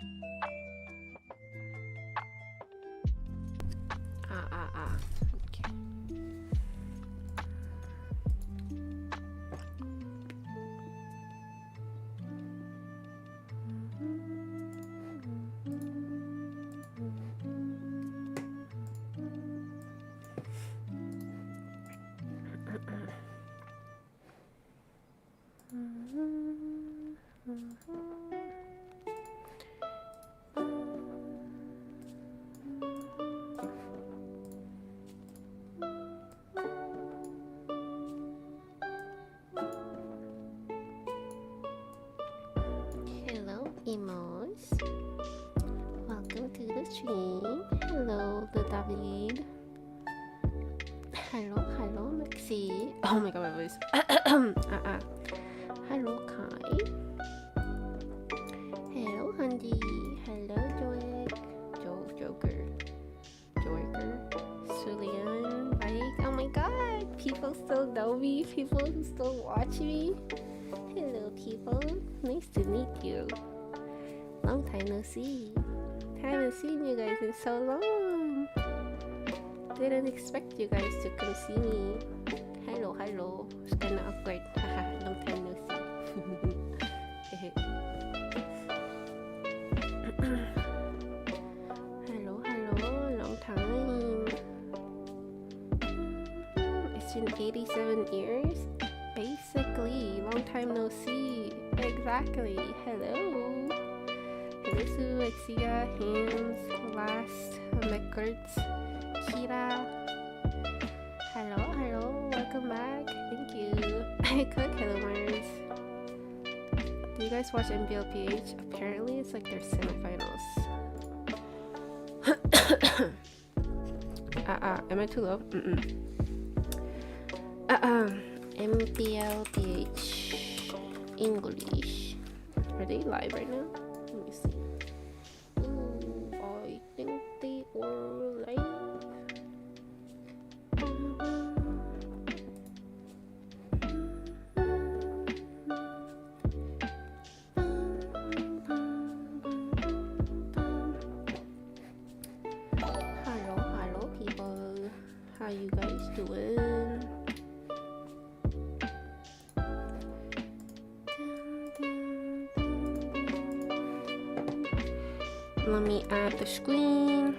Okay. Hello, Emos. Welcome to the stream. Hello, the David. Hello, Maxi. Oh my god, my voice. Hello, Kai. Hello, Handy. Hello, Joker. Sulian, Mike. Oh my god, people still know me. People who still watch me. Hello, people. Nice to meet you. Long time no see. Haven't seen you guys in so long. Didn't expect you guys to come see me. Hello. It's kinda awkward. Haha, long time no see. Hello, long time. It's been 87 years? Basically, long time no see. Exactly. Hello. Hello, Exia, Hams, Last, McGurts, Kira. Hello, welcome back. Thank you. I cook. Hello, Mars. Do you guys watch MPL PH? Apparently, it's like their semifinals. Am I too low? MPL PH English. Are they live right now? Let me see. Ooh, I think they were live. Hello, people. How you guys doing? Let me add the screen.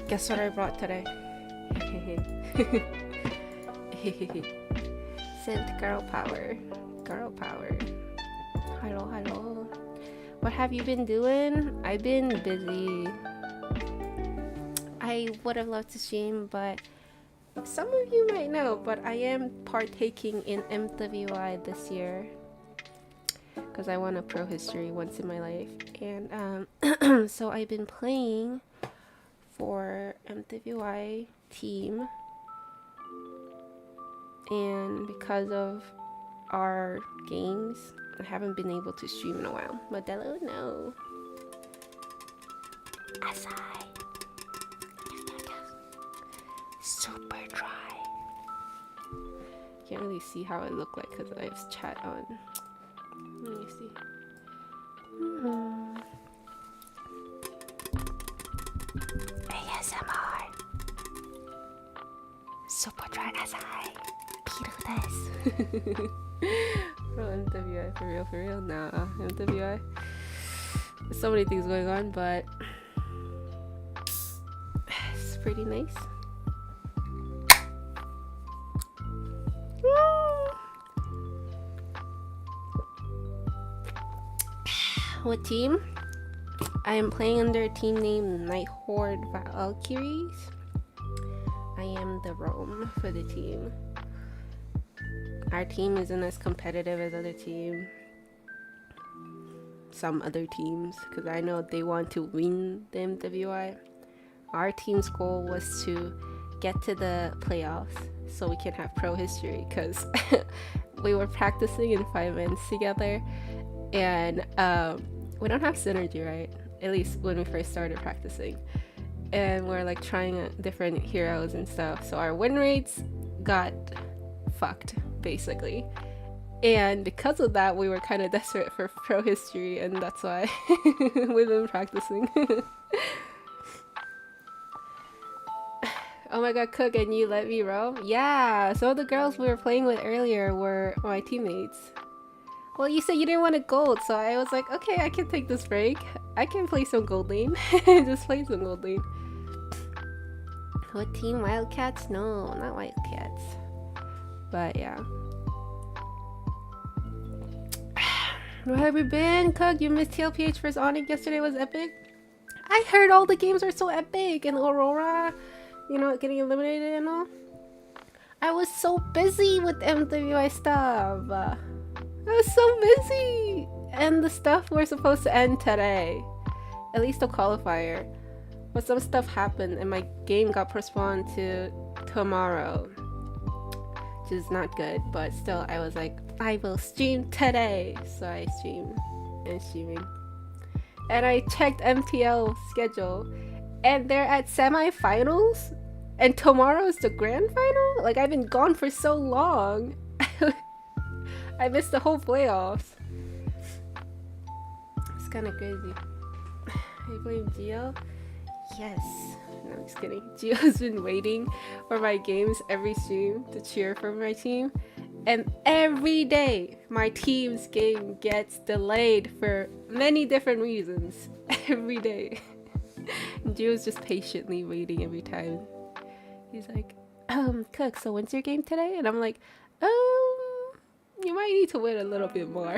Guess what I brought today? Synth girl power. Hello. What have you been doing? I've been busy. I would have loved to stream, but some of you might know, but I am partaking in MWI this year. Because I want a pro history once in my life, and so I've been playing for MWI team, and because of our games, I haven't been able to stream in a while. Modelo, no. Asai. Super dry. Can't really see how I look like because I have chat on. Let me see. ASMR. Super dry asai. Peter. Bro, MWI, for real? Nah, MWI. There's so many things going on, but it's pretty nice. What team? I am playing under a team named Night Horde Valkyries. I am the roam for the team. Our team isn't as competitive as some other teams, because I know they want to win the MWI. Our team's goal was to get to the playoffs so we can have pro history, because we were practicing in 5 months together, and we don't have synergy, right? At least when we first started practicing. And we're like trying different heroes and stuff, so our win rates got fucked basically. And because of that, we were kind of desperate for pro history, and that's why we've been practicing. Oh my god, Cook, and you let me row? Yeah, some of the girls we were playing with earlier were my teammates. Well, you said you didn't want a gold, so I was like, okay, I can take this break. I can play some gold lane. Just play some gold lane. What team? Wildcats? No, not Wildcats. But yeah. Where have you been, Cook? You missed TLPH vs Onyx yesterday was epic? I heard all the games are so epic, and Aurora, you know, getting eliminated and all. I was so busy with MWI stuff. I was so busy! And the stuff were supposed to end today. At least the qualifier. But some stuff happened and my game got postponed to tomorrow. Which is not good, but still I was like, I will stream today. So I streamed and streaming. And I checked MPL schedule and they're at semi-finals and tomorrow's the grand final? Like, I've been gone for so long. I missed the whole playoffs. It's kind of crazy. I blame Gio? Yes. No, I'm just kidding. Gio's been waiting for my games every stream to cheer for my team. And every day, my team's game gets delayed for many different reasons. Every day. Gio's just patiently waiting every time. He's like, Cook, so when's your game today? And I'm like, you might need to wait a little bit more.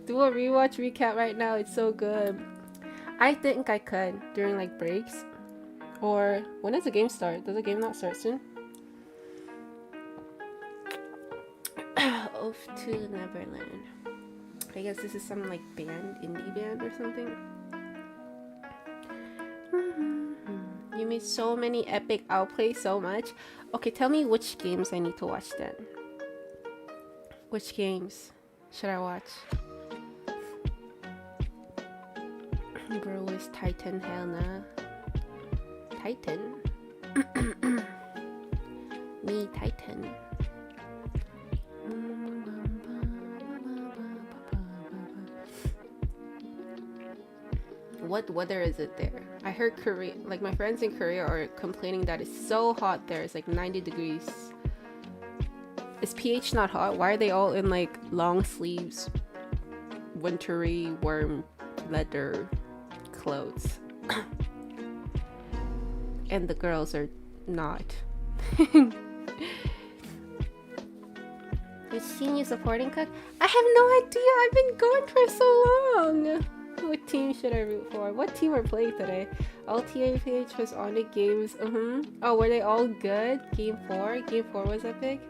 Do a rewatch recap right now. It's so good. I think I could during like breaks. Or when does the game start? Does the game not start soon? Off to Neverland. I guess this is some like band, indie band or something. You made so many epic. I'll play so much. Okay, tell me which games I need to watch then. Which games should I watch? Bro is Titan, hell nah. Titan? Me, Titan. What weather is it there? I heard Korea, like my friends in Korea are complaining that it's so hot there. It's like 90 degrees. Is PH not hot? Why are they all in like long sleeves, wintry, warm leather clothes? And the girls are not. We've seen you supporting Cook. I have no idea. I've been gone for so long. What team should I root for? What team are playing today? All TAPH was on the games. Oh, were they all good? Game 4? Game 4 was epic?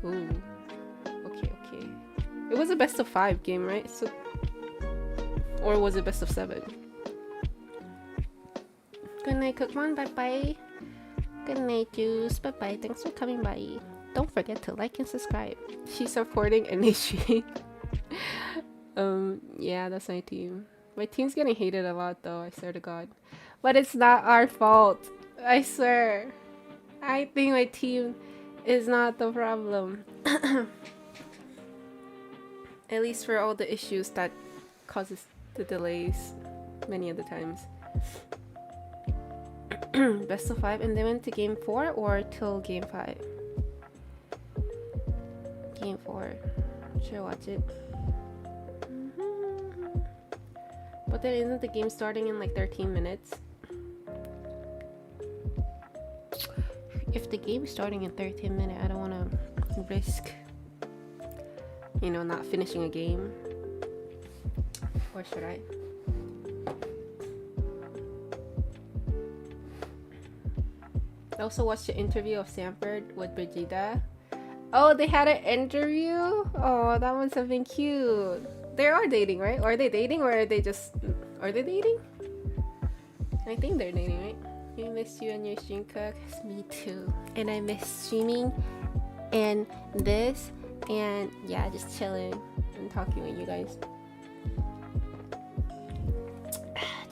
Ooh. Okay. It was a best of 5 game, right? So, or was it best of 7? Good night, Kookmon. Bye-bye. Good night, Juice. Bye-bye. Thanks for coming by. Don't forget to like and subscribe. She's supporting NHG. Yeah, that's my team. My team's getting hated a lot though, I swear to God. But it's not our fault. I swear. I think my team is not the problem. At least for all the issues that causes the delays many of the times. Best of 5 and they went to game 4 or till game 5? Game 4. Should I watch it? But then isn't the game starting in like 13 minutes? If the game's starting in 13 minutes, I don't want to risk, you know, not finishing a game. Or should I? I also watched the interview of Sanford with Brigida. Oh, they had an interview? Oh, that must have been cute. They are dating, right? Or are they dating or are they just... Are they dating? I think they're dating, right? I miss you and your stream, Cook. Me too. And I miss streaming and this and yeah, just chilling and talking with you guys.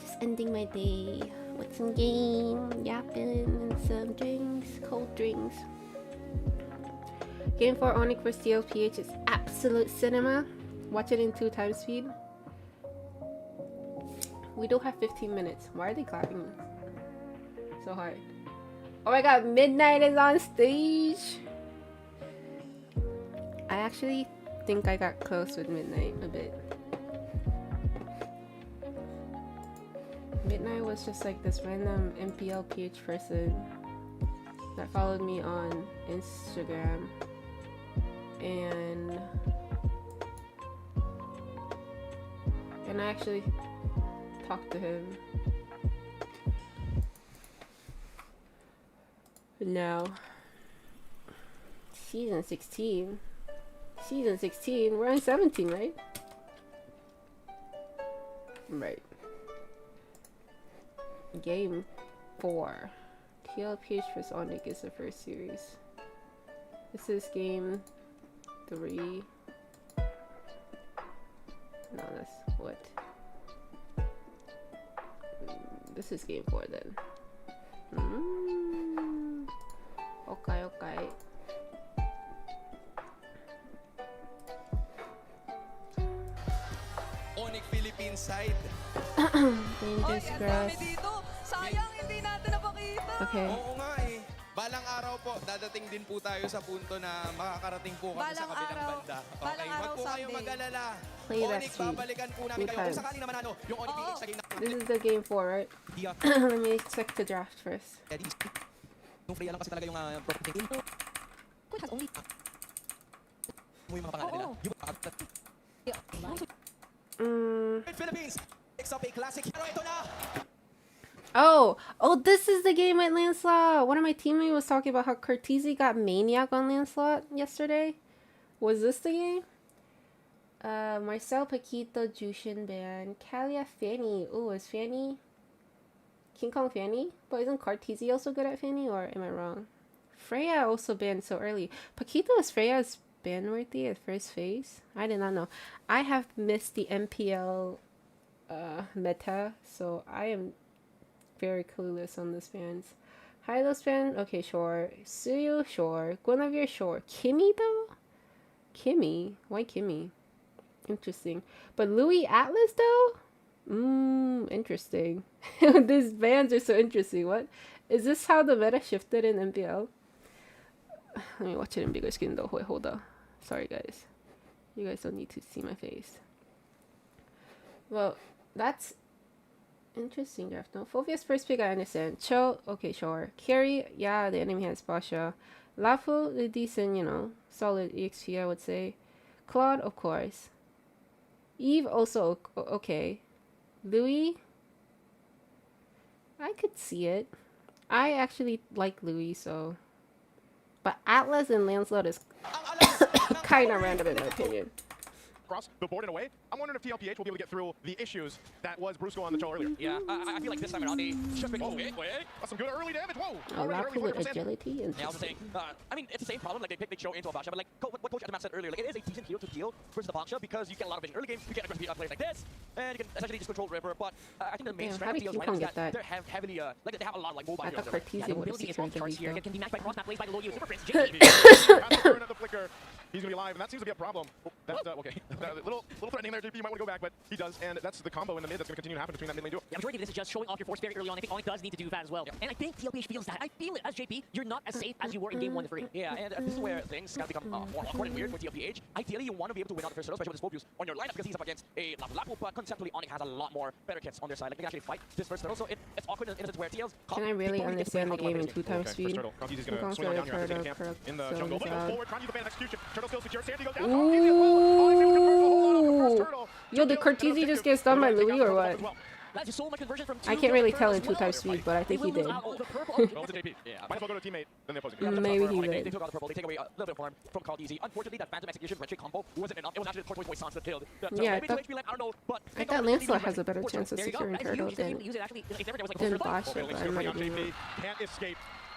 Just ending my day with some game, yapping, and some drinks, cold drinks. Game 4 Onyx vs TLPH is absolute cinema. Watch it in 2x speed. We do have 15 minutes. Why are they clapping so hard? Oh my god, Midnight is on stage! I actually think I got close with Midnight a bit. Midnight was just like this random MPL PH person that followed me on Instagram, and I actually talked to him. Now, season 16. Season 16, we're on 17, right? Right. Game 4. TLPH vs Onyx is the first series. This is game 3. No, that's what? This is game 4 then. Okay, okay. Onyx Philippine side. Dangerous grass. Sayang, hindi natin napakita. Okay. Oo nga eh. Balang araw po, dadating din po tayo sa punto na makakarating po kami sa kabilang banda. Okay, wag po kayo mag-alala. Play that Onyx, speed. babalikan po namin kayo. Kung sakaling naman ano, yung Onyx PH sa game na... This is the game 4, right? Let me check the draft first. Yung Freya lang kasi talaga yung property team. Quit has only... Mo yung mga pangalan nila. Philippines, picks up a classic hero. Ito na! Oh, this is the game at Lancelot. One of my teammates was talking about how Cortese got Maniac on Lancelot yesterday. Was this the game? Marcel Paquito, Jushin Ban, Kalia Fanny. Oh, is Fanny King Kong Fanny? But isn't Cortese also good at Fanny, or am I wrong? Freya also banned so early. Paquito is Freya's ban worthy at first phase? I did not know. I have missed the MPL meta, so I am very clueless on this bands. Hilo span, okay, sure. Suyu, sure. Guinevere, sure. Kimmy though? Kimmy? Why Kimmy? Interesting. But Louis Atlas though? Interesting. These bands are so interesting. What? Is this how the meta shifted in MPL? Let me watch it in bigger screen though. Wait, hold up. Sorry guys. You guys don't need to see my face. Well, that's interesting draft. No, Phobia's first pick, I understand. Cho, okay, sure. Carrie, yeah, the enemy has Basha. Lafu, the decent, you know, solid EXP, I would say. Claude, of course. Eve, also okay. Louis, I could see it. I actually like Louis, so. But Atlas and Lancelot is kind of random in my opinion. Across the board in a way. I'm wondering if TLPH will be able to get through the issues that was Brusco on the show earlier. Yeah, I feel like this time around they just make That's some good early damage. Whoa! Oh, Lafu with agility and. Yeah, I was saying, I mean, it's the same problem. Like they pick Cho into a Basha, but like what Coach Adam said earlier, like it is a decent hero to heal versus the Basha because you get a lot of vision early game. You get aggressive players like this, and you can essentially just control River. But I think the main strength of TL's right is that they have heavily, like they have a lot of like mobile. I thought Cortese would have secured the lead though. Can be matched by cross map plays by the low Super Prince. He's gonna be live, and that seems to be a problem. That's okay. little threatening there, JP. You might want to go back, but he does, and that's the combo in the mid that's going to continue to happen between that mid lane duo. Yeah, majority of this is just showing off your force very early on. I think Onyx does need to do that as well. Yeah. And I think TLPH feels that. I feel it as JP. You're not as safe as you were in game 1 to 3. Yeah, and this is where things kind of become more awkward and weird for TLPH. Ideally, you want to be able to win out the first hurdle, especially with this focus on your lineup because he's up against a Lapu, but conceptually, Onyx has a lot more better kits on their side. Like, they can actually fight this first hurdle, so it's awkward in a sense where TL's... Can I really understand the game in 2x speed? He's going to swing on down here after taking camp in the jungle. Forward, trying to use the fan execution. Turtle still secure. Sandy goes down. Ooh. Yo, did Cortese just get stunned by Louis or what? I can't really tell in 2x speed, but I think he did. Maybe he did. They took out the purple, they take away a little bit of farm from Cortese. Unfortunately, that Phantom Execution Retreat combo wasn't enough. It was actually the point Sans that killed. Yeah, I thought Lancelot has a better chance of securing turtle than Basha, but I might be wrong.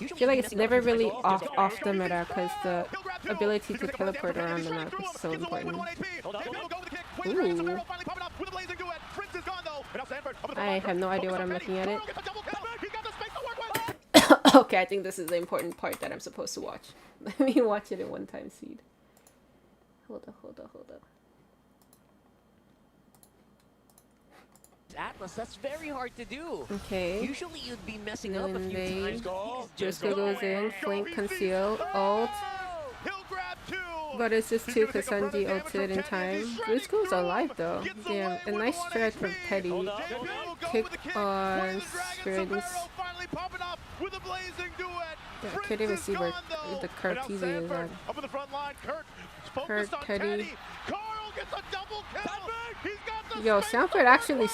I feel like it's never really off the meta because the ability to teleport around the map is so important. Ooh. I have no idea what I'm looking at it. Okay, I think this is the important part that I'm supposed to watch. Let me watch it in 1x speed. Hold up. against Atlas. That's very hard to do. Okay. Usually you'd be messing up a few Invade. times. Briscoe goes in, flank conceal, ult. He'll grab 2. But it's just 2 because Sanji ulted in time. Briscoe's alive though. Damn, a nice stretch from Teddy. Kick on strings. Yeah, I can't even see where the Cartesian is at. Up in the front line, Kurt, Teddy. Carl gets a double kill. He's got the Yo, Sanford actually.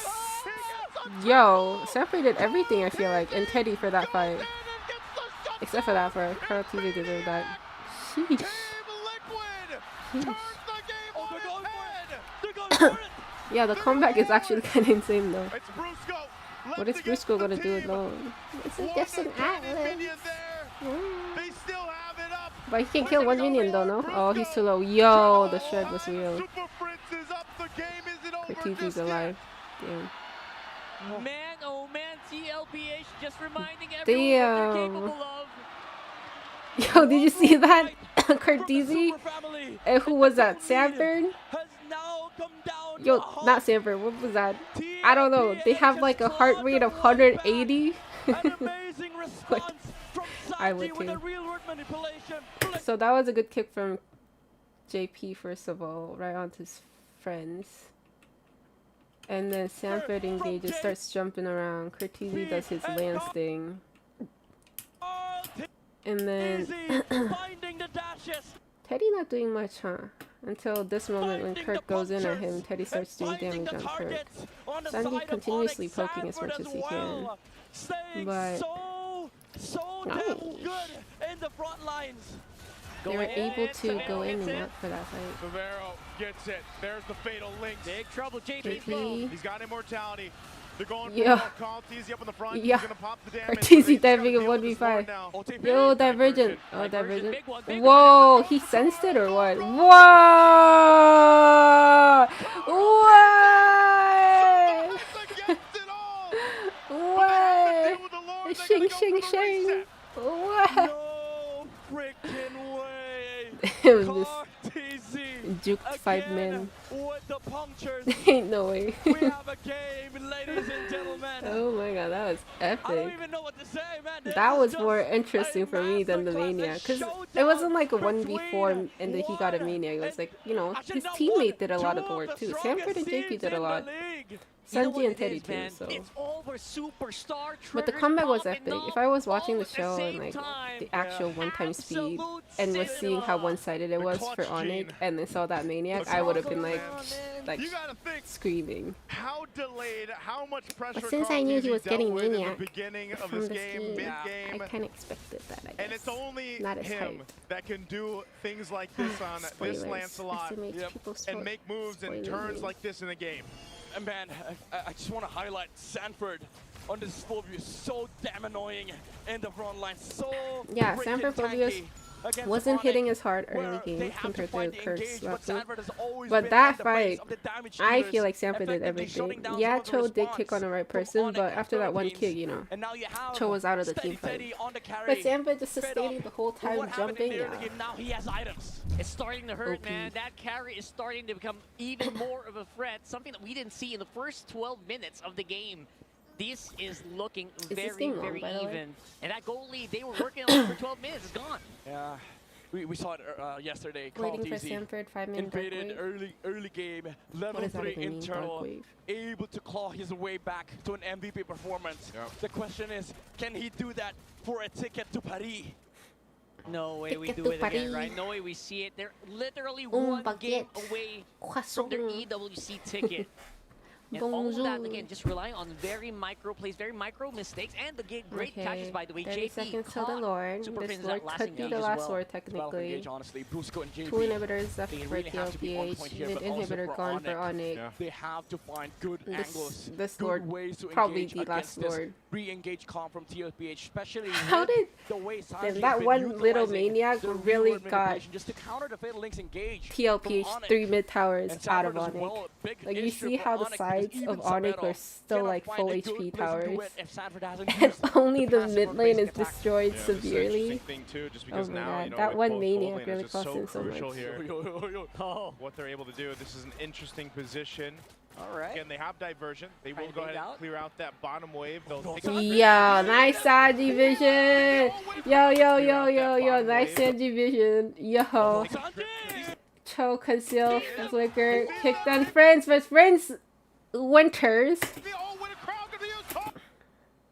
Yo, Sanford did everything I feel like, and Teddy for that fight. Except for that part. Cartesian deserved that. Sheesh. Sheesh. Yeah, the comeback is actually kind of insane though. What is Brusco gonna do alone? It's just an Atlas. But he can kill one minion though, no? Oh, he's too low. Yo, the shred was real. Cartesian's alive. Damn. Man, oh man, TLPH just reminding everyone what they're capable of. Yo, did you see that? Cartesian? And who was that? Sanford? Yo, not Sanford. What was that? I don't know. They have like a heart rate of 180. What? I would too. So that was a good kick from JP first of all, right onto his friends. And then Sanford engages, starts jumping around. Cartesian does his lance thing. And then Teddy not doing much, huh? Until this moment when Kirk goes in at him, Teddy starts doing damage on Kirk. Sandy continuously poking as much as he can. But nice. They were able to go in and out for that fight. Rivero gets it. There's the fatal links. Big trouble, JP. He's got immortality. They're going Yeah. for Cartesian up in the front. Yeah. He's gonna pop the damage. Cartesian diving in 1v5. Yo, Divergent. Oh, Divergent. Whoa, he sensed it or what? Whoa! What? What? Shing, shing, shing. What? No freaking way. It was just juked 5 men. With the punctures. Ain't no way. We have a game, ladies and gentlemen. Oh my god, that was I don't epic. even know what to say, man. This That is was just more interesting for me than the masterclass, Mania. a Because it showdown wasn't like a 1v4 between and then he got a one Mania. It was like, you know, actually his not teammate one, did a lot of two the work the too. Sanford and strongest JP teams did a in lot. the league. You know Sanji what and it Teddy is, too, man? so. It's over superstar But the triggers comeback was popping epic. off If I was watching the all at show the and same like time. the actual one-time speed Absolute and was seeing how cinema. one-sided it was for clutch Onyx gene. and then saw that Maniac, The I would have been console, like You gotta think screaming. how delayed, how much pressure. But since I knew he was Cartesian getting dealt with in Maniac the beginning of from this the game, scheme, mid-game, I kind of expected that, I guess. and it's only Not as him hype. that can do things like this on this Spoilers. Lancelot SMH people and make moves and spoiler turns me. like this in a game. And man, I just want to highlight Sanford on this full view. So damn annoying in the front line. So Yeah, freaking Sanford Phobius tanky against wasn't Onyx, hitting as hard where early they game have compared find to the Kirk's engage, but last Sanford has always But been that at the base fight, of the damage I dealers, feel like Sanford did effectively everything. shutting down Yeah, some of the Cho did response kick on the right from person, Onyx but and after that one Philippines. kick, you know, And now you have Cho was out of the Steady team fight. Teddy on the carry. But Sanford just Fed sustaining up the whole with time what happened in jumping. the early Yeah. game. Now he has items. It's starting to hurt, OP. man. That carry is starting to become even more of a threat. Something that we didn't see in the first 12 minutes of the game. This is looking this very, thing on, very by the way? even. And that goal lead they were working on for 12 minutes is gone. Yeah, we saw it yesterday. Waiting for Call TZ Sanford, 5-minute dark invaded wave. early game, level does that 3 even mean, dark internal, wave? able to claw his way back to an MVP performance. Yep. The question is, can he do that for a ticket to Paris? No way we Ticket do to it again, Paris. right? No way we see it. They're literally Un one game baguette. away from their Croissant. EWC ticket. And all of that, Bonjour. again, just relying on very micro plays, very micro mistakes, and the great catches, by the way. 30 JP seconds till the caught Lord. Super This Fins Lord that last could be engage the as last well. Lord, Battle technically. engage, honestly. Brusco and JP. 2 inhibitors left They for really have to be on TLPH. point here, Mid but also inhibitor for gone for Onyx. Onyx. Yeah. They have to find good angles, This good Lord, ways to probably engage the last against this Lord. re-engage comp from TLPH, especially How with did the way Sanji then has that been one little utilizing maniac the really reward got manipulation just to counter the fatal links engage TLPH from Onyx. 3 mid towers And out of Sanford as Onyx? well, a big Like you issue see for how the Onyx because sides even of Onyx Sabero were still cannot like find full a good HP place to do towers. it if Sanford hasn't And used only the passive mid or lane is basic attack. destroyed Yeah, this is an severely. interesting thing too, just because Oh my now, god, you know, that with one both maniac goal really lanes, it's just cost him so crucial much. here. Yo, yo, yo. Oh. What they're able to do. This is an interesting position. All right. Again, they have diversion. They will go ahead and clear out that bottom wave. They'll take Yo, nice Sanji vision. Yo, nice Sanji vision. Yo. Cho conceal flicker. Kicked on Friends, but Friends winters.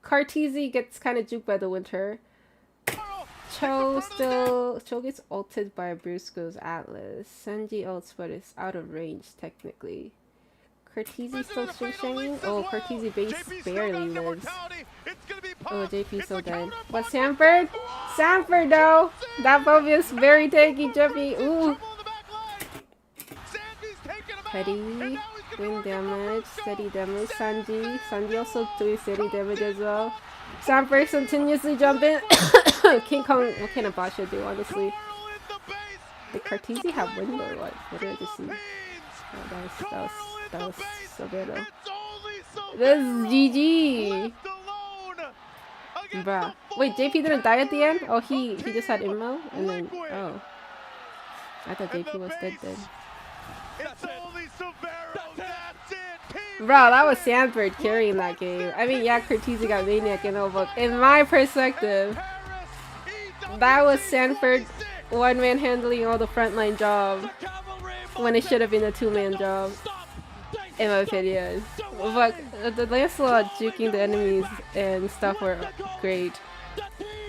Cartesi gets kind of juked by the winter. Cho gets ulted by Brusco's Atlas. Sanji ults, but it's out of range technically. Cartesi still swinging? Oh, Cartesi base barely lives. Oh, JP so dead. But Sanford? Sanford though! That Bovius very tanky, Jeffy. Ooh. Petty. Win damage. Steady damage. Sanji also doing steady damage as well. Sanford continuously jumping. King Kong, what can a bot should do, honestly? Did Cartesi have wind or what? What did I just see? Oh, that was so bad though. This is GG! Bruh. Wait, JP didn't die at the end? Oh, he just had immo? And then, oh. I thought JP was dead then. Bro, that was Sanford carrying that game. I mean, yeah, Cartesi got Maniac and all, but in my perspective, that was Sanford one-man handling all the frontline job when it should have been a two-man job, in my opinion. But the Lancelot juking the enemies and stuff were great.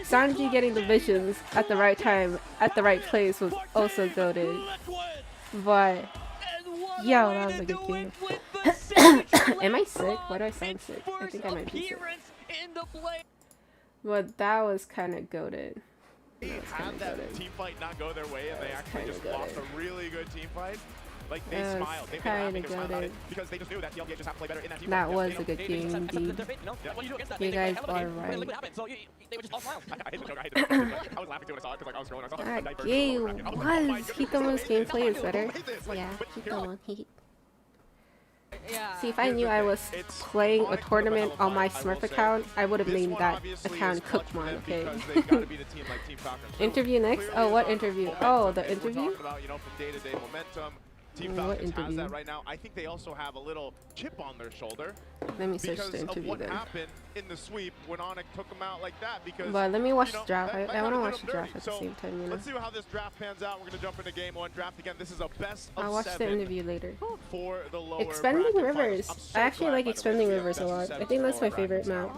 Sanji getting the visions at the right time, at the right place was also goated. But, yo, that was a good game. Am I sick? Why do I sound sick? I think I might be sick. But that was kind of goated. Had that team fight not go their way and they actually just lost a really good team fight. Like they smiled. They made a smile about it because they just knew that TLDA just have to play better in that team. That was a good game indeed. You guys are right. I was laughing too when I saw it because like I was scrolling. That game was. Hitomo's gameplay is better. Yeah, Hitomo. See, if I knew I was playing a tournament on my Smurf account, I would have named that account KOOKMon, okay? Interview next? Oh, what interview? Oh, the interview? Team Falcons has that right now. I think they also have a little chip on their shoulder. Let me search the interview then. What happened in the sweep when Onyx took them out like that? Because but let me watch the draft. I want to watch the draft at the same time, you know. Let's see how this draft pans out. We're going to jump into game one draft again. This is a best of I'll watch the interview later. For the lower Expending Rivers. I actually like Expending Rivers a lot. I think that's my favorite map.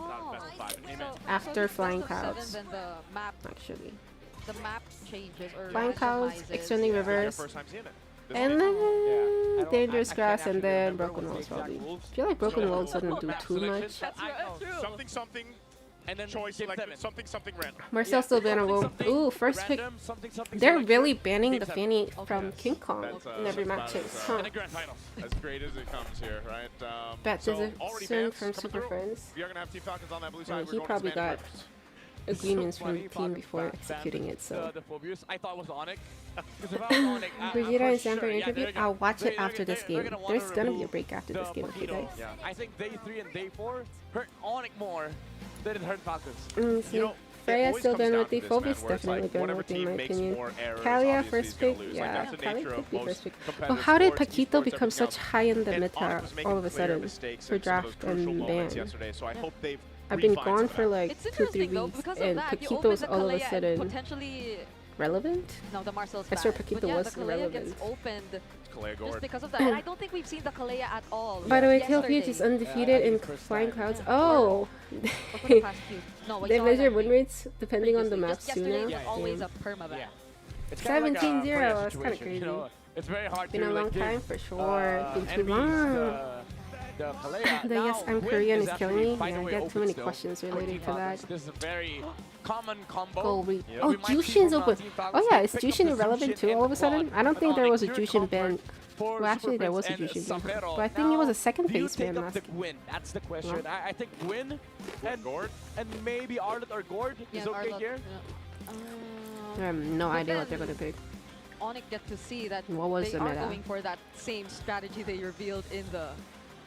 After Flying Clouds. Actually. The map changes or Flying Clouds, Expending Rivers. And then Dangerous Grass, and then Broken Walls probably. I feel like Broken Walls doesn't do too much. Something, and then choice like something random. Marcel's still bannable. Ooh, first pick. They're really banning the Fanny from King Kong in every matches. Huh. As great as it comes here, right? Bet soon from Super Friends. We are gonna have Team Falcons on that blue side. He probably got agreements from the team before executing it, so. I thought was Onyx. Vegeta and Sanford interview? I'll watch it after this game. There's gonna be a break after this game, okay guys? Yeah. I think day 3 and day 4 hurt Onyx more than it hurt Falcons. See, Freya still been with the Phobius, definitely been with in my opinion. Kalia first pick? Yeah, Kalia could be first pick. But how did Paquito become such high in the meta all of a sudden for draft and ban? I've been gone for like 2-3 weeks, and Paquito's all of a sudden relevant? No, the Marcel's I swear Paquito was relevant. Gets opened just because of that. And I don't think we've seen the Kalea at all. By the way, TLPH is undefeated in Flying Clouds. Oh! They measure win rates depending on the maps too now. Yesterday was always a permaban. 17-0, that's kind of crazy. You know, it's very hard been a long time for sure. Been too long. The yes, I'm Korean is killing me. Yeah, I get too many questions related to that. This is a very common combo. Oh, Jushin's open. Oh yeah, is Jushin irrelevant too all of a sudden? I don't think there was a Jushin ban. Well, actually there was a Jushin ban. But I think it was a second baseman. That's the question. I think Win and Gord and maybe Arlet or Gord is okay here. I have no idea what they're going to pick. Onyx get to see that what was they the are meta? Going for that same strategy they revealed in the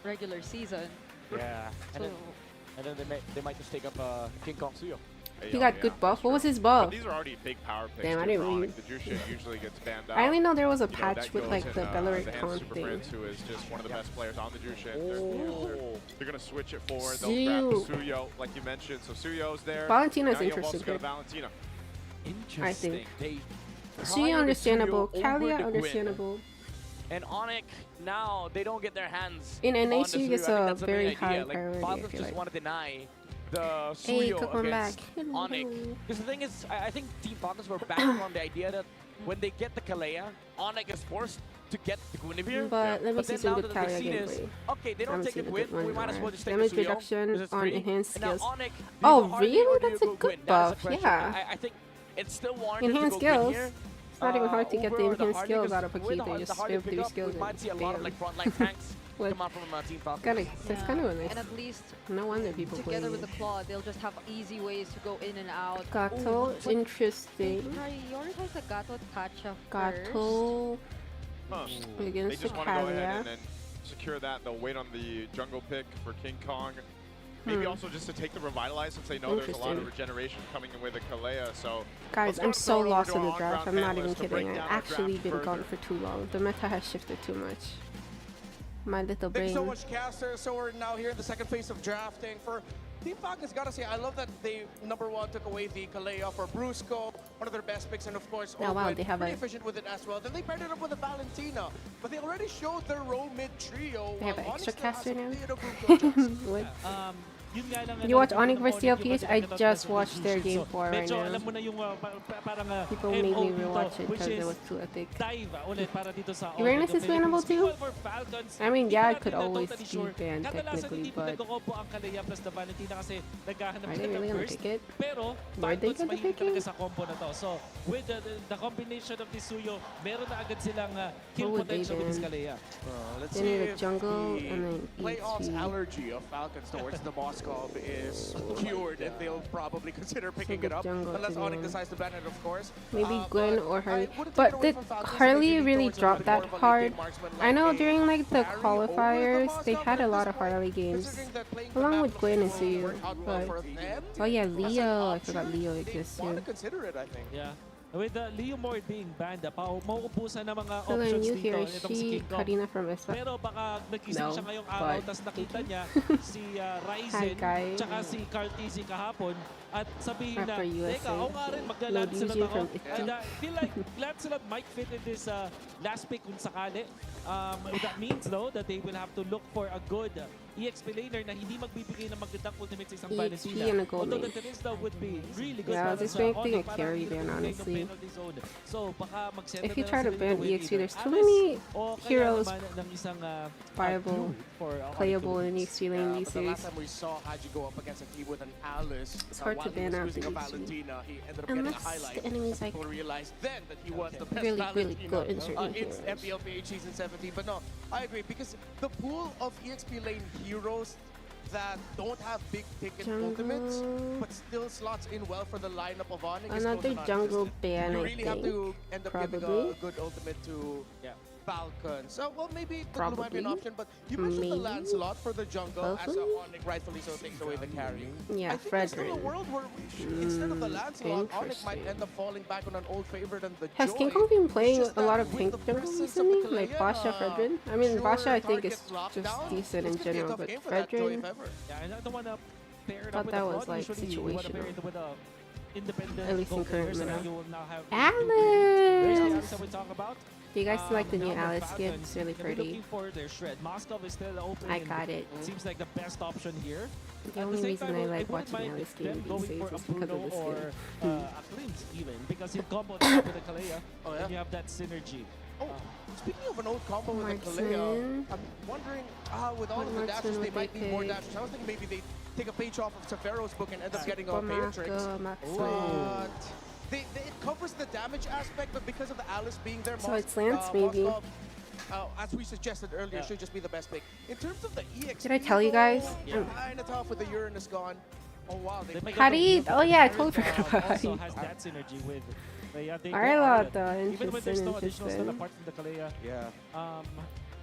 regular season. Yeah, and then they might just take up King Kong Suyo. He got good buff. What was his buff? These are already big power picks. Damn, I didn't read. The Jushin usually gets banned out. I only know there was a You know, patch that with goes like in, the Beleric the Hand con Super thing. Prince, who is just one of the best players on the Jushin. Oh. They're going to switch it forward. They'll grab the Suyo, like you mentioned. So Suyo's there. Valentina's Now you've interesting also got pick. Valentina. Interesting. I think. They Suyo understandable. Suyo over Kalia the Gwyn. understandable. And Onyx, now they don't get their hands In on the NA, she Suyo. gets I think a that's the very main high idea. priority, Like, I Falcons feel just like. want to deny the Hey, Suyo Cookmon back. against Onyx. Because the thing is, I think Team Falcons were backing on the idea that when they get the Kalea, Onyx is forced to get the Guinevere. But let me see then some now good that they've Kalia seen is, gameplay. okay, they don't haven't take the seen a Gwyn, good one we might as or well just take damage the Suyo. reduction This is on free. enhanced And now skills. Onyx, do you Oh, go Hardy really? or do you That's a go good Gwyn? That is the buff, question. yeah. I think it's still warranted Enhanced to go Gwyn skills. here. It's not even hard to get the Uber or enhanced Hardy, skills because out of a key. with They the just Hardy spam 3 pickup, skills we might see a and lot of bam. like frontline tanks What? come out from Team Falcons. That's kind of a nice. And at least No wonder people play together it. with the claw, they'll just have easy ways to go in and out. Gato, Ooh, but interesting. prioritize the Gato Tacha Gato Huh. They against the just want to go ahead Kalia. and then secure that. They'll wait on the jungle pick for King Kong. Maybe also just to take the Revitalize since they know there's a lot of Interesting. regeneration coming in with the Kalea. So Guys, let's go I'm so throw it lost over in to the our draft. I'm on-ground not even panelists to break kidding. I've down our actually draft been further. gone for too long. The meta has shifted too much. My little Thank you brain. so much, Caster. So we're now here in the second phase of drafting. For Team Falcons, gotta say, I love that they, number one, took away the Kalea for Brusco, one of their best picks, and of course, Oh, wow, Owen, they have pretty a- efficient with it as well. Then they paired it up with a Valentina, but they already showed their row mid trio. They have while an extra Onyx still caster has a now? bit of room to adjust. What? Yun nga lang, You watch ano, Onyx vs yung TLPH? kasi I nagkataon just sa watched their Jushin. game 4 right medyo now. alam mo na yung parang People made me MO dito, rewatch it which because it is was too epic. dive ulit para dito sa Uranus Onyx is bannable Philippines. too? Meanwhile, for Falcons, I mean, hindi yeah, it natin could na always totally be sure. banned Kadalasan technically, hindi po but nagko-combo ang Kalea plus the Valentina kasi naghahanap are sila they really ng gonna burst. pick it? Pero Were they Falcons gonna mahilig pick talaga it? sa combo na to. So, with the combination of the Suyo, meron na agad silang kill Who would they potential with this ban? Kalea. Let's They need see a if jungle the and then playoffs EXP. allergy of Falcons towards the Moskov is cured, and they'll probably consider picking good it up, jungle unless to Onyx them. decides to ban it, of course. Maybe But Gwen or Harley. I wouldn't take it But away did from Falcons. They Harley lean really towards a drop bit that more of a hard? late-game marksman, I know like a during like the carry over the qualifiers, they Moskov had a at lot this of Harley point, games. considering that playing the Along map with looks Gwen and like it will Suyu. work out well But for them. oh yeah, As an Leo. I forgot option, Leo they exists want to too. consider it, I think. Yeah. With Leo Moore being banned, mauubusan ng mga So then options you dito. hear Itong si she King Kong. Karina from Espa. Pero baka nagising No, siya ngayong araw, but tapos nakita niya si Ryzen, Hi, guys. tsaka si Carl TZ kahapon, at sabihin na, After USA. teka, ako nga rin, maglalaan No sila DJ ako. from Italy. And I feel like Lancelot might fit in this last pick kung sakali. That means, though, that they will have to look for a good EXP laner na hindi magbibigay ng magandang ultimate sa isang EXP Valentina. and a gold Although lane. the Teresa would be really good Yeah, I para was sa expecting Onyx, a parang carry hindi ban, nabibigay ng honestly. penalty zone. So, baka mag-set If na you lang try to sila ban with EXP, either there's too Alice many o kaya heroes naman ng isang viable, blue for Onyx playable in Philippines. EXP lane But these the days. last time we saw Haji go up against a team with an Alice, It's hard to while he ban was out using the a EXP. Valentina, he ended up getting a Unless highlight. the enemy's like People realized then that he was the best really, really Valentina good in certain in heroes. MPL PH Season 17. But no, I agree, because the pool of EXP lane heroes that don't have big ticket ultimates, Jungle. but still slots in well for the lineup of Onyx is Another close to jungle non-existent. ban, You I really have think. to end up giving Probably. a good ultimate to Yeah. Falcon. So, well, maybe the blue might be an Probably. option, but you mentioned the Maybe. Lancelot for the jungle as a Hopefully. Onyx rightfully so takes away the carry. Yeah, I think there's still a Fredrin. world where instead of the Lancelot, Onyx might Interesting. end up falling back on an old favorite and the Has Joy. King Kong been playing Just a lot that of with pink the jungle presence of recently? the Like Kalea, Basha, Fredrin? I mean, sure, Basha I think target is locked just down. decent in This could be a general, tough but game for that Joy, Fredrin, if ever. Yeah, I don't want to pair it Thought up with that a was, Claude. like, Usually, you want to pair situational. it with a independent At least in gold players, current and meta. you will now have two There's the Alice! Alice that we talk about. Do you guys like the new Now for Alice skin? Falcons, It's really they'll be pretty. looking for their shred. Moskov is still open. I and got it. Seems like the best option here. The At only same reason time, I I like wouldn't watching mind Alice them game these going days for a is because of Bruno the or skin. a Clint even, because you combo that with the Kalea, Oh, yeah? and you have that synergy. Oh, speaking of an old combo with the Marksman. Kalea, I'm wondering with all of the Marksman dashes, they would might they need more pick? dashes. I was thinking maybe they take a page off of Sefero's book and end up getting a Matrix. Maxwell. But it covers the damage aspect, but because of the Alice being there, So it's Lance, maybe. Moskov, as we suggested earlier, Yeah. should just be the best pick. In terms of the EXP, Did I tell you guys? though, kind of tough with the Uranus gone. Oh wow, they make Harid! Oh yeah, I totally forgot Also about has Harid. that synergy with. They Arlott, Even when there's interesting, no additional skill interesting. apart from the Kalea. yeah.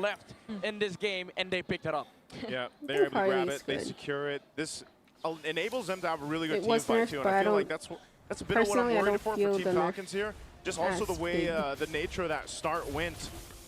left in this game, and they picked it up. Yeah, they're able to grab it. They secure it. This enables them to have a really good team was fight nerfed, too. And but I I feel like don't- that's a bit of what I'm personally, I worried don't for feel Team the nerf Falcons here. Just also the as way big. the nature of that start went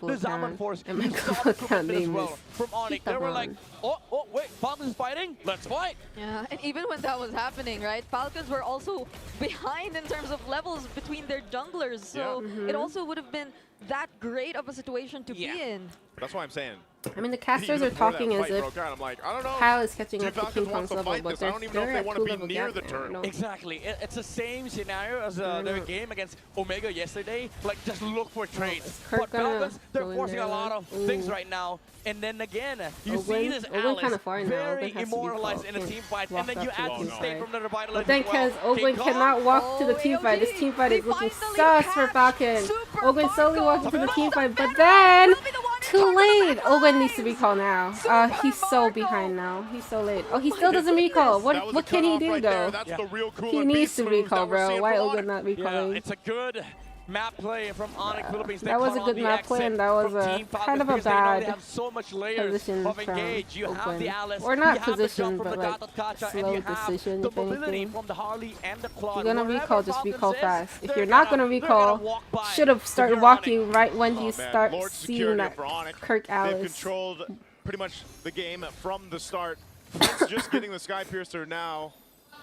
global the Zaman account. Force. And my You saw global the account commitment as name well is from Onyx. They were like, oh, wait, Falcons is fighting? Let's fight. Yeah, and even when that was happening, right, Falcons were also behind in terms of levels between their junglers, so it also would have been that great of a situation to be in. That's why I'm saying I mean, the casters are talking as if I'm like, I don't know. Kyle is catching up to Falcons King wants Kong's to level, fight but this. I don't even know if they're they at want 2 to be level near gap. the I turn. don't know. Exactly. It's the same scenario as I their know. game against Omega yesterday. Like, just look for trades. is Kirk But gonna Falcons, they're go in forcing there, a lot of things Ooh. right now. And then again, you Owen- see this Owen kinda Alice far now. very Owen has to be immortalized in a called. team fight. Walk And then up you to the add team the stake fight. from the Revitalizer But then as well. because Owen King cannot Kong, walk to the team fight, this team fight is looking sus for Falcon. Owen slowly walking to the team fight, but then too late. Owen needs to recall now. He's so behind now. He's so late. Oh, he still doesn't recall. What can he do though? That's the real cool He needs to recall, bro. Why Owen not Yeah, recalling? it's a good map play from Onyx Philippines. They That was cut a on good the map play, exit and that was from a Team Falcons kind of a because they know bad they have so much layers position of from engage. You have the Owen. Alice, Or not you have the position, jump from but the like Gatot Kacha, and slow you have decision, the if mobility anything. from the Harley and the Claude. If you're gonna Wherever recall, just Falcons recall is, fast. If they're you're not gonna they're gonna recall, walk by. should have If started you're walking right when Oh, you man. start Lord seeing security that for Onyx. Kirk They've Alice. controlled pretty much the game from the start. Fritz just getting the Sky Piercer now.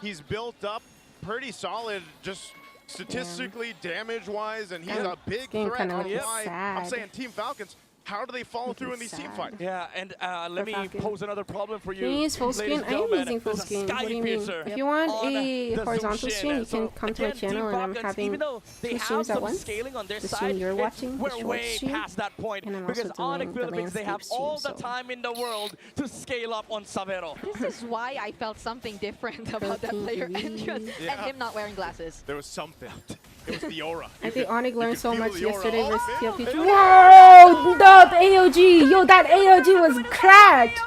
He's built up pretty solid, just statistically, damage-wise, and he's Damn, a big this game threat. kinda That's looking why sad. I'm saying Team Falcons, how do they follow through in these team sad. fights? Yeah, and let me Falcon. pose another problem for you. Can you use full ladies screen? and I am gentlemen. using full There's a screen. Sky What do you mean? Piercer If you want on a the horizontal Zushin. stream, you So can come to my again, channel, Team and I'm Falcons, having even though they 2 have streams at some once. scaling on their The side, stream you're watching, the we're short way stream, past that point and I'm because also Onyx doing the Philippines, they have landscape all stream, the so. time in the world to scale up on Savero. This is why I felt something different about that player entrance Yeah. and him not wearing glasses. There was something. It was the aura. I think Onyx learned so feel much the aura. yesterday Oh, versus man. TLP. Whoa! The AOG! Yo, that AOG was cracked!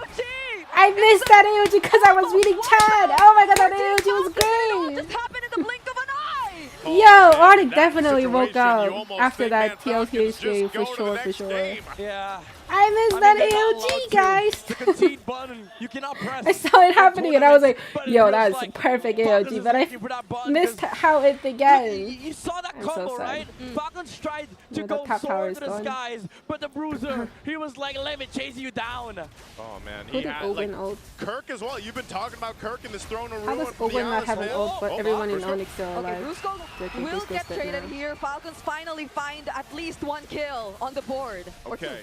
I missed that AOG because I was reading chat! Oh my god, that AOG was great! Just happened in the blink of an eye! Yo, Onyx that definitely woke situation, you up almost after think, that man, Falcons TLPH just game go for to sure, the for next sure. game. Yeah. I missed I that mean, they're not AOG, allowed guys! The concede button, you cannot press. I saw it happening and I was like, But it yo, feels that's like perfect Falcons AOG, is but I looking for that button missed 'cause how it began. You saw that I'm so combo, sad. right? Falcons tried to No, go the top tower soar is to the gone. skies, but the Bruiser, he was like, let me chase you down. Oh man, Who he did had Owen like ult? Kirk as well. You've been talking about Kirk in this throne of How ruin. does from the Owen not Alice, have an man. ult, but Oh, everyone in Brusco. Onyx still Okay, alive? Brusco Breaking will Brusco's get dead traded now. here. Falcons finally find at least 1 kill on the board. Or two. Okay,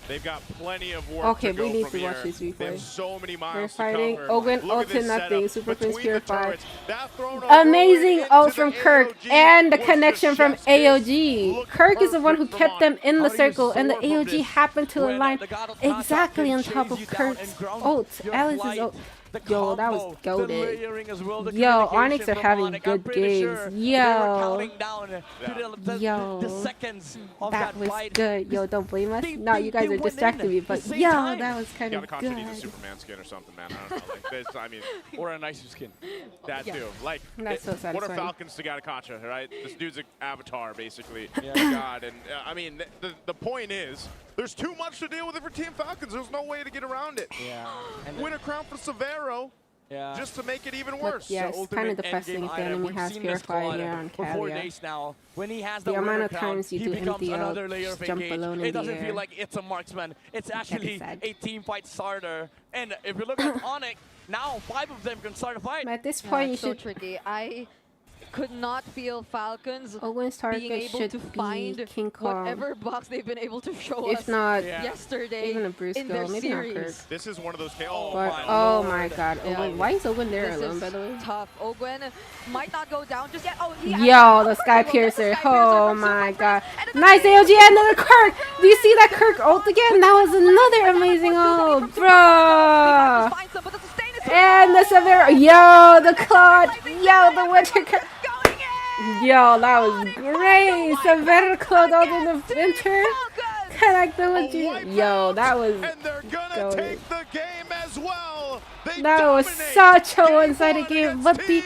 they've got plenty of work Okay, to go we need from to watch here. this They replay. have so many miles We're to fighting. cover. Owen Look at ulted this nothing. setup. Super Prince Between the Purified. turrets, that throne of Amazing ruin ult into from the Kirk AOG and the was connection just from chef's kiss. AOG. Looked Kirk is the one who perfect kept from them in How the do you circle, and the soar from AOG this happened to when align the Gatot Kacha exactly can on chase top of you down Kirk's and ground ult. your Alice's flight? ult. The Yo, that was combo, the goated. layering as well, the Yo, communication Onyx are from having Onyx. good I'm pretty games. sure they were Yo. counting down to the Yo. seconds of That that was fight. good. Yo, don't blame us. They- No, they- you guys they are went distracting in me, the but same yo, time. that was kind Gatot of Kacha needs a good. Superman skin or something, man. I don't know. Like, this, I mean, Or a nicer skin. that too. Like, That's so what are satisfying. Falcons to Gatot Kacha, right? This dude's an avatar, basically. Yeah. God, and I mean, the point is, there's too much to deal with it for Team Falcons. There's no way to get around it. Yeah. And Win a crown for Severo yeah. just to make it even But worse. yeah, The it's kind of ultimate depressing endgame if the item. enemy We've has seen this Purified squad here on for 4 Calia. days now. When he has The the amount winner of crown, times you he do becomes empty out, another layer just of jump engage. alone in It the doesn't air. feel like it's a marksman. It's actually sad. a team fight starter. And if you look at Onyx, now 5 of them can start a fight. But at this Yeah, point, you it's so should. tricky. I could not feel Falcons Owen's being target able should to be find King Kong. whatever box they've been able to show If us not, Yeah. yesterday even a in their Brusco, maybe not Kirk. series. This is one of those. But my oh lord. my god, Yeah. Owen, why is Owen there This alone, is by the way? tough. Ogwen might not go down just yet. Oh, he Yo, the Sky Piercer. Oh my god. Nice AOG and another Kirk. Do you see that Kirk ult again? That was another amazing ult, bro. And the Severo. Yo, the Claude. Yo, the Winter. Yo, that was great. Severo Claude ult in the winter. Connect the with Yo, that was. And they're gonna goated. take the game as well. They That was dominate such a game one-sided one game, against but the Team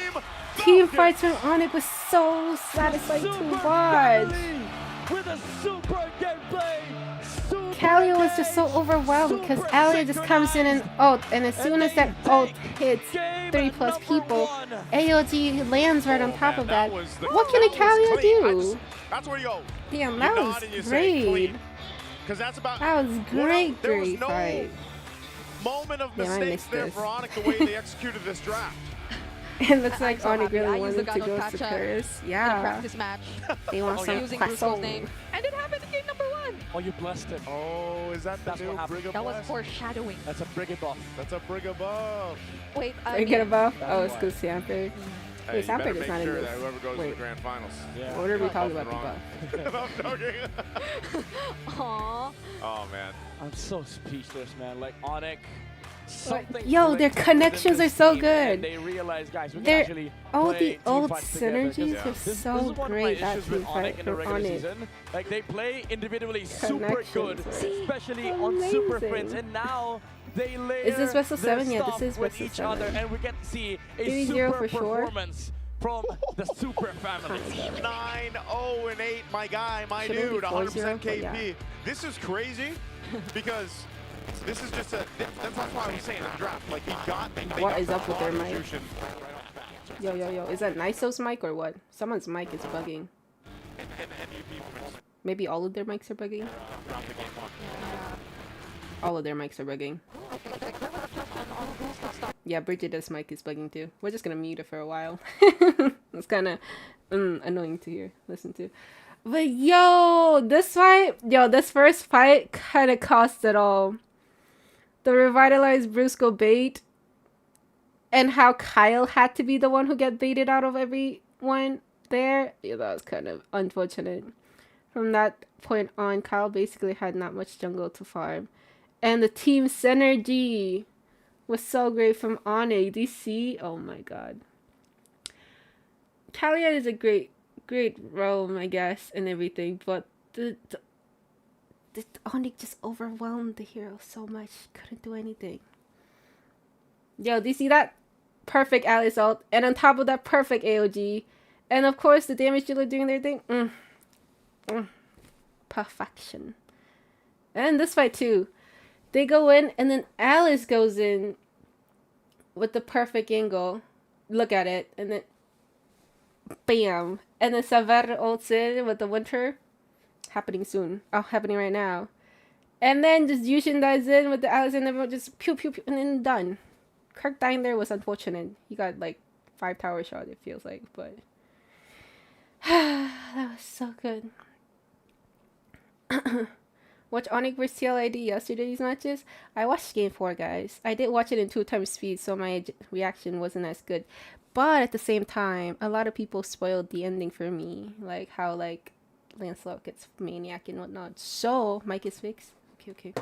team Falcons. fights from Onyx was so satisfying to watch. With a super gameplay. Super Kalia was just so overwhelmed because Alia just comes in and ult, and as soon as that ult hits 3+ people, AOG lands right on top of that. What can a Kalia do? That's where you go. Damn, You that nod was and you say great. clean. Because that's about. That was great, There was great no fight. moment of Damn, I mistakes missed there this. for Onyx the way they executed this draft. It looks like so Onyx happy. I really used the wanted to Gatot go to Kacha Curse. in a Yeah, practice match. they want some using Brusco's croissant. name. And it happened in game number 1. on! Oh, you blessed it. Oh, is that the That's new what happened. Brigga That was Blast? foreshadowing. That's a brigade buff. That's a Brigga buff. Wait, Are you get a buff? That's Oh, it's why. because Sanford. Hey, Wait, you better Sanford is make not in sure this. that whoever goes to the Wait. grand finals. Yeah. What are we Not talking buffing about the buff? I'm joking. Aww. Oh, man. I'm so speechless, man. Like Onyx. Something Yo, their clicked connections within are this so team, good. and they realize, guys, we can They're- actually All play the team old fights together. synergies Yeah. are This is so one of my great. That issues with team Onyx fight in the for regular Onyx. season. Like they play individually super good, Connections. especially on super Amazing. friends, and now they layer Is this Wrestle their 7? Yeah, this stuff is with Wrestle each other, 7. and we get to see a 3-0 super for sure. performance from the super family. 9-0-8, my guy, my Shouldn't it be dude, 100% 4-0? But KP. yeah. This is crazy because this is just that's why I was saying in the draft. Like, they What got is up with their mic? contribution. Yo. Is that Niso's mic or what? Someone's mic is bugging. Maybe all of their mics are bugging? All of their mics are bugging. Yeah, Bridget's mic is bugging too. We're just gonna mute it for a while. It's kind of annoying to hear, listen to. But yo, this first fight kind of cost it all. The revitalized Brusco bait, and how Kyle had to be the one who got baited out of everyone there. Yeah, that was kind of unfortunate. From that point on, Kyle basically had not much jungle to farm. And the team synergy was so great from Onyx. DC, oh my god. Kalia is a great roam, I guess, and everything, but the Onyx just overwhelmed the hero so much. Couldn't do anything. Yo, do you see that? Perfect Alice ult, and on top of that, perfect AOG. And of course, the damage dealer doing their thing. Perfection. And this fight too. They go in, and then Alice goes in with the perfect angle. Look at it, and then bam. And then Saver ults in with the winter. Happening soon. Oh, happening right now. And then just Yushin dives in with the Alice, and everyone just pew pew pew, and then done. Kirk dying there was unfortunate. He got like 5 tower shot, it feels like, but that was so good. Watch Onyx vs TLID yesterday's matches. I watched game 4, guys. I did watch it in 2 times speed, so my reaction wasn't as good. But at the same time, a lot of people spoiled the ending for me, like how like Lancelot gets maniac and whatnot. So mic is fixed. Okay.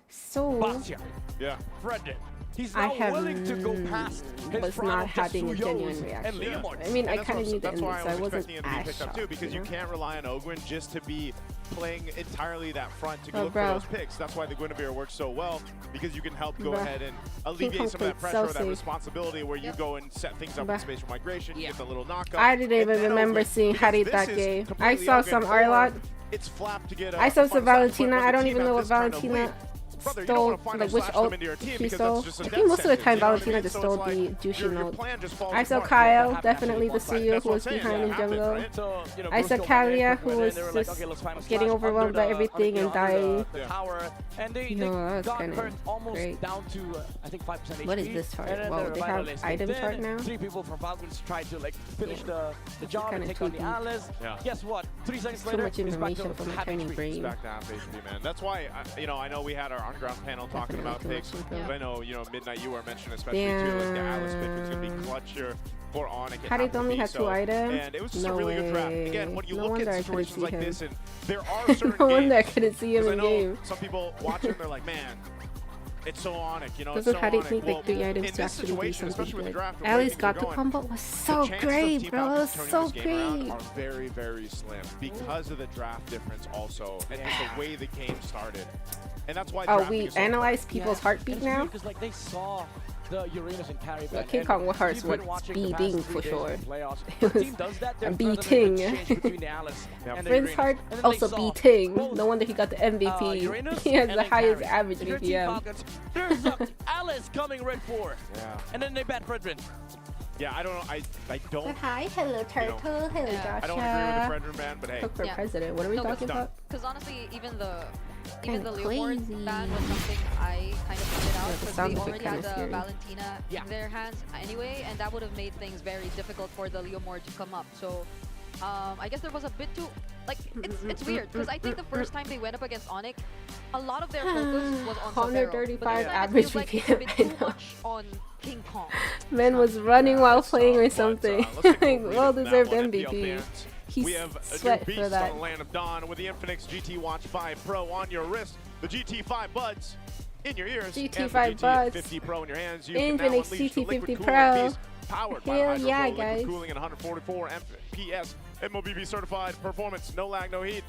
So Bastia. Yeah. Fredden. He's I now willing to go past his was prime not of having a just genuine Suyos reaction. and Leomorts. I mean, I And kind of knew the that's ending, why so I I was wasn't expecting him to be as picked up shocked. too, because you you know? can't rely on Ogwyn just to be playing entirely that front to Oh, look bro. for those picks. That's why the Guinevere works so well, because you can help go Bruh. ahead and King alleviate some of that Kong pressure played or so that safe. responsibility where you go and set things up Bruh. with spatial migration, you get the little knockup. I didn't and even then remember Ogwyn, seeing because Harit this that is game. I completely saw Ogwyn, some or Arlot. It's flap to get I saw some final side, but Valentina. when I the don't team even know has what this kind of Valentina lead, brother, you don't stole, want to find like a which slash them ult into your team she because stole. that's just a I think death most of the sentence, time you know what I Valentina mean? just So stole it's the like, Jushin your ult. plan just falls I saw apart. Kyle, That definitely the happened CEO That's who what was I'm saying, behind that in happens, jungle. right? So, you know, I saw Brusco Kalia, went who in, was they were like, just okay, let's find a getting slash overwhelmed under by the- everything you know, and under dying. the tower, and they No, that was got kinda burnt almost great. down to I think 5% HP. What is this chart? And then Whoa, the they have Revitalists item kicked chart in. now? 3 people from Falcons tried to like finish the job and kinda take on the tweaky. Alice. Yeah. Guess what? 3 seconds Too later, much he's back information to for my half tiny HP. brain. Back to half HP, man. That's why, I know we had our on-ground panel talking about Definitely picks, too much info. but I know, Midnight, you were mentioning especially too, like the Alice pick was going to be clutch here for Onyx. Harit only had 2 items? And it was just No a really good draft. way. Again, when you No look wonder at I couldn't situations see like him. this, and there are certain No wonder I games, couldn't see him 'cause I in know game. some people watching, they're like, man, it's so Onyx, it's Doesn't so Harit Onyx. need Well, like 3 items in to this actually do situation, something especially with the good? draft, and the way Alice things got are the going, combo was so the chances of great, Team bro. It Falcons was turning so this game around great. are very, very slim because of the draft difference also, and just the way the game started. And that's why Oh, drafting we is so analyze important. people's heartbeat now? Because like they saw the Uranus and Carry Yeah, back. King and Kong Hearts we've been was watching the past beating 3 for days sure. in the playoffs. It The was team does that, a they're beating. between the Alice and the Prince Uranus. Heart And then also they saw beating. both, No wonder he got the MVP. Uranus He has and the then highest Carry. average If you're Team BPM. Falcons, there's a Alice coming right for. Yeah. And then they bat Fredrin. Yeah, I don't know. I don't. Hi, hello Turtle, hello Yeah. I don't agree with the Joshua. Fredrin ban, but hey. Cook for Yeah. president. What are we No, but talking done. about? Because honestly, even the Kinda Leomord crazy. ban was something I kind of figured out Yeah, the because sound they effect already kinda had scary. Valentina Yeah. in their hands anyway, and that would have made things very difficult for the Leomord to come up. So I guess there was a bit too, like, it's weird, because I think the first time they went up against Onyx, a lot of their focus was on Safero. 135 But this time average it feels like it's a bit VPN, I too know. much on King Kong. Man was running while playing or something. Let's take a Like, read well of that deserved one, MPL MVP. fans. He We have a sweat new for beast that. on the land of Dawn with the Infinix GT Watch 5 Pro on your wrist, the GT5 buds in your ears, GT5 and the buds. GT50 Pro in your hands. You Infinix can now unleash the GT50 liquid Pro. cooling piece powered by Hell Hydro yeah, Flow liquid guys. cooling and 144 FPS MOBB certified performance, no lag, no heat.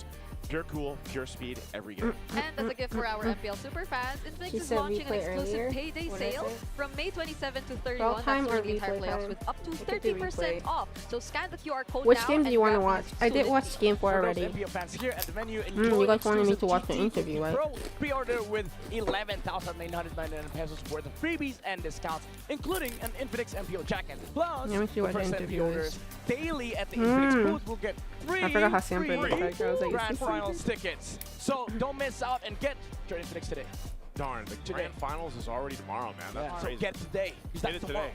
Pure cool, pure speed every game. And as a gift for our MPL super fans, Infinix She is said launching an replay exclusive earlier. payday What did I sale say? from May 27 to 31. Well, time That's for or the entire replay playoffs time? with up to I could do 30% replay. off. So scan the QR code Which now game do and you want to grab watch? these I did soon. watch game 4 For those already. MPL fans here at the venue, You guys wanted me to watch the GT50 interview, right? Pro pre-order with 11,999 pesos worth of freebies and discounts, including an Infinix MPL jacket. Plus, Let me see what the first interview orders is. daily at the Infinix booth will get free, I forgot how Samper free looked like. I was like, is Grand this Finals tickets. So don't miss out and get your Infinix today. Darn, the grand finals is already tomorrow, man. That's So crazy. get today. Because Get that's it tomorrow.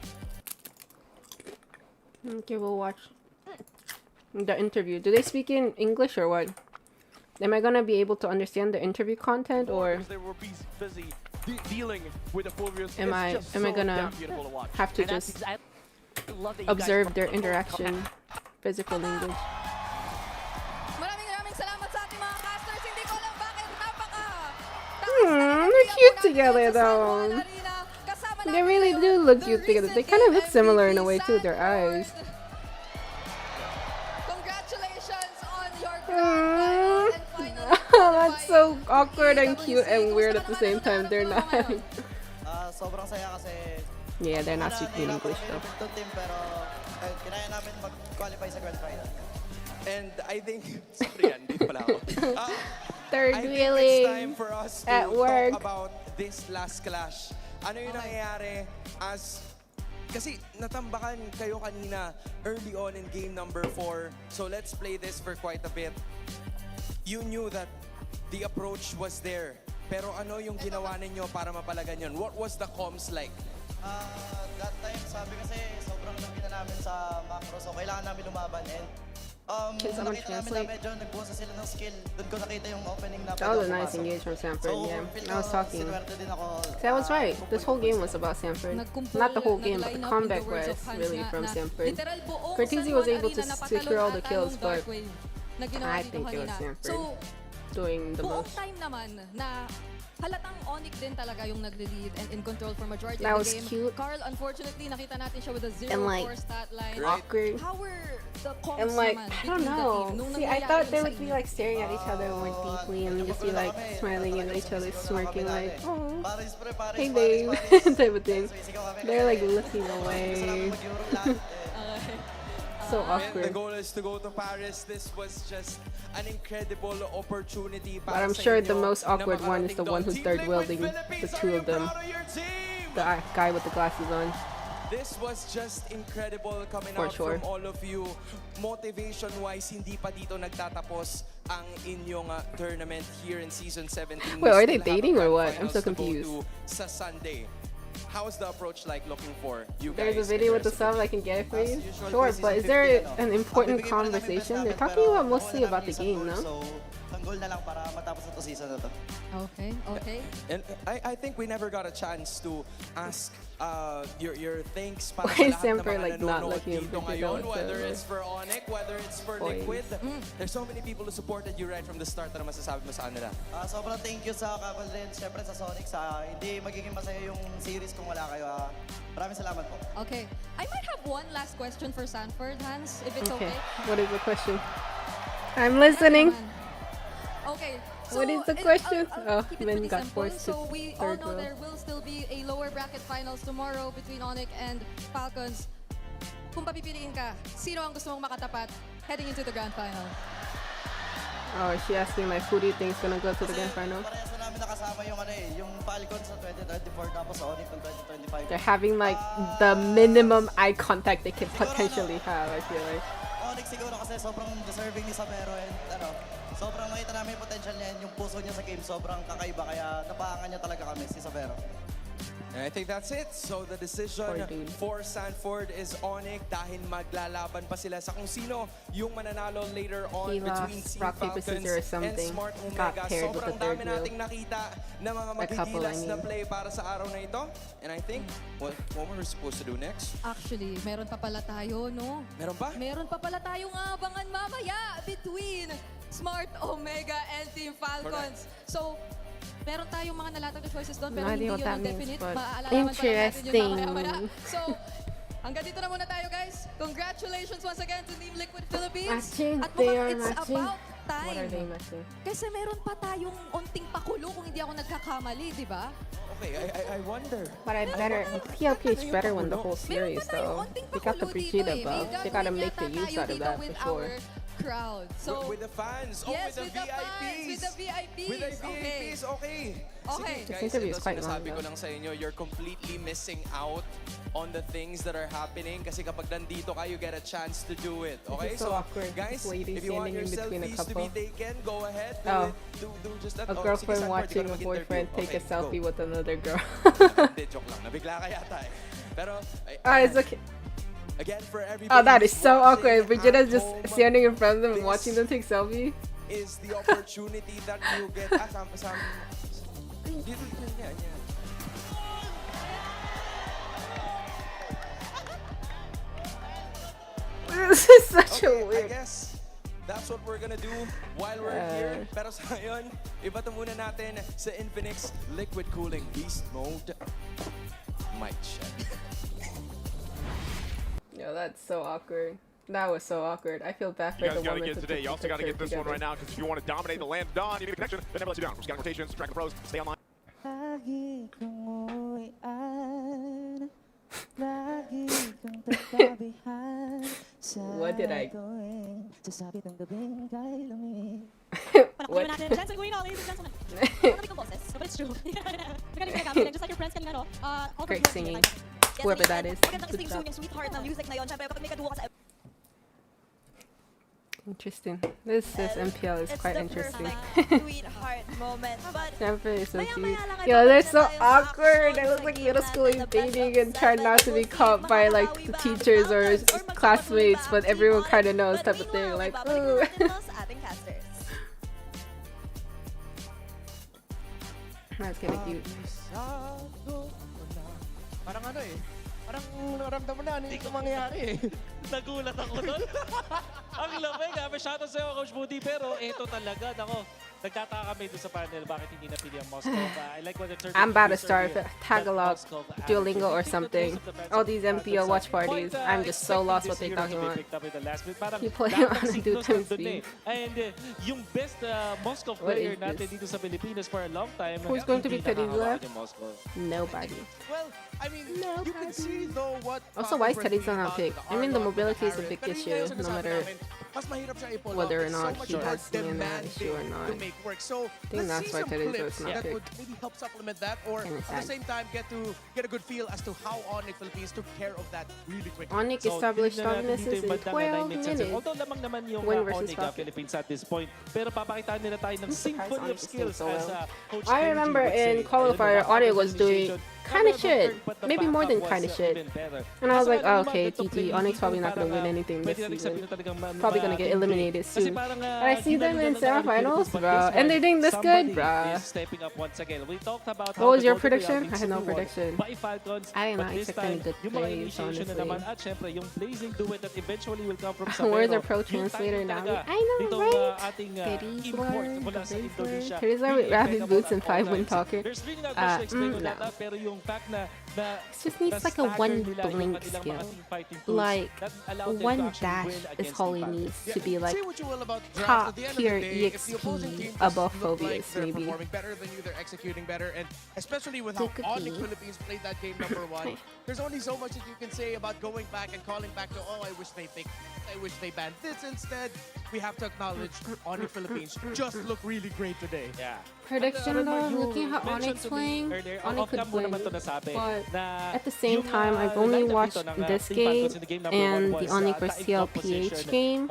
today. Okay, we'll watch the interview. Do they speak in English or what? Am I gonna be able to understand the interview content, or Because they were busy dealing with the full reviews. am I gonna have to And that's just I love that you guys observe their both- interaction, physical language? Maraming salamat sa ating mga casters. Hindi ko alam bakit They're cute together though. They really do look cute together. They kind of look similar in a way too, their eyes. Congratulations on your Mm. grand final and final That's so awkward and cute and weird at the same time. They're not having. Sobrang saya kasi Yeah, they're not speaking English though. team pero kinaya namin mag-qualify sa grand final. And I think, sorry yan, dito pala ako. Third I think it's wheeling time for us to at work. talk about this last clash. Ano yung nangyayari as... Kasi natambakan kayo kanina early on in game number 4. So let's play this for quite a bit. You knew that the approach was there. Pero ano yung ginawa ninyo para mapalagan yun? What was the comms like? That time, sabi kasi sobrang lagi na namin sa macro, so kailangan namin lumaban. And Can someone nakita namin na translate? medyo nagbuhos sila ng skill. Doon ko nakita yung opening na That was a pwede nice pumasok. engage from Sanford, So, yeah. feel I was ko talking. sinuwerte din ako. See, I was right. This whole game was about Sanford. Not the whole game, but the comeback was really from Sanford. Cortese was able to secure all the kills, but I think it was Sanford doing the buong most. time naman na halatang Onyx din talaga yung nagle-lead and in control for majority That of was the game. cute. Carl, unfortunately, nakita natin siya with a 0-4 And, like, stat line. Awkward. How were the comms And like, naman I don't between the know. team? Nung See, I nangyayari thought yun they sa would be inyo? like staring at each other more deeply and just be like smiling at each other, smirking like, oh, Paris, pre, Paris, hey Paris, babe, Paris. type of thing. Sisigaw kami They're like kasi looking gusto namin away. mag-Europe lahat. So And the awkward. goal is to go to Paris. This was just an incredible opportunity. But I'm sure the most awkward one is the one who's third wielding the two of them. The guy with the glasses on. This was just incredible coming For out sure. from all of you. Motivation-wise, hindi pa dito nagtatapos ang inyong tournament here in Season 17. Wait, are they We still have dating or grand what? I'm finals so to go confused. to Sa Sunday. How's the approach like looking for you There's guys? a video with the sub, I can get it for you. Sure, but is there an important conversation? They're talking about mostly about the game, no? So, ang goal na lang para matapos na to season na to. Okay, okay. And I think we never got a chance to ask your thanks para Why is sa lahat ng Semper, mga like, not nanonood looking dito at ngayon, the whether server? it's for Onyx, whether it's for Boys. Liquid. There's so many people who supported you right from the start. Ano masasabi mo sa kanila? Sobrang thank you sa Kabal rin. Siyempre sa Sonic, hindi magiging masaya yung series kung wala kayo. Maraming salamat po. Okay. I might have one last question for Sanford, Hans, if it's Okay, okay. what is the question? I'm listening. Okay. What is the I'll question? Oh, keep it Min pretty got simple. forced to So we all third know row. there will still be a lower bracket finals tomorrow between Onyx and Falcons. Kung papipiliin ka, sino ang gusto mong makatapat heading into the grand final? Oh, is she asking like who do you think is gonna go to the grand final? Parehas na namin nakasama yung Falcons sa 2024 tapos sa Onyx ng 2025. They're having like the minimum eye contact they can potentially have, I feel like. Onyx siguro kasi sobrang deserving ni Sabero and sobrang nakita namin yung potential niya and yung puso niya sa game sobrang kakaiba kaya napaangan niya talaga kami si Sabero. And I think that's it. So the decision for Sanford is Onyx dahil maglalaban pa sila sa kung sino yung mananalo later on He between lost Team rock, paper, Falcons scissors or and something. Smart Got Omega. paired with Sobrang the third dami nating nakita na mga magigilas na play para sa araw na ito. And I think what we're supposed to do next? Actually, meron pa pala tayo, no? Meron pa? Meron pa pala tayong abangan mamaya between Smart Omega and Team Falcons. So, meron tayong mga nalatag na choices doon, pero No hindi idea yun what that ang means, definite. but Maaalala naman pala natin yun interesting. mamaya-maya. So, hanggang dito na muna tayo, guys. Congratulations once again to Team Liquid Philippines. Matching, At they mukhang are it's matching. about time. What are they matching? Kasi meron pa tayong onting pakulo kung hindi ako nagkakamali, di ba? Okay, I wonder. But I better, PLPH better win the whole series though. They got the Brigida buff. They gotta make the use out of that for sure. Crowd. So with the fans, yes, with the VIPs. With the VIPs. With the VIPs, okay. Okay. Sige, This guys, interview ito is quite long, sinasabi ko though. lang sa inyo, you're completely missing out on the things that are happening kasi kapag nandito ka, you get a chance to do it. Okay? This is so awkward. Guys, This lady if you want standing your in between a selfies to be couple. taken, go ahead. Do just that. A Oh, girlfriend sige, Sanford, watching ikaw a na boyfriend mag-interview. take a Okay, selfie go. with another girl. Hindi, joke lang. Nabigla ka yata eh. Pero, It's okay. again, for everybody Oh, that is who's so watching awkward. Brigida's at just home, standing in front of them and this watching them take selfie. is the opportunity that you get. Dito, yan. This is such a Okay, I weird. guess that's what we're gonna do while we're here. Pero sa ngayon, ibato muna natin sa Infinix Liquid Cooling Beast Mode. Mic check. Yo, that's so awkward. That was so awkward. I feel bad for You guys the gotta woman get to today. take You the also gotta picture get this one together. right now because if you want to dominate the land of dawn, you need a connection that never lets you down. We're scanning rotations, tracking pros, stay online. Lagi kang uwian, lagi kang tatabihan. What did I- Sasabit ang gabing kay lumig. What? natin. Jensen Guino, ladies and gentlemen. Ang kong boses, but it's true. Magaling ka just like your friends kanina, no? All Great from singing. Yes, Whoever that is. Magandang Good sing job. yung sweetheart na music na yun. Siyempre, kapag may kaduo ka sa Interesting. This MPL is quite interesting. sweetheart moment. But Sanford is so Maya-maya cute. lang ay Yo, they're babalik so na tayo sa awkward. They action. look like middle school Tingnan natin dating the and best trying of not to be seven. caught by like Makakabawi the ba ang teachers or Falcons or classmates, magpapatuloy but ba ang everyone Team kind of On? knows But type of thing. meanwhile, Like, ibabalik ooh. na natin ito sa ating casters. That's kind of cute. Parang ano eh. Parang naramdaman na ano yung mangyayari eh. Nagulat ako doon. Ang lamig ha. Masyado sa'yo, Coach Moody. Pero ito talaga, nako. Nagtataka kami doon sa panel bakit hindi napili ang Moscow. I like what the I'm about to start Tagalog, Duolingo or something. All these MPL watch parties. I'm just so lost what they're talking about. You play on a dude times speed. And yung best Moscow What player is natin this? dito sa Pilipinas for a long time. Who's going to be hindi Teddy's nakakawala yung Moscow. Nobody. Well, I mean, you can see though what... Also, why is Teddy's not picked? I mean, the mobility is a big Pero yun issue, yung no sinasabi matter namin, mas mahirap siya i-pull whether off. or It's not so much he more has me in that issue or demanding not. to make work. So think let's that's see why some Teddy's clips was not that picked. would maybe help supplement that, or Kinda at the sad. same time get a good feel as to how Onyx Philippines took care of that really quickly. Onyx So, established tingnan natin dominance dito yung in bandang 12 9 minutes. Although lamang naman yung Win versus Onyx Falcon. Philippines at this point. Pero papakitaan nila tayo ng symphony of Onyx is skills so as well. Coach I Kenji remember would in say. qualifier, Ayun, Onyx was doing initiation. kind of Not shit. overturned, but the Maybe more than backup kind of was shit. even better. And I was Kaso like, alam oh, mo, okay, ganito GG. play, Onyx hindi probably ko not going to parang, win anything this pwede natin season. sabihin na talagang Probably gonna get eliminated Kasi soon. parang, And I see them in ginano na ng semifinals, Philippines, but bro. this And one, they're doing this good, somebody bro. is stepping up once again. We talked about What how was the your Golden prediction? Playout I had no needs to be won prediction. by Falcons, I did but not this expect any time, good yung mga plays, initiation na honestly. naman at syempre yung blazing duet that eventually will come from Where's Sabero. our pro Yung translator timing now? talaga I know, nitong, right? ating Teddy's import Lord, mula sa Indonesia. Teddy's Lord with Really rapid impeccable boots at and all 5-win times. talker. There's really not much to explain on no. that, pero yung fact na It just needs like a one blink skill. Like, one dash is all he needs to be like Say what you will about drafts, top at the end of tier the day, if the opposing team EXP just above look like Phobius, they're maybe. performing better than you, they're executing better, and especially with how Cookie. Onyx Philippines played that game number one, there's only so much that you can say about going back and calling back to, oh, I wish they picked, I wish they banned this instead. We have to acknowledge Onyx Philippines just look really great today. Yeah. Prediction though, looking how Onyx playing, Onyx could win. But at the same time, I've only watched this game and the Onyx vs CLPH game.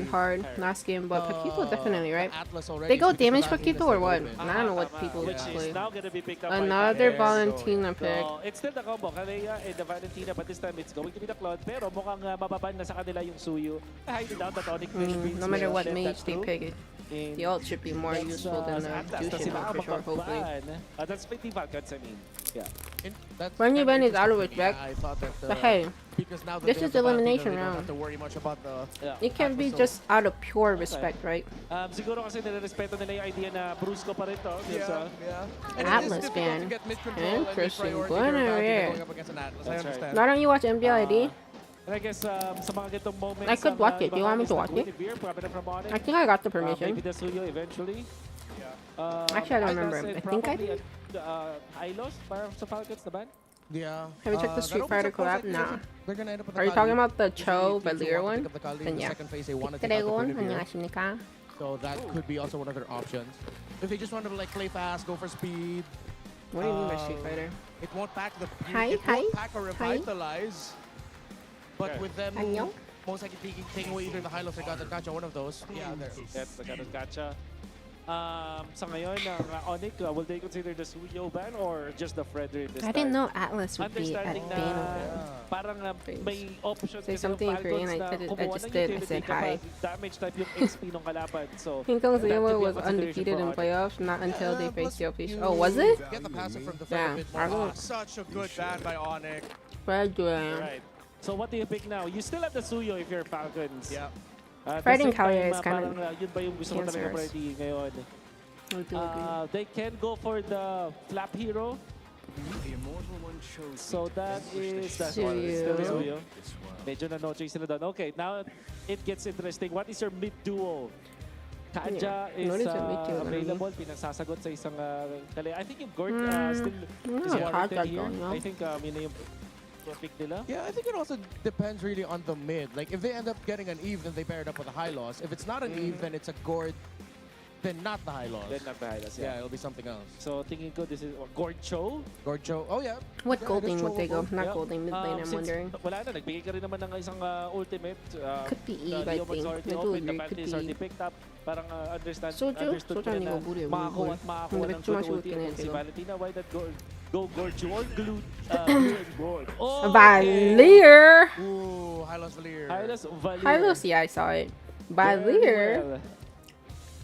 been hard last game, but Paquito definitely, right? Atlas already They go because damage of that Paquito or what? I don't know what people Which play. is now gonna be picked up by Another Paquito. Valentina pick. So, it's still the combo. Kalea and the Valentina, but this time it's going to be the Claude. Pero mukhang mababan na sa kanila yung Suyu. Hiding down the Tonic Fish. No matter what mage they pick it. in The ult should be more useful than the Atlas. Na Jushin sila for sure, hopefully. makapag-ban. That's by Team Falcons, I mean. Yeah. When you ban is out of respect. Yeah, I thought that, But hey, because now that this they is have the Valentina, elimination they don't round. have to worry much about the It can be just out of pure respect, right? Siguro kasi nire-respeto nila yung idea na Brusco pa rin to. yeah. And Atlas it is difficult ban. to get mid-control and Interesting. mid-priority Bueno, for Valentina yeah. going up against an Atlas. I That's right. understand. Why don't you watch MPL ID? And I guess sa mga ganitong moments, I could watch it. Do you want me to watch it? I think I got the Maybe permission. the Suyo eventually. Actually, I don't remember. I think I did. Hylos para sa Falcons na ban? Yeah. Have you checked the that Street opens Fighter up both collab? sides. Nah. They're gonna end up with Are you the talking Kali. about the Cho If they Valir want to one? pick up the Kali in Then the yeah. second phase, they want to take out the Dragon, Guinevere. 안녕하십니까? So that could be also one of their options. If they just want to like play fast, go for speed. What do you mean by Street Fighter? It won't pack the. Hi, it hi, won't pack or hi. revitalize. But with them, Annyeong. most likely taking away either the Hylos or Gacha, one of those. Yeah, there. That's the Gacha. Sa ngayon, Onyx, will they consider the Suyo ban or just the Frederick this I didn't know Atlas would be at Understanding Bane na over. parang may options Say kasi something in yung Korean, Falcons I na did it- I kumuha just ng did, I utility said kapag hi. damage type yung XP ng kalaban. So, King Kong that Zero could be a was consideration undefeated for in Onyx. playoffs, not until they Plus faced the official. you Oh, was it? Get the passive from the Yeah, Fred a bit I more. don't- Such a good ban by Onyx. Frederick. Right. So what do you pick now? You still have the Suyo if you're Falcons. Yeah. Fred and the same Kalia time, is kind of parang, yun ba yung gusto mo talaga cancerous. ready ngayon? I do agree. They can go for the Flap Hero. So that is that one. Still is Suyo. Medyo na-no-chase sila doon. Okay, now it gets interesting. What is your mid-duo? Kaja is What is your mid-duo, available. Pinasasagot sa isang kali. I think yung Gord still no, is warranted Kaja here. don't know. I think yun na yung pick nila. Yeah, I think it also depends really on the mid. Like, if they end up getting an Eve, then they pair it up with a high loss. If it's not an Eve, then it's a Gord, then not the high loss. Then not behind us, Yeah, it'll be something else. So tingin ko this is Gord Cho. Gord Cho. Oh, yeah. What Yeah, gold I guess lane would they go? Cho Not Yeah. gold lane, mid lane, I'm Since wondering. Wala na, nagbigay ka rin naman ng isang ultimate. Could be The Eve, I Leo think. Man's already I do open, the agree, Panty could is already be. picked up. Parang understood Soju ko ni na Goburi, makakuha Goburi. ng good Hindi ulti ko against si mashuot Valentina. Why that go Gorge or glue and Gord? Oh, Valir! Ooh, high loss Valir. Hylos Valir. Hylos, yeah, I saw it. Very Valir. well.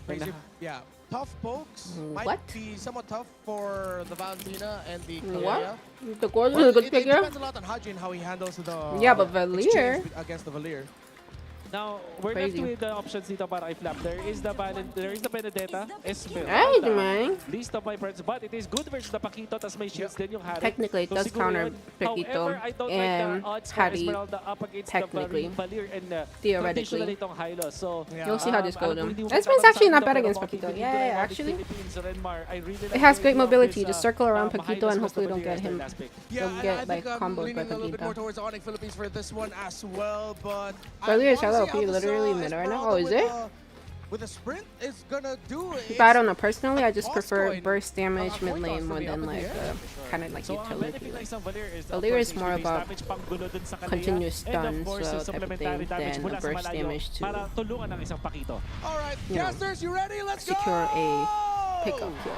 Crazy. Yeah. Tough pokes might What? be somewhat tough for the Valentina and the What? Kalia. The gold is Well, a good it pick here. depends a lot on Haji and how he handles the Yeah, but Valir- exchange against the Valir. Now, we're Crazy. left with the options dito para i-flap. There is the Benedetta, Esmeralda, Hey, man. list of my friends, but it is good versus the Paquito, tas may shields din yung Harry. Technically, it So does siguro counter yun. Paquito However, I don't like and the odds for Harry, Esmeralda up against technically. the Valir and Theoretically. traditionally itong Hylos. So, Yeah. You'll see how this alam goes. ko hindi mo Esmer's matatapos actually not dito, bad pero against walking Paquito. with Yeah, the yeah, actually. Philippines, Renmar, I really It like has the great idea of mobility. this, Just circle around Hylos Paquito and versus hopefully the don't Valir get as their him. last pick. Yeah, Don't and get, I like, think I'm comboed leaning by a little bit Paquito. more towards Onyx Philippines for this one as well, but Valir is I wanna shallow, see how he this, literally mid right now. Oh, is it? With a sprint, it's gonna do it. But I don't know. Personally, I just boss prefer coin. burst damage A mid coin lane toss more from the than up in like the air. kind of like So, ang utility. benefit ng isang Valir is, Valir is more HP-based about damage, panggulo dun sa kanila, continuous and of stun, course, so yung type of supplementary thing, damage then mula a sa burst malayo damage to, para tulungan ng isang Paquito. All right, you know, casters, you ready? Let's secure go! a pickup kill.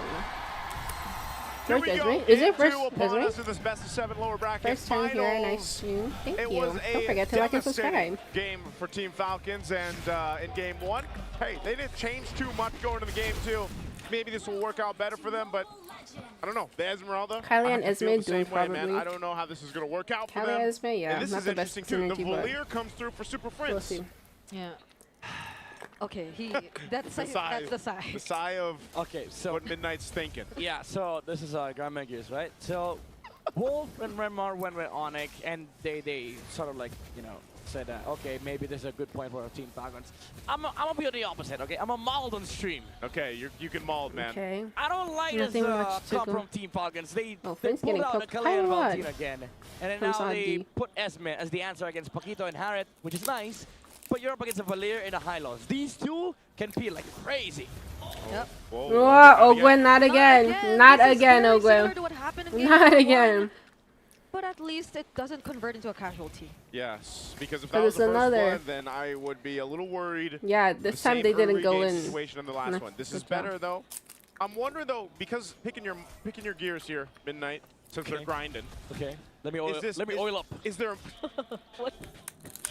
Here First we go Esme? Is it into first upon Esme? us in this best of 7 lower bracket First time here, finals. nice stream. Thank It you. was Don't a forget to like and devastating subscribe. game for Team Falcons, and in game 1, hey, they didn't change too much going into the game 2. Maybe this will work out better for them, but I don't know. The Esmeralda, Kylie I and have to feel Esme the same doing way, man. probably. I don't know how this is going to work out for Kylie them. and Esme, yeah, And this not is the best interesting too. The synergy, but Valir comes through for Super we'll Prince. see. Yeah. Okay, that's The sigh, that's the sigh. the sigh of Okay, so what Midnight's thinking. yeah, so this is RegMagic, right? So Wolf and Renmar went with Onyx, and they sort of like, you know, said, okay, maybe this is a good point for our Team Falcons. I'm gonna be on the opposite, okay? I'm a mauled on stream. Okay, you can maul, man. Okay. I don't like Nothing this much to come go. from Team Falcons. They Finn's pulled getting out a poked Kalea and quite a lot Valentina again. And then from now they Saudi. put Esme as the answer against Paquito and Harriet, which is nice. But you're up against a Valir and a Hylos. These two can feel like crazy. Yep. Whoa, Whoa, Ogwen, not again. Not This is again, very similar Ogwen. to what happened in game Not number again. one, but at least it doesn't convert into a casualty. Yes, because if But that was it's the first another. one, then I would be a little worried. Yeah, The this time same they didn't early go game in. situation in the last Nah, one. This is good job. better though. I'm wondering though, because picking your gears here, Midnight, since they're grinding. Okay. Let me oil up. Is there?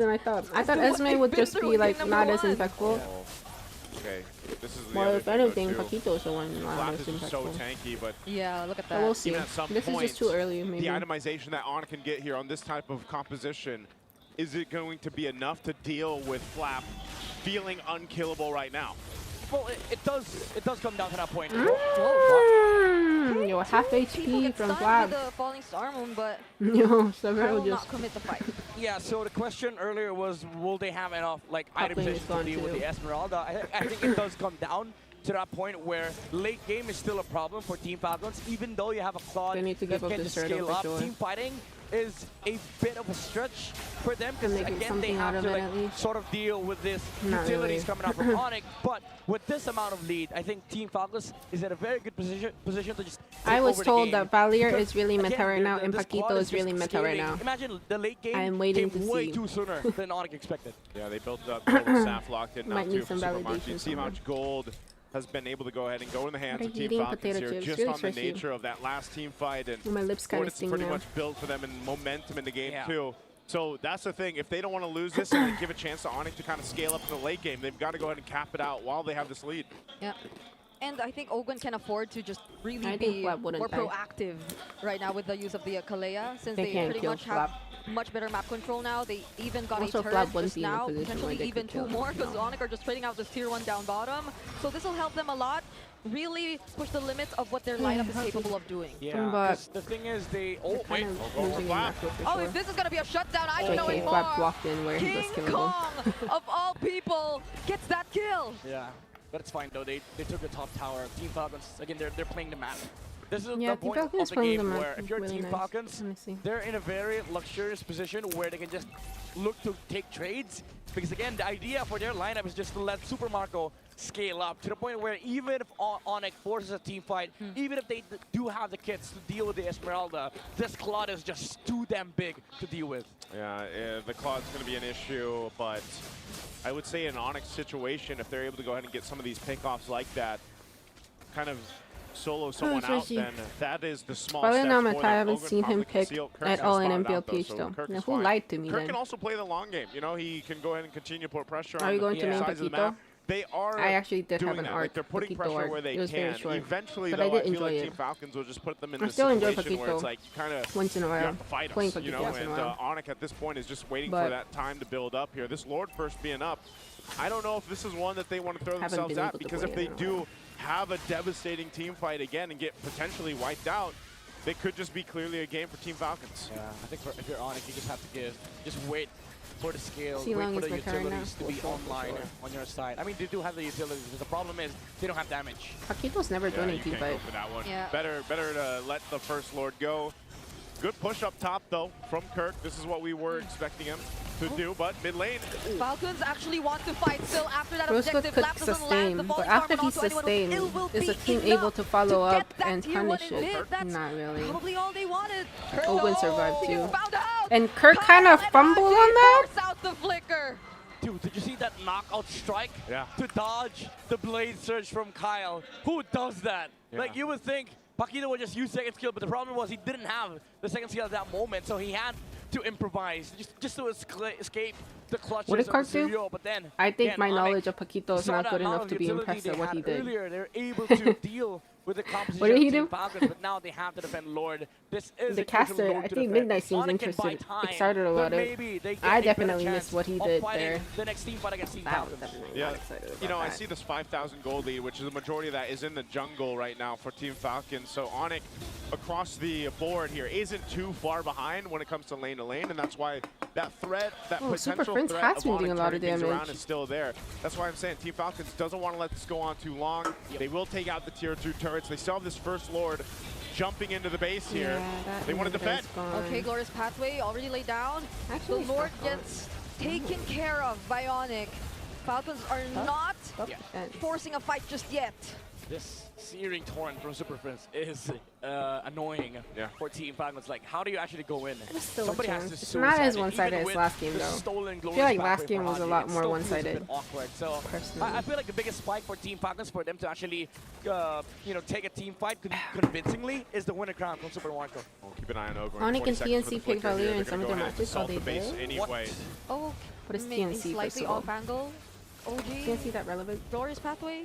than I thought. I thought Esme would just be like not as infectful. Okay. This is the Well, other if thing, though, anything, too. Paquito's the one Flap most is just so impactful. tanky, but Yeah, look at But we'll that. see. even at some This is point, just too early, maybe. the itemization that Onyx can get here on this type of composition, is it going to be enough to deal with Flap feeling unkillable right now? Well, it does come down to that point. Yo, half People HP get from stunned Flap. with the falling star moon, but Yo, will Several not just. commit the fight. Yeah, so the question earlier was, will they have enough like Top lane is itemization to gone deal with too. the Esmeralda? I think it does come down to that point where late game is still a problem for Team Falcons, even though you have a Claude They need to that give up can this turtle scale for up. sure. Team fighting is a bit of a stretch for them because Can they get again they something out have of to it at like least? sort of deal with this Not utilities really. coming out from Onyx. But with this amount of lead, I think Team Falcons is in a very good position to just take I was over the told game. that Valier Because, is really meta again, right now, and this Paquito Claude is really just meta right scaling. now. Imagine the late game I am waiting came to way see. too sooner than Onyx expected. Yeah, they built up global staff locked in now Might need too for some Super Monkey. validation See how somewhere. much gold has been able to go ahead and go in the hands What of are you Team eating? Falcons Potato here, chips. just Really on the spicy. nature of that last team fight, and My lips kind of Fortis sting pretty now. much built for them in momentum in the game Yeah. too. So that's the thing. If they don't want to lose this and give a chance to Onyx to kind of scale up in the late game, they've got to go ahead and cap it out while they have this lead. Yeah. And I think Ogun can afford to just really I think be Flap wouldn't more die. proactive right now with the use of the Kalea, since They they can't pretty kill much have Flap. much better map control now. They even got Also, a turret Flap wouldn't just be in a now, position where potentially they even could two kill him. more, because No. Onyx are just trading out this tier 1 down bottom. So this will help them a lot, really push the limits of what their lineup is capable of doing. Yeah, But 'cause the thing is they... Oh, wait. Kind of go for losing in Flap. macro for Oh, sure. if this is going to be a shutdown, I don't know Okay, anymore. Flap walked in where he was King killable. Kong, of all people, gets that kill. Yeah, but it's fine though. They took the top tower. Team Falcons, again, they're playing the map. This is Yeah, the Team point of Falcons the playing game the map where if is you're really Team nice, Falcons, honestly. they're in a very luxurious position where they can just look to take trades. Because again, the idea for their lineup is just to let Super Marco scale up to the point where even if Onyx forces a team fight, even if they do have the kits to deal with the Esmeralda, this Claude is just too damn big to deal with. Yeah, the Claude's going to be an issue, but I would say in Onyx situation, if they're able to go ahead and get some of these pickoffs like that, kind of solo someone out, Sushi. then that is the small Probably step not for my them. type. I haven't Ogun seen him probably pick concealed. Kirk's at gonna all in spot it out, though, MPL so though. Kirk Now, is who fine. lied to me Kirk then? can also play the long game. You know, he can go ahead and continue to put pressure Are on you going the to main sides of the Paquito? map. They are I actually did doing have an that. arc. Like they're putting Paquito pressure arc. where they It was very can. short. Eventually, But I though, did I feel enjoy like it. Team Falcons will just put them in I this still enjoy situation where it's Paquito. like you kind of Once in a you while. have to fight Playing us, you Paquito know, once in a and while. Onyx at this point is just waiting But- for that time to build up here. This Lord first being up, I don't know if this is one that they want to throw Haven't themselves been at, able to because play if they in a do have a devastating team fight again and get potentially wiped out, they could just be clearly a game for Team Falcons. Yeah, I think if you're Onyx, you just have to just wait for the scales, See wait long for is the my turn utilities now? to be For sure, for online sure. on your side. I mean, they do have the utilities, but the problem is they don't have damage. Paquito's never Yeah, doing you a team can't go fight. for that one. Yeah. Better to let the first Lord go. Good push up top, though, from Kirk. This is what we were expecting him to do, but mid lane. Falcons actually want to fight still after that Roscoe objective. could Lap doesn't land. sustain, The but falling after star he onto anyone with sustained, ill will is the be team enough able to follow to up get that and tier 1 punish in it? mid. That's Not really. probably all they wanted. Ogun survived he too. found out. And Kirk kind of Kyle fumbled and on Haji that? force out the flicker. Dude, did you see that knockout strike? Yeah. To dodge the blade surge from Kyle. Who does that? Yeah. Like, you would think Paquito would just use second skill, but the problem was he didn't have the second skill at that moment, so he had to improvise just to escape the clutches What did of Kirk the do? studio. But then, I think again, my Onyx knowledge of Paquito is saw not the good amount enough of to be utility impressed they at what he had did. Earlier, they're able to deal with the composition What did he of Team do? Falcons, but now they have to defend Lord. This is The a crucial caster, Lord I to think defend. Midnight seems Onyx can buy interested, time, excited but about it. maybe they get I a better definitely chance missed what he of did fighting there. the next team fight against Team I was Falcons. definitely Yeah, not excited about you know, I that. see this 5,000 gold lead, which is the majority of that is in the jungle right now for Team Falcons. So Onyx across the board here isn't too far behind when it comes to lane, and that's why that threat, that Oh, Super potential Prince threat has of been doing Onyx a lot of turning things around damage. is still there. That's why I'm saying Team Falcons doesn't want to let this go on too long. They will take out the tier 2 turrets. They still have this first Lord jumping into the base here. Yeah, that They want to inhibitor's defend. gone. Okay, Glorious Pathway already laid down. Actually, The Lord it's not gets taken care of by Onyx. Falcons are not defense. forcing a fight just yet. This searing torrent from Super Prince is annoying for Team Falcons. Like, how do you actually go in? There's still a Somebody has chance. to It's not as suicide it, one-sided even as with last game, the though. stolen I feel glorious like last pathway game for was a Haji. lot It more still feels a one-sided. bit awkward. So Personally. I feel like the biggest spike for Team Falcons for them to actually, take a team fight convincingly is the winner crown from Super Marco. We'll keep an eye on Ogun. Onyx 20 and seconds for the TNC pick flicker here. Valier They're in some gonna of go their ahead and matches. Are assault they the base there? anyway. Oh, What is maybe TNC slightly first of all? off angle. OG. TNC that relevant? Glorious Pathway.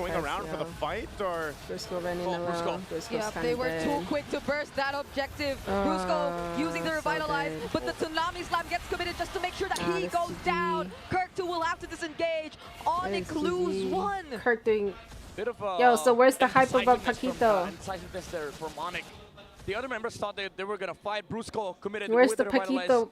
going around for the fight, or Brusco running Oh, around. Brusco. Brusco's Yeah, kinda they were dead. too quick to burst that objective. Brusco using the so revitalize, dead. but the tsunami slam gets committed just to make sure that he this goes GG. down. Kirk 2 will have to disengage. Onyx This is lose GG. 1. Kirk doing. Bit of Yo, so where's the hype about indecisiveness Paquito? indecisiveness there from Onyx. The other members thought they were gonna fight. Brusco committed Where's with the revitalize. Paquito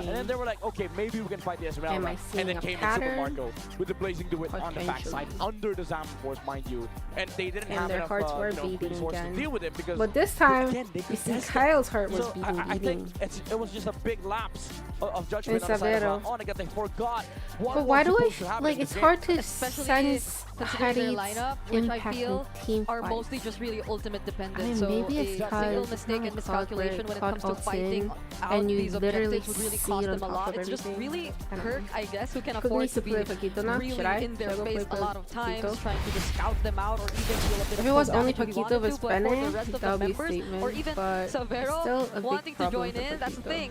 Interesting. And then they were like, okay, maybe we can fight the Am I Esmeralda. seeing And then a came in pattern? Super Marco with the Blazing Duet on the backside, Potentially. under the Zaman Force, mind you. And they didn't And have their enough hearts were you know, beating resources again. to deal with him because But this time, again, they you see contested. Kyle's heart was So beating. I think it was just a big lapse of judgment on the side of Onyx that they forgot. But why do I it's hard to Especially sense considering their Harry's lineup, which I impact feel in team are fights. mostly just really ultimate dependent. I mean, so maybe it's a single because mistake and it's not miscalculation when it comes to caught fighting out and you these literally objectives would really see cost it on them a top lot. of It's just everything. really I don't know. Kirk, I guess, who can Cook afford needs to to be play Paquito now. really Should I? in their Should I go face play a lot of times, Paquito? trying to just scout them out or even deal a bit If of it was full only damage if he Paquito wanted was to, but for the Bennett, rest of that the would be a members, statement. or even but Severo still a big wanting to problem join for in, that's the Paquito. thing.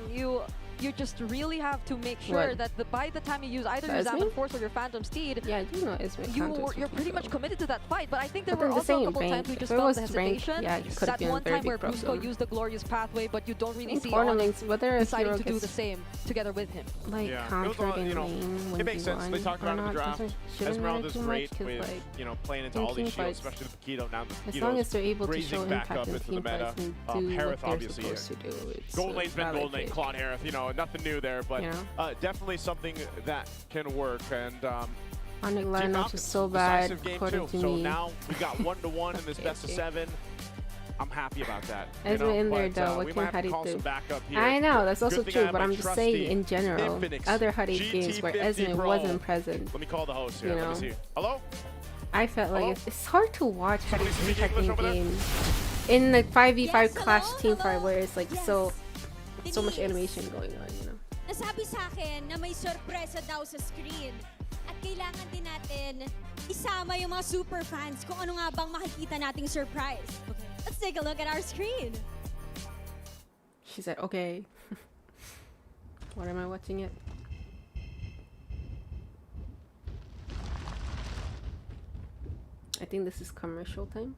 You just really have to make sure What? that by the time you use either your Esme? Zaman Force or your Phantom Steed, Yeah, I do know Esme counters you're pretty Paquito. much committed to that fight. But I think there But were then the also a same couple rank. times we If just it felt the was ranked, hesitation. yeah, you could have That been one very time where big Brusco problem. used the glorious pathway, but you don't really In see tournaments, Onyx whether a deciding hero to do gets the same together with him. like Yeah, it was countered all, in you know, lane when it makes he sense. won They talked or about it in not, the draft. shouldn't matter Esmeralda's too great much, 'cause, with, like, you know, playing into in all these team shields, fights, especially the Paquito. Now as the long Paquito's as they're able to grazing show back impact up in into the team meta. fights and do Harith what they're obviously supposed to do, it's Golden Lane's been valid Golden Lane, pick. Claude Harith, you know, nothing new there, but You definitely something that can work. And Onyx Team lineup Falcons, is so bad, decisive game according too. to So me. now we got 1-1 in this Okay, best of okay. 7. I'm happy about that. Esme in there though, we what might can have to Harith call some do? backup here. I know, that's also Good thing I true, have but my I'm just trusty saying in general, Infinix other Harith games where Esme GT50 Pro. wasn't present, Let me call the host here. you Let know. me see. Hello? I felt like Hello? it's hard to watch Somebody Harith speak impact in English over there? games. In the 5v5 Yes, clash hello, team hello. fight where it's like Yes. so much Denise. animation going on, you know. Nasabi sa akin na may sorpresa daw sa screen. At kailangan din natin isama yung mga super fans kung ano nga bang makikita nating surprise. Let's take a look at our screen. She said, okay. What am I watching it? I think this is commercial time.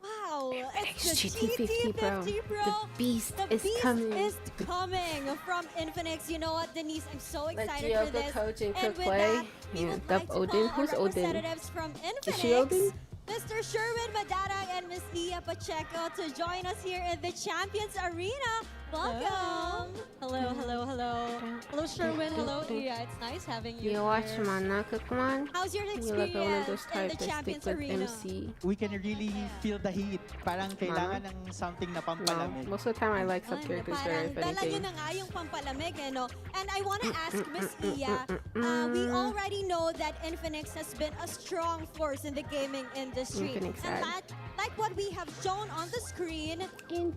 Wow, Infinix it's the GT50 Pro. The beast The is beast coming. is coming from Infinix. You know what, Denise? I'm so Let excited Gio for the this. coach and And Cook with play. that, we Yeah, would Dub like to Odin. call Who's our Odin? representatives from Infinix, Is she Odin? Mr. Sherwin Madarang and Miss Iya Pacheco, to join us here in the Champions Arena. Welcome. Hello, hello, hello. Hello, Sherwin. Hello, Iya. It's nice having you You watch here. Mana Kookmon? How's your You like one of those experience in type the that stick Champions with Arena? MC? We can really feel the heat. Parang kailangan ng something na No. pampalamig. Most of the time I like sub Ano, characters parang better if dala nyo anything. na nga yung pampalamig, eh, no? And I want to ask Miss Iya, we already know that Infinix has been a strong force in the gaming industry. Infinix And ad. that, like what we have shown on the screen,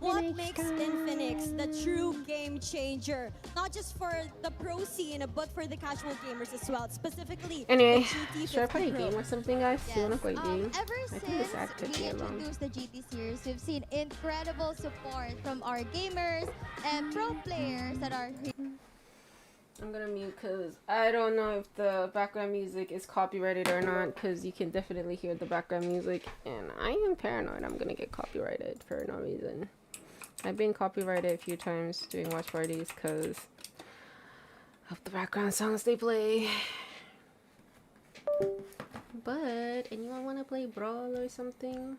what makes Infinix the true game changer? Not just for the pro scene, but for the casual gamers as well. Specifically, Anyway, the GT50 should I play a Pro. game or something, guys? You wanna play a game? Ever I think this ad since could we be long. introduced the GT series, we've seen incredible support from our gamers and pro players that are I'm gonna mute because I don't know if the background music is copyrighted or not, because you can definitely hear the background music and I am paranoid I'm gonna get copyrighted for no reason. I've been copyrighted a few times doing watch parties because of the background songs they play. But anyone want to play Brawl or something?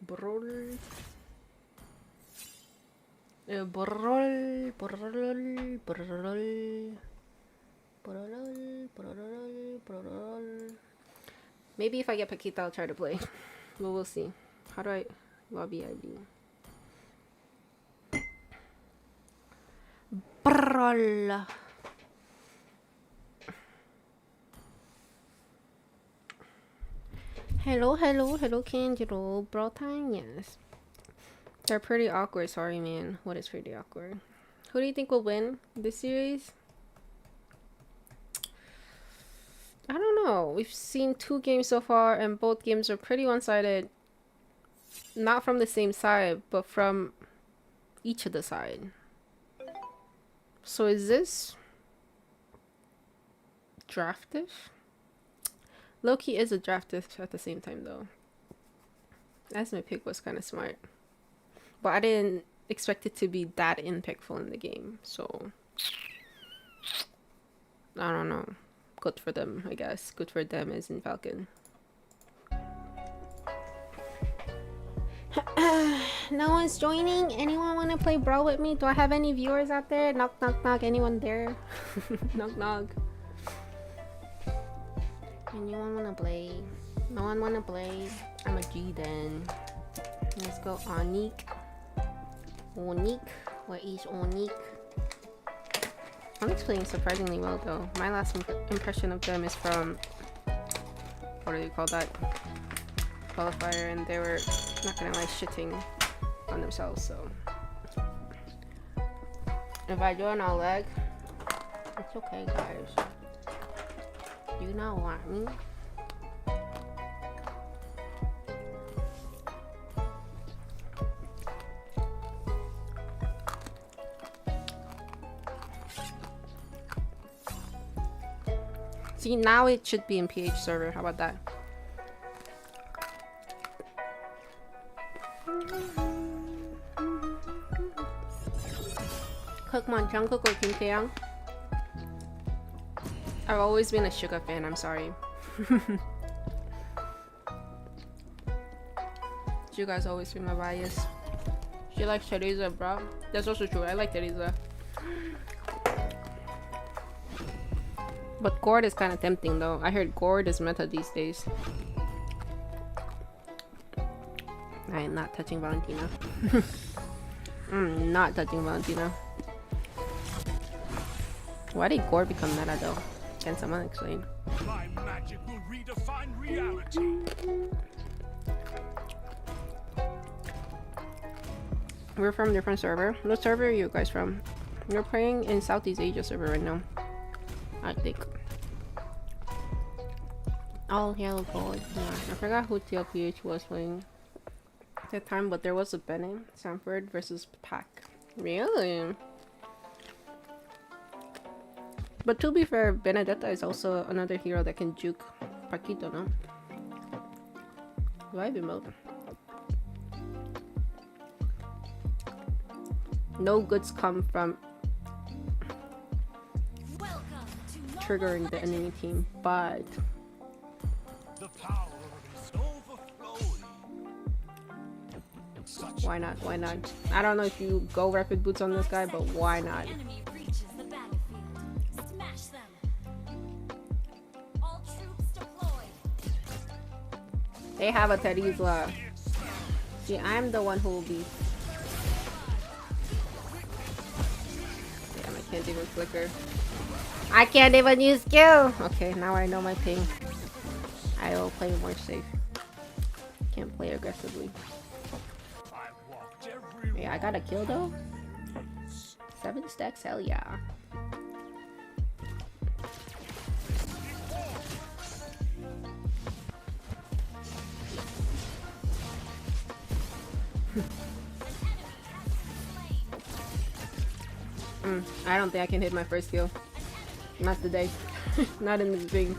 Brawl? Brawl, brawl, brawl, brawl. Maybe if I get Paquita, I'll try to play. But we'll see. How do I lobby ID? Brawl. Hello, Kanjiro. Brawl time, yes. They're pretty awkward. Sorry, man. What is pretty awkward? Who do you think will win this series? I don't know. We've seen 2 games so far, and both games are pretty one-sided. Not from the same side, but from each of the side. So is this draftish? Loki is a draftish at the same time, though. As my pick was kind of smart. But I didn't expect it to be that impactful in the game, so I don't know. Good for them, I guess. Good for them as in Falcon. No one's joining? Anyone want to play Brawl with me? Do I have any viewers out there? Knock, knock, knock. Anyone there? Knock, knock. Anyone wanna play? No one wanna play? I'm a G then. Let's go Onik. Onik. Where is Onik? Onik's playing surprisingly well though. My last impression of them is from, what do you call that? Qualifier, and they were not gonna lie shitting on themselves, so. If I join all lag, it's okay guys. You not want me? See, now it should be in PH server. How about that? Kookmon, Jungkook or Kim Taeyang? I've always been a Suga fan, I'm sorry. Suga's always been my bias. She likes Teresa, bro. That's also true, I like Teresa. But Gord is kind of tempting though. I heard Gord is meta these days. I am not touching Valentina. I'm not touching Valentina. Why did Gord become meta though? Can someone explain? My magic will redefine reality. We're from different server. What server are you guys from? We're playing in Southeast Asia server right now, I think. Oh, yellow gold. Yeah, I forgot who TLPH was playing at that time, but there was a Bennett, Sanford versus Pac. Really? But to be fair, Benedetta is also another hero that can juke Paquito, no? Do I have emote? No goods come from triggering the enemy team, but why not? Why not? I don't know if you go rapid boots on this guy, but why not? They have a Teresa. See, I'm the one who will be. Damn, I can't even flicker. I can't even use skill! Okay, now I know my ping. I will play more safe. Can't play aggressively. Yeah, I got a kill though. 7 stacks, hell yeah. I don't think I can hit my first kill. Not today. Not in the thing.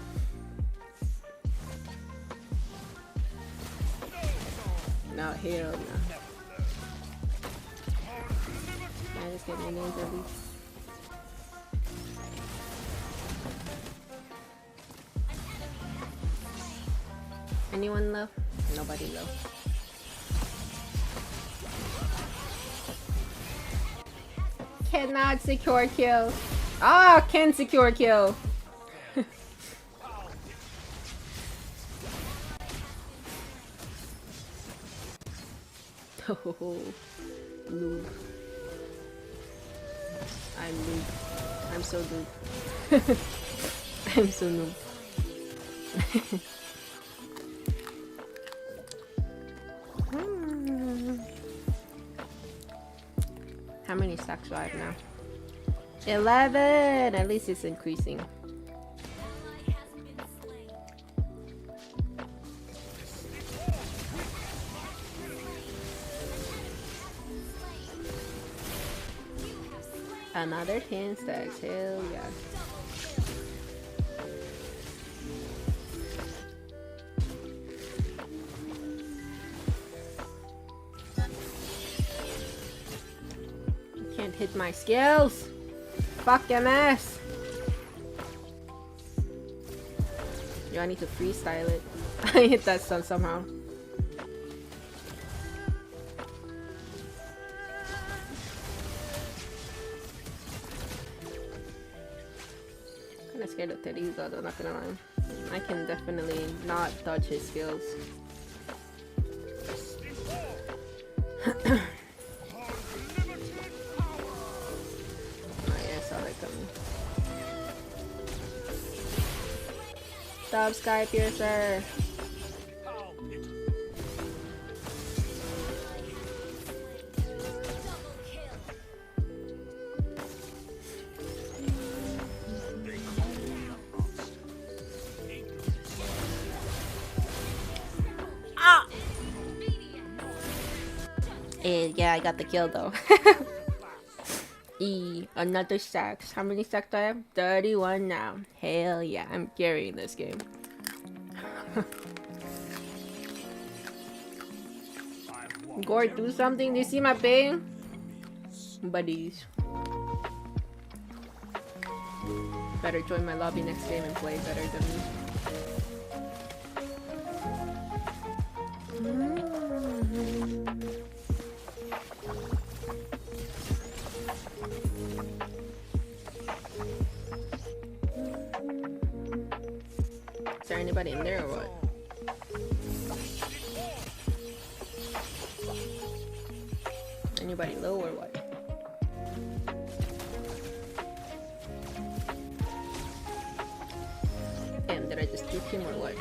No, hell no. I just get my names at least. Anyone low? Nobody low. Cannot secure kill. Ah, can secure kill. Oh, noob. I'm noob. I'm so noob. I'm so noob. How many stacks do I have now? 11! At least it's increasing. Another 10 stacks, hell yeah. You can't hit my skills! Fuck your ass! Yo, I need to freestyle it. I hit that stuff somehow. Kinda scared of Teresa though, not gonna lie. I can definitely not dodge his skills. Oh yeah, I saw that coming. Stop, Sky Piercer! Yeah, I got the kill though. Another stacks. How many stacks do I have? 31 now. Hell yeah, I'm carrying this game. Gore, do something. Do you see my ping? Buddies. Better join my lobby next game and play better than me. Is there anybody in there or what? Anybody low or what? Damn, did I just juke him or what?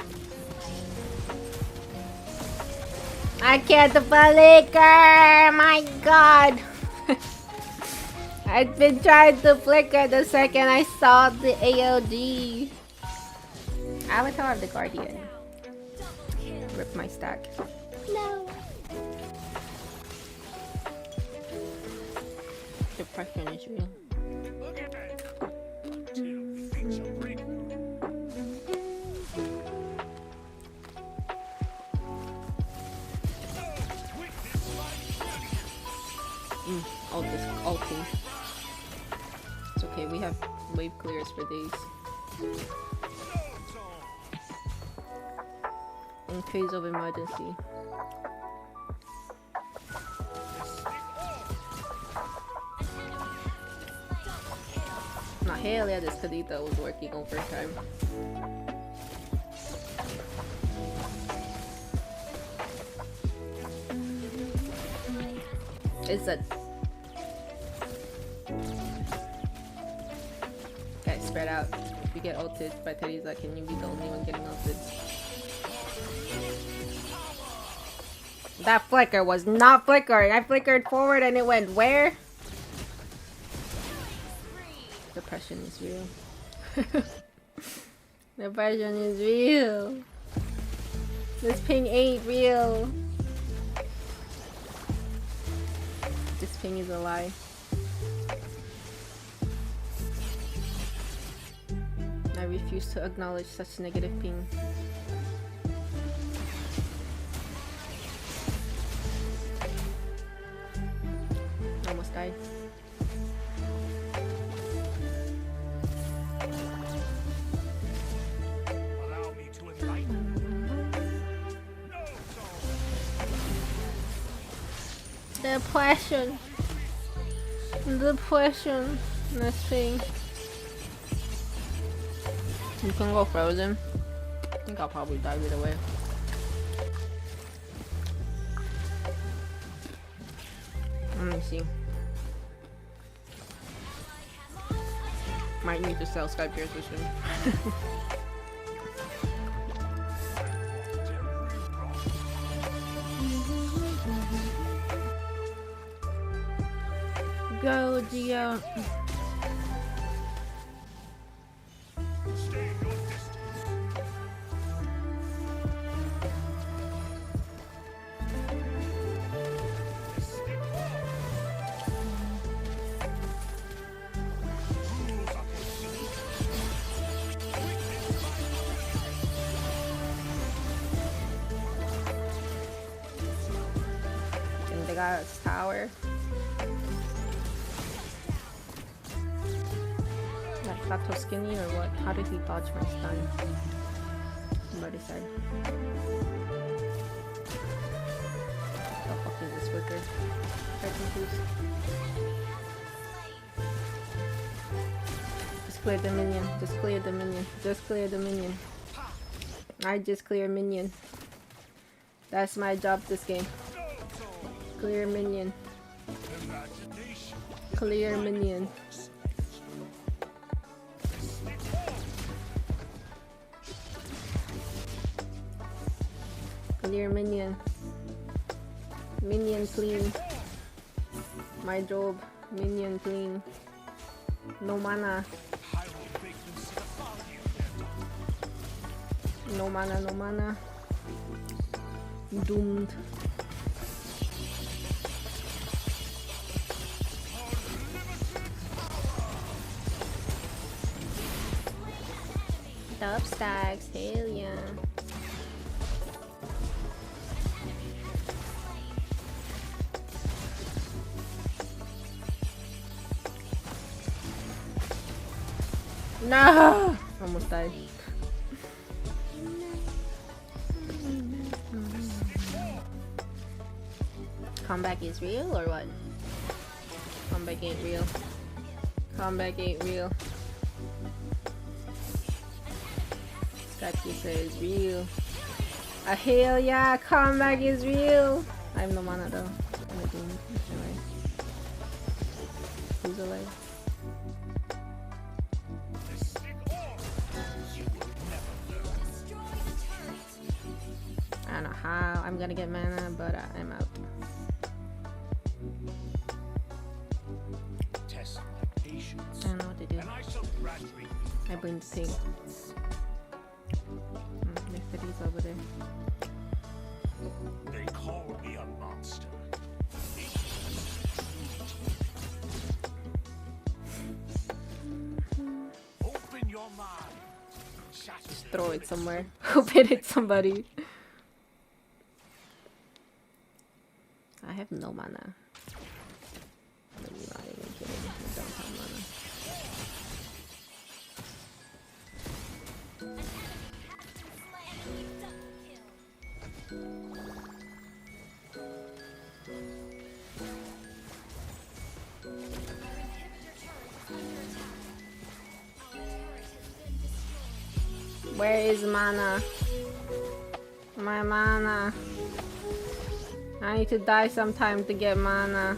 I can't flicker! My god! I've been trying to flicker the second I saw the AOG. Avatar of the Guardian. Rip my stack. No. Depression is real. Ulting. It's okay, we have wave clears for days. In case of emergency. Nah, hell yeah, this Kadita was working overtime. It's a... Guys, spread out. If you get ulted by Teresa, can you be the only one getting ulted? That flicker was not flickering. I flickered forward and it went where? Depression is real. Depression is real. This ping ain't real. This ping is a lie. I refuse to acknowledge such negative ping. Almost died. Allow me to enlighten. Depression. Depression. This thing. You can go frozen. I think I'll probably die either way. Let me see. Might need to sell Sky Piercer soon. Go, Gio. And they got a tower. That Plato skinny or what? How did he dodge my stun? Somebody said. Oh, fucking this flicker. Try to confuse. Just clear the minion. Just clear the minion. Just clear the minion. I just clear minion. That's my job this game. Clear minion. Clear minion. Clear minion. Minion clean. My job. Minion clean. No mana. No mana, no mana. Doomed. Top stacks, hell yeah. No! Almost died. Comeback is real or what? Comeback ain't real. Comeback ain't real. Scotchy says real. Hell yeah, comeback is real. I have no mana though. I'm a doom. Anyway. Who's alive? I don't know how I'm gonna get mana, but I'm out. Test my patience. I don't know what to do. I bring the thing. He's over there. They call me a monster. Open your mind. Just throw it somewhere. Hope it hits somebody. I have no mana. I'm not even kidding. I don't have mana. Where is mana? My mana. I need to die sometime to get mana.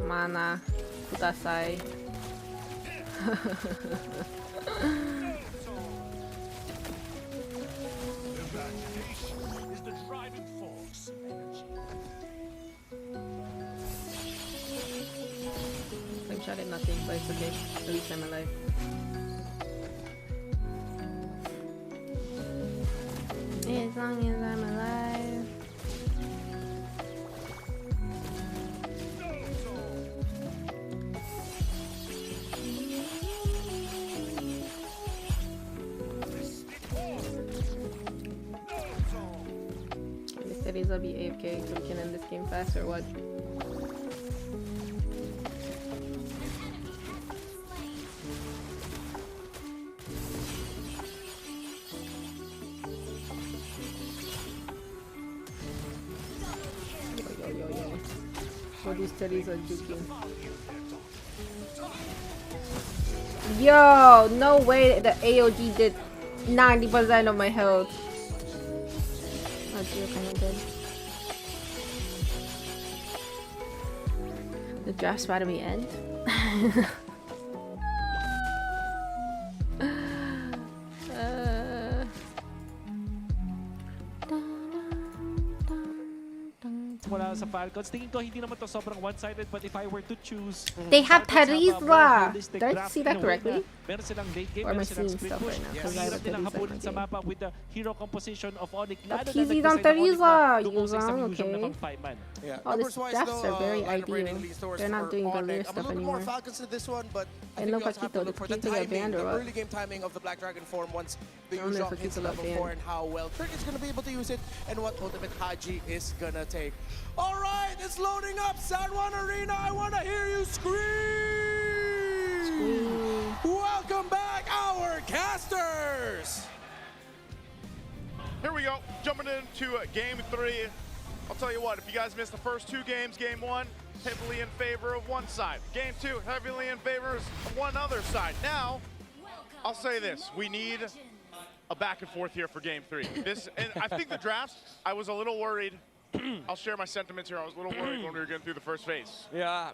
Mana. Kudasai. Is the driving force. I'm shot at nothing, but it's okay. At least I'm alive. As long as I'm alive. Mr. Rizal be AFK so we can end this game fast or what? All these studies are juking. Yo, no way the AOG did 90% of my health. Oh, you're kind of dead. The draft spot me end. Mula sa Falcons. Tingin ko hindi naman to sobrang one-sided, but if I were to choose, They have Falcons Tarizla. holistic Did I draft see in that a way correctly? na Meron silang late game, Or am I meron silang seeing split stuff push. right now? Yes. Because I have Hirap nilang Tarizla in habulin my sa game. mapa with the hero composition of Onyx. Lalo na He's on nag-design ng Onyx Tarizla. na lumosig sa Yuzang, museum na okay. pang 5-man. Yeah. All these Numbers-wise, drafts though, are very lineup rating ideal. leads towards They're not for doing the Onyx. weird I'm a stuff little bit more anymore. Falcons in this one, but I And think no you also have to Paquito, look for did the Paquito get timing, banned or the what? early game timing of the Black Dragon form once the I wonder if Yuzhong hits Paquito got level banned. 4 and how well Trick is going to be able to use it and what Ultimate Haji is going to take. All right, it's loading up. San Juan Arena, I want to hear you scream! Welcome back, our casters! Here we go, jumping into game 3. I'll tell you what, if you guys missed the first 2 games, game 1, heavily in favor of one side. Game 2, heavily in favor of one other side. Now, I'll say this. We need a back and forth here for game 3. And I think the draft, I was a little worried. I'll share my sentiments here. I was a little worried when we were getting through the first phase. Yeah.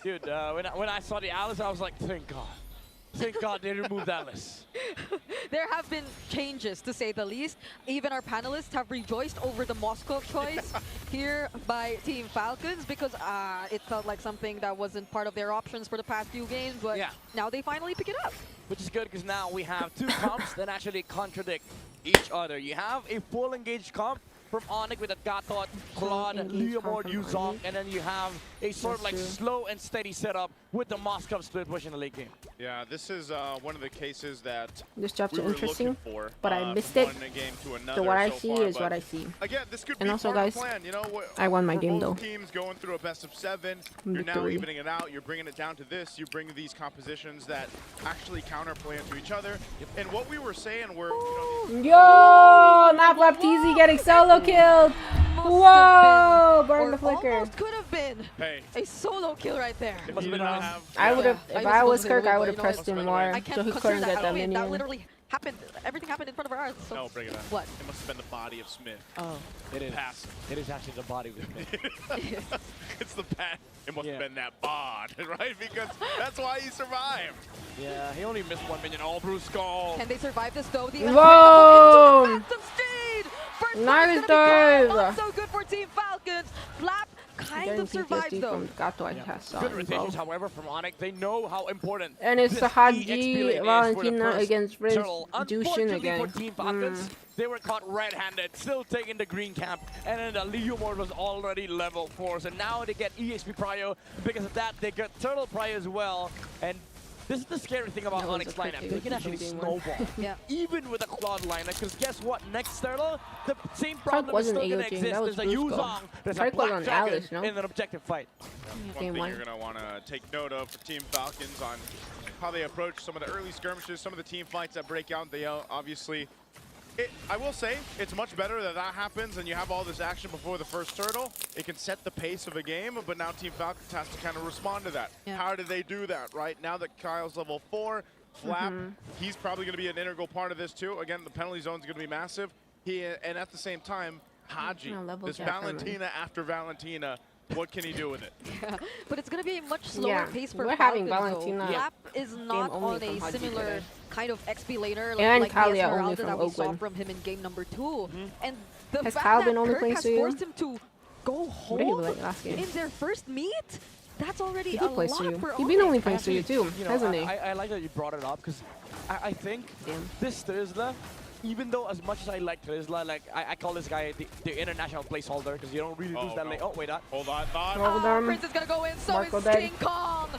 Dude, when I saw the Alice, I was like, thank God. Thank God they removed Alice. There have been changes, to say the least. Even our panelists have rejoiced over the Moscow choice here by Team Falcons because it felt like something that wasn't part of their options for the past few games, but now they finally pick it up. Which is good because now we have 2 comps that actually contradict each other. You have a full engaged comp from Onyx with a Gatot, Claude, Leomord, Yuzong, and then you have a sort of like slow and steady setup with the Moscow split push in the late game. Yeah, this is one of the cases that this drops we are were interesting, looking for, but I missed it. So what I see is what I see. Again, this could and be also, part guys, of the plan. You know, I won my game though. Both teams going through a best of 7. You're now evening it out. You're bringing it down to this. You bring these compositions that actually counterplay into each other. And what we were saying were, you know, yo, not Baptiste getting solo killed. Whoa! Burn the flicker. Almost could have been a solo kill right there. I would have, if I was Kirk, I would have pressed him more so he couldn't get that minion. That literally happened. Everything happened in front of our eyes. So no, bring it up. What? It must have been the body of Smith. Oh, it is. Pass. It is actually the body of Smith. It's the pat. It must have been that bod, right? Because that's why he survived. Yeah, he only missed 1 minion. All Bruce Skull. Can they survive this though? The whoa! Nice dive. Not so good for Team Falcons. Flap kind of survives though. Good rotations, however, from Onyx. They know how important. And it's the Haji Valentina against Riz Jushin again. For Team Falcons, they were caught red-handed, still taking the green camp, and then the Leomord was already level 4. So now they get EXP Prio. Because of that, they get Turtle Prio as well. And this is the scary thing about Onyx lineup. They can actually snowball, even with a Claude lineup. Because guess what? Next Turtle, the same problem is still going to exist. There's a Yuzong, there's a Black Dragon in an objective fight. One thing you're going to want to take note of for Team Falcons on how they approach some of the early skirmishes, some of the team fights that break out. They obviously... I will say, it's much better that that happens and you have all this action before the first turtle. It can set the pace of a game, but now Team Falcons has to kind of respond to that. How do they do that, right? Now that Kyle's level 4, Flap, he's probably going to be an integral part of this too. Again, the penalty zone is going to be massive. And at the same time, Haji, this Valentina after Valentina, what can he do with it? But it's going to be a much slower pace for We're Falcons, having Valentina. Flap is not on a similar kind of XP laner and like Kalia the only from that we saw Oakland. from him in game number 2. And the has fact Kyle that been only Kirk playing has Suyu? forced him to go home in their first meet, that's already a lot for He's been only playing Suyu too, hasn't he? I like that you brought it up because I think this Trizla, even though as much as I like Trizla, like I call this guy the international placeholder because you don't really lose that late. Oh, wait, hold on, Prince is going to go in, so is King Kong.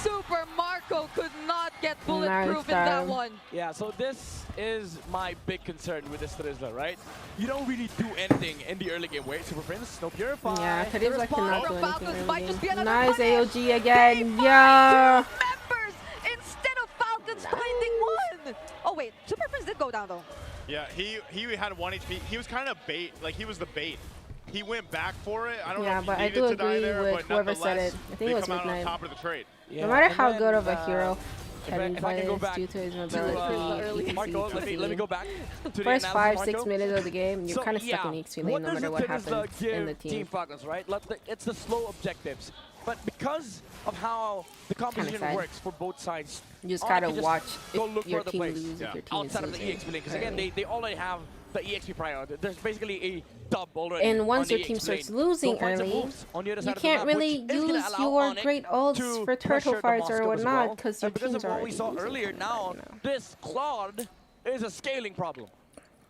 Super Marco could not get bulletproof in that one. Yeah, so this is my big concern with this Trizla, right? You don't really do anything in the early game. Wait, Super Prince, no Purify. Yeah, Trizla cannot do anything early. Nice AOG again, yeah! Members instead of Falcons finding one! Oh wait, Super Prince did go down though. Yeah, he had 1 HP. He was kind of bait, like he was the bait. He went back for it. I don't know if he needed to die there, but whoever said it. I think it was come out on Midnight. top of the trade. No matter how good of a hero Kevin if I can go back due to his mobility, Marco, let me go back to first the 5-6 minutes of the game, you're kind of stuck in XP lane no matter what happens in the team. Team Falcons, right? It's the slow objectives. But because of how the composition works for both sides, you just gotta watch if your team loses, if your team outside of the EXP lane. Because again, they already have the EXP prior. There's basically a dub already. And once your team starts losing early, you can't really use your great ults for turtle fights or whatnot because your team's what already we saw earlier, now this Claude is a scaling problem.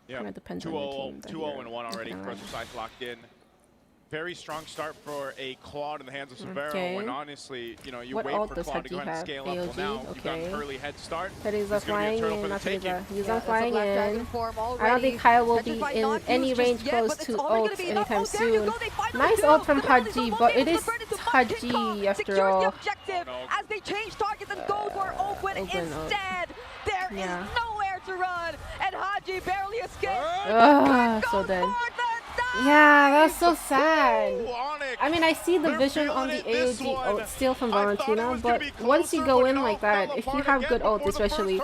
Yeah, 2-0-1 already. Pressure sides locked in. Very strong start for a Claude in the hands of Severo. And honestly, you know, you wait for Claude to go ahead and scale up. Well, now you've got an early head start. He's flying in, not Teresa. He's on flying in. I don't think Kyle will be in any range close to ults anytime soon. Nice ult from Haji, but it is Haji after all. As they change targets and go for Oakland instead. There is nowhere to run, and Haji barely escapes. So dead. Yeah, that's so sad. I mean, I see the vision on the AOG ult still from Valentina, but once you go in like that, if you have good ult especially,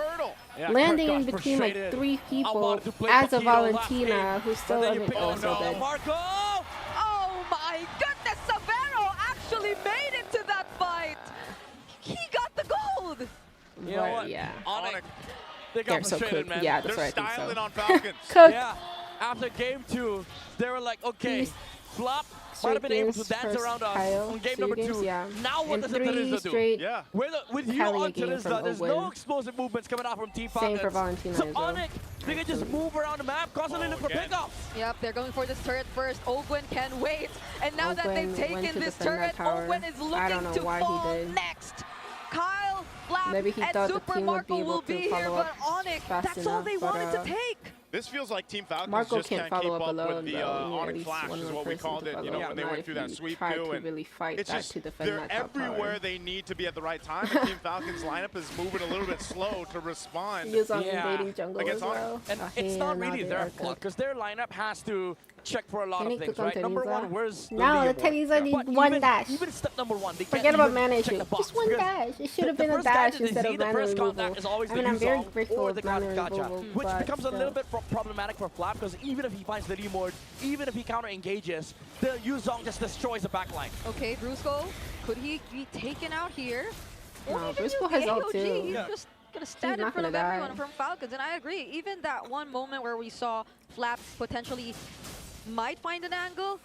landing in between like 3 people as a Valentina who's still also dead. Marco! Oh my goodness, Severo actually made it to that fight! He got the gold! You know what? Yeah. Onyx, they They're got so frustrated, cooked. man. Yeah, that's They're right. I styling think so. on Falcons. Cooked. Yeah. After game 2, they were like, okay, These Flop might have been able to dance around us on game number 2. Yeah. Now what does the 3 Teresa do? straight Yeah. With you Kalia on game Teresa, from there's Owen. no explosive movements coming out from Team Falcons. Same for Valentina So as well. Onyx, they can just move around the map, constantly look for again. pickups. Yep, they're going for this turret first. Ogwen can wait. And now that they've Ogwen went taken to this defend that turret, tower. Ogwen is I don't looking know to why he fall did. next. Kyle, Flap, Maybe he and thought the Super team would Marco be able will to be here, follow but up Onyx, fast that's all enough, they but, wanted to take. This feels like Team Falcons Marco just can't can't keep follow up up alone, with the though. You need at Onyx least Flash one is more what we person called to it, you follow know, up. when they Not went if through that you sweep try too. to And really fight it's that just, to defend they're that top tower. everywhere they need to be at the right time. And Team Falcons lineup is moving a little bit slow to respond. He was on invading jungle Against as well. And Oh, it's hey, not now really they their are fault cooked. because their lineup has to check for a lot Can of he things, cook on right? Number Teresa? 1, where's No, the leaderboard? Teresa needs But one even, dash. Even step number 1, they Forget can't about even check managing. the box Just one because dash. It should have the been a first guy dash that they instead see, of the mana first removal. contact is always I the mean, I'm very Yuzong grateful or of the mana Gotcha, removal, which but becomes a still. little bit problematic for Flap because even if he finds the remord, even if he counter engages, the Yuzong just destroys the backline. Okay, Brusco, could he be taken out here? No, Or even Brusco use has the ult AOG. too. He's Yeah. just gonna stand in not front of gonna die. everyone from Falcons, and I agree. Even that one moment where we saw Flap potentially might find an angle,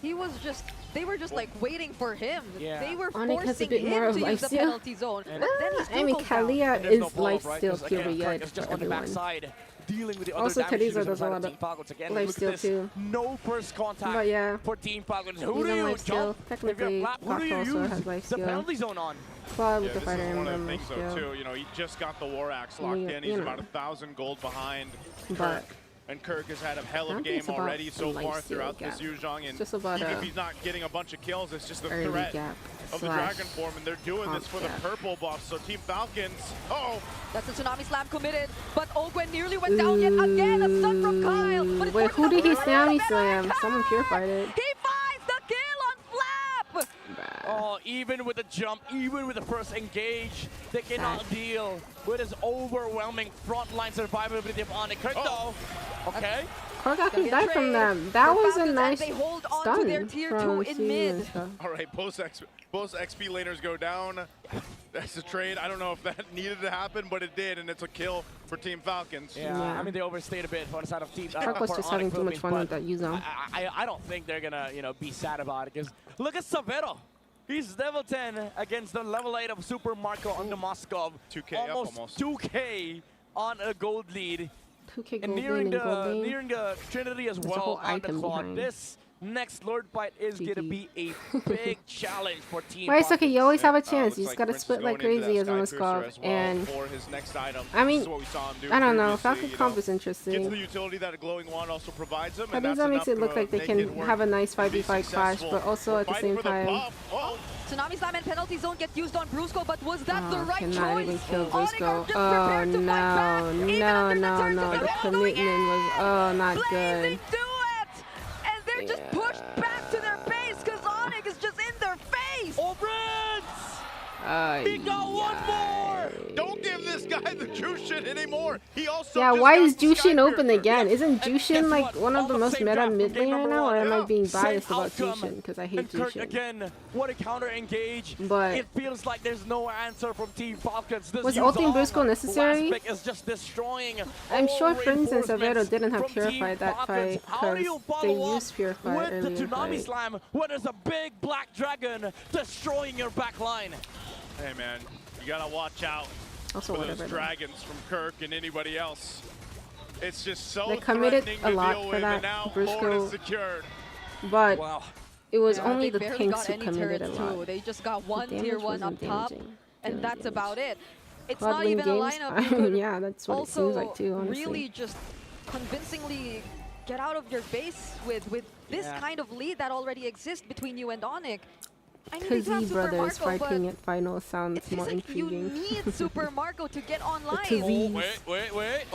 they were just like waiting for him. Yeah. They were Onyx has a forcing bit more him of to use the lifesteal. penalty zone. But then he still I mean, goes down. Kalia And there's no is follow-up, right? lifesteal 'Cause again, period is for just on the everyone. backside, dealing with the Also, other damage Teresa users does a inside lot of of Team Falcons. Again, look at lifesteal this. too. No first contact But yeah, for Team Falcons. he's Who do on you lifesteal. jump? If you're Technically, Flap, who do Fox you also use has the lifesteal. penalty zone on? Claude Yeah, with the this fighter is one of emblem the things though lifesteal. too. You know, he just got the War Axe locked You in. He's know. about 1,000 gold behind But Kirk. And Kirk has had a hell I of a don't think game it's about already so the far lifesteal throughout gap. this Yuzhong. And just about even a if he's not getting a bunch of kills, it's just the early threat gap of the slash Dragon Form. And they're doing this for the gap. purple buff. So Team Falcons, That's a Tsunami Slam committed, but Ogwen nearly went down yet again. A stun from Kyle. But it's Wait, who working did he out for Tsunami Kyle. slam? Someone purified it. He finds the kill on Flap! Oh, even with the jump, even with the first engage, they cannot deal with his overwhelming frontline survivability of Onyx. Kirk though, okay. Kirk actually died from them. That was a nice they hold on stun to their tier 2 from in Steve mid. and stuff. all right, both XP laners go down. That's a trade. I don't know if that needed to happen, but it did, and it's a kill for Team Falcons. Yeah, I mean they overstayed a bit on the side of Team. Kirk was for just Onyx having too much Philippines, fun with but that Yuzong. I don't think they're gonna be sad about it because look at Severo. He's level 10 against the level 8 of Super Marco on the Moskov. 2K up almost. 2K on a gold lead. 2K And gold lane and gold lane. nearing the Trinity as There's a well whole on the item clock. behind. This next Lord fight is going to be a big challenge for Team Well, it's okay. You always have a chance. Looks You just like gotta Prince is split like going into crazy that as a Sky Piercer Moskov. as well And for his next item. I mean, This is what we saw him do I don't know. previously, Falcon you Comp know. is interesting. Gets the utility that a glowing wand also provides him, and that's Teresa makes enough it look to like they make can it work have a nice and be 5v5 clash, successful. but also We're at the fighting same for the time. buff. Oh. Tsunami Slam and penalty zone get used on Brusco, but was that the right Cannot choice? even kill Onyx Brusco. are just Oh prepared to fight back. no, Even no, under no, the turret, no. The Severo going commitment was not Blazing good. do it! And they're just pushed back to their base because Onyx is just in their face! He got one more! Don't give this guy the Jushin anymore. He also Yeah, just why got is the Jushin Sky open Piercer. again? Isn't And Jushin guess like what? one of the Almost most same meta draft from mid game lane right number now, or am I one. being Same biased about outcome. Jushin? Because I hate And Kirk Jushin. again, what a counter engage. But it feels like there's no answer from Team Falcons. This was ulting Yuzong Brusco necessary? last pick is just destroying I'm all sure Friends and Severo reinforcements didn't have from Team purified that Falcons. fight How do you because they follow used up purify with the earlier Tsunami fight. Slam when there's a big black dragon destroying your back line? Hey man, you gotta watch out Also, for whatever. those dragons from Kirk and anybody else. It's just so They committed threatening a to lot deal for with, that. and now Brusco- Lord is secured. But Wow. it was Yeah, only they the barely pinks got who any committed a turrets lot. too. They just got one The tier damage 1 up wasn't top, damaging. and Damage. that's about it. It's Cloud not win even a games? lineup I you mean, could yeah, that's what it also seems like too, honestly. really just convincingly get out of your base with this Yeah. kind of lead that already exists between you and Onyx. I needed to have Kazee Super brothers Marco, fighting but at final sounds it seems more like you intriguing. need Super Marco to get online. Kazee. Oh, wait.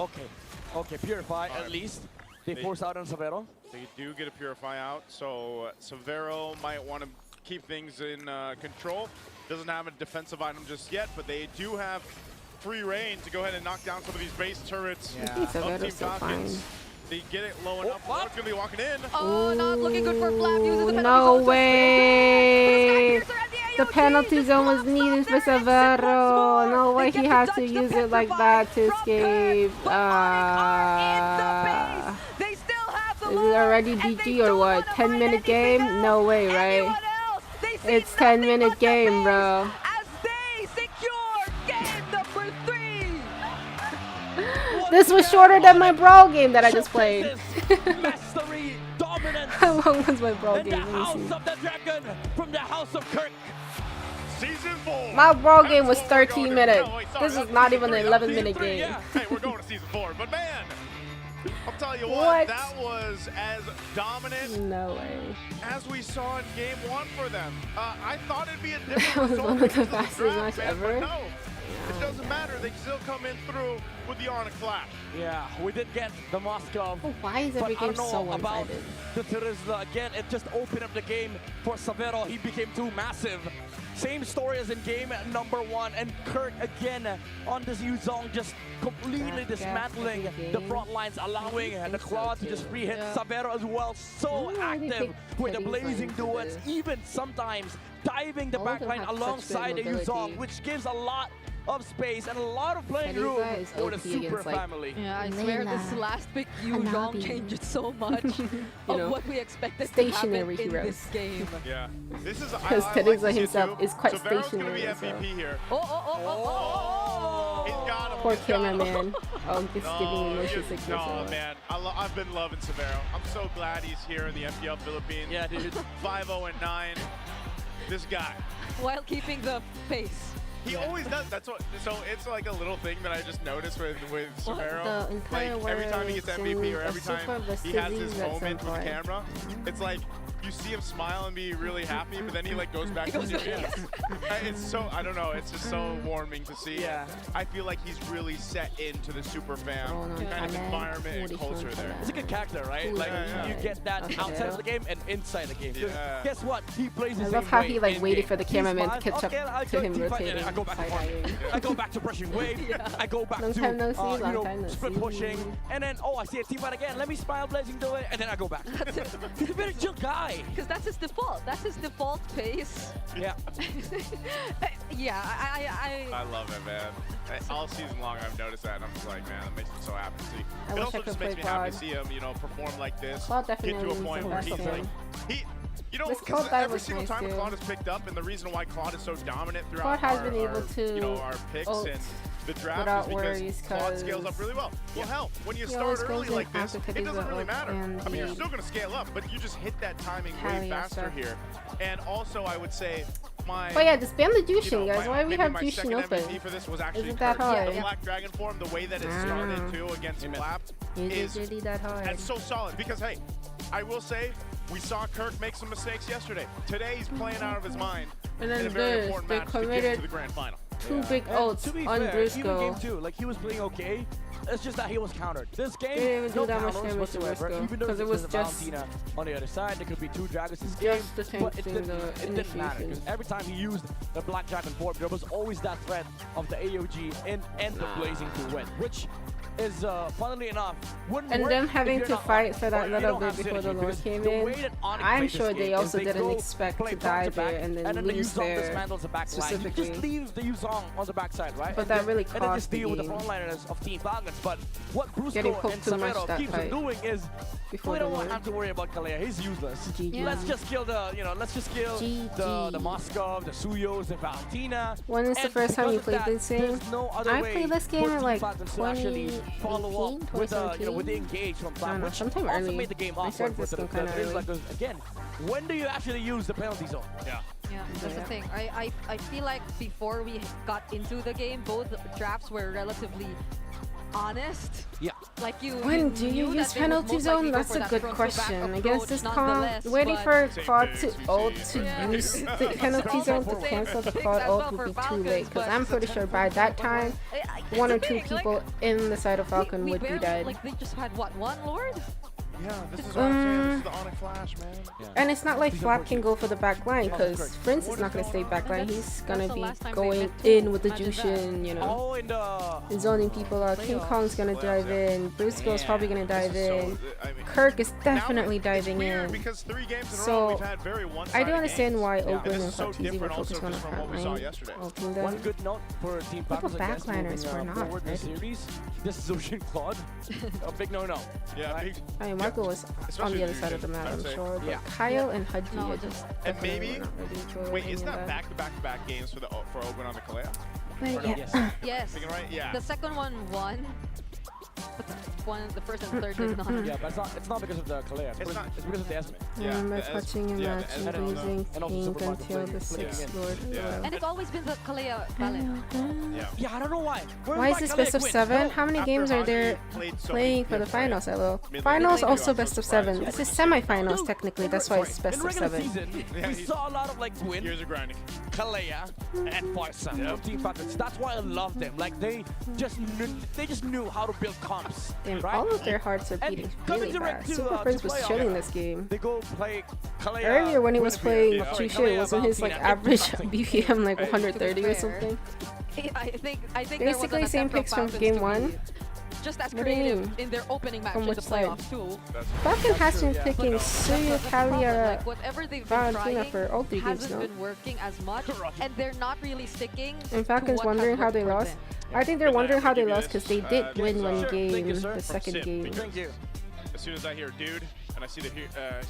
Okay, Purify at least. They force out on Severo. They do get a Purify out, so Severo might want to keep things in control. Doesn't have a defensive item just yet, but they do have free reign to go ahead and knock down some of these base turrets. I think Severo's still fine. They get it low enough. What's going to be walking in? Oh, not looking good for Flap. Uses the penalty No zone. way! The penalty zone was needed for Severo. No way he had to use it like that to escape. They still have the Is it already GG or what? 10-minute game? No way, right? It's 10-minute game, bro. As they secure game number 3. This was shorter than my Brawl game that I just played. Mastery, dominance. How long was my Brawl And the game? Let me House see. of the Dragon from the House of Kirk. Season 4. My Brawl game was 13 minutes. This is not even an 11-minute game. Yeah. Hey, we're going to season 4, but man, I'll tell you What? that was as dominant No way. as we saw in game 1 for them. I thought it'd be a That different was result one of the because fastest draft, match man, ever. but no, it doesn't matter. They still come in through with the Onyx Flash. Yeah, we did get the Moscow. Oh, why is But every I game don't so know about one-sided? the Terizla. Again, it just opened up the game for Severo. He became too massive. Same story as in game number 1. And Kirk again on this Yuzong just completely dismantling the front lines, allowing the Claw to just free hit Severo as well. So active with the blazing duets, even sometimes diving the backline alongside the Yuzong, which gives a lot of space and a lot of playing room for the Super family. Yeah, I swear this last pick Yuzong changes so much of what we expected to happen stationary in heroes. this game. Yeah, this is Because Terizla himself is quite Severo's stationary. going to be MVP here. Oh. He's got him. Poor He's got him. cameraman. Oh, just giving me motion sickness. No, man. I've been loving Severo. I'm so glad he's here in the MPL Philippines. Yeah, dude. 5-0-9. This guy. While keeping the pace. He always does. That's what. So it's like a little thing that I just noticed with Severo. The entire Like every time he gets MVP or a every time super he has his Vestizi that's moment with the so camera, it's like you see him smile and be really happy, but then he like goes back to serious. It's so, I don't know, it's just so warming to see. Yeah. I feel like he's really set into the super fam kind of environment and culture there. It's a good character, right? Like you get that outside of the game and inside the game. Yeah. Guess what? He plays the I same love how way he like in waited game. for the He cameraman to smiles, catch okay, up I to go him team fight, rotating. and I go back to farming. I go back to brushing wave. I go back Long to time no see, you long know, time no split see. pushing, and then I see a team fight again. Let me smile, blazing do it, and then I go back. He's a very chill guy. Because that's his default. That's his default pace. Yeah. Yeah, I love it, man. All season long, I've noticed that, and I'm just like, man, that makes me so happy to see. I It wish also I could just makes play me happy to Claude. see him, you know, perform like this. Claude Get to definitely a needs point to where invest he's in like, him. you know, This because Claude dive every was single nice time too. Claude is picked up, and the reason why Claude is so dominant Claude throughout has our, been able to you know, our picks ult and the draft without is because worries, Claude scales up 'cause really well. Well, hell, when you he start always early goes in like this, after it doesn't Khadija really ult matter. and I mean, you're the still going to scale up, but you just hit that timing way Carry faster stuff. here. And also, I would say, my... But yeah, just spam the Jushin, guys. my- Why do we maybe have my Jushin second open? MVP for this was actually Isn't that Kirk. hard? The Black Dragon form, the way that it started too against Flap Is it really that hard? that's so solid. Because hey, I will say, we saw Kirk make some mistakes yesterday. Today he's playing out of his mind And in then a very this, important they match to get committed to the grand final. two big And ults to be on fair, even game Briscoe. 2, like he was playing okay. It's just that he was countered. This game, They didn't even no do that much counters damage to whatsoever. Briscoe, Even though 'cause it there's was a just- Valentina on the other side, there could be 2 dragons this game. Just the same But it thing, didn't, the it didn't matter because initiation. every time he used the Black Dragon form, there was always that threat of the AOG and the blazing to win, which is funnily enough wouldn't And work them if having you're to not fight Onyx, for or that you little don't bit have before the synergy, Lord because came the in. way that Onyx I'm played sure this they game also is didn't go expect play to die front to back, there and then the lose Yuzong there dismantles the back line. You specifically. just leave the Yuzong on the backside, right? But and that then, really and then cost just the deal with the game. frontliners of Team Falcons. But what Getting Brusco poked and too much Severo that keeps on fight doing is before we the don't Lord. have to worry about Kalea. He's useless. GG. Let's just kill the, let's just kill the GG. Moskov, the Suyos, the Valentina. When is the And first time you because of played that, this game? there's no other I way played this game for in Team like Falcons to actually 2018, follow up with with the 2017. engage from I don't Flap, know, which sometime also early. made the game I awkward started for this the game kinda Terizla, early. because again, when do you actually use the penalty zone? Yeah. Yeah, that's the thing. I feel like before we got into the game, both drafts were relatively honest. Yeah. Like When do you knew use that they would penalty most zone? likely go That's for a that good front-to-back question. approach Against this comp, nonetheless, waiting but- for Same Claude thing, to CC. ult to Yeah. use the penalty zone to cancel the Claude ult would be too late. Because I'm pretty sure by that time, one or two people in the side of Falcon would be barely, dead. Like they just had what, one Lord? Yeah, this is what I'm saying. This is the Onyx Flash, man. And it's not like Flap can go for the back line because Prince is not going to stay back line. He's going to be going in with the Jushin, you know, and zoning people out. King Kong's going to dive in. Brusco's probably going to dive in. Kirk is definitely diving in. Because 3 games in a row So we've had very I do understand games. why Yeah. Oakland and So Fatizi were different also focused on the from front what we saw line. yesterday. Opening One them. good note for Team Falcons against backliners were moving not forward in the ready. series. This is Ocean Claude. A big no-no. Yeah, big, I mean, Marco was on the other side of the map, I'm sure. But Kyle and Haji are just and definitely maybe were not ready to wait, any is of that back-to-back games for Open on the Kalea? But no? yeah. Yes. Thinking right? Yeah. The second one won. But the first and third did not. Yeah, but it's not because of the Kalea. It's because of the estimate. I remember touching a match and losing Pink until the 6th Lord. And it's always been the Kalea balance. Yeah, I don't know why. Why is this best of 7? How many games are there playing for the finals, LO? Finals also best of 7. This is semi-finals technically, that's why it's best in of regular 7. season, we saw a lot of like Gwyn, Years of grinding. Kalea, and Farsa of Team Falcons. That's why I love them. Like they just knew how to build comps. Damn, right? all of their hearts are beating really fast. Super Prince was playoff, chilling this game. They go play Kalea. Earlier when he was playing Sorry, Jushin, wasn't his like Valentina, average something. BPM like 130 or fair, something? I think Basically same picks from game 1. Just as What do you creative mean? in their opening match From in the which side? playoffs too. Falcon has been picking But Suyu, the problem, Kalia, like, whatever they've been Valentina trying for all 3 games hasn't now. been working as much, and they're not really sticking. And to Falcon's what wondering has how worked they for lost. them. I think they're wondering how they give you lost because they this, did win one sure. game, you, sir. the second Sip. game. Thank you. As soon as I hear dude, and I see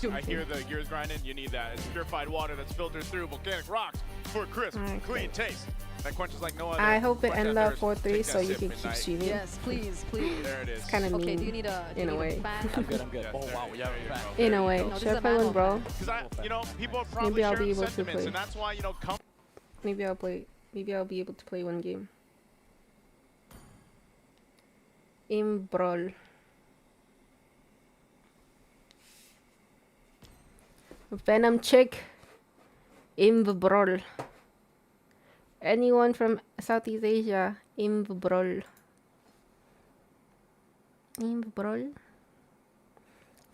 I hear the gears grinding, you need that. It's purified water that's filtered through volcanic rocks for a crisp, clean taste. That quenches like no other. I hope it Quench ends that up thirst. 4-3 Take so that you sip can keep midnight. streaming. Yes, please, please. There it is. It's kind of Okay, mean. do you need a in a way. fan? I'm good. Yes, Oh wow, there yeah, you fan. go. In a way. No, this Should is I a play one, manual bro? Because people are probably Maybe I'll be sharing able to sentiments, play. and that's why come. Maybe I'll play. Maybe I'll be able to play one game. Imbrol. Venom chick. Imbrol. Anyone from Southeast Asia? Imbrol. Imbrol.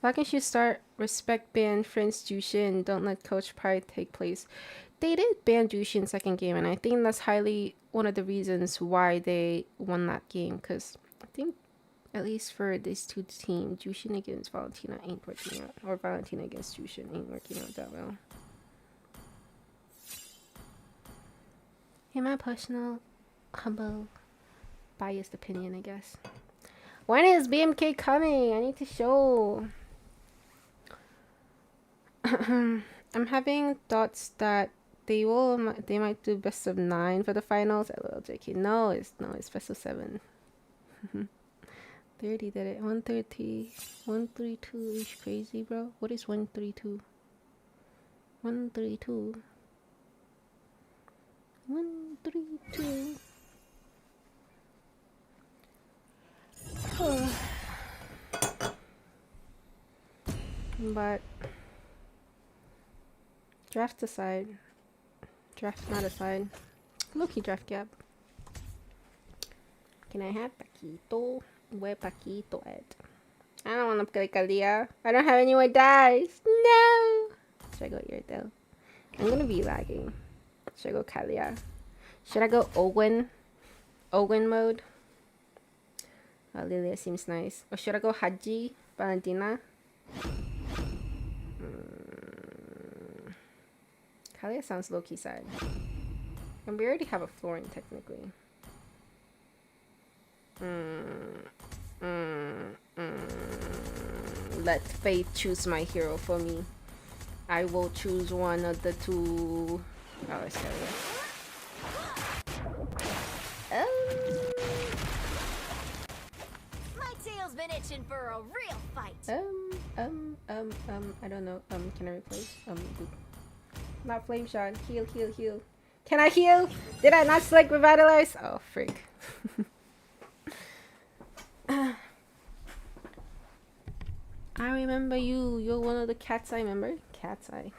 Falcon should start respect ban Prince Jushin. Don't let Coach Pride take place. They did ban Jushin second game, and I think that's highly one of the reasons why they won that game. Because I think, at least for these two teams, Jushin against Valentina ain't working out, or Valentina against Jushin ain't working out that well. In my personal, humble, biased opinion, I guess. When is BMK coming? I need to show. I'm having thoughts that they might do best of 9 for the finals. LOL, JK. No, it's best of 7. They already did it. 130, 132 is crazy, bro. What is 132? 132. 132. But draft aside, draft not aside, low-key draft gap. Can I have Paquito? Where Paquito at? I don't want to play Kalia. I don't have any more dice. No. Should I go Irdel? I'm gonna be lagging. Should I go Kalia? Should I go Owen? Owen mode? Oh, Lilia seems nice. Or should I go Haji? Valentina? Kalia sounds low-key sad. And we already have a flooring, technically. Let fate choose my hero for me. I will choose one of the two. Oh, it's Kalia. My tail's been itching for a real fight. I don't know. Can I replace? Not flame shot. Heal, heal, heal. Can I heal? Did I not select revitalize? Oh, freak. I remember you. You're one of the Cat's Eye, remember? Cat's Eye.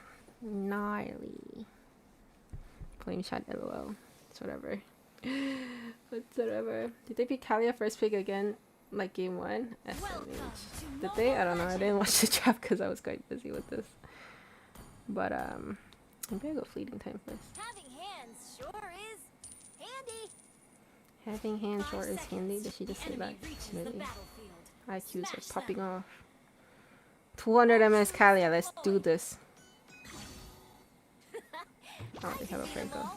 Gnarly. Flame shot, lol. It's whatever. It's whatever. Did they pick Kalia first pick again? Like game 1? SMH. Did they? I don't know. I didn't watch the chat because I was quite busy with this. But maybe I go fleeting time first. Having hands sure is handy. Having hands sure is handy. Did she just say that? Really? IQs are popping off. 200 MS Kalia. Let's do this. Oh, they have a Franco.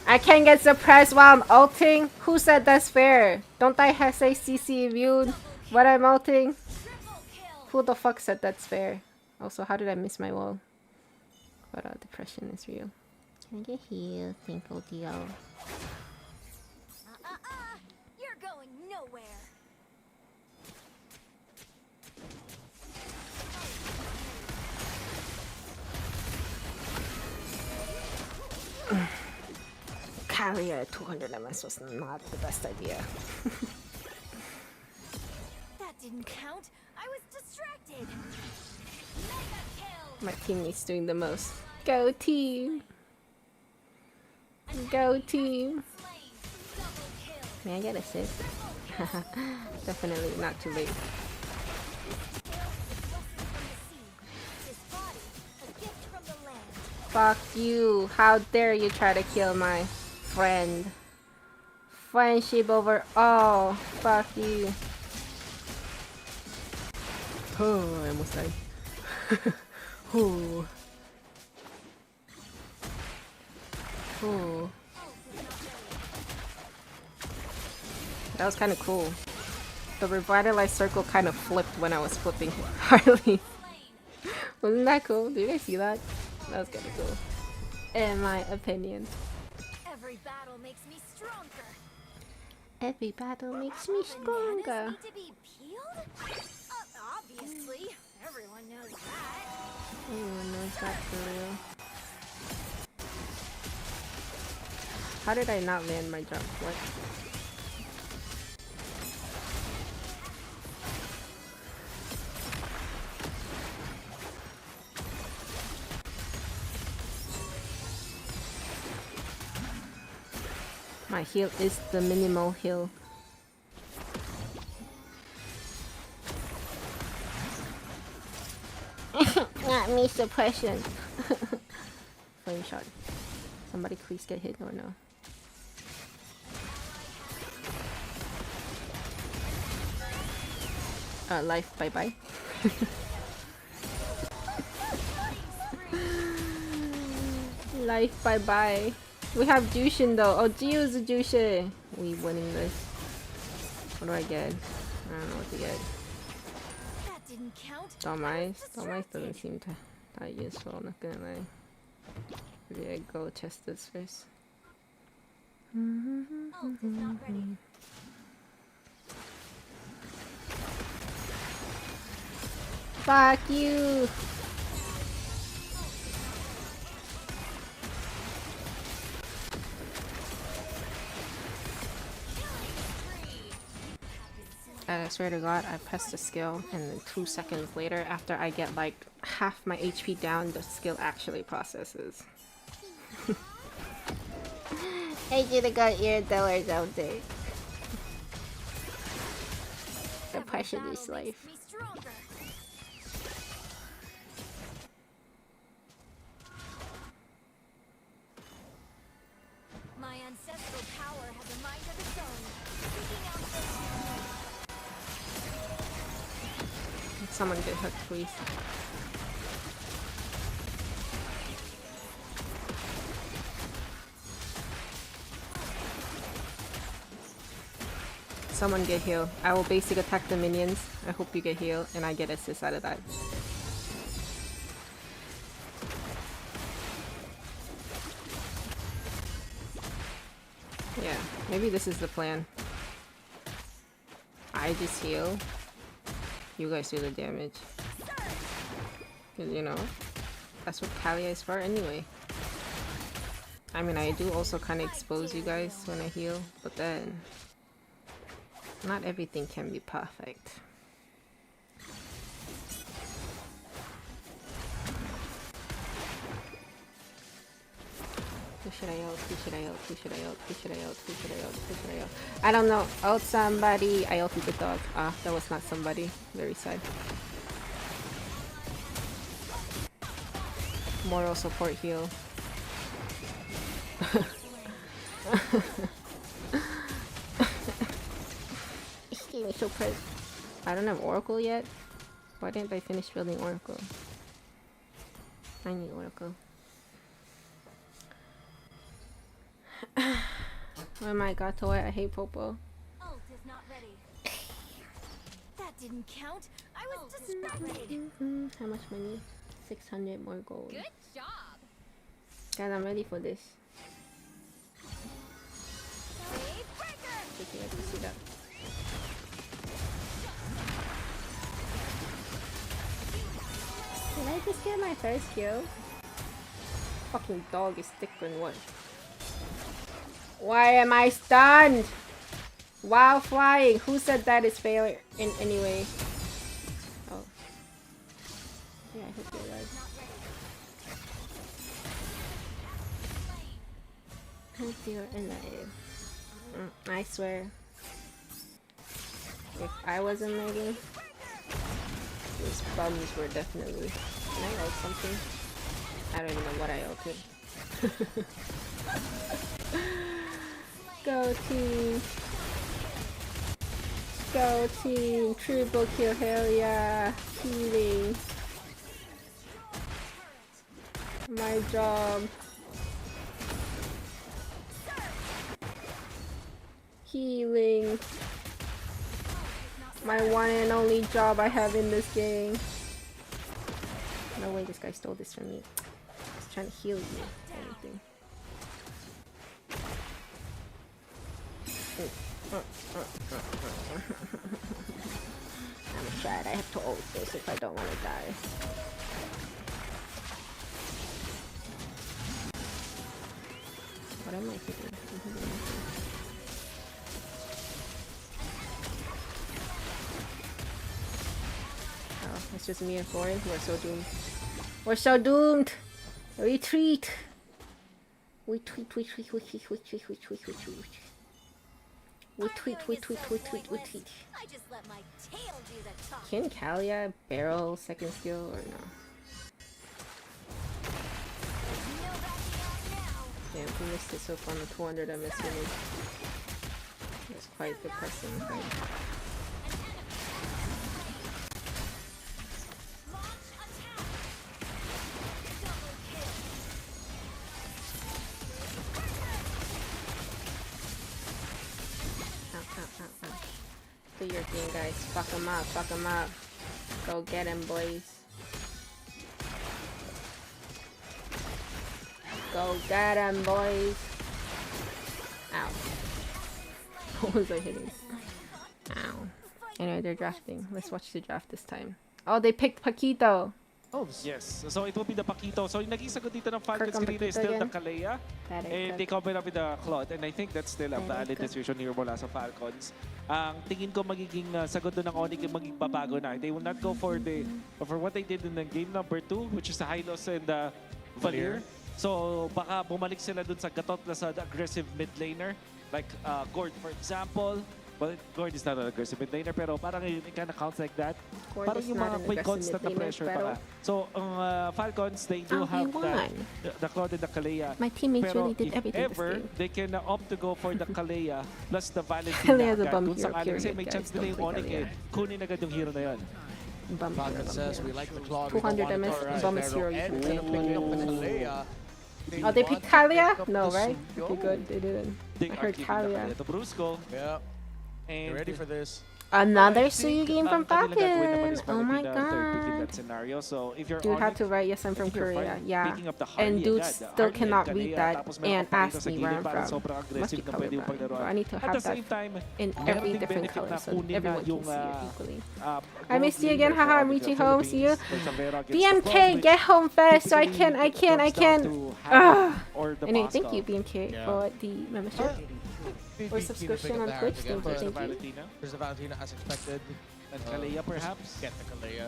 I can't get suppressed while I'm ulting? Who said that's fair? Don't I have say CC immune when I'm ulting? Who the fuck said that's fair? Also, how did I miss my wall? But depression is real. Can I get healed? Thank you, Dio. You're going nowhere. Carrier 200 MS was not the best idea. That didn't count. I was distracted. My teammate's doing the most. Go team! Go team! May I get assist? Definitely not too late. Fuck you! How dare you try to kill my friend? Friendship over all. Fuck you. Oh, I almost died. Oh. Oh. That was kind of cool. The revitalized circle kind of flipped when I was flipping Harley. Wasn't that cool? Did you guys see that? That was kind of cool. In my opinion. Every battle makes me stronger. Every battle makes me stronger. Bananas need to be peeled? Obviously. Everyone knows that. Everyone knows that for real. How did I not land my jump? What? My heal is the minimal heal. Not me suppression. Flame shot. Somebody please get hit or no. Life bye bye. Life bye bye. We have Jushin though. Oh, Gio's a Jushin. We winning this. What do I get? I don't know what to get. That didn't count. Domice doesn't seem to that useful, not gonna lie. Maybe I go test this first. Ult is not ready. Fuck you! I swear to God, I pressed the skill and then 2 seconds later, after I get like half my HP down, the skill actually processes. I should've got your dollars out there. The pressure is life. My ancestral power has a mind of its own. Seeking out this. Someone get hooked, please. Someone get healed. I will basic attack the minions. I hope you get healed and I get assist out of that. Yeah, maybe this is the plan. I just heal. You guys do the damage. 'Cause, you know, that's what Kalia is for anyway. I mean, I do also kind of expose you guys when I heal, but then not everything can be perfect. Who should I ult? Who should I ult? Who should I ult? Who should I ult? Who should I ult? Who should I ult? I don't know. Ult somebody. I ulted the dog. Ah, that was not somebody. Very sad. Moral support heal. This game is so pretty. I don't have Oracle yet. Why didn't I finish building Oracle? I need Oracle. Oh my god, Toy, I hate Popo. Ult is not ready. That didn't count. I was distracted. How much money? 600 more gold. Good job. Guys, I'm ready for this. Wave breaker. Okay, I can see that. Did I just get my first kill? Fucking dog is thick and what? Why am I stunned? While flying. Who said that is failure in any way? Oh. Yeah, I hope you're right. Hope you're alive. I swear. If I wasn't lagging, these bums were definitely. Can I ult something? I don't even know what I ulted. Go team! Go team! Triple kill, hell yeah! Healing! My job! Healing! My one and only job I have in this game. No way this guy stole this from me. He's trying to heal you. Anything. I'm sad. I have to ult this if I don't want to die. What am I hitting? Oh, it's just me and Florin. We're so doomed. We're so doomed! Retreat! Retreat. I just let my tail do the talking. Can Kalia barrel second skill or no? Damn, we missed it so far on the 200 MS winning. It's quite depressing. Right? Do your thing, guys. Fuck them up, fuck them up. Go get him, boys. Go get him, boys. Ow. What was I hitting? Ow. Anyway, they're drafting. Let's watch the draft this time. Oh, they picked Paquito. Oh, yes. So it will be the Paquito. So yung naging sagot dito ng Falcons kanina is still the Kalea. And they combine up with the Claude. And I think that's still a valid decision here mula sa Falcons. Ang tingin ko magiging sagot doon ng Onyx yung magiging babago na. They will not go for what they did in the game number 2, which is the Hylos and the Valier. So baka bumalik sila dun sa gatot na sa aggressive mid laner. Like Gord, for example. Well, Gord is not an aggressive mid laner, pero parang it kind of counts like that. Gord parang yung mga quick constant na pressure pa. So, ang Falcons, they do have the Claude and the Kalea. My teammates really did everything this game. They can opt to go for the Kalea plus the Valentina. Kalea's a bum hero, Kasi may chance nila yung Onyx kunin agad yung hero na yun. Falcon says we like the Claude. 200 MS, bum is hero. You can pick up the Kalea. Oh, they picked Kalia? No, right? Okay, good. They didn't. I heard Kalia. Yeah. You ready for this? Another Suyu game from Falcon. Oh my god. So if you're dude had to write, yes, I'm from Korea. Yeah. And dude still cannot read that and ask me where I'm from. Must be colorblind. Bro, I need to have that in every different color so everyone can see it equally. I missed you again. Haha, I'm reaching home. See you. BMK, get home fast so I can. Anyway, thank you, BMK, for the membership. Or subscription on Twitch. Thank you. There's the Valentina as expected. And Kalea, perhaps? Get the Kalea.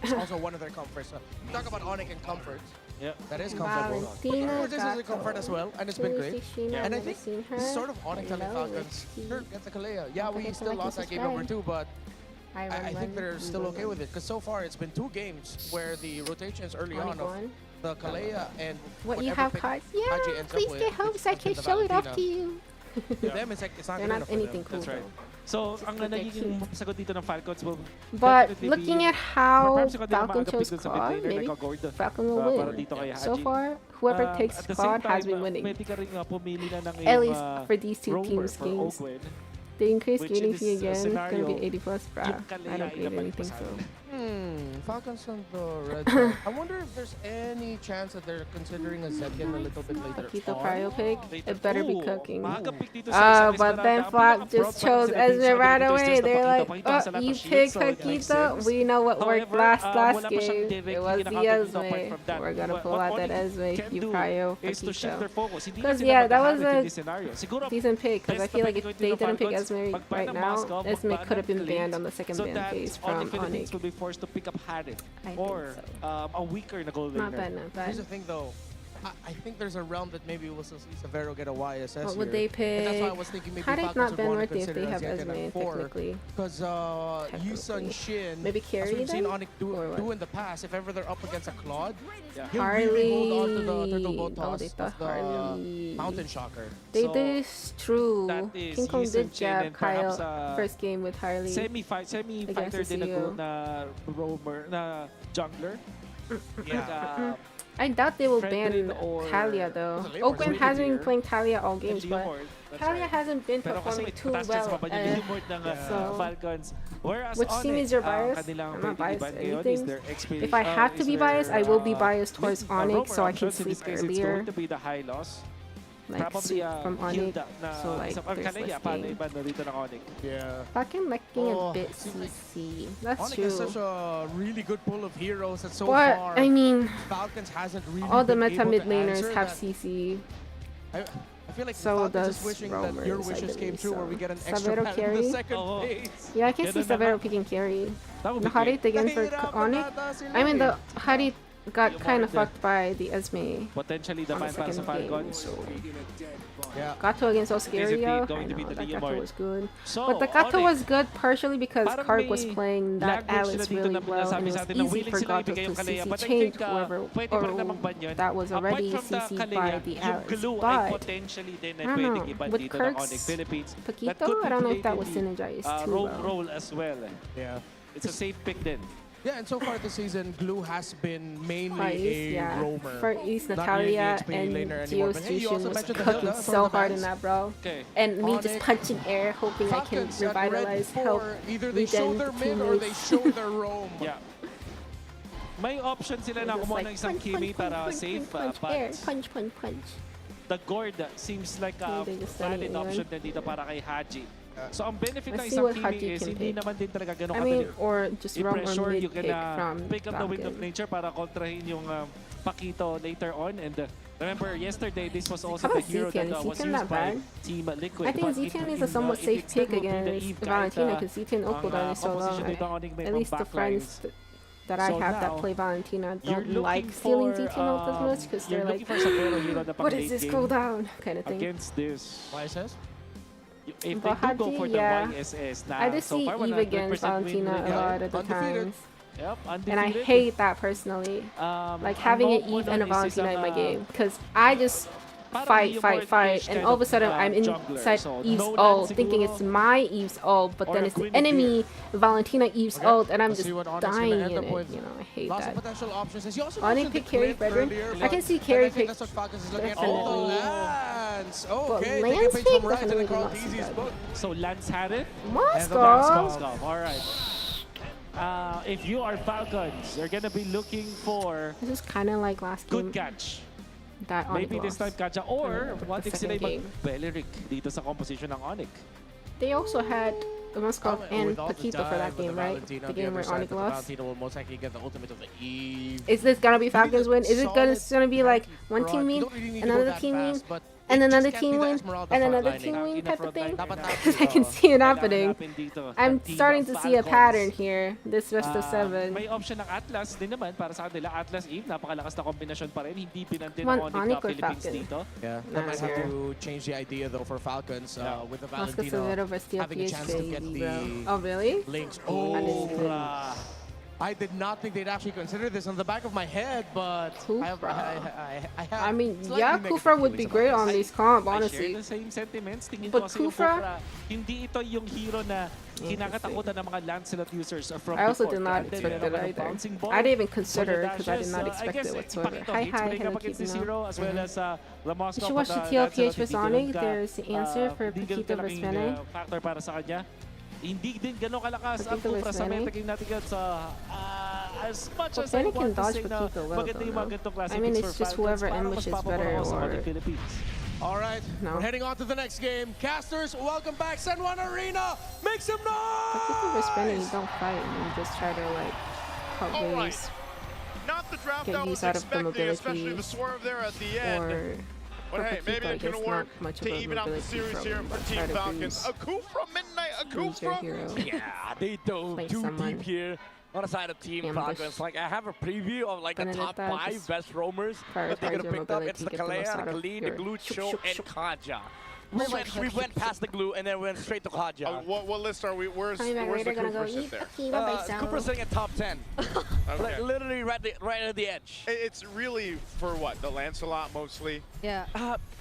It's also one of their comforts. Talk about Onyx and comfort. Yeah. That is comfortable. Valentina This is a comfort as well, and it's been great. Yeah. And I think this is sort of Onyx telling Falcons, sure, get the Kalea. Yeah, we still lost that game number 2, but I think they're still okay with it. Because so far, it's been 2 games where the rotations early on of the Kalea and what you have cards. Yeah, please get home so I can show it off to you. To them, it's like, it's not They're good not enough for them. anything cool. That's right. So, ang nagiging sagot dito ng Falcons will But definitely looking be, at how perhaps yung kanilang Falcon mga chose pick dun sa mid Claude, laner, maybe nagka-Gord, Falcon will para win. dito kay So Haji. far, whoever takes At the Claude same has time, been winning. pwede ka rin pumili na ng At iyong, least for these 2 roamer teams for games. Oakwood. They increase Which skating in fee this again. It's gonna scenario, be 80 plus, bruh. yung Kalea I don't ay believe laban anything pa so. Falcons on the red side. I wonder if there's any chance that they're considering a second a little bit later Paquito on. Cryo pick. It better be cooking. Ah, but then Flock just chose Ezra right away. They're like, oh, you picked Paquito? We know what worked last game. It was the Esme. We're gonna pull out that Esme, you Cryo, Paquito. Because yeah, that was a decent pick. Because I feel like if they didn't pick Esme right now, Esme could have been banned on the second ban phase from Onyx. Will be forced to pick up Harith or so. A weaker na gold Not laner. bad, not bad. Here's the thing though. I think there's a realm that maybe we'll still see Severo get a YSS What would here. they pick? And that's why I was thinking maybe Harith Falcons not would been want to worthy if consider they have Ezreal Esme, at 4. technically. Because Yusun Shin, maybe as carry we've seen them? Onyx do in the past, if ever they're up against a Claude, he'll Harley. really hold on to the turtle boat Oh, toss they of thought the Harley. Mountain Shocker. They did true. that is King Kong Yisun did Chen jab and perhaps, Kyle first game with Harley. Semi-fighter din na CCU. na roamer, na jungler. Yeah. I doubt they will Fredrin ban or- Talia though. Leomord Oakland is hasn't been here. playing Talia all games, but Leomord, that's Talia right. hasn't been Pero kasi performing may too mataas chance well. pa ba yung Leomord ng so, Falcons. Whereas which team is your bias? kanilang I'm not pwede biased iban to ngayon is anything. their XP. If I have to be biased, I will be biased towards Onyx so I can in sleep this case, It's earlier. going to be the high loss. Like Probably sleep from Onyx, Hilda na so like isang there's Kalea less paano game. iban na dito ng Onyx. Yeah. Fucking lacking Oh, a bit CC. That's Onyx true. is such a really good pool of heroes that so But far I mean, Falcons hasn't really all the been meta able mid to laners answer have that. CC. I feel like So Falcons does is wishing Roamers, that your I wishes came believe true so. where we get an extra Savero pan in carry? the second phase. Yeah, I can see Savero picking carry. Harith again for Onyx. I mean, the Harith got kind of fucked by the Esme. Potentially the on the ban para sa second game, Falcons. so. Yeah. Gato against Is Oscaria. indeed going I to be know, the that Gato Leomord. was good. So, But the Gato Onyx, was good partially because parang Kark was may playing that language Alice sila dito really na well, and pinasabi it sa was atin na easy willing for sila Gato ibigay to yung Kalea. CC But I change think whoever pwede pa rin namang ban yun. that was already Apart from the CC'd Kalea, by the yung Alice. glue ay But potentially din I ay don't pwedeng know, iban with dito ng Kirk's Onyx Philippines. That Paquito, could be I don't know if that was blatantly, synergized too rogue well. role as well. Yeah. It's a safe pick then. Yeah, and so far this season, Glue has been mainly Far East, a yeah. roamer. For East, Not really Natalia XP and laner anymore. But hey, you also Geostution was mentioned the cooking Hilda so from the hard in bans. that, bro. Okay. And me Onyx. just punching air, hoping I can Falcons at red revitalize, help 4, either they show regen their the mid or they teammates. show their roam. Yeah. May option sila na Just kumuha like ng isang punch, Kimi punch, para punch, safe, punch, punch, air, but punch, punch, punch. the Gord seems like a They just valid done it, option din dito para kay Haji. So ang benefit ng Let's see isang what Haji Kimi is can hindi pick. naman din talaga ganun I mean, kadali. or just roam or I-pressure, mid you can pick from pick up the Wind of Falcon. Nature para kontrahin yung Paquito later on. And remember, yesterday, this was also How the about hero Zetian? that Is was Zetian used that by bad? Team Liquid. I think But Zetian in- is a somewhat in safe its pick would be the against Eve Valentina kahit, because Zetian ang, Okudan is so long. composition dito ang may At least the back friends lines. that I So have that now, play Valentina you're don't like looking stealing for, Zetian ult as much because you're they're like, looking for Sabero hero na pang what late is this game cooldown kind of thing. against this. YSS? If they do But go for the yeah. YSS I na, just so see far Eve 100% against Valentina win a rate. lot of the Undefeated. times. Yep, And I undefeated. hate that personally. Like having an Eve and a Valentina in my game. Because I just fight, and all of a sudden I'm inside Eve's ult, thinking it's my Eve's ult, but then it's the enemy Valentina Eve's ult, and I'm Let's just see what Onyx dying gonna end in up it. with. You know, I hate Lots that. of potential options. You also Onyx mentioned pick the carry clip Fredrin. earlier, I can but see then carry I think pick that's what Falcons is looking at. definitely. Oh, Lance! But Okay, Lance taking page pick from right and definitely then called not so Easy's bad. book. So Lance had it. Moskov! All right. If you are Falcons, you're gonna be looking for This is kind of like last game. good catch. That Onyx Maybe this time lost. catch. Or the what if second sila game. mag-Beleric dito sa composition ng Onyx? They also had Moskov and With all the Paquito for dive that with game, the right? Valentina The on game other where side, Onyx but the lost. Valentina will most likely get the ultimate of the Eve. Is this gonna be Falcons win? Is it gonna be like one Broad. team You mean, don't really need to go another that team mean? fast, but and It another just can't team be the win, Esmeralda and another frontlining. team win type of thing. Dapat Because I can see it happening. I'm Team starting of to see a Falcons. pattern here. This rest of May 7. option ng Atlas din naman para sa kanila. Atlas Eve, napakalakas na kombinasyon pa rin. Hindi pinantin Come ng on, Onyx Onyx or Philippines Falcon? dito. Yeah, Nah, that might have here. to change the idea though for Falcons with the Oscar Valentino Severo versus having a chance to get baby, the bro. Oh, really? links. I didn't think. I did not think they'd actually consider this on the back of my head, but I mean, yeah, Kufra would be great on this comp, I share honestly. the same sentiments. Tingin But ko kasi yung Kufra- Kufra, hindi ito yung hero na kinakatakutan ng mga Lancelot users from I also before. did not Granted, expect meron it ng either. bouncing ball, I didn't even consider it because I did dashes, not I expect guess it whatsoever. ipakita Hi, hits, hi, break hello, up against the Keeping zero up. as well as Ramos You should watch the TLPH versus Onyx. There's the answer for Paquito versus Fene. Factor para sa kanya. Hindi din ganun kalakas ang Paquito Kufra versus sa Fene. metagame natin sa as much But as I Fene can want to dodge say na Paquito well, maganda yung mga though, ganitong no? klase I mean, picks it's for just Falcons. whoever Parang ambushes mas better papaparaw sa or... ating Philippines. all right, No. we're heading on to the next game. Casters, welcome back. San Juan Arena, make some Paquito versus Fene, you noise! don't fight and just try to like cut ways. Not the draft Get I was use out of the expecting, especially the mobilities. swerve there at the end. Or But hey, Paquito, maybe I it can guess work not much of to a even out the mobility series here problem, for but Team try to Falcons. boost A Kufra Midnight, a Who's your Kufra. hero? Yeah, they dove Play too someone. deep here on the side of Team Ambush. Falcons. Like, I have a preview of like the top Benedetta, 5 just best roamers that they prioritize could have your picked up. It's the mobility, get the most Kalea, out the of Khalid, the your Glucho, shook, and shook. Kaja. We went past the glue and then went straight to Kaja. What list are we? Where's the gonna go Kufra sit eat there? Cooper's sitting at top 10. Okay. Like, literally right at the edge. It's really for what? The Lancelot mostly? Yeah.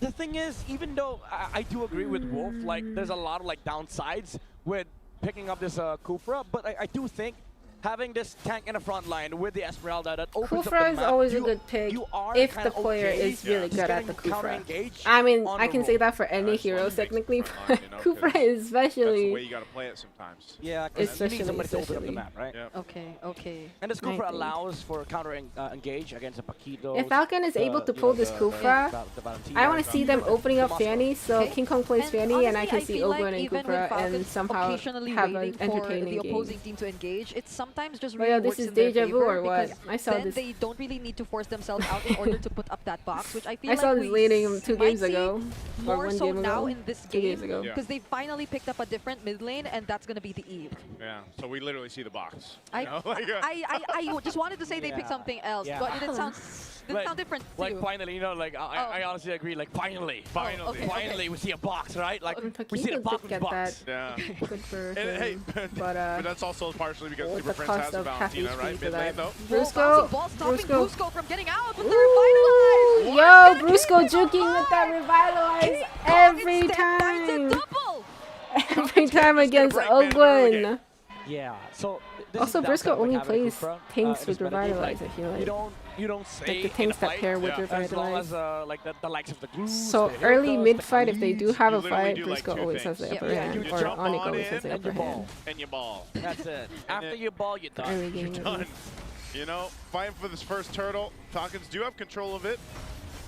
The thing is, even though I do agree with Wolf, like there's a lot of like downsides with picking up this Kufra, but I do think having this tank in the front line with the Esmeralda that opens up the Kufra is map, always a good pick if the player is really good at the Kufra. I mean, I can say that for any hero technically, but Kufra is That's the way especially. you gotta play it sometimes. Yeah, because you need Especially, somebody to open up the especially. map, right? Yep. Okay. And this I Kufra think. allows for counter engage against a Paquito. If Falcon is able to pull this Kufra, I want to see them opening up Fanny, so Okay. King Kong plays And Fanny, and I honestly, can see feel like Ogun and even when Kufra and Falcons somehow occasionally have an waiting for entertaining the opposing game. team to engage, it sometimes just Oh really yeah, this works is in their deja vu favor or what? because I saw then this. they don't really need to force themselves out in order to put up that box, which I feel I like saw this we leading 2 might games see ago, or more 1 so game now ago. in this 2 games game ago. because they finally picked up a different mid lane, and that's gonna be the Eve. Yeah, so we literally see the box. I Like, just wanted to say they picked something else, Yeah. but it didn't sound different to Like you. finally, you know, like I honestly agree. Like finally, okay. finally, we see a box, right? Like we see the Paquito did Falcons get box. that. yeah. Good for And, hey, him. but But that's also partially because with Super the Friends cost has a of half Valentina, HP right? for Mid lane that. though. Brusco, Ball stopping Brusco. Brusco from getting out, but they're revitalized. Yo, Brusco juking with that revitalize every time. Double. Every time against Ogun. Yeah. So this Also, is Briscoe downside of only having plays Kufra, tanks in with this meta game. Revitalize, I feel like. You don't stay Like the in tanks that fight, pair with as long Revitalize. as like the likes of the Glues, So the early Hildas, mid the fight, if they do Khalids, have a you literally fight, do, like, Briscoe two always has things. the upper Yeah, hand, you or jump Onyx on always in has the and you upper ball. hand. And you ball. That's it. After then you ball, you're done. Early game. Done. You know, fighting for this first turtle. Falcons do have control of it.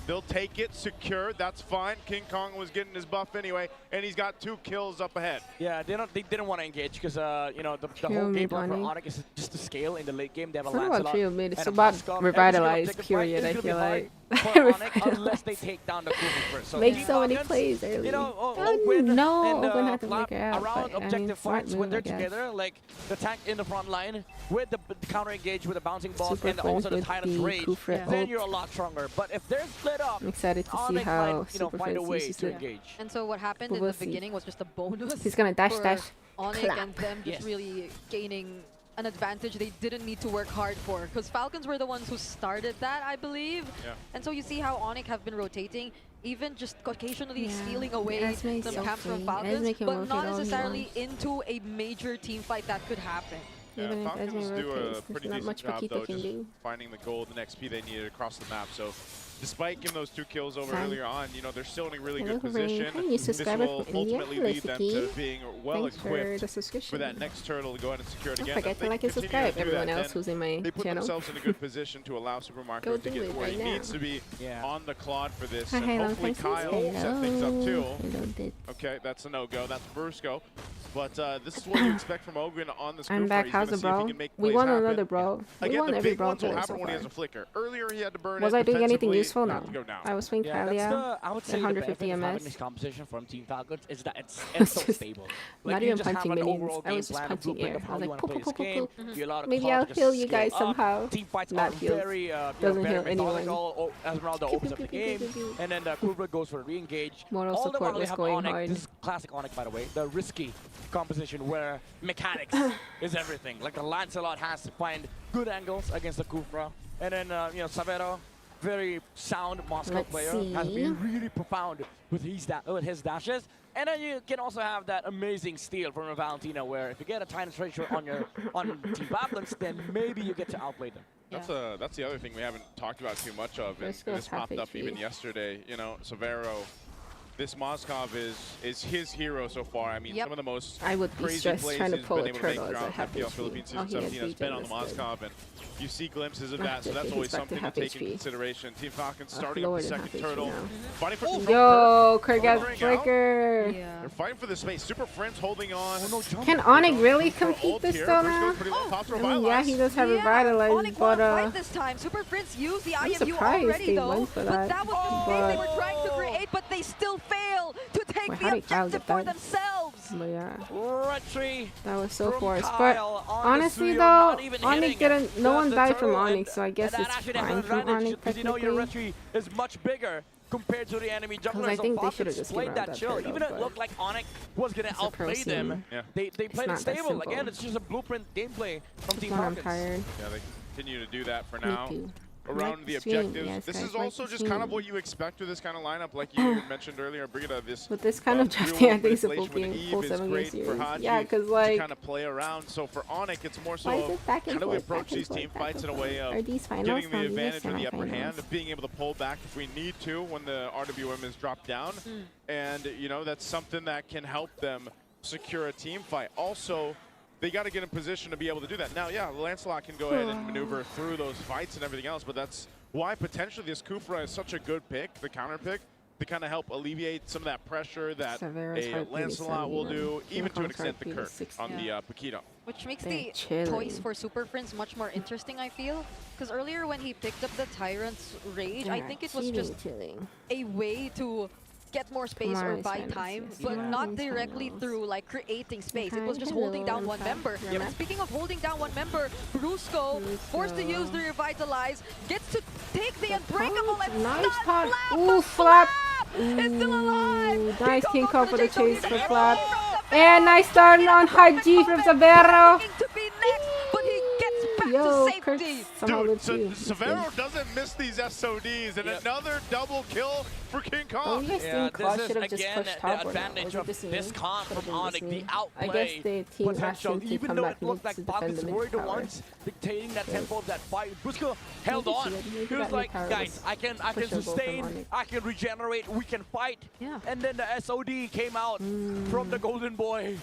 They'll take it, secure. That's fine. King Kong was getting his buff anyway, and he's got 2 kills up ahead. Yeah, they didn't want to engage because you know the whole Trio game mid plan for Onyx. Onyx is just to scale in the late game. They have a It's not about Lancelot trio mid, it's and a about Moskov. revitalize, Every single period, I objective feel fight like. is gonna be hard for Onyx unless they take down the Kufra first. So Make Team so many Falcons, plays early. You know, Oh, Ogun no, and Ogun had to Flap make it out, around but, I mean, objective smart fights when move, they're I guess. together, like the tank in the front line with the counter engage with the bouncing balls Super and also the friends with Titan's the Rage, Kufra then ult. you're a lot stronger. But if they're split up, I'm excited to see Onyx how might, you know, Super find a Friends way uses to it. engage. And so what happened But in we'll the see. beginning was just a bonus. He's gonna dash, for dash, Onyx clap. and them just Yes. really gaining an advantage they didn't need to work hard for, because Falcons were the ones who started that, I believe. Yeah. And so you see how Onyx have been rotating, even just occasionally Yeah. stealing away Esme's some so camps from free. Falcons, Esme can but rotate not all he necessarily wants. into a major team fight that could happen. Yeah, Even if Falcons Esme do a rotates, pretty there's not decent much job Paquito though, can just do. finding the gold and XP they needed across the map. So despite getting those 2 kills over Fine. earlier on, you know, they're still in a really Hello, good Ray. position. Hey, new This subscriber will from India. ultimately Hello, lead them Siki. to being well Thanks for equipped the subscription. for that next turtle to go ahead and secure it Don't again. forget If to they like and continue subscribe, to do everyone that, else then who's in my they put channel. themselves in a good position to allow Supermarket Go to do get it where right he now. needs to be Yeah. on the Claude for this. Hi, And hi, long hopefully time Kyle since. will set things up too. Hello, Dits. Of Okay, that's a no-go. That's Brusco. But this is what you expect from Ogren on this I'm group. back. How's it, bro? We won another, bro. We won the every big brawl ones will today happen so when he far. has a flicker. Earlier he had to burn Was it I doing anything defensively, useful? now No. to go down. I was playing Yeah, that's Kalia. I would say the 150 benefit of having MS. this composition from Team Falcons is that it's so stable. Like, Not you even just have punching an minions. overall I game was just plan, a punching blueprint air. of I how was you like, want to play this game. You allow the maybe clock I'll to just heal you scale guys up. somehow. Team fights Not are healed. very, Doesn't very heal anyone. methodical. Esmeralda opens up the game, and then Kubra goes for a re-engage. Moral All the support while they was have going Onyx. hard. This is classic Onyx, by the way. The risky composition where mechanics is everything. Like the Lancelot has to find good angles against the Kufra. And then, you know, Savero, very sound Moscow player, has been really profound with his dashes. And then you can also have that amazing steal from a Valentina, where if you get a Titan's ratio on Team Falcons, then maybe you get to outplay them. That's the other thing we haven't talked about too much of, and this popped up even yesterday. You know, Severo, this Moskov is his hero so far. I mean, some of the most crazy plays trying to he's pull been a able to make turtle throughout as a half MPL Philippines Season 17 has been on the Moskov, and you see glimpses of that, so that's always something to take in consideration. Team Falcons starting up the second turtle, fighting for control. Yo, Kirk has flicker. They're fighting for the space. Super Friends holding on. Can Onyx really compete this though now? I mean, yeah, he does have Revitalize, Onyx but won't fight this time. Super Prince used the I'm IMU surprised already they though, went for but that. that was the space they were trying to create, but they still fail to take the objective for themselves. But yeah, that was so forced. But honestly though, Onyx didn't. No one died from Onyx, so I guess it's fine from Onyx because you know your technically. retry is much bigger compared to the enemy Because junglers. I think so they should have Falcons just played given that out chill. that Even though it looked like Onyx was gonna outplay them, they played it stable. Again, it's just a blueprint gameplay from Team Falcons. I'm tired. Yeah, they continue to do that for now. too. Around the objectives. This is also just kind of what you expect with this kind of lineup, like you mentioned earlier, Brigitte. With this kind of drafting, I think it's a full game, full 7-game series. Yeah, because like to kind of play around. So for Onyx, it's more so how do we approach these team fights in a way of getting the advantage or the upper hand, of being able to pull back if we need to when the RWM is dropped down, and you know that's something that can help them secure a team fight. Also, they got to get in position to be able to do that. Now, yeah, Lancelot can go ahead and maneuver through those fights and everything else, but that's why potentially this Kufra is such a good pick, the counter pick, to kind of help alleviate some of that pressure that a Lancelot will do, even to an extent the Kirk on the Paquito. Which makes the toys for Super Friends much more interesting, I feel. Because earlier when he picked up the Tyrant's Rage, I think it was just a way to get more space or buy time, but not directly through like creating space. It was just holding down one member. And speaking of holding down one member, Brusco, forced to use the Revitalize, gets to take the Unbreakable and stun Flap. Ooh, Flap! Is still alive! Nice King Kong for the chase for Flap. And nice start on high G from Severo. Yo, Kirk somehow Dude, lived too. Severo doesn't miss these SODs, and another double kill for King Kong. Yeah, this is again the advantage of this comp from Onyx, the outplay I guess the team potential. asked him to Even come though back it looked like to Falcons defend the were mid the tower. ones dictating that tempo of that fight, Brusco held on. He was like, guys, I can sustain, I can regenerate, we can fight. And then the SOD came out from the Golden Boy.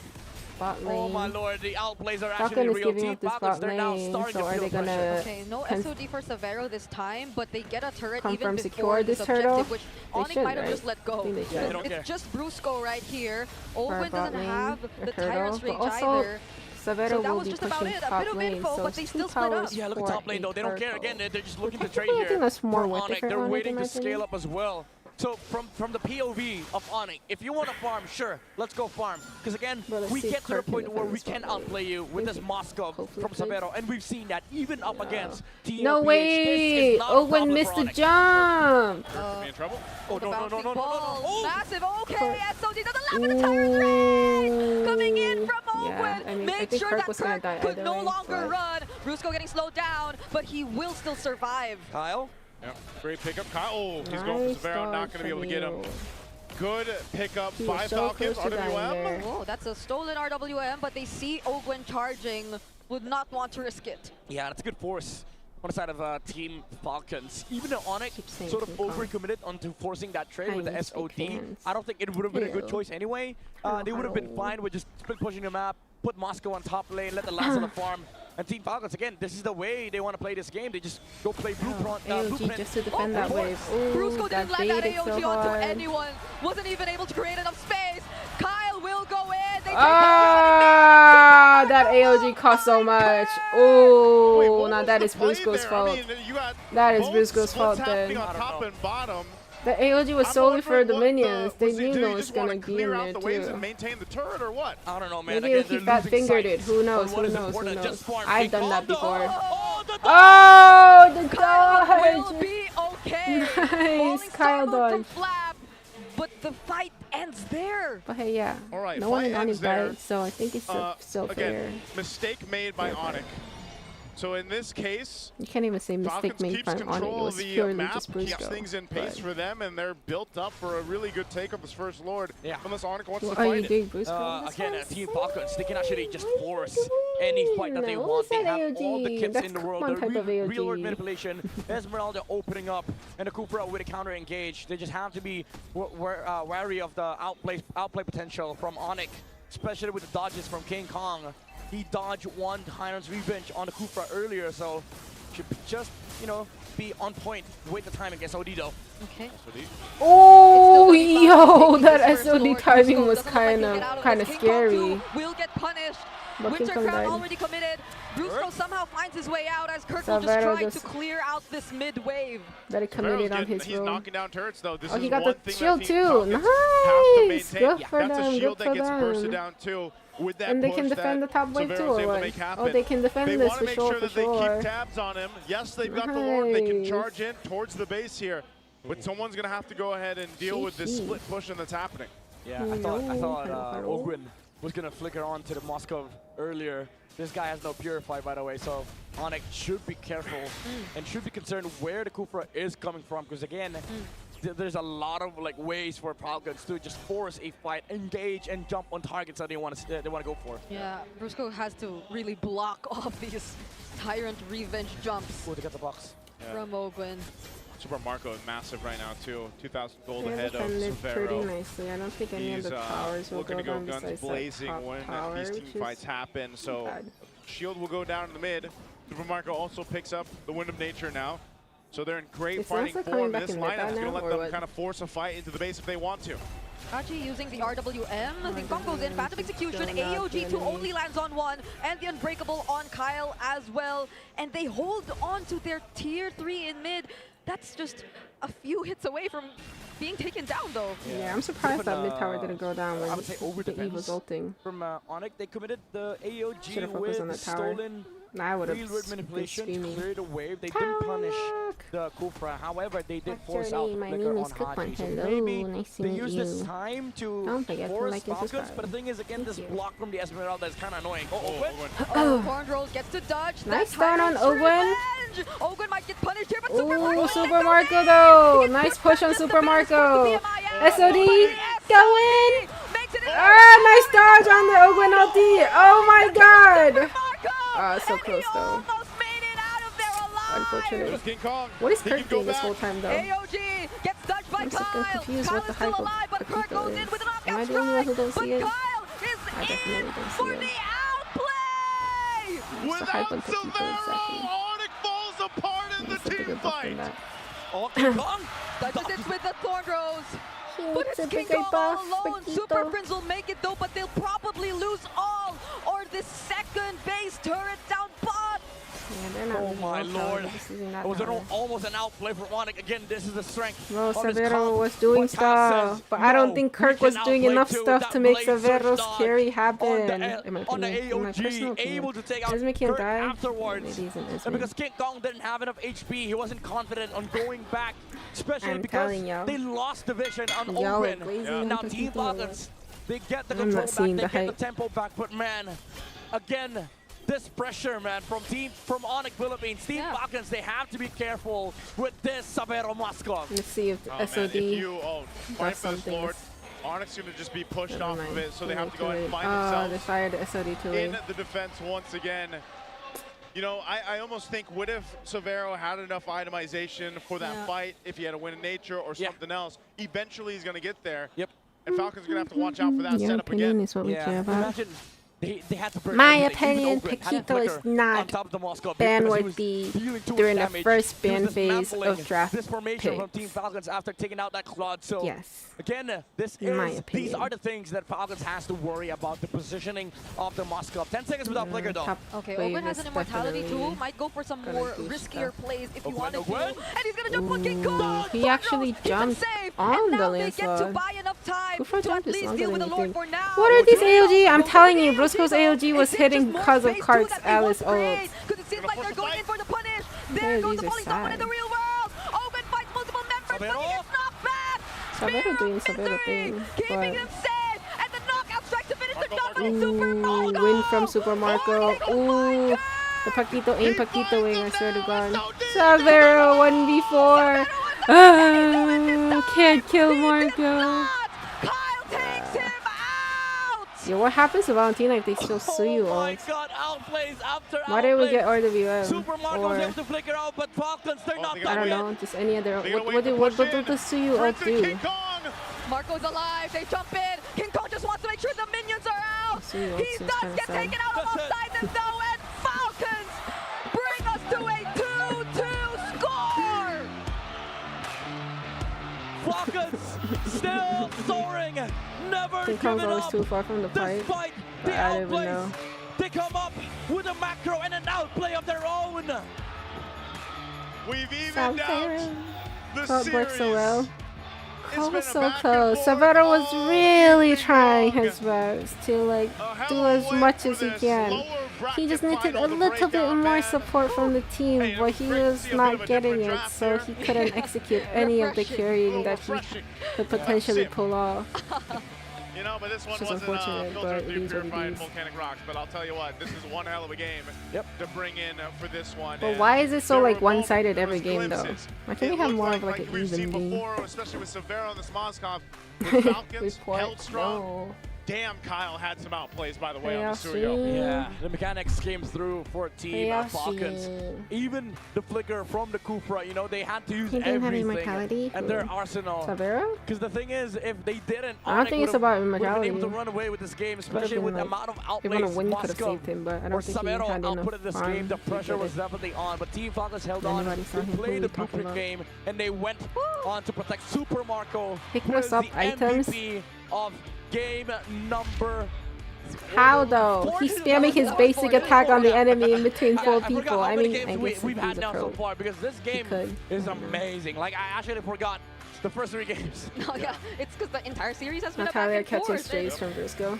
Oh my lord, the outplays are actually real. Team Falcons, they're now starting to feel pressure. Okay, no SOD for Severo this time, but they get a turret even secure before this this turtle. objective, which Onyx might have just let go. It's It's just Brusco right here. Owen doesn't lane, have the turtle, Tyrant's but Rage also either. Severo So that will was be just about pushing it. A top bit of lane, info, so but they it's still 2 split up. towers Yeah, look at for top lane though. They don't care again. They're just looking to trade I here. think that's more for worth it Onyx. for They're Onyx, waiting in my to scale opinion. up as well. So from the POV of Onyx, if you want to farm, sure, let's go farm. Because again, we get to the point where we can outplay you with this Moskov from Severo, and we've seen that even up against TLPH. No way! Owen missed the jump! In trouble? Oh, no. Massive, okay, SOD doesn't allow the Tyrant's Rage! Coming in from Owen! I Make think sure Kirk that was gonna Kirk die could either no way, longer but- run. Brusco getting slowed down, but he will still survive. Kyle? Yep, great pickup. Kyle, oh, he's going for Severo, not going to be able to get him. Good pickup by Falcons, RWM. Oh, that's a stolen RWM, but they see Ogwen charging, would not want to risk it. Yeah, that's a good force on the side of Team Falcons. Even though Onyx sort of overcommitted onto forcing that trade with the SOD, I don't think it would have been a good choice anyway. They would have been fine with just split pushing the map, put Moscow on top lane, let the last on the farm. And Team Falcons, again, this is the way they want to play this game. They just go play Blueprint. AOG just to defend that wave. Ooh, Brusco didn't that land that bait is AOG so onto hard. anyone. Wasn't even able to create enough space. Ah, that AOG cost so much. Oh, now that is Brusco's fault. I mean, that is Brusco's fault then. On top and bottom. The AOG was solely for the minions. They knew no it was gonna be in there the too. And maintain the turret or what? I don't know, man. Maybe if he fat fingered it. Who knows? Who knows? Who knows? I've done that before. Oh, the dodge! Will be okay. Nice, Kyle dodge. But the fight ends there. But hey, yeah. All right, no one in Onyx there. died, so I think it's still fair. Again, mistake made by Onyx. So in this case, you can't even say mistake made by Onyx. It was purely just Brusco. Keeps things in pace for them, and they're built up for a really good take of this first Lord. Yeah. Unless Onyx wants to Are you fight doing it. Brusco? Again, Team Falcons, they can actually just force any fight that they want. They have all the kits in the world. The real world manipulation. Esmeralda opening up, and the Kufra with a counter engage. They just have to be wary of the outplay potential from Onyx, especially with the dodges from King Kong. He dodged one Tyrant's Revenge on the Kufra earlier, so should just, you know, be on point. Wait the time against Odido. Okay. Oh, yo, that SOD timing was kind of scary. Will get punished. But Winter Crown already committed. Brusco somehow finds his way out as Kirk will just try to clear out this mid wave. That he committed on his He's knocking down turrets though. This oh, is he got one the thing shield that too. Nice. Good for That's them. a shield Good that for gets bursted them. down too. With that And they push can defend the top wave too, Severo's or able to what? make happen. Oh, they can defend they this want for to make sure. sure that they keep tabs on him. Yes, they've got the Lord. They can charge in towards the base here, but someone's gonna have to go ahead and deal with this split pushing that's happening. Yeah, I thought Ogwin was gonna flicker on to the Moskov earlier. This guy has no Purify, by the way, so Onyx should be careful and should be concerned where the Kufra is coming from, because again, there's a lot of like ways for Falcons to just force a fight, engage, and jump on targets that they want to go for. Yeah, Brusco has to really block off these Tyrant Revenge jumps. Oh, they got the box From Ogwin. Super Marco is massive right now too. 2,000 gold They ahead of defended pretty Severo. nicely. I don't think any of the towers will looking go to go down guns besides blazing that top when tower, these team fights happen. So shield will go down in the mid. Super Marco also picks up the Wind of Nature now. So they're in great fighting form. This lineup is going to let them kind of force a fight into the base if they want to. Kachi using the RWM. The Kong goes in, Phantom Execution, AOG 2 only lands on 1, and the Unbreakable on Kyle as well. And they hold on to their tier 3 in mid. That's just a few hits away from being taken down though. Yeah, I'm surprised that mid tower didn't go down when I would say over the E was ulting. From Onyx, they committed the AOG focused on with that tower. stolen I would have real word manipulation to screaming. clear the wave. They didn't punish the Kufra. However, they did force out the my flicker name on is Kookmon. Haji. So Hello, maybe nice to they meet use this you. time to Don't forget to force like and Falcons. subscribe. But the thing is, again, this block from the Esmeralda is kind of annoying. Corn Rolls gets to dodge. Nice stun on Ogwin. Ogwin might get punished here, but Ooh, Super Marco though. Nice push on Super Marco. SOD, go in. Ah, nice dodge on the Ogwin ulti. Oh my god. So close though. Unfortunately. What is Kirk doing this whole time though? AOG gets dodged by I'm so Kyle. confused what the hype of but Kirk goes in with an Am I the only one who don't see it? I definitely don't see it. What's the hype on Pico exactly? Onyx falls apart in the team fight. Oh, King Kong touches it with the Thorn Rose. But It's it's a King big Kong buff, all alone. Paquito. Super Friends will make it though, but they'll probably lose all or the second base turret down bot. Yeah, they're not Oh my lord. It was almost an outplay for Onyx. Again, this is the strength. Bro, of this Severo comp. was doing What Kyle stuff, says, but I don't no, think we Kirk can was doing outplay enough too. stuff That to make blade surge Severo's dodge carry happen. on the AOG, able to take out Esme can't Kirk die. afterwards. Maybe he's an And Esme. because King Kong didn't have enough HP, he wasn't confident on going back, especially I'm because telling y'all. they lost the vision on Y'all are Open. crazy Now and Team Paquito. Falcons, they get the I'm control not back, seeing they the get hype. the tempo back, but man, again, this pressure, man, from Onyx Philippines, Team Falcons, they have to be careful with this Severo Moskov. Let's see if Man, SOD if you fight does for this something. Lord, Onyx is going to just be pushed off of it, so they have to Too go and late. find Oh, they themselves fired SOD too late. in the defense once again. You know, I almost think, what if Severo had enough itemization for that fight, if he had a win in nature or something else? Eventually he's going to get there. Yep. And Falcons are going to have to watch out for that Your setup opinion again. is what we care about. Imagine they had to burn My everything, even opinion, Ogren had a Paquito is flicker not on top of the Moscow ban because he worthy was dealing too much during the damage. first He was ban phase dismantling of draft this formation from picks. Team Falcons after taking out that Claude. So Yes. again, In my these opinion. are the things that Falcons has to worry about, the positioning of the Moscow. 10 seconds without flicker though. Okay, Wave Ogren has is an immortality definitely too. Might go for some gonna more do riskier stuff. plays if he Ogren, wanted to. Ogren. And he's gonna jump on King Kong. He actually jumped on and the now they get to landslide. buy enough time Kufra to jump at is least longer deal with than the you Lord think. for now. What are these AOG? I'm telling you, AOG Brusco's though, AOG was it's just hitting more because of space too Kark's that they want Alice to ult. create, 'cause it seems like they're going in for the punish. There goes the AOGs are volley someone in the sad. real world. Ogren fights multiple members, but he gets knocked back. Savero doing Spear of Savero misery, thing, keeping but them safe, and the knockout strike to finish the job by Super Marco. win from Super Marco. Ooh, the Paquito ain't Paquito wing, I swear to God. Savero 1v4. Can't kill Marco. Kyle takes him out. Yo, what happens to Valentina if they still sue you? Oh my Or god, outplays after why did we get outplays. RWM? Super Marco was Or able to flicker out, but Falcons, they're not I done don't yet. know, just any other. They're gonna What wait did to push in. the Suyu ult do? Marco's alive. They jump in. King Kong just wants to make sure the minions are out. Suyu ult He seems does kinda get sad. taken out alongside them though, and Falcons bring us to a 2-2 score. Falcons still soaring, never King Kong's giving always up. too far from the fight. Despite But the I don't even outplays, know. they come up with a macro and an outplay of their own. We've evened out the Oh, it worked so well. It's Oh, been a so back and close. forth Savero was all really evening trying long. his best to like A do hell as of a much way as for he this can. lower He just bracket needed a final to little break bit out, more man. support from the team, Hey, but he great to was see a bit not of a getting different it, draft so there. he couldn't execute any of the Refreshing. carrying Little that he refreshing. could potentially pull off. You know, but this one Which is wasn't unfortunate, filtered but through it is what it purified is. volcanic rocks. But I'll tell you what, this is one hell of a game to bring in for this one. But And why is it so there like were moments, one-sided there every was game though? glimpses. Why can't we It have looked more of like an we've seen even game? before, especially with Severo on this Moskov. The Falcons Report, held strong. no. Damn, Kyle had some outplays, by the way, on the Playoff Suyo. scene. Yeah, the mechanics came through for Team Playoff Falcons. scene. Even the flicker from the Kufra, you know, they had to use He didn't have everything immortality? and their arsenal. Savero? Because the thing is, if they didn't, I don't think it's about would have been immortality. able to run away with this game, Would've especially been with the like- amount of If outplays you want to win, could have Moscow saved him, but I or don't think he Savero had enough outputted this farm game. The to pressure get was it. definitely on, but Team Falcons held on. Anybody saw They him? Who played we the talking blueprint about? game, and they went on to protect Super Marco, Pick who us is up the items. MVP of game number. How though? He's spamming his basic attack on the enemy in between four I forgot people. how I many mean, games I guess we've he's had a now so pro. far, because this game could. is amazing. Like, I actually forgot the first 3 games. No, yeah, it's because the entire series has been a back Natalia and catching forth. strays from Briscoe.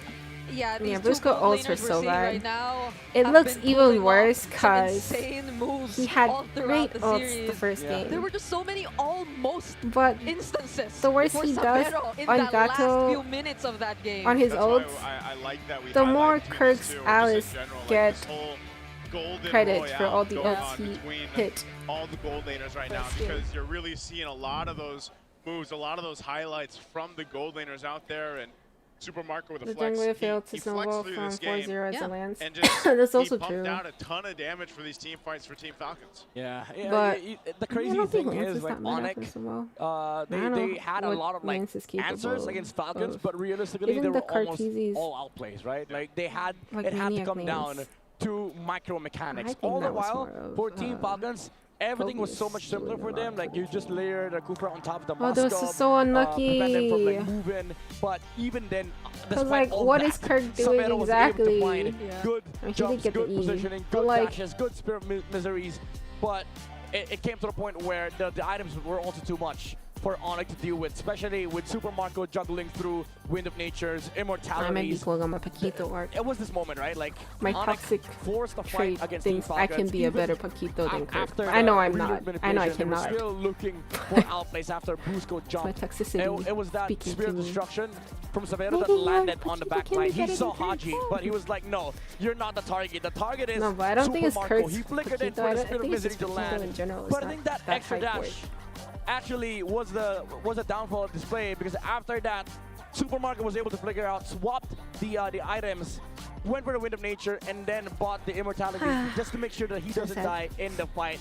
Yeah, these Yeah, two Briscoe gold ults were laners we're so seeing bad. right now It have looks been even pulling off worse some because insane moves he had all throughout great the ults series. the first Yeah. game. There were just so many almost But instances. the worse for he does Savero in on that last Gato, few minutes of that game. on his That's why ults, I like that we the highlight more too, this Kirk's too, or just in Alice general, like get this whole golden credit for royale all the going ults on he between hit. all the gold laners right now, First game. because you're really seeing a lot of those moves, a lot of those highlights from the gold laners out there. And Super Marco with a The flex. jungler failed to he flexed snowball through from this 4-0 game as a Lance. and just That's also he pumped true. out a ton of damage for these team fights for Team Falcons. Yeah, But the crazy I don't think thing Lance is, is like, that meta Onyx, first of all. they had a what lot of like Lance is capable answers against Falcons, of. but realistically, Even they were the almost Carteesies, all outplays, right? Like, they had like it had to Maniac come down Lance. to micro mechanics. I think All the that was while, more of, for Team Falcons, everything was so Kobe's much simpler doing for a them. lot Like, you just layered a Kufra on top of the Oh, this Moscow, is so unlucky. prevent them from like moving. But even then, despite like, all what that, is Kirk doing Savero was able exactly? to find Yeah. good I mean, he did jumps, get the good E, positioning, but good like- dashes, good spirit miseries, but it came to the point where the items were also too much for Onyx to deal with, especially with Super Marco juggling through Wind of Nature's I might be immortalities. pulling on my Paquito arc. It was this moment, right? Like, My Onyx toxic forced a fight trait against Team thinks I can Falcons, be a even better Paquito than Kirk. after I know the I'm reload not. I know I manipulation, they were cannot. still looking for outplays after Brusco My jumped. toxicity It was that speaking Spirit to me. Destruction from Savero Maybe that you're landed on the Paquito back can be line. He better saw than Kirk. Haji, but he was like, no, you're not the target. The target is No, but I don't think Super it's Marco. Kirk's He flickered in Paquito. for I the don't- I Spirit of think it's Misery just to Paquito land. in general. But It's I think not that that extra hype dash work. actually was the downfall of this play, because after that, Super Marco was able to flicker out, swapped the items, went for the Wind of Nature, and then bought the immortality just to make sure that he So doesn't sad. die in the fight.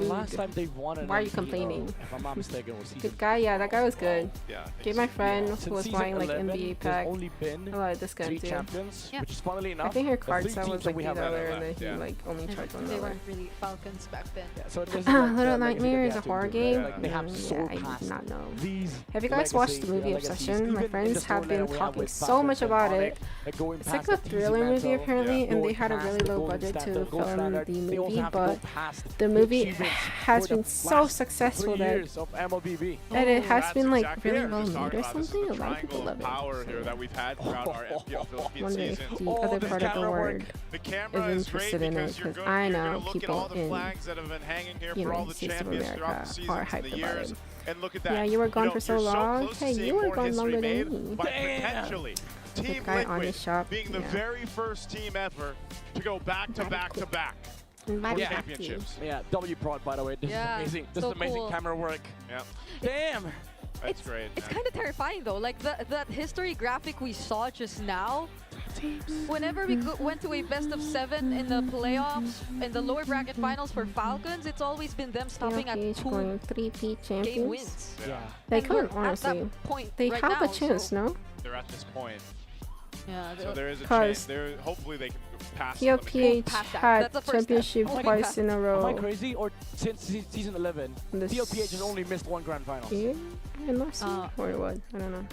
The last time they won an Why are you MPL, complaining? If I'm not mistaken, was season Good guy, yeah, that guy was good. Yeah. Gave my friend who Since was season buying like 11, NBA there's pack. only been I like this gun 3 too. champions, Yeah. which is funnily enough. I think her the card 3 set teams was that like we have $8 left. and then he Yeah. like only charged They $1. weren't really Falcons back then. Yeah, so this is Little like the legacy Nightmare that is they a have to horror do, game. right? Like, they have Yeah, I surpassed did not know. these Have you guys watched the legacy, movie legacies. Obsession? My Even in friends the have been storyline we have talking with so Falcons much and about Onyx, it. like going It's past like a the TZ thriller movie mantle, apparently, and they going had a past really the low golden budget to standard, gold film standard. the They also movie, have to go but past the movie achievements has for the been so last successful 3 that years of MLBB. and it has That's been like exactly really what well we're made talking or about. This is something. the A lot of people triangle love of power it. here that we've had throughout our MPL Philippines Wonder season. if the Oh, other this part of the camera work. word The camera is is great interested in it because you're because going, I you're know going to look at people all the in flags that have been hanging here here United for all the States of champions throughout America the seasons are and hyped the about years. it. And look at that. Yeah, you were gone for so you're long. close to Hey, seeing you were more gone history longer made than me. by potentially Team guy on Liquid his shop, being the yeah. very first team ever to go back to back to back for Yeah. championships. Yeah, W prod, by the way. This Yeah, is amazing. This so is amazing cool. camera work. Yeah, Damn. that's great. It's man. kind of terrifying though. Like that history graphic we saw just now. Whenever we went to a best of 7 in the playoffs, in the lower bracket finals for Falcons, it's always been them stopping at KOK's 2 going 3P game champions. wins. Yeah. They And we're could, at honestly. that point They right have now, a chance, so- no? They're at this point. Yeah, So there is a 'Cause chance. Hopefully they can pass the limit. TLPH Past that. had That's the first championship step. twice in a Am I row. crazy? Or since season 11, This- TLPH has only missed 1 grand final. Yeah, and last year, or what? I don't know.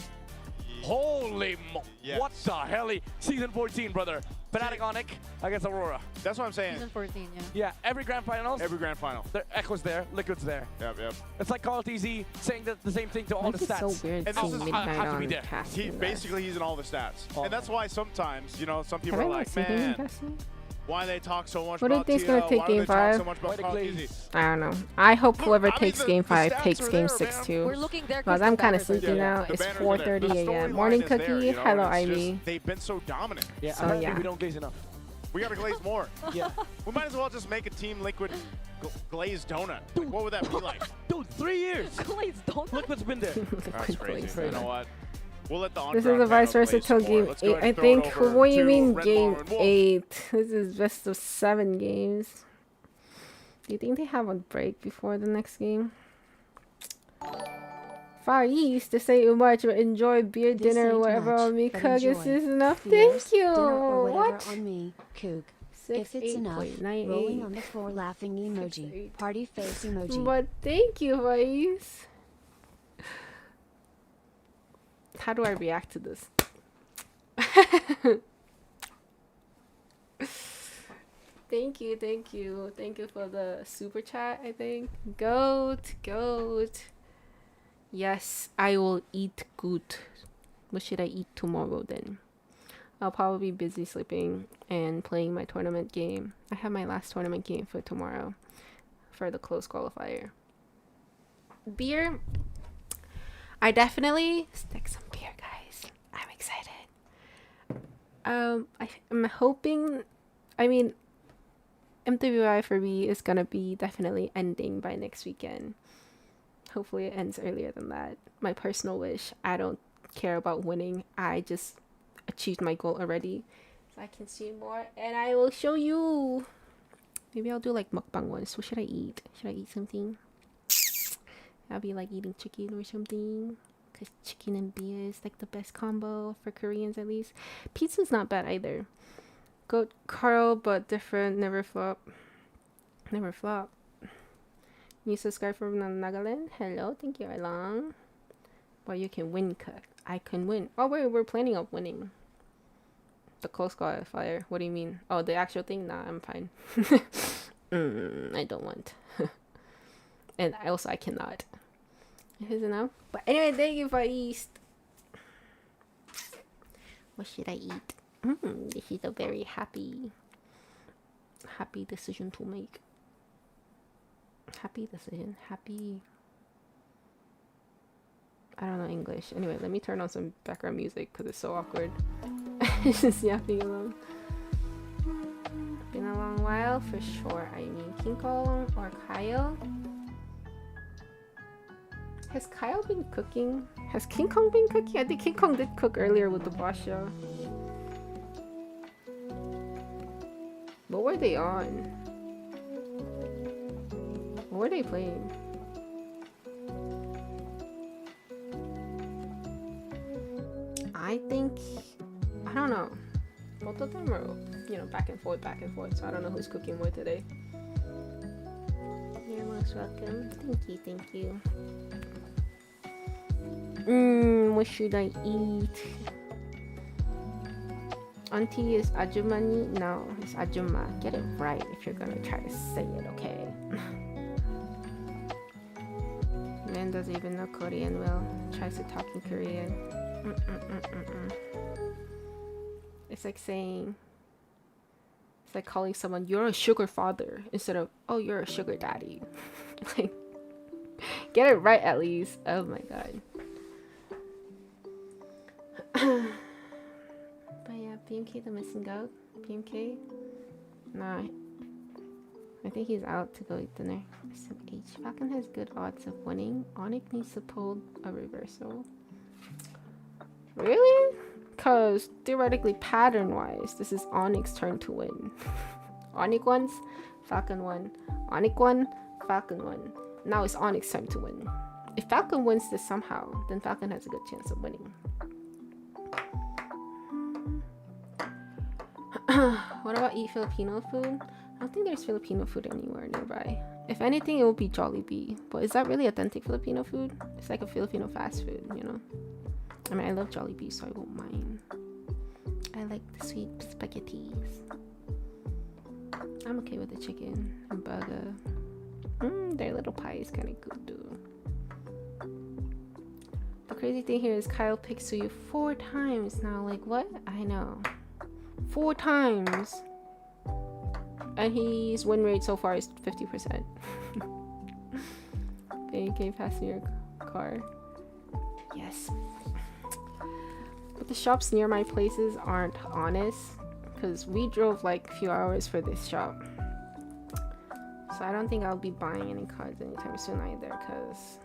Holy mo! Yes. What the hell? Season 14, brother. Fnatic Onic against Aurora. That's what I'm saying. Season 14, yeah. Yeah, every grand finals, Every grand final. the Echo's there, Liquid's there. Yep. It's like Call of TZ saying the same thing to all Like the it's stats. so weird And seeing this is- Midnight have to be on there. casting. He's in all the stats. Oh. And that's why sometimes, you know, some people Have I are not like, seen him in man, casting? why they talk so much What do you about think's TL? gonna take Why do game they talk 5? so much about White Call of Glaze. Duty? I don't know. I hope Look, whoever I mean, takes the game 5 stats takes are game there, 6 man. too. We're looking there Because 'cause I'm the kind of banners are sleepy there. now. The It's banners are there. 4:30 The a.m. storyline Morning is there, cookie. you know, Hello, and it's Ivy. just- they've been so dominant. Yeah, So, apparently yeah. we don't glaze enough. We gotta glaze more. Yeah. We might as well just make a Team Liquid glazed donut. Like, what would that be like? Dude, 3 years. Glazed donut. Liquid's been there. That's crazy. You know what? We'll let the This is on-ground the vice panel versa glaze till some more. game Let's go 8. ahead I and throw it think. over What do you to mean Red game Bar and Wolf. 8? This is best of 7 games. Do you think they have a break before the next game? Far East to say too much, but enjoy beer, This dinner, ain't whatever much, on me. but Cook, is enjoy. this enough? Beers, Thank you. dinner, or whatever What? on me, Kook. 6, If it's enough, 8.98. rolling on the floor laughing emoji. 8. Party face emoji. But thank you, Faiz. How do I react to this? Thank you, thank you. Thank you for the super chat, I think. Goat, goat. Yes, I will eat good. What should I eat tomorrow then? I'll probably be busy sleeping and playing my tournament game. I have my last tournament game for tomorrow for the close qualifier. Beer. I definitely stick some beer, guys. I'm excited. I'm hoping, I mean, MWI for me is gonna be definitely ending by next weekend. Hopefully it ends earlier than that. My personal wish. I don't care about winning. I just achieved my goal already. So I can see more and I will show you. Maybe I'll do like mukbang ones. What should I eat? Should I eat something? I'll be like eating chicken or something. Because chicken and beer is like the best combo for Koreans at least. Pizza's not bad either. Goat Carl, but different. Never flop. Never flop. New subscribe from Nagaland. Hello, thank you, Along. Well, you can win, Cut. I can win. Oh, wait, we're planning on winning. The close qualifier. What do you mean? Oh, the actual thing? Nah, I'm fine. I don't want. And I cannot. It is enough. But anyway, thank you for East. What should I eat? This is a very happy decision to make. Happy decision. Happy. I don't know English. Anyway, let me turn on some background music because it's so awkward. Just yapping alone. Been a long while for sure. I mean, King Kong or Kyle. Has Kyle been cooking? Has King Kong been cooking? I think King Kong did cook earlier with the boss show. What were they on? What were they playing? I think, I don't know. Both of them are, you know, back and forth, so I don't know who's cooking more today. You're most welcome. Thank you. What should I eat? Auntie is Ajumani? No, it's Ajuma. Get it right if you're gonna try to say it, okay? Man doesn't even know Korean well. Tries to talk in Korean. It's like saying It's like calling someone, you're a sugar father, instead of, oh, you're a sugar daddy. Like, get it right at least. Oh my god. But yeah, BMK the missing goat. BMK? Nah. I think he's out to go eat dinner. SMH. Falcon has good odds of winning. Onyx needs to pull a reversal. Really? Because theoretically, pattern-wise, this is Onyx's turn to win. Onyx won, Falcon won. Onyx won, Falcon won. Now it's Onyx's time to win. If Falcon wins this somehow, then Falcon has a good chance of winning. What about eat Filipino food? I don't think there's Filipino food anywhere nearby. If anything, it will be Jollibee. But is that really authentic Filipino food? It's like a Filipino fast food, you know? I mean, I love Jollibee, so I won't mind. I like the sweet spaghettis. I'm okay with the chicken and burger. Their little pie is kind of good, too. The crazy thing here is Kyle picked Suyu 4 times now. Like, what? I know. 4 times. And his win rate so far is 50%. AK, pass me your car. Yes. But the shops near my places aren't honest, because we drove like a few hours for this shop. So I don't think I'll be buying any cards anytime soon either, because,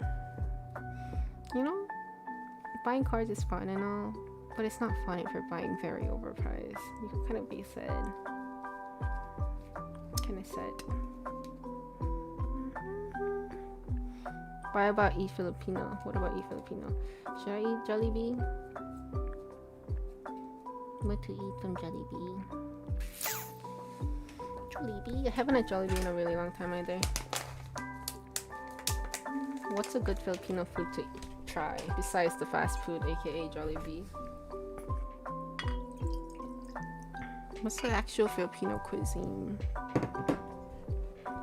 you know, buying cards is fun and all, but it's not fun if you're buying very overpriced. You can kind of be sad. Kind of sad. Why about eat Filipino? What about eat Filipino? Should I eat Jollibee? What to eat from Jollibee? Jollibee? I haven't had Jollibee in a really long time either. What's a good Filipino food to try besides the fast food, aka Jollibee? What's the actual Filipino cuisine?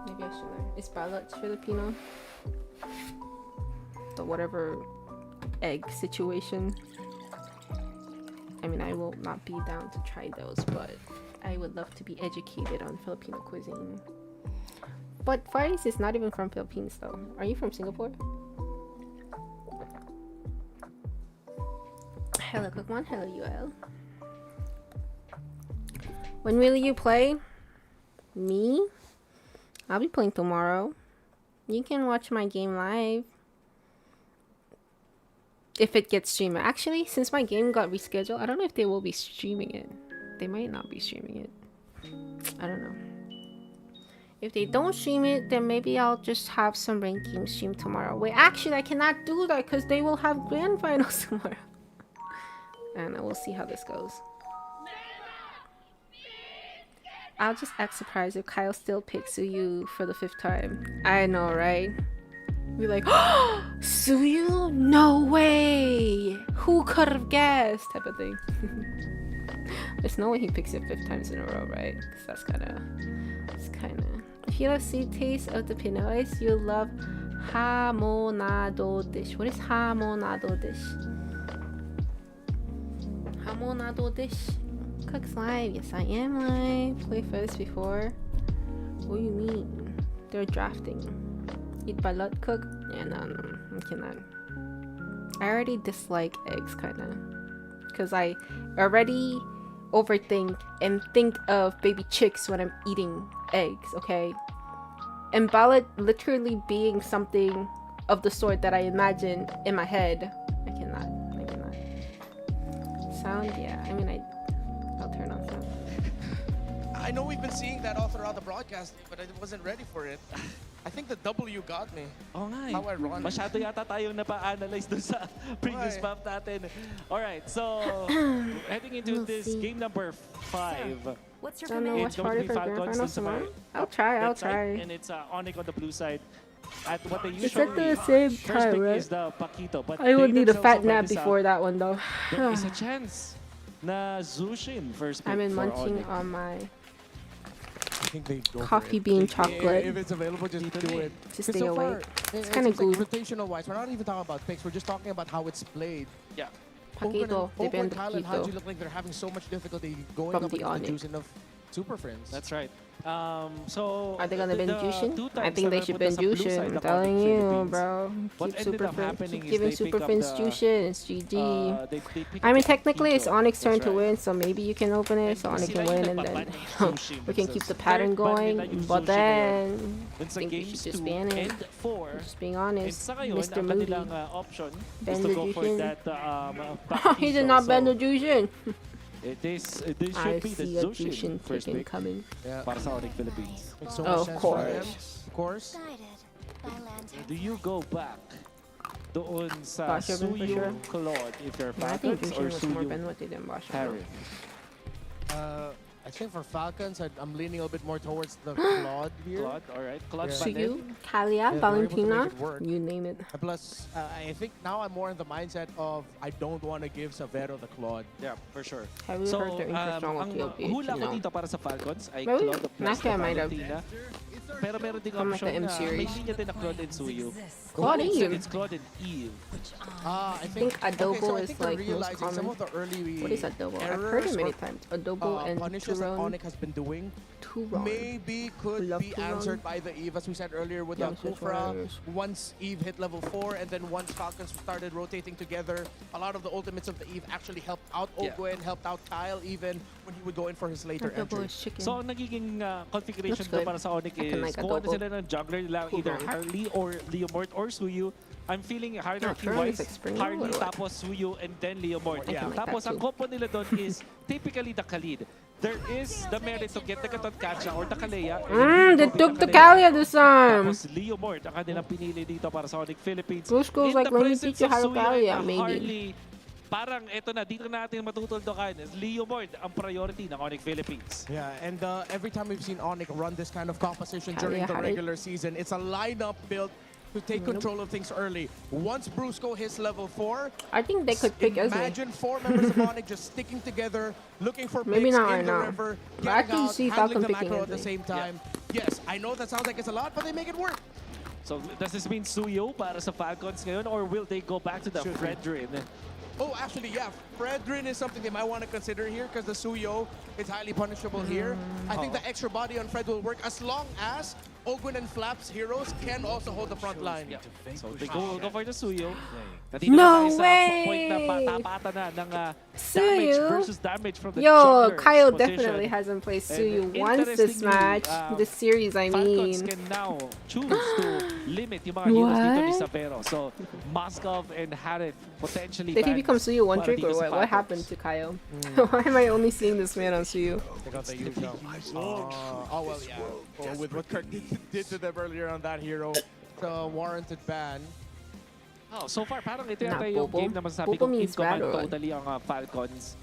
Maybe I should learn. Is balut Filipino? The whatever egg situation. I mean, I will not be down to try those, but I would love to be educated on Filipino cuisine. But Far East is not even from Philippines though. Are you from Singapore? Hello Kookmon, hello UL. When will you play? Me? I'll be playing tomorrow. You can watch my game live. If it gets streamed. Actually, since my game got rescheduled, I don't know if they will be streaming it. They might not be streaming it. I don't know. If they don't stream it, then maybe I'll just have some ranked game stream tomorrow. Wait, actually, I cannot do that because they will have grand finals tomorrow. And we'll see how this goes. I'll just act surprised if Kyle still picks Suyu for the 5th time. I know, right? We're like, oh, Suyu? No way! Who could have guessed? Type of thing. There's no way he picks it 5 times in a row, right? Because that's kinda... If you love sweet taste of the Pinoys, you'll love hamonado dish. What is hamonado dish? Hamonado dish. Cook's live. Yes, I am live. Play first before. What do you mean? They're drafting. Eat balut cook? Yeah, no, I cannot. I already dislike eggs, kinda. Because I already overthink and think of baby chicks when I'm eating eggs, okay? And balut literally being something of the sort that I imagine in my head. I cannot. Sound? Yeah, I mean, I'll turn on sound. I know we've been seeing that all throughout the broadcast, but I wasn't ready for it. I think the W got me. Oh nga eh. How ironic. Masyado yata tayong napa-analyze dun sa previous map natin. Alright, so heading into this game number 5. What's your Don't know what's harder for grand finals tomorrow? I'll try. And it's Onyx on the blue side. At what they It's usually at the same first time, pick right? is the Paquito, but I would they need a fat themselves nap already saw before that one though. there is a chance na Zushin first pick I've been for munching Onyx. on my I think they go coffee for it. bean If chocolate it's available, just do it. to 'Cause stay so awake. far, It's kind of like good. rotational wise, we're not even talking about picks. We're just talking about how it's played. Yeah. Paquito, Open Kyle and Paquito. Haji look like they're having so much difficulty going From up the against the Onyx. Juicing of Super Friends. That's right. So are they gonna ban Jushin? I think they should ban blue Jushin. side I'm of telling Onyx you, Philippines. bro. What Keep ended Super up Friends. happening Keep is giving they Super pick up Friends the, Jushin. It's GG. they pick I up mean, the technically it's Tito. Onyx's turn That's to right. win, so maybe you can open it, so And Onyx sila can yung win, and nagbaban then ng Jushin we can keep the themselves. pattern Third ban going. nila yung But Jushin ngayon. then, Dun I sa think you games should just 2 ban it. and 4. Just being And honest, sa ngayon, Mr. ang Moody. kanilang option is Ban to the go for Jushin. that He did not ban the Jushin. This I should be the see a Jushin Jushin first picking pick coming. para sa Onyx Philippines. Makes so Oh, much of sense for them, course. of course. Do you go back doon sa Basha ban for Suyu sure. Claude if you're I think Falcons Jushin or was more Suyu Benwati than Basha. Harry? I think for Falcons, I'm leaning a little bit more towards the Claude here. Claude, alright. Claude Yeah. ba din? Suyu, Kalia, Yeah, they were able to Valentina, make it work. you name it. And plus, I think now I'm more in the mindset of I don't want to give Savero the Claude. Yeah, for sure. Have you heard their interest on ang TLP? hula ko No. dito para sa Falcons ay Maybe. Claude plus Actually, I might have. Valentina. Pero meron ding From like option the M na series. may linya din na Claude and Suyu. Claude and Eve. It's Claude and Eve. I think Adobo so I is think they're like most realizing common. some of the early What is Adobo? I've heard it errors many or, times. Adobo and punishes that Turon. Onyx has been doing Turon. maybe could Love be Turon. answered by the Eve, as we said earlier with Yeah, the switch Kufra. warriors. Once Eve hit level 4 and then once Falcons started rotating together, a lot of the ultimates of the Eve actually helped out Yeah. Ogwen, helped out Kyle even when he would go in for his later Adobo entry. is chicken. So, ang nagiging configuration Looks ko good. para sa Onyx I can is like kung ano adobo. sila ng juggler nila, either Turon. Harley or Leomort or Suyu. I'm feeling Turon hierarchy-wise, is like spring roll Harley or what? tapos Suyu and then Leomort. I can like Tapos that ang too. combo nila doon is typically the Khalid. There is the merit to get the Katon Kacha or the Kalea. They took the Kalia this time. Tapos Leomort ang kanilang pinili dito para sa Onyx Philippines. Bruce goes In like, the let me presence teach you of how to Suyu and Kalia, maybe. Harley, parang eto na, dito natin matutuldokan. Leomort ang priority ng Onyx Philippines. Yeah, and every time we've seen Onyx run this kind of composition How during do the you- regular season, it's a lineup built to take control of things early. Once Brusco hits level 4, I think they could pick Esme. imagine 4 members of Onyx just sticking together, looking for Maybe picks not in right the now. river, But I getting can out, see handling Falcon the picking macro at the Esme. same time. Yes, I know that sounds like it's a lot, but they make it work. So does this mean Suyo para sa Falcons ngayon or will they go back to the Should be. Fredrin? Oh, actually, yeah. Fredrin is something they might want to consider here because the Suyo is highly punishable here. I think the extra body on Fred will work as long as Ogwen and Flaps heroes can also hold the front line. Yeah. So they go for the Suyo. No Nandito na tayo sa point na patapatan na ng damage Suyu? versus damage from the Yo, jungler's Kyle position. definitely hasn't played And Suyu once this interestingly, match, this series, I Falcons mean. can now choose to limit yung mga heroes dito ni What? Savero. So Moskov and Harith potentially Did he banned become Suyu one para trick or dito sa what? What Falcons. happened to Kyle? Why am I only seeing this man on Suyu? They got the usual. Oh, well, yeah. Well, with what Kirk did to them earlier on that hero, the warranted ban. Oh, so far, parang ito Not yata yung Bobo. game na masasabi Bobo kong in means bad command or what? totally ang Falcons.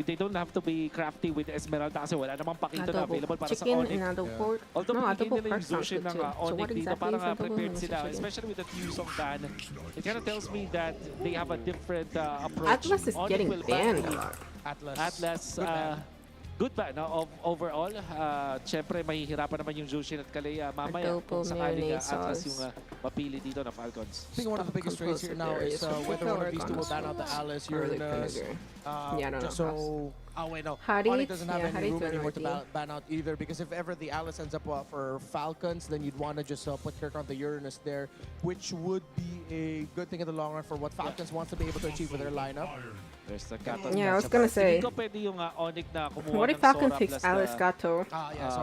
They don't have to be crafty with Esmeralda kasi wala namang pakito na Adobo available para sa chicken Onyx. and adobo pork. Although No, piliin adobo nila pork yung sounds Zushin good ng too. So Onyx what dito, exactly parang is adobo prepared and sila, chicken? especially with the Fusong ban. It kind of tells me that they have a different approach. Atlas is Onyx getting will banned ban a lot. Atlas, good ban no? Overall. Siyempre, mahihirapan naman yung Jushin at Kalea mamaya Adobo, kung sakaling mayonnaise Atlas sauce. yung mapili dito na Falcons. I think one of the biggest trades here now is whether one of these two will ban out the Alice, Garlic Uranus. vinegar. Yeah, I don't Just know. so, wait, no. Harit? Onyx doesn't have Yeah, any room Harit's anymore to Harit. ban out either because if ever the Alice ends up for Falcons, then you'd want to just put Kirk on the Uranus there, which would be a good thing in the long run for what Falcons wants to be able to achieve with their lineup. There's the Gato. Yeah, I was gonna say. Hindi ko pwede yung Onyx na kumuha What if ng Falcon Sora picks plus Alice the, Gato?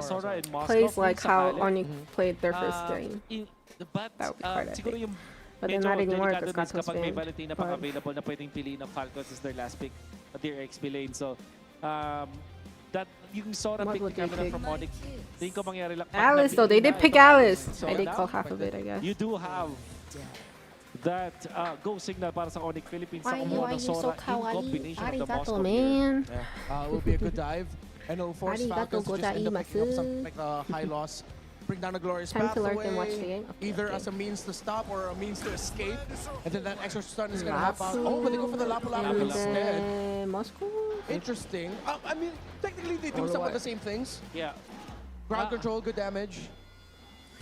Sora and Moskov Plays kung like how sakali. Onyx played their first game. But That would be hard, I siguro think. yung But then medyo not anymore delikado because din Gato's kapag may banned. Valentina pang available na pwedeng piliin ng Falcons as their last pick at their XP lane. So, that yung Sora What pick would ni they Cameron pick? from Onyx, tingin ko mangyari lang. Alice though, they did pick Alice. I did call half of it, I guess. You do have that go signal para sa Onyx Philippines sa Why kumuha are ng you so Sora in kawaii? combination of the Arigato, Moskov man. It will be a good dive. And it'll force Arigato Falcons to just end up picking up gozaimasu. something like a high loss. Bring down a glorious Time path to lurk away, and watch the game? Okay, either okay. as a means to stop or a means to escape. And then that extra stun is going to help out. Oh, but they go for the Lapu Lapu And instead. then Moscow? Interesting. I mean, technically they do some of the same things. Yeah. Ground control, good damage.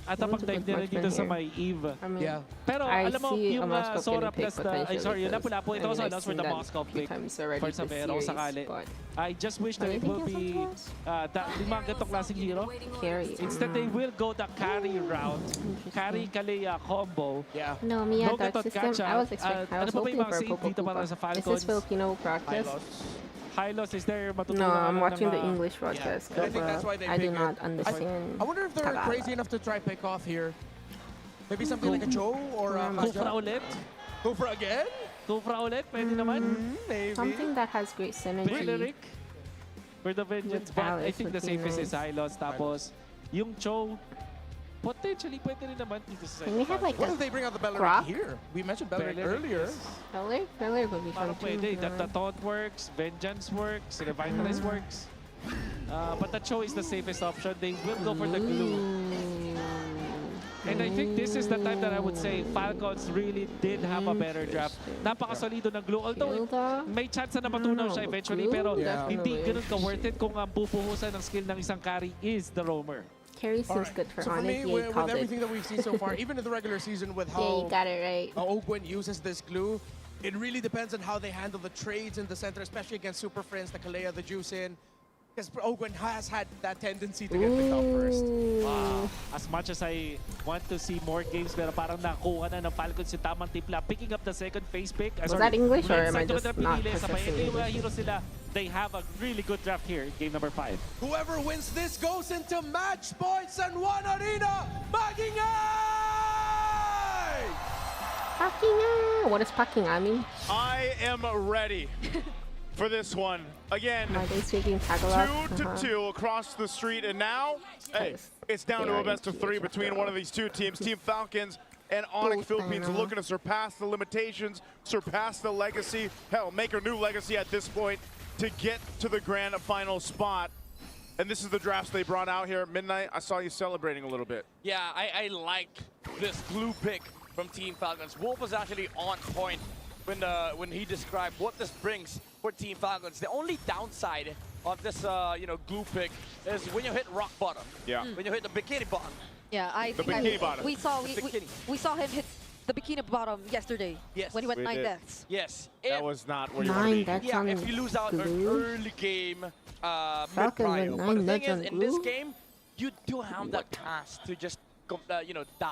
at napag-dive nila dito sa may Eve. Yeah. Pero I alam mo, see a yung Moscow Sora getting plus picked the, potentially sorry, yung because, Lapu-Lapu, it I mean, also I've allows for seen the that Moscow a few pick times already for this Savero series, sakali. but I just wish that do you it think will he has be something yung mga ganitong klaseng hero. carry. Instead, they will go the carry route, carry Kalea combo. Yeah. No, Mia No Dark gatot System. catch I was up. expecting. I Ano was pa ba hoping yung mga for a save Popo dito para sa Is this Falcons? Filipino practice? Hylos, is there matutunan No, I'm ng watching the mga- English broadcast And I because think that's why they I do pick not it. understand. I wonder if they're Tagalog. crazy enough to try pick off here. Maybe something like a Joe or a Kufra ulit? Kufra again? Kufra ulit? Pwede naman? Maybe. Something that has great synergy. Billerick for the Vengeance, With but I Alice think the would be safest nice. is Hylos. Tapos, yung Cho, potentially pwede rin naman dito sa Can we have like What a if they bring out the Belleric Croc? here? We mentioned Belleric Belleric, earlier. yes. Feller would be fun Parang too. pwede. yeah. The Taunt works, Vengeance works, Revitalize works. But the Cho is the safest option. They will go for the glue. And I think this is the time that I would say Falcons really did have a better draft. Napakasolido ng glue. Although may chance na matunaw siya eventually, pero hindi ganun ka-worth it kung ang pupuhusan ng skill ng isang carry is the roamer. Carry seems good for So for Onyx. me, Yeah, with called it. everything that we've seen so far, even in the regular season with Yeah, you how got it right. Ogwen uses this glue, it really depends on how they handle the trades in the center, especially against Super Friends, the Kalea, the Juicin. Because Ogwen has had that tendency to get picked up first. Wow. As much as I want to see more games, pero parang nakuha na ng Falcons yung tamang tipla. Picking up the second phase pick. Was that English or am I just not Ito processing yung mga English? heroes nila. They have a really good draft here in game number 5. Whoever wins this goes into match points and one arena. Bagingay! Pakinga! What does Pakinga mean? I am ready for this one. Again, Are they speaking Tagalog? 2-2 across the street, and now, hey, it's down to a best of 3 between one of these two teams. Team Falcons and Onyx Philippines looking to surpass the limitations, surpass the legacy, hell, make a new legacy at this point to get to the grand final spot. And this is the drafts they brought out here at midnight. I saw you celebrating a little bit. Yeah, I like this glue pick from Team Falcons. Wolf was actually on point when he described what this brings for Team Falcons. The only downside of this glue pick is when you hit rock bottom. Yeah. When you hit the bikini bottom. Yeah, The bikini bottom. We saw him hit the bikini bottom yesterday. Yes. When he went We 9 did. deaths. Yes. That was not where you want to be. That's Yeah, on if you lose out an glue? early game, Falcons mid-prio. went But the 9 thing nuts on is, in this glue? game, you do have that task to just, die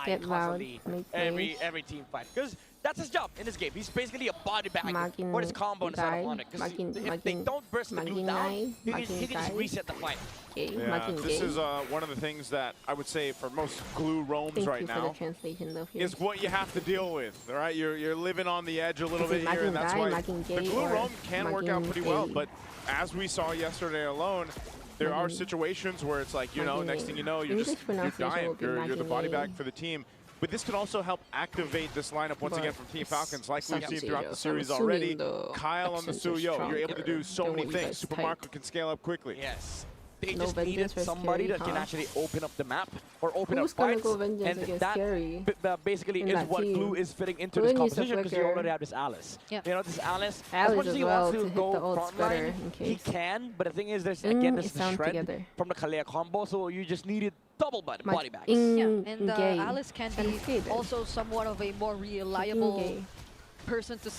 Get loud, constantly make every team fight. Because that's his job in this game. He's basically a body bag for his combo in the side of Onyx. 'Cause if they don't burst the glue down, he can just reset the fight. Yeah, this is one of the things that I would say for most glue roams Thank right you for now the translation though. is what you have to deal with. All right, you're living on the edge a little Is it bit here, and that's why Magin the Gay glue or roam can work out Magin pretty well. Gay? But as we saw yesterday alone, there are situations where it's like, Magin next Gay. thing you know, you're English pronunciation dying. will be You're the Magin body Gay. bag for the team. But this could also help activate this lineup once again from Team Falcons, like we've seen throughout the series already. Kyle on the Suyo, you're able to do so many things. Super Marco can scale up quickly. Yes. They No just needed vengeance for somebody Scary, that can huh? actually open up the map or open Who's up gonna fights. go vengeance And against that Scary basically in is that what team? Glue is fitting into Glue this needs a composition because you flicker. already have this Alice. Yep. You know, this Alice, as Alice much as as he well wants to to hit go the ult front spreader line, in he case. can. But the thing is, there's again this sound shred together. from the Kalea combo, so you just needed double body bags. Yeah, and Gay. Alice can And be Fade. also somewhat of a more reliable Gay. person to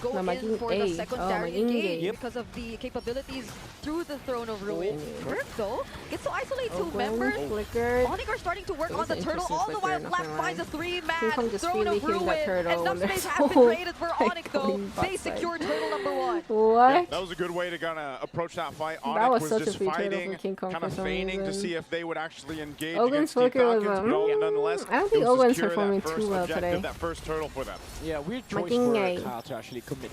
go No, in Maging for A. the Oh, secondary Maging engage Gay. because of the capabilities through the Throne of Ruin. Oh. Work though. Gets to isolate two Ogwen members. flickered. Onyx are starting to work It on was the an turtle, interesting all the while flicker, Black not gonna finds a lie. three-man Think I'm just Throne really of hitting that Ruin. turtle Enough when they're space has been so, created for Onyx though. going They backside. secure turtle number 1. What? Yeah, that was a good way to kind of approach that fight. That Onyx was was such a just free turtle fighting, from King Kong kind of for some feigning to reason. see if they would actually engage Ogwen's against Team flicker was Falcons. But nonetheless, I don't think it was to Ogwen's secure performing that too first well objective, today. that first turtle for them. Yeah, weird choice Maging for A. Kyle to actually commit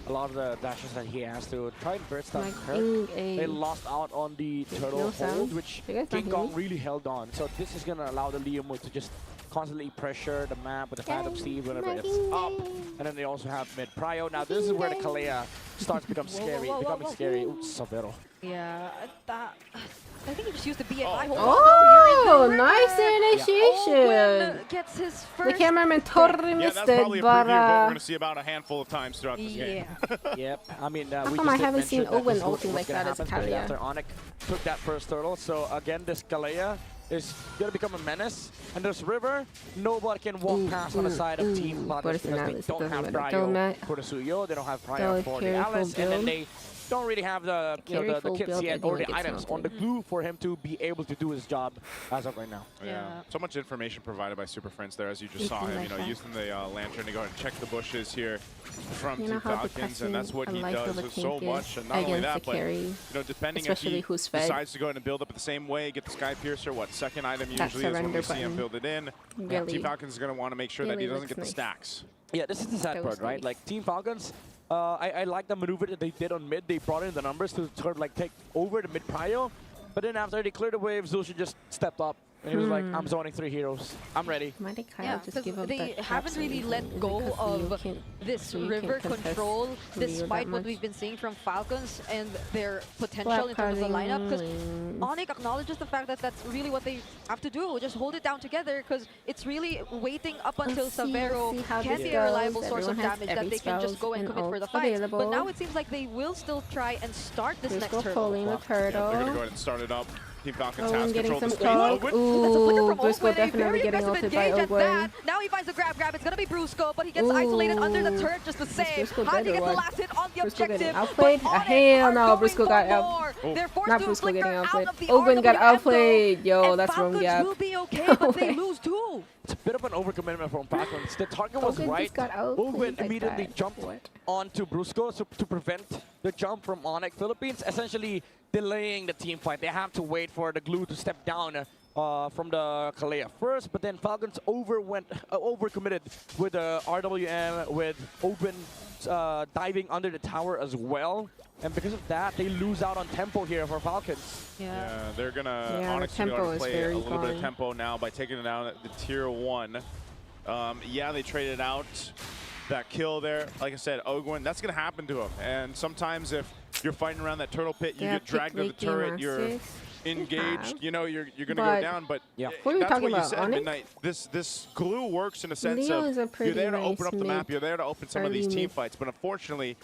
a lot of the dashes that he has to try and burst down Maging Kirk. A. They lost out on the turtle no hold, sound. which You guys not King hear Kong me? really held on. So this is going to allow the Liamu to just constantly pressure the map with the Phantom Steve whenever it's up. And then they also have mid-prio. Now this is where the Kalea starts to become scary, becoming scary. Oops, Savero. Yeah, I think he just used the BMI. Oh, nice initiation. Ogwen gets his The first cameraman totally Yeah, missed that's it, probably a but preview of what we're going to see about a handful of times throughout this game. Yep, I mean, How we come just I did haven't seen mention that Ogwen this was ulting like gonna that as happen, especially Kalea? after Onyx took that first turtle. So again, this Kalea is going to become a menace. And there's River. Nobody can walk past on the side of Team Platinum because they don't have Prio for the Suyo. They don't have Prio for the Alice. And then they don't really have the the kits yet or the items on the glue for him to be able to do his job as of right now. Yeah. So much information provided by Super Friends there, as you just saw him, using the lantern to go ahead and check the bushes here from Team Falcons, and that's what he does with so much. And not only that, but depending if he decides to go ahead and build up the same way, get the Sky Piercer, second item usually is when we see him build it in. Team Falcons is going to want to make sure that he doesn't get the stacks. Yeah, this is the sad part, right? Like Team Falcons, I like the maneuver that they did on mid. They brought in the numbers to sort of like take over the mid prio, but then after they cleared the wave, Zusha just stepped up. And he was like, I'm zoning 3 heroes. I'm ready. Yeah, because they haven't really let go of this river control despite what we've been seeing from Falcons and their potential in terms of the lineup. Because Onyx acknowledges the fact that that's really what they have to do. Just hold it down together because it's really waiting up until Savero can be a reliable source of damage that they can just go and commit for the fight. But now it seems like they will still try and start this next turtle. Yeah, they're going to go ahead and start it up. Team Falcons has control of the speed. Ooh, Brusco definitely getting ulted by Ogwen. Now he finds the grab. It's going to be Brusco, but he gets isolated under the turret just the same. Haji gets the last hit on the objective. Outplayed? Hell no, Brusco got out. Not Brusco getting outplayed. Ogwen got outplayed. Yo, that's wrong gap. Will be okay, but they lose too. It's a bit of an overcommitment from Falcons. The target was right. Ogwen immediately jumped onto Brusco to prevent the jump from Onyx Philippines, essentially delaying the team fight. They have to wait for the glue to step down from the Kalea first, but then Falcons overcommitted with the RWM, with Ogwen diving under the tower as well. And because of that, they lose out on tempo here for Falcons. Yeah, they're gonna Onyx is gonna play a little bit of tempo now by taking it down at the tier 1. Yeah, they traded out that kill there. Like I said, Ogwen, that's gonna happen to him. And sometimes if you're fighting around that turtle pit, you get dragged to the turret, you're engaged, you're gonna go down. But what are we talking about? Said, Midnight. This glue works in a sense of you're there to open up the map, you're there to open some of these team fights. But unfortunately,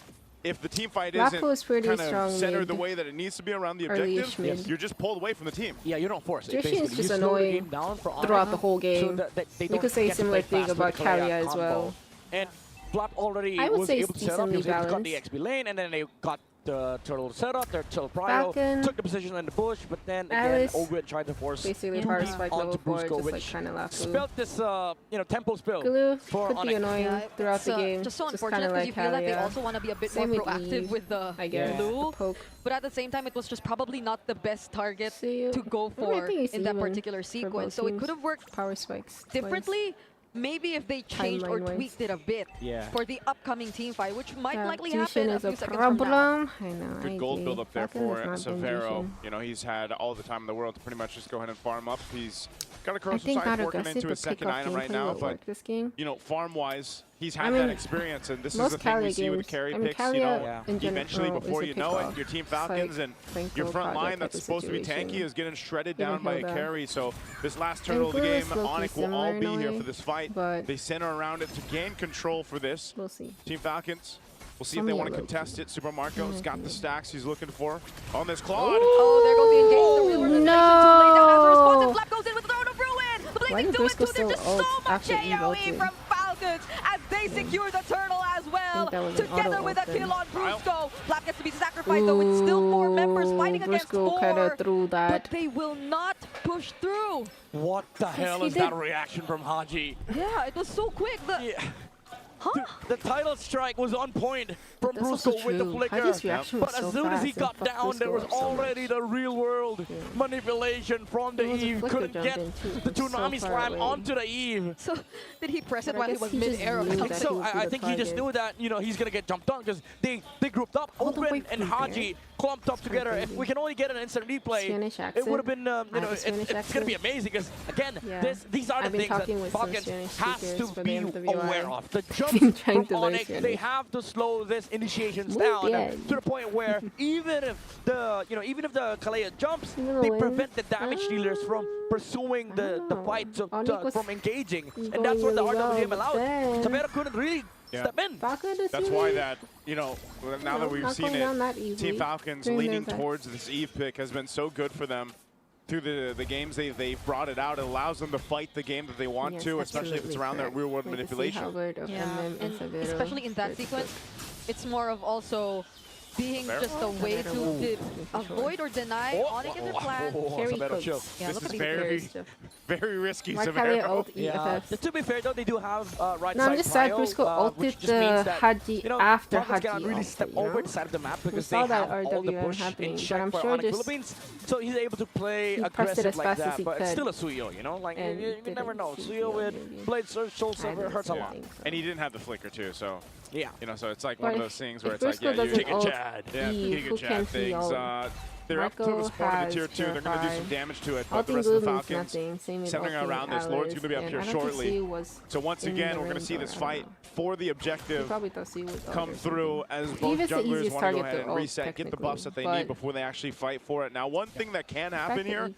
if the team fight isn't kind of centered the way that it needs to be around the objective, you're just pulled away from the team. Yeah, you don't force it. Joshi is just annoying throughout the whole game. You could say a similar thing about Karya as well. And Flap already was able to set up. He was able to cut the XP lane, and then they got the turtle set up, their turtle prio, took the position in the bush, but then again, Ogwen tried to force basically power spike level 4, just like kind of spilled this, tempo spill. Glue could be annoying throughout the game. Just so unfortunate because you feel that they also want to be a bit more proactive with the glue. But at the same time, it was just probably not the best target to go for in that particular sequence. So it could have worked power spikes differently. Maybe if they changed or tweaked it a bit for the upcoming team fight, which might likely happen a few seconds from now. I know. Good gold build up there for Savero. He's had all the time in the world to pretty much just go ahead and farm up. He's got a corrosive side working into his second item right now, but farm-wise, he's had that experience, and this is the thing we see with carry picks. Eventually, before you know it, your Team Falcons and your front line that's supposed to be tanky is getting shredded down by a carry. So this last turtle of the game, Onyx will all be here for this fight. They center around it to gain control for this. We'll see. Team Falcons. We'll see if they want to contest it. Super Marco's got the stacks he's looking for on this Claude. Oh, there goes the engagement. The no! Flap goes in with the Throne of Ruin. But Why did Brusco still ult after AoE from Falcons as they secure the turtle as well. Together with a kill on Brusco. Flap gets to be sacrificed, though with still 4 members fighting against 4. Kinda threw that. But they will not push through. What the hell is that reaction from Haji? Yeah, it was so quick. The title strike was on point from Brusco with the flicker. But as soon as he got down, there was already the real world manipulation from the Eve. Couldn't get the Tsunami Slam onto the Eve. So did he press it while he was mid-air? I think he just knew that he's going to get jumped on because they grouped up. Ogwen and Haji clumped up together. If we can only get an instant replay, it would have been, it's going to be amazing because, again, these are the things that Falcons has to be aware of. The jump from Onyx, they have to slow this initiations down to the point where even if the Kalea jumps, they prevent the damage dealers from pursuing the fight from engaging, and that's what the RWM allowed. Savero couldn't really step in. That's why that now that we've seen it, Team Falcons leaning towards this Eve pick has been so good for them. through the games they've brought it out. It allows them to fight the game that they want to, especially if it's around that real world manipulation. And especially in that sequence, it's more of also being just a way to avoid or deny Onyx in their plan. This is very risky, Why Severo. Yeah. To be fair though, they do have right no, side I'm just sad prio, Briscoe ulted which just means that, Haji after Falcons Haji cannot really step over the side of the map because they saw have that all the RWM push happening, in but check I'm for sure Onyx just Philippines, so he's able to play pressed it aggressive as like fast as that, he but it's could. still a Suyo, you know? Like, And you never know. didn't Suyo with Blade Soul Server hurts a lot. And he didn't have the flicker too, so yeah, you know, so it's like one of those things where it's Briscoe like, yeah, you doesn't kick a ult Chad, yeah, Eve, kick who a Chad can things. heal? They're up to the sport in the tier 2. They're going to do some damage to it, but the rest of the Falcons centering around this. Lord's going to be up here shortly. So once again, we're going to see this fight for the objective come through as both junglers want to go ahead and reset, get the buffs that they need before they actually fight for it. Now, one thing that can happen here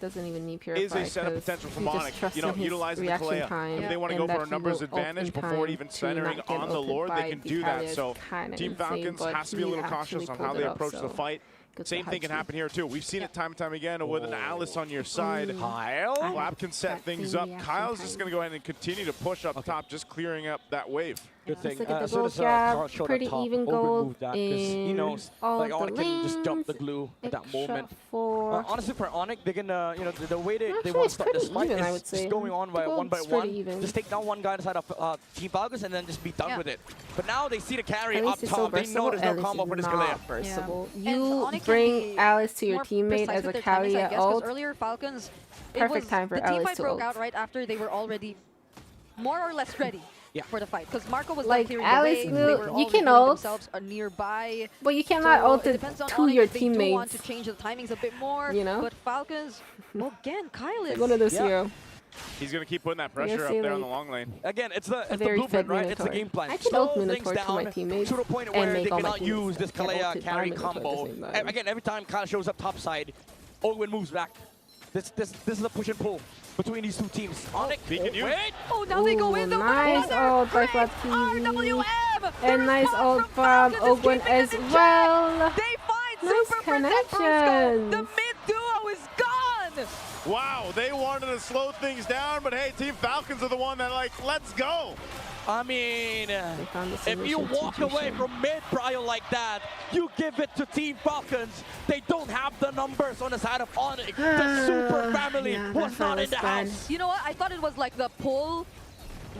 is a set of potential for Monic. You know, utilizing the Kalea. If they want to go for a numbers advantage before even centering on the Lord, they can do that. So Team Falcons has to be a little cautious on how they approach the fight. Same thing can happen here too. We've seen it time and time again with an Alice on your side. Kyle, Lab can set things up. Kyle's just going to go ahead and continue to push up top, just clearing up that wave. Good thing. Look at the gold jab, pretty even gold he knows, like Onyx can just dump the glue at that moment. Honestly, for Onyx, they can, you know, the way they want to start this fight is just going on by one by one. Just take down one guy inside of Team Falcons and then just be done with it. But now they see the carry up top. They know there's no combo for this Kalea. You bring Alice to your teammate as a carry at ult. Earlier Falcons, perfect time for the team Alice fight to broke ult. out right after they were already more or less ready. For the fight, because Marco was like clearing Alice the way. They were you all can ult, themselves nearby. but you cannot ult it to your They do want teammates. to change the timings a bit more, you know. But Falcons, well, again, Kyle is one of those hero. He's going to keep putting that pressure up there on the long lane. Again, it's the blueprint, right? It's the game plan. I can ult Minotaur to my teammates to the point where they cannot use this Kalea carry combo. Again, every time Kyle shows up top side, Owen moves back. This is a push and pull between these two teams. Onyx, wait! Oh, now they go in. Nice ult by RWM! And nice ult from Owen as well. They find nice Super connection. The mid duo is gone. Wow, they wanted to slow things down, but hey, Team Falcons are the one that let's go. I mean, if you walk away from mid-prio like that, you give it to Team Falcons. They don't have the numbers on the side of Onyx. The super family was not in the house. You know what? I thought it was like the pull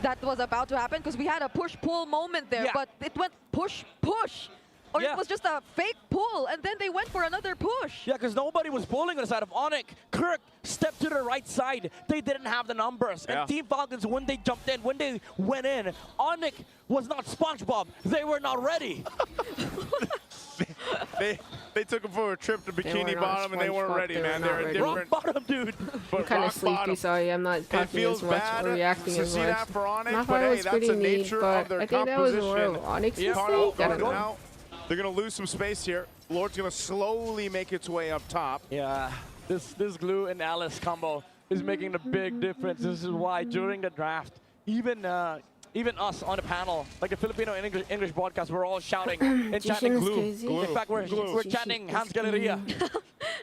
that was about to happen because we had a push-pull moment there, but it went push-push. Or it was just a fake pull, and then they went for another push. Yeah, because nobody was pulling on the side of Onyx. Kirk stepped to the right side. They didn't have the numbers. And Team Falcons, when they jumped in, when they went in, Onyx was not SpongeBob. They were not ready. They took him for a trip to Bikini Bottom, and they weren't ready, man. They were different. Rock bottom, dude. I'm kind of sleepy, sorry. I'm not talking as much or reacting as much. That for Onyx, I thought it was pretty neat, but I think that was more of Onyx's mistake. I don't know. They're going to lose some space here. Lord's going to slowly make its way up top. Yeah, this glue and Alice combo is making a big difference. This is why during the draft, even us on the panel, like the Filipino and English broadcast, we're all shouting and chanting glue. In fact, we're chanting Hans Galeria.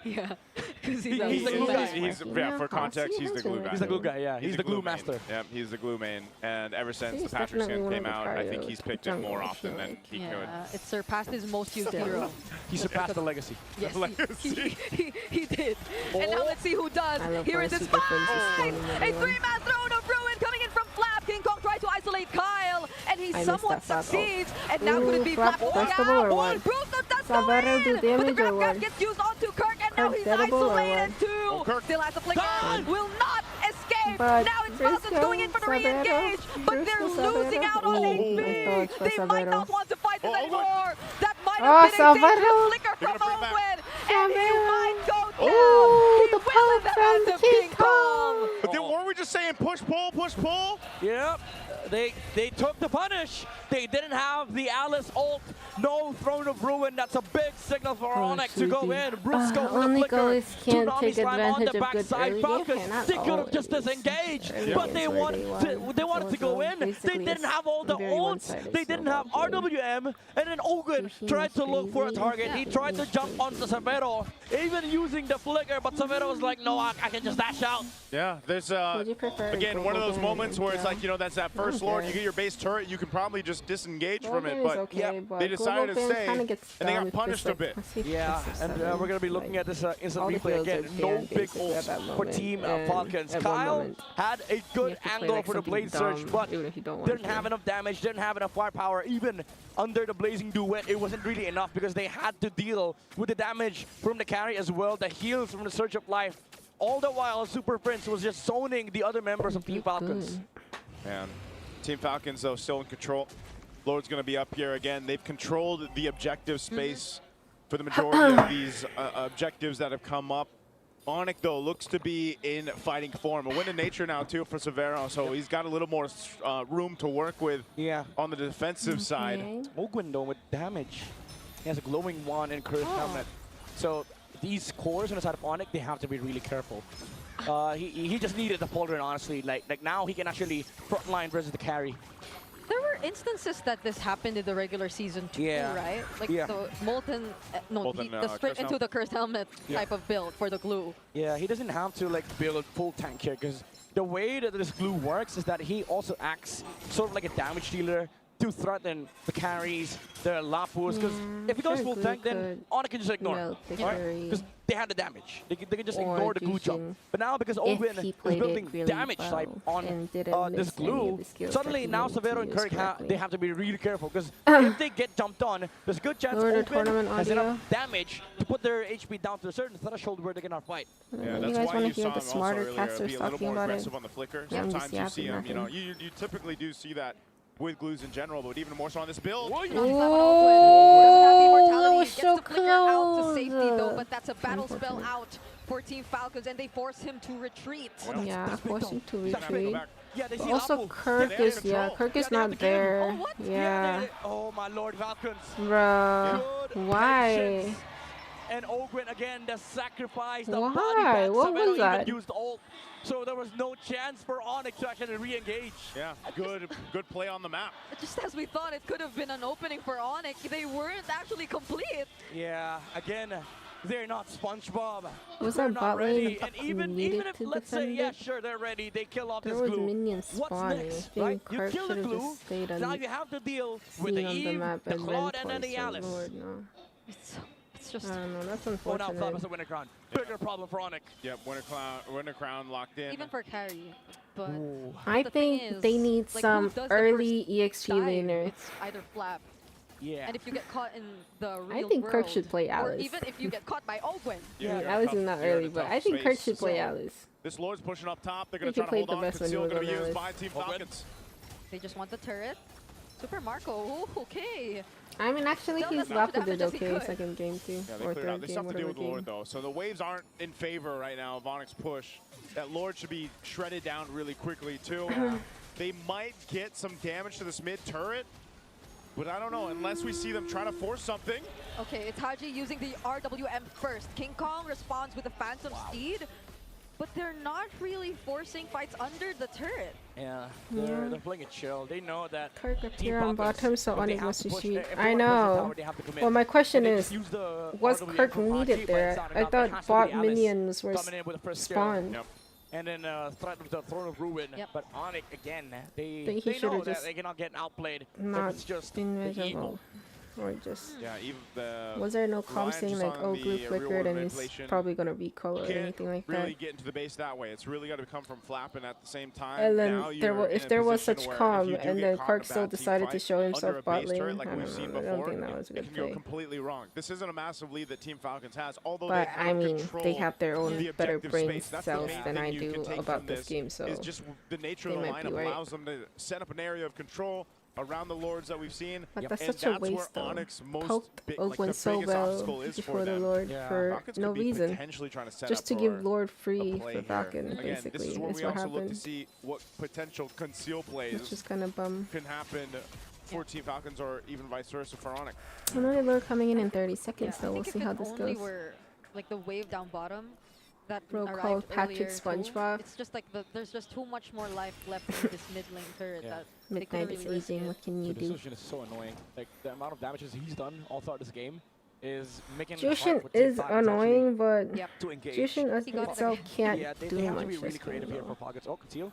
Yeah, because he's the glue guy. For context, he's the glue guy. He's the glue guy, yeah. He's the glue master. Yeah, he's the glue main. And ever since the Patrick skin came out, I think he's picked it more often than he could. It surpassed his most used hero. He surpassed the legacy. Yes, he did. And now let's see who does here in this fight. A three-man throne of ruin coming in from Flap. King Kong tried to isolate Kyle, and he somewhat succeeds. And now could it be Flap? Brutal does go in, but the grab cat gets used onto Kirk, and now he's isolated too. Still has a flicker, will not escape. Now it's Falcons going in for the re-engage, but they're losing out on HP. They might not want to fight this anymore. That might have been a dangerous flicker from Owen, and he might go down. He will at the hands of King Kong. But then weren't we just saying push, pull, push, pull. Yep, they took the punish. They didn't have the Alice ult. No Throne of Ruin. That's a big signal for Onyx to go in. Brusco only with a goalies flicker. can't take Tsunami Slam on advantage the of good backside. early Falcons, game. Not they could have just always. disengaged, Early but game they is where wanted to go in. They basically didn't a have all the very ults. one-sided They didn't have snowball game. RWM, and then Ogun tried to look for a target. He tried to jump onto Savero, even using the flicker, but Savero was like, no, I can just dash out. Yeah, there's Would you prefer again one of those Golden moments where it's like, you know, that's that first Okay. lord. You get your base turret, you can probably just disengage from Golden it, is but okay, but they decided to Golden stay, kinda gets and they done got if punished a it's bit. like, let's see, Yeah, six or and seven. we're going to be looking at this instant all the replay heals again. are No down big basically at that ults for moment, Team and Falcons. at one Kyle moment, had a you good have to play angle like for the something blade surge, dumb, but even if you don't want didn't to. have enough damage, didn't have enough firepower. Even under the blazing duet, it wasn't really enough because they had to deal with the damage from the carry as well, the heals from the Surge of Life. All the while, Super Prince was just zoning the other members of Team Falcons. Man, Team Falcons, though, still in control. Lord's going to be up here again. They've controlled the objective space for the majority of these objectives that have come up. Onyx, though, looks to be in fighting form. A win in nature now, too, for Severo, so he's got a little more room to work with on the defensive side. Ogwin, though, with damage. He has a glowing wand and cursed helmet. So these cores on the side of Onyx, they have to be really careful. He just needed the pauldron, honestly. Like now he can actually frontline versus the carry. There were instances that this happened in the regular season too, right? Like the molten, the sprint into the cursed helmet type of build for the glue. Yeah, he doesn't have to like build full tank here because the way that this glue works is that he also acts sort of like a damage dealer to threaten the carries, the Lapus, because if he goes full tank, then Onyx can just ignore him, because they had the damage. They can just ignore the glue jump. But now, because Owen is building damage type on this glue, suddenly now Severo and Kirk, they have to be really careful, because if they get jumped on, there's a good chance Owen has enough damage to put their HP down to a certain threshold where they cannot fight. Yeah, that's why you saw him also earlier be a little more aggressive on the flicker. Sometimes you see him, you know, you typically do see that with glues in general, but even more so on this build. Doesn't have the immortality. Gets the flicker out to safety though, but that's a battle spell out for Team Falcons, and they force him to retreat. Yeah, force him to retreat. Yeah, they see Also, Kirk is Kirk is not there. Yeah. Oh my lord, Falcons. Bruh, why? And Ogwin again, the sacrifice, the Why? body bat. What Savero was that? even used ult, so there was no chance for Onyx to actually re-engage. Yeah, good play on the map. Just as we thought it could have been an opening for Onyx, they weren't actually complete. Yeah, again, they're not SpongeBob. Was they're that not bot ready. lane And even if let's say, yeah, sure, they're ready, they kill off There this was glue. minions What's spawning. next, I right? think You Kirk kill the should have glue, just stayed now you have to deal with the on the Eve, map the and Claude, then and then the twice. Alice. Oh Lord, no. It's just. I don't know. That's Oh, now unfortunate. Flop has a winner crown. Bigger problem for Onyx. Yep, winner crown locked in. Even for carry. But I the thing think is, they need like, some who does the early first EXP dive? laner. It's either Flap. Yeah. And if you get caught in the real I think Kirk world, should play or Alice. even if you get caught by Ogwin. Yeah, Alice is not early, but I think Kirk should play Alice. This Lord's pushing up top. They're going He to try to played hold the on. best when he Conceal was going to be on used Alice. by Team Falcons. They just want the turret. Super Marco, ooh, okay. I mean, actually, Still he's as much left with damage it as he okay could. second game too, Yeah, they or cleared out. third They game, still have to deal whatever with the Lord, game. though. So the waves aren't in favor right now of Onyx push. That Lord should be shredded down really quickly, too. They might get some damage to this mid turret, but I don't know, unless we see them try to force something. Okay, it's Haji using the RWM first. King Kong responds with the Phantom Steed, but they're not really forcing fights under the turret. Yeah, they're playing it chill. They know that Kirk up Team here on Falcons, bottom, so if they Onyx have wants to to push, shoot. if they I want to push the know. tower, they have to commit. Well, my question And they is, just use the was RWM Kirk from needed RG, but there? it's not I enough. It thought has to bot be Alice minions were coming in with the first kill. spawned. And then threat with the Throne of Ruin. But Onyx, again, Think they he know should've that just they cannot get outplayed. Not If it's just been the visible. evil. Or just... Yeah, even the Was there no comm Ryan's saying just like, on oh, the glue real flickered world and it's manipulation. probably gonna recall or Can't anything like really that? get into the base that way. It's really got to come from Flap, and at the same time, And then now there you're if in a there was position such where if calm, you do and get then caught in Clark a still bad team decided to fight show under himself a bot base lane. turret like I we've don't seen know. I don't before, think that was a it good can go play. completely wrong. This isn't a massive lead that Team Falcons has, although But they I have mean, control they have their own the better objective brain space. That's the cells main than thing I you can do take about from this game, so is just the nature they of the might be lineup right. allows them to set up an area of control, around the Lords that we've seen. But that's and such a that's waste where though. Onyx most Poked big, Oak like, the so biggest well obstacle is before for the them. Lord for Falcons no could be reason. potentially trying to set Just up to give for Lord a free play for here. Falcon, Again, basically. this is where Is we what also look to happened. see what potential conceal plays Which is kind of bum. can happen for Team Falcons or even vice versa for Onyx. Another Lord coming in 30 seconds, I so we'll think see if how it this only goes. were like the wave down bottom that Bro arrived called Patrick earlier too, SpongeBob. it's just like there's just too much more life left in this mid lane turret that they couldn't Midnight is really risk aging, it. what can you So do? Jushin is so annoying. Like the amount of damages he's done all throughout this game is making it hard Jushin for Team is Falcons annoying, but to engage. Jushin itself can't they do have much to be really this creative game, here for though. Falcons. Oh, conceal.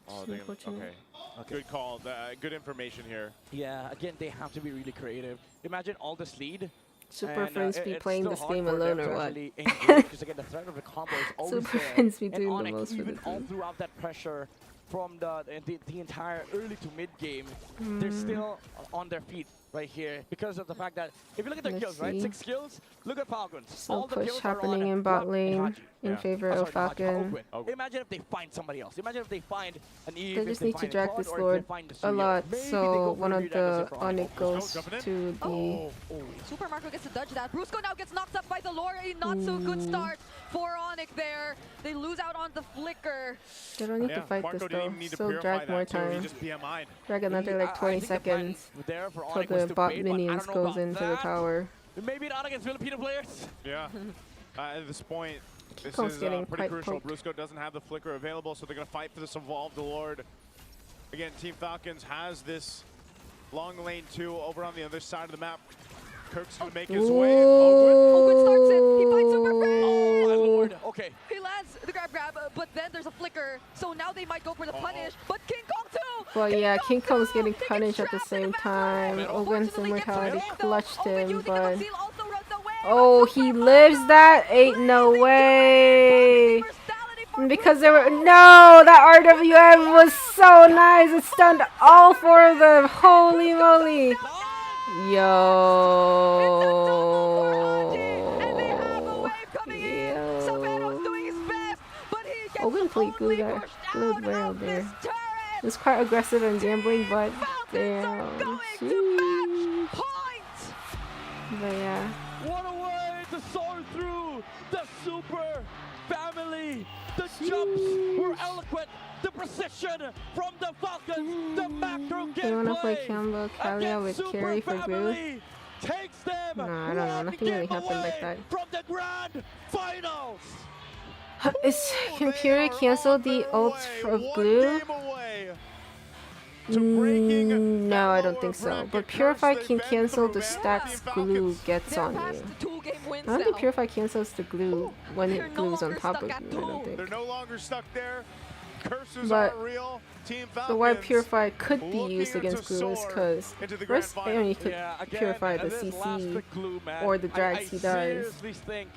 Oh, they, Unfortunate. okay. Good call. Good information here. Yeah, again, they have to be really creative. Imagine all this lead. Super and, Friends be it's playing still this hard game for them alone to or what? actually engage, because again, the threat of the combo is always Super there. Friends be And doing the Onyx, most for the even all team. throughout that pressure from the entire early to mid game, they're still on their feet right here because of the fact that if you look at their Let's kills, right, see. 6 kills. Look at Falcons. So all the push kills are happening on in bot Rob lane and Haji. in favor Oh, of sorry, not Haji, Falcon. Oakwood. Imagine if they find somebody else. Imagine if they find an Eve. They if just they need to find a drag Claude, this or if Lord they find a Suyo. lot, Maybe they so go for one of read angles the in front of Onyx goes jumping in. to the... Super Marco gets to dodge that. Brusco now gets knocked up by the Lord. A not so good start for Onyx there. They lose out on the flicker. They don't need to fight Marco this didn't though, even need to so purify drag more that too. He time. just PMI'd. Drag another like 20 seconds there for till Onyx was the to bot bait, but I minions don't know goes about into the that. tower. Maybe not against Filipino players. Yeah. At this point, this Kiko's is getting pretty quite crucial. poked. Brusco doesn't have the flicker available, so they're going to fight for this Evolved Lord. Again, Team Falcons has this long lane 2 over on the other side of the map. Kirk's going to make his way. Ogun starts it. He finds Super Friends. Oh, my lord. Okay. He lands the grab, but then there's a flicker. So now they might go for the punish. But King Kong too. Well, yeah, King Kong's getting punished at the same time. Owen's immortality clutched him, but... Oh, he lives that? Ain't no way! Because there were... No! That RWM was so nice! It stunned all 4 of them! Holy moly! Owen played good well there. It was quite aggressive and gambling, but damn. Sheesh. But yeah. What a way to soar through the Super family. The jumps were eloquent. The precision from the Falcons. The macro They wanna play gameplay. Campbell Kalia with Super carry for Groove? family takes them No, I don't know. one Nothing really game happened like away that. from the grand finals. Can Fury cancel the ult of Blue? No, I don't think so. But Purify can cancel the stacks Glue gets on you. I don't think Purify cancels the glue when it glues on top of you, I don't think. They're no longer stuck there. Curses But are real. Team Falcons. the why Purify could be used against glue is because into the first grand I only final. could Yeah, again, purify the this last CC big glue, man. or the I drags he does. seriously think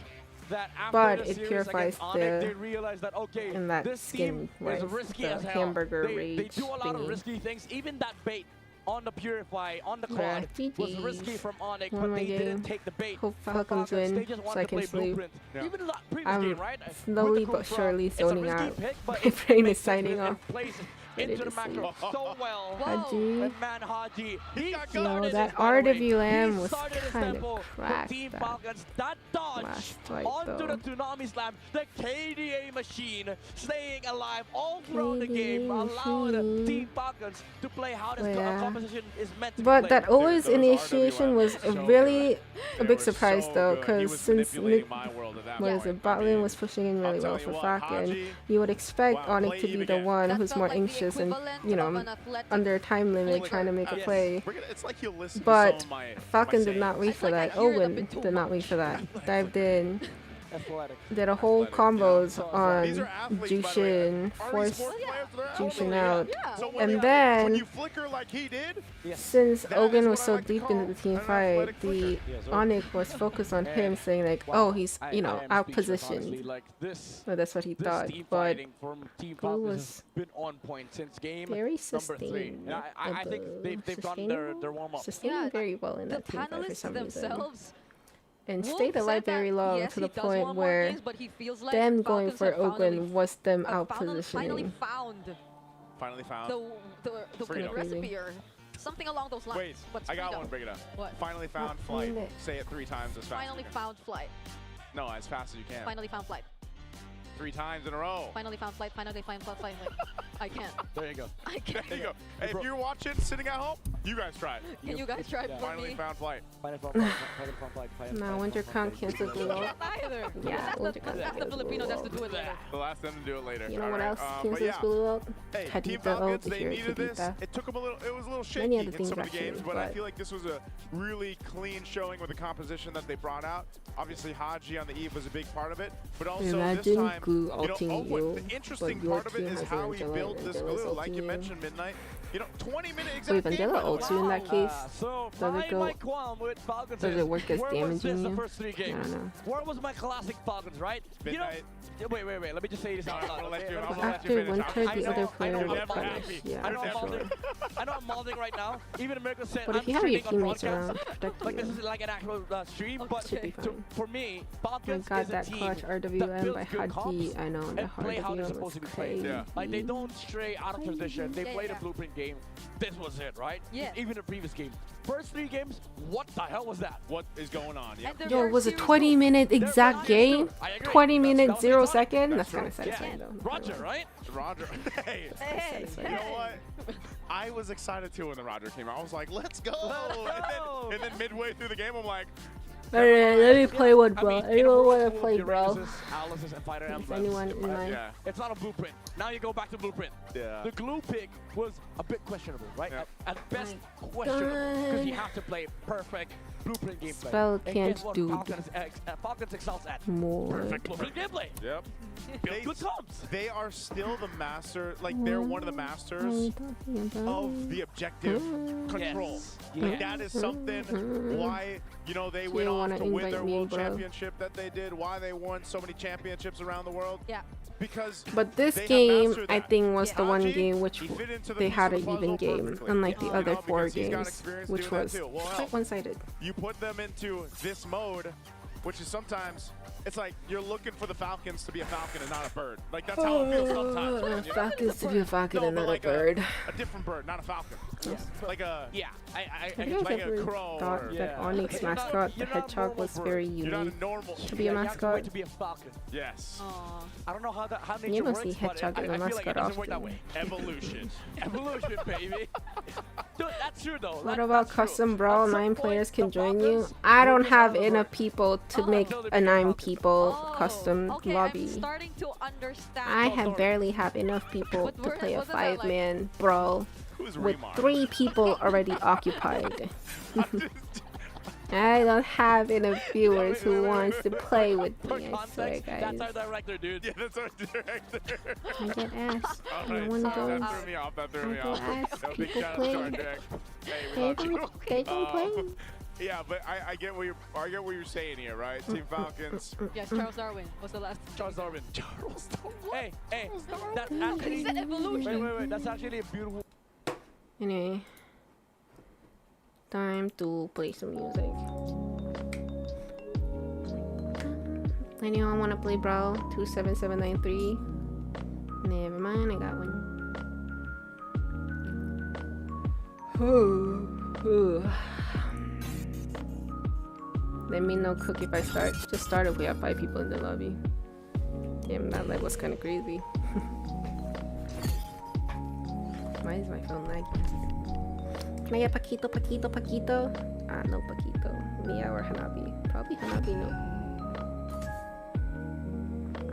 that after But the it series purifies against Onyx, they the realize that, okay, in that this team skin, is right? risky The as hell. hamburger They rage do a lot of thingy. risky things. Even that bait on the Purify, on the Yeah, Claude, was GGs. risky from Onyx, Won but my they didn't game. take the bait. Hope from Falcons Falcons. win They just so wanted I to can play sleep. Blueprint. Yeah. Even the previous I'm game, right? slowly With the but Kufra, surely it's a zoning risky out. pick, but My it brain makes is sense signing because it off. plays Ready into to the macro sleep. so well. Haji. And man, Haji, he No, started that his battle wave. RWM He was started his kind tempo of for cracked Team that Falcons. That dodge last fight onto though. the Tsunami Slam, the KDA machine, staying alive all throughout the game, KDA allowed machine. Team Falcons to play how this Yeah. composition is meant to be But played. that always Those initiation RWM was were so really good. a They big were surprise so though, good. He because was since manipulating my world at that what is point. it, bot I lane mean, was pushing in really I'll well tell for you what, Falcon, Haji, you would expect wow, Onyx play to be Eve the again. one That who's felt more like the anxious and, equivalent you of know, an athletic under a time limit flicker. trying to make a Yes. play. It's like he'll listen But to some of my Falcon did sayings. not wait It's for like that. I hear it a Owen bit too did not wait for that. Dived in, Athletic. did a whole Athletic, combos These on are athletes, by the way. Jushin, Are these forced sport players? They're Jushin athletes. out. Yeah. So when And when then, you flicker like he did, since that is Ogun what was I so like to deep call into the team an fight, athletic the flicker. Onyx was focused on him, saying like, oh, he's, you know, I am speechless, outpositioned. honestly. Like this, Well, that's what he this thought. team But fighting from Team Glue Falcons was has been on point since game very number 3. And I think they've done their warm-up. sustaining very well in The that team fight for panelists some reason. themselves And Wolf stayed alive said that, very long yes, to the he does point want more where games, but he feels like them going Falcons for have finally Ogun was them out finally positioning. found finally found. the Freedom. recipe or Something along those lines. Wait, but I got freedom. one. Bring it up. What? Finally found flight. Say it 3 times as fast. Finally as you found flight. can. No, as fast as you can. Finally found flight. 3 times in a row. Finally found flight. Finally found flight. I can't. There you go. I can't. There you go. Hey, if you're watching, sitting at home, you guys try it. Can you guys try it for Finally me? found flight. Finally found flight. Finally found flight. Finally No, found Winter flight. Crown cancels blue out. Either. Yeah, Winter Crown That's the cancels Filipino blue that's to out. do it later. We'll ask them to do it later. You know All what right, else but cancels yeah. blue out? Hey, Team Cadita, Falcons, oh, they here, needed this. Cadita. It took them a little, it was a little Many shaky other in things some of the actually, games, but I but- feel like this was a really clean showing with the composition that they brought out. Obviously, Haji on the Eve was a big part of it, but also this Imagine time, glue you know, ulting you, the interesting but your part of it team is has how he Angela built and this Angela's glue, like ulting you you. mentioned, Midnight. You know, 20-minute So exact if game, Angela by the way. ults you in that case, So does it go? my qualm with Falcons Does is, it work as where was this damaging the you? first 3 I games? don't know. Where was my classic Falcons, right? Midnight. Wait. Let me just say this out loud. I'll let okay? you- Let me- I'll let After you finish. Winter, I the know- other I player know will I'm punish. happy. Yeah, I know I'm for sure. mouthing. I know I'm mouthing right now. Even America said But I'm if you have your streaming on teammates broadcast. around protecting Like this you, is like an actual stream, Okay. but should be fine. for me, I Falcons got is a that team clutch that RWM builds by good Haji. comps I know the and play how they're RWM supposed was to be played. Yeah. Like they don't stray out of position. They Yeah, play yeah. the blueprint game. This was it, right? Yeah. Even the previous game. First 3 games, what the hell was that? What is going on? Yeah. And they're Yo, very it was a serious 20-minute too. exact game. I agree. 20 That minutes, was 0 exotic. second. That's true. kind of satisfying Yeah. though. Roger, right? Roger. Hey. Hey, Satisfying. You know what? I was excited too when the Roger came out. I was like, let's go. go. And then midway through the game, I'm like, Alright, let me play one, I bro. mean, in a Anyone world want to full of play, bro? Uranuses, Alice's, and Fighter If Emblems, anyone in my... yeah. it's not a blueprint. Now you go back to blueprint. Yeah. The glue pick was a bit questionable, right? Yeah. At best, My questionable. Because you God. have to play perfect blueprint gameplay. Spell And can't guess what do Falcons excels at? more. Perfect blueprint gameplay. Yep. Build good comps. They are still the master, like they're one of the masters of the objective control. Yes. Like that is something why, you know, they So went you off wanna to win invite their me, world bro? championship that they did, why they won so many championships around the world. Yeah. Because But this they have game, mastered I that. think, was the one Haji, game which he fit into the they piece had of an the even puzzle game, perfectly. unlike the You other know, 4 because he's got games, experience which doing was that too. Well, quite one-sided. you put them into this mode, which is sometimes, it's like you're looking for the Falcons to be a falcon and not a bird. Like that's how it feels sometimes. man, you know? Falcons to be a falcon No, and but not a like bird. a different bird, not a falcon. Yeah. Like a Yeah. I Have you guys like a ever crow thought or- that Yeah. Onyx You're not- mascot, the you're not hedgehog, normal was bird. very you're not a unique normal. to be a You have to mascot? wait to be a falcon. Yes. Aw. I don't know how nature You don't works, see but hedgehog I in a feel like mascot it doesn't work that often. way. Evolution. Evolution, baby. Dude, that's true though. What That- about that's true. custom brawl? At some 9 point, players can the join you. Falcons I will don't just have have enough people to make until they a become 9 Falcons. people Oh, custom okay, lobby. I'm starting to understand. I have barely have enough people But to where- play a wasn't that, like- 5-man brawl Who's with Remar? 3 people already occupied. I don't have enough viewers who wants to play with For me, I swear, context, guys. that's our director, dude. Yeah, that's our director. I get asked. All I right, wanna sorry, go. that threw me off. That threw I me go off. ask No, big people shout out to our play. director. Hey, we They love you. don't play. Yeah, but I get what you're saying here, right? Team Falcons. Yes, Charles Darwin was the last. Charles Darwin. Charles Darwin. Hey, that's He actually. said evolution. Wait. That's actually a beautiful. Anyway, time to play some music. Anyone want to play Brawl 27793? Never mind, I got one. Let me know, Cook, if I start. Just start if we have 5 people in the lobby. Damn, that lag was kind of crazy. Why is my phone lagging? Can I get Paquito? Ah, no Paquito. Mia or Hanabi? Probably Hanabi, no.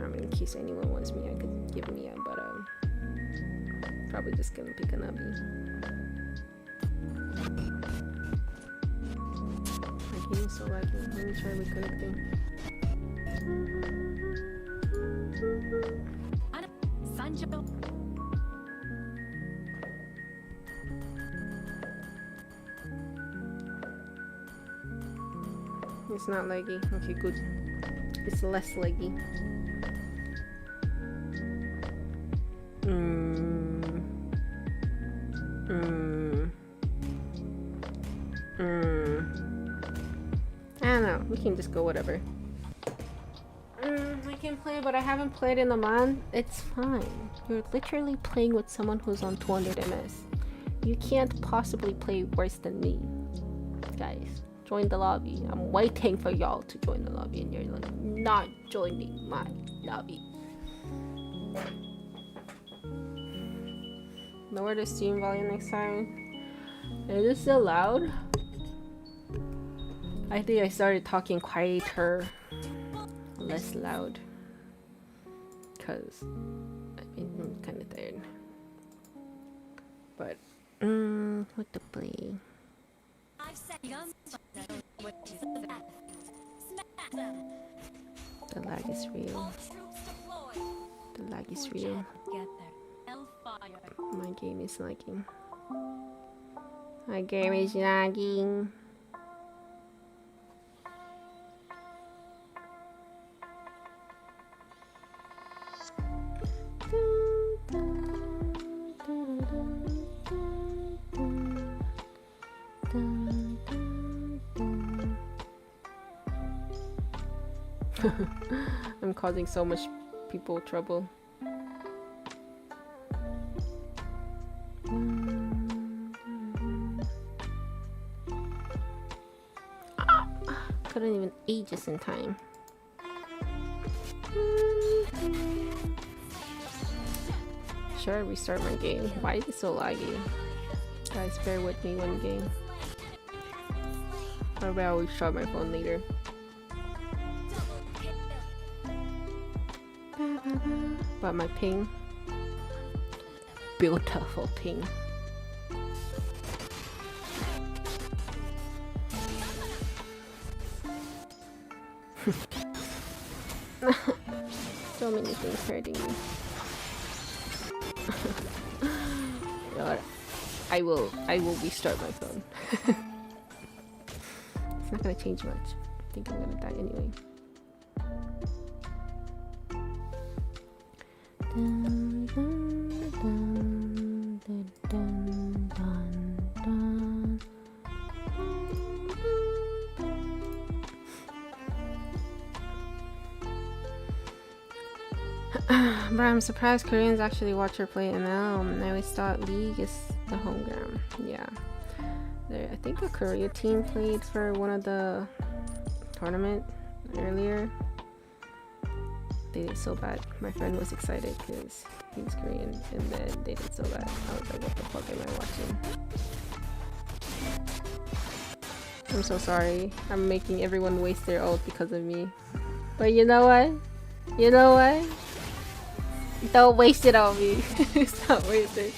I mean, in case anyone wants Mia, I could give Mia, but probably just gonna pick Hanabi. My game is so laggy. Let me try reconnecting. Sanjo. It's not laggy. Okay, good. It's less laggy. I don't know. We can just go whatever. I can play, but I haven't played in a month. It's fine. You're literally playing with someone who's on 200 ms. You can't possibly play worse than me. Guys, join the lobby. I'm waiting for y'all to join the lobby and you're like not joining my lobby. Lower the stream volume next time. Is it still loud? I think I started talking quieter, less loud, because I'm kind of tired. But what to play? The lag is real. The lag is real. My game is lagging. My game is lagging. I'm causing so much people trouble. Couldn't even eat just in time. Should I restart my game? Why is it so laggy? Guys, bear with me one game. Or maybe I'll restart my phone later. But my ping. Beautiful ping. So many things hurting me. God, I will restart my phone. It's not gonna change much. I think I'm gonna die anyway. Dun, dun, dun, dun, dun, dun, dun. But I'm surprised Koreans actually watch her play ML. I always thought League is the home ground. Yeah. I think a Korea team played for one of the tournament earlier. They did so bad. My friend was excited because he's Korean, and then they did so bad. I was like, what the fuck am I watching? I'm so sorry. I'm making everyone waste their ult because of me. But you know what? You know what? Don't waste it on me. It's not worth it.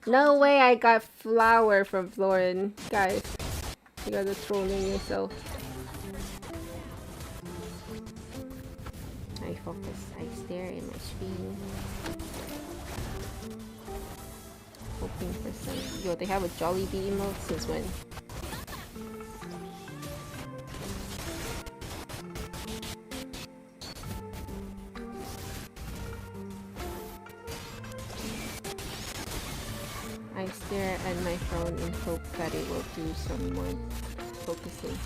No way I got flower from Florin. Guys, you guys are trolling yourself. I focus, I stare in my screen. Hoping for some. Yo, they have a Jollibee emote since when? I stare at my phone and hope that it will do some more focusing.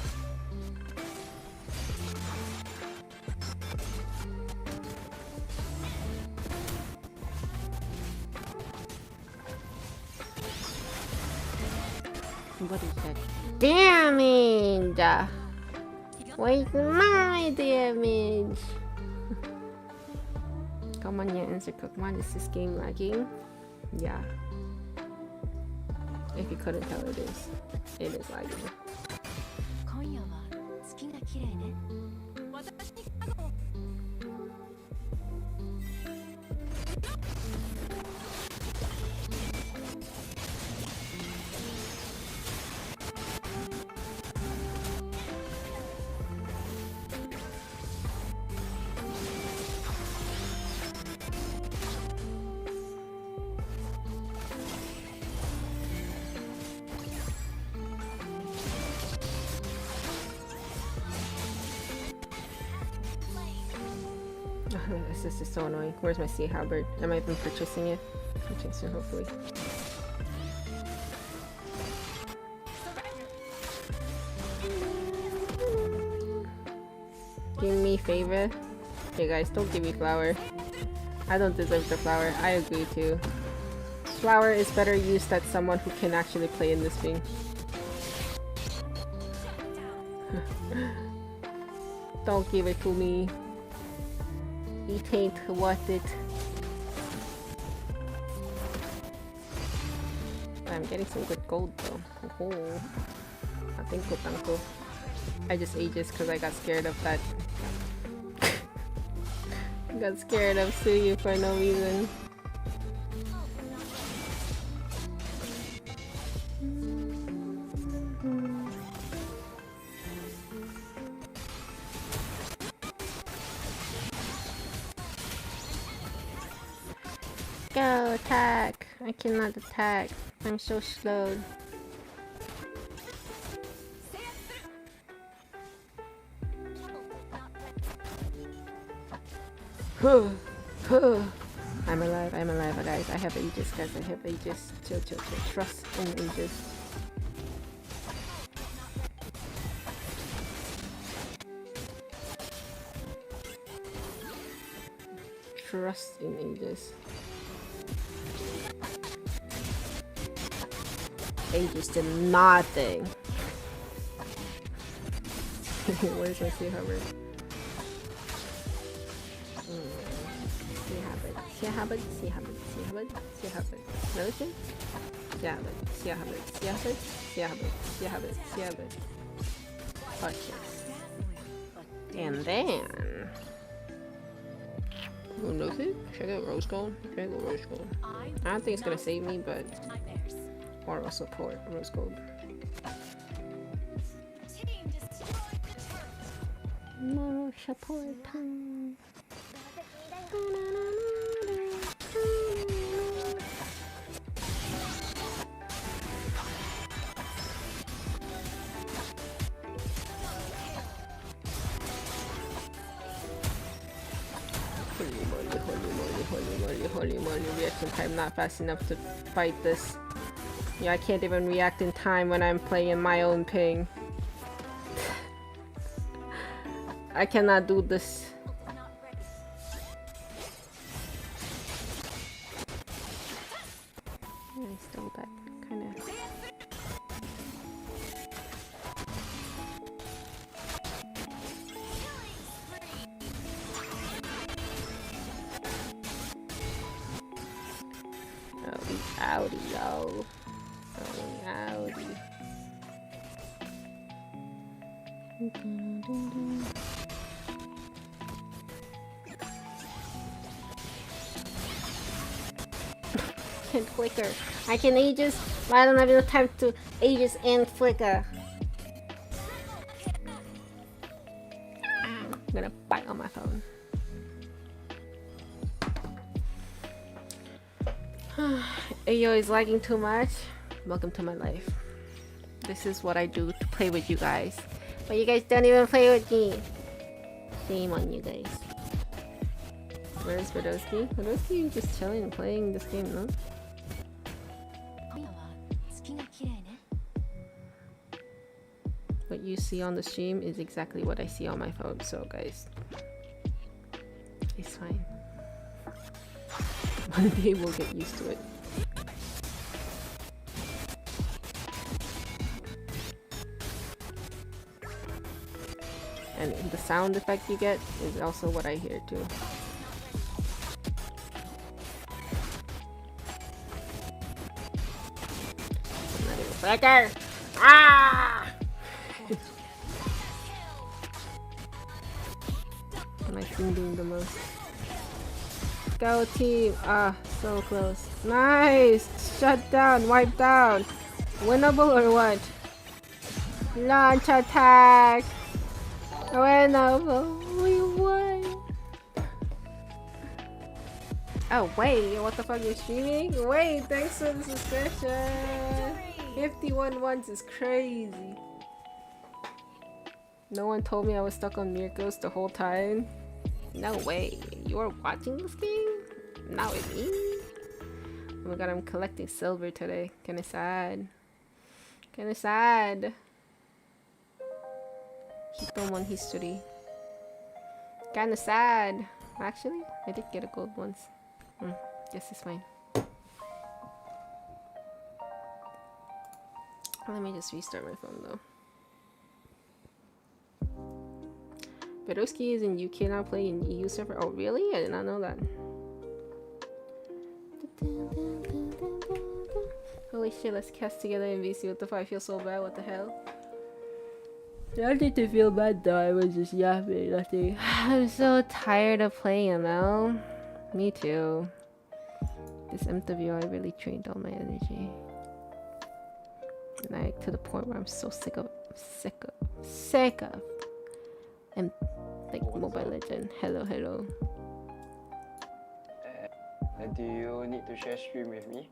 What is that? Damage! Where's my damage? Come on, yeah, answer Kookmon. Is this game lagging? Yeah. If you couldn't tell, it is. It is lagging. This is so annoying. Where's my sea halberd? Am I even purchasing it? Purchasing soon, hopefully. Give me favor. Hey guys, don't give me flower. I don't deserve the flower. I agree too. Flower is better used at someone who can actually play in this thing. Don't give it to me. It ain't worth it. I'm getting some good gold though. Oh, tanko. I just ages because I got scared of that. I got scared of Suyu for no reason. Go attack! I cannot attack. I'm so slow. I'm alive, guys. I have Aegis, guys. I have Aegis. Chill. Trust in Aegis. Trust in Aegis. Aegis did nothing. Where's my sea hover? See habit. Another thing? See habit. Okay. And then nothing? Should I go rose gold? I don't think it's gonna save me, but or I'll support rose gold. More support time. Holy moly, reaction time not fast enough to fight this. Yeah, I can't even react in time when I'm playing my own ping. I cannot do this. I stole that, kinda. Howdy, yo. Howdy. Can't flicker. I can Aegis, but I don't have enough time to Aegis and flicker. I'm gonna bite on my phone. Ayo is lagging too much. Welcome to my life. This is what I do to play with you guys. But you guys don't even play with me. Shame on you guys. Where's Vidowski? Vidowski just chilling and playing this game, no? What you see on the stream is exactly what I see on my phone, so guys, it's fine. One day we'll get used to it. And the sound effect you get is also what I hear too. Flicker! Ah! My team doing the most. Go team! Ah, so close. Nice! Shut down, wipe down. Winnable or what? Launch attack! Winnable! We won! Oh wait, what the fuck, you're streaming? Wait, thanks for the subscription! 51 ones is crazy. No one told me I was stuck on Miracles the whole time. No way. You were watching this game? Not with me? Oh my god, I'm collecting silver today. Kinda sad. Kinda sad. Hitomon history. Kinda sad. Actually, I did get a gold once. Guess it's fine. Let me just restart my phone though. Bedoski is in UK now, playing EU server. Oh really? I did not know that. Holy shit, let's cast together in VC. What the fuck? I feel so bad. What the hell? I don't need to feel bad though. I was just yapping. Nothing. I'm so tired of playing ML. Me too. This MWI really drained all my energy. Like to the point where I'm so sick of and like Mobile Legend. Hello. Do you need to share stream with me?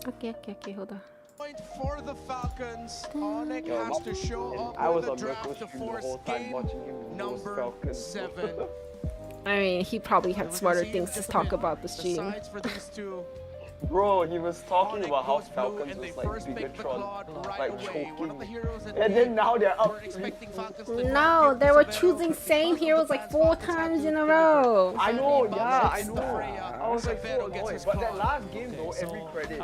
Okay, hold on. Point for the Falcons. Onyx has to show up I was with on the draft to the whole force time game watching him number 7. I mean, he probably had smarter things to talk about the stream. Besides for these two, Bro, he was talking about how goes blue, Falcons and they was first like pick the Bigatron, Claude right like away. One of the choking. heroes that And then now they're up. were expecting Falcons to No, they were choosing same heroes like 4 times in a row. I know, yeah, I know. Freya. I was like so Savero gets annoyed. his But that call. last game though, every credit.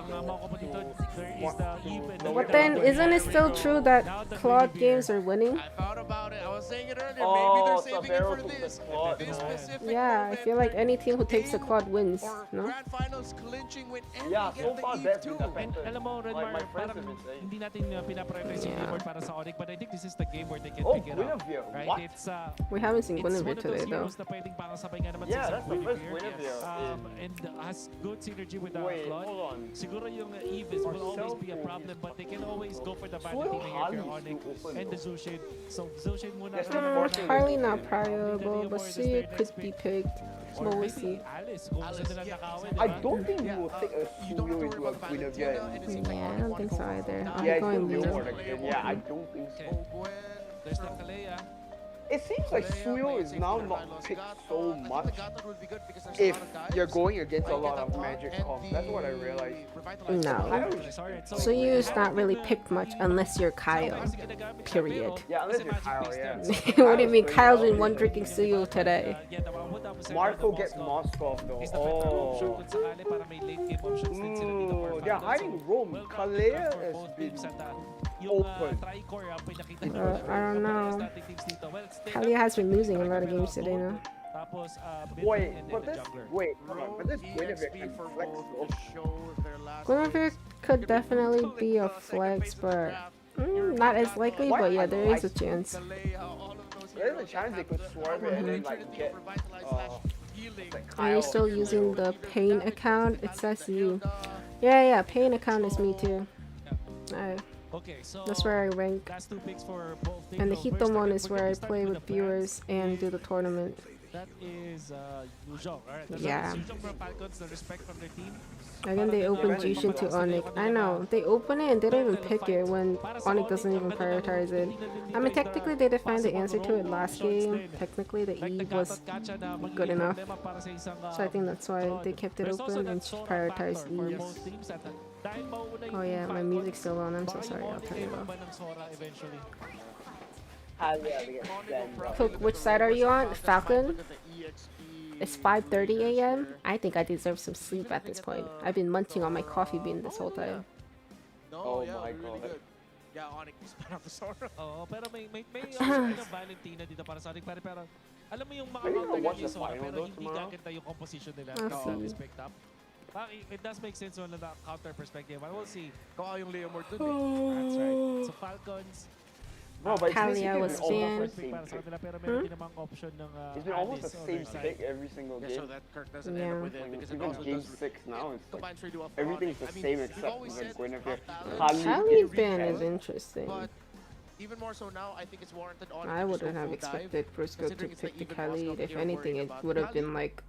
But then, isn't it still true that Claude games are winning? I thought about it. I was saying it earlier. Oh, Maybe they're saving it Savero for took this. the Claude. This specific Yeah, I feel like any team who takes the Claude wins. or No? grand finals clinching win and Yeah, they so get the far Eve that's too. been the pattern. Alam mo, Red Like my Mar, friends parang have been saying. hindi natin pinaprioritize yung game board para sa Onyx, but I think this is the game where they can Oh, pick it up. Guinevere, Right? what? It's We haven't seen it's one Guinevere of today those though. heroes na pwedeng pakasabay nga naman Yeah, sa that's the first Guinevere. Guinevere. And has good synergy with Wait, Claude. hold on. Siguro yung Eve will always be a problem, but they can always go for the vanity na if you're Onyx and the Zushin. So Zushin muna. Harley not priorable, but she could be picked. But we'll see. Alice, kung gusto nila nakawin, I don't think you will take a Suyo into a Guinevere. Yeah, I don't think so either. I'm Yeah, it's going going blue. more like him. Yeah, I don't think so. There's the Kalea. It seems like Suyo is now not picked so much if you're going against a lot of magic comp. That's what I realized. No. So you's not really picked much unless you're Kyle. Period. Yeah, unless you're Kyle, yeah. What do you mean? Kyle's been one drinking Suyo today. Marco gets Moskov though. Oh. They're hiding Rome. Kalea has been open. I don't know. Kalia has been losing a lot of games today now. Wait, but this Guinevere can flex though. Guinevere could definitely be a flex, but not as likely, but yeah, there is a chance. There's a chance they could swerve it and then like get Are you still using the Pain account? It says you. Yeah, Pain account is me too. That's where I rank. And the Hitomon is where I play with viewers and do the tournament. That is Yuzhong, alright. Yeah. Yuzhong from Falcons, the respect from their team. Again, they open Jushin to Onyx. I know, they open it and they don't even pick it when Onyx doesn't even prioritize it. I mean, technically they did find the answer to it last game. Technically the Eve was good enough. So I think that's why they kept it open and prioritized Eve. Oh yeah, my music's still on, I'm so sorry, I'll turn it off. Cook, which side are you on? Falcon? It's 5:30 a.m. I think I deserve some sleep at this point. I've been munching on my coffee bean this whole time. Oh my god. Yeah, Onyx is part of the Sora. Oo, pero may Valentina dito para sa Onyx. Pero alam mo yung maka-counter niya yung Sora, pero hindi gaganda yung composition nila. That is picked up. It does make sense on the counter perspective, but we'll see. Kawa yung Leomord dun That's right. So Falcons, Bro, but Kalia was banned. It's been almost the same pick every single game. So that Kirk doesn't end up with it because it also game does 6 now, it's like combines redo up for everything's the Onyx. same I mean, except we've for always Guinevere. said Kali ban is interesting. But even more so now, I think it's warranted on I wouldn't have expected Briscoe to pick the Kali. If anything, it would have been like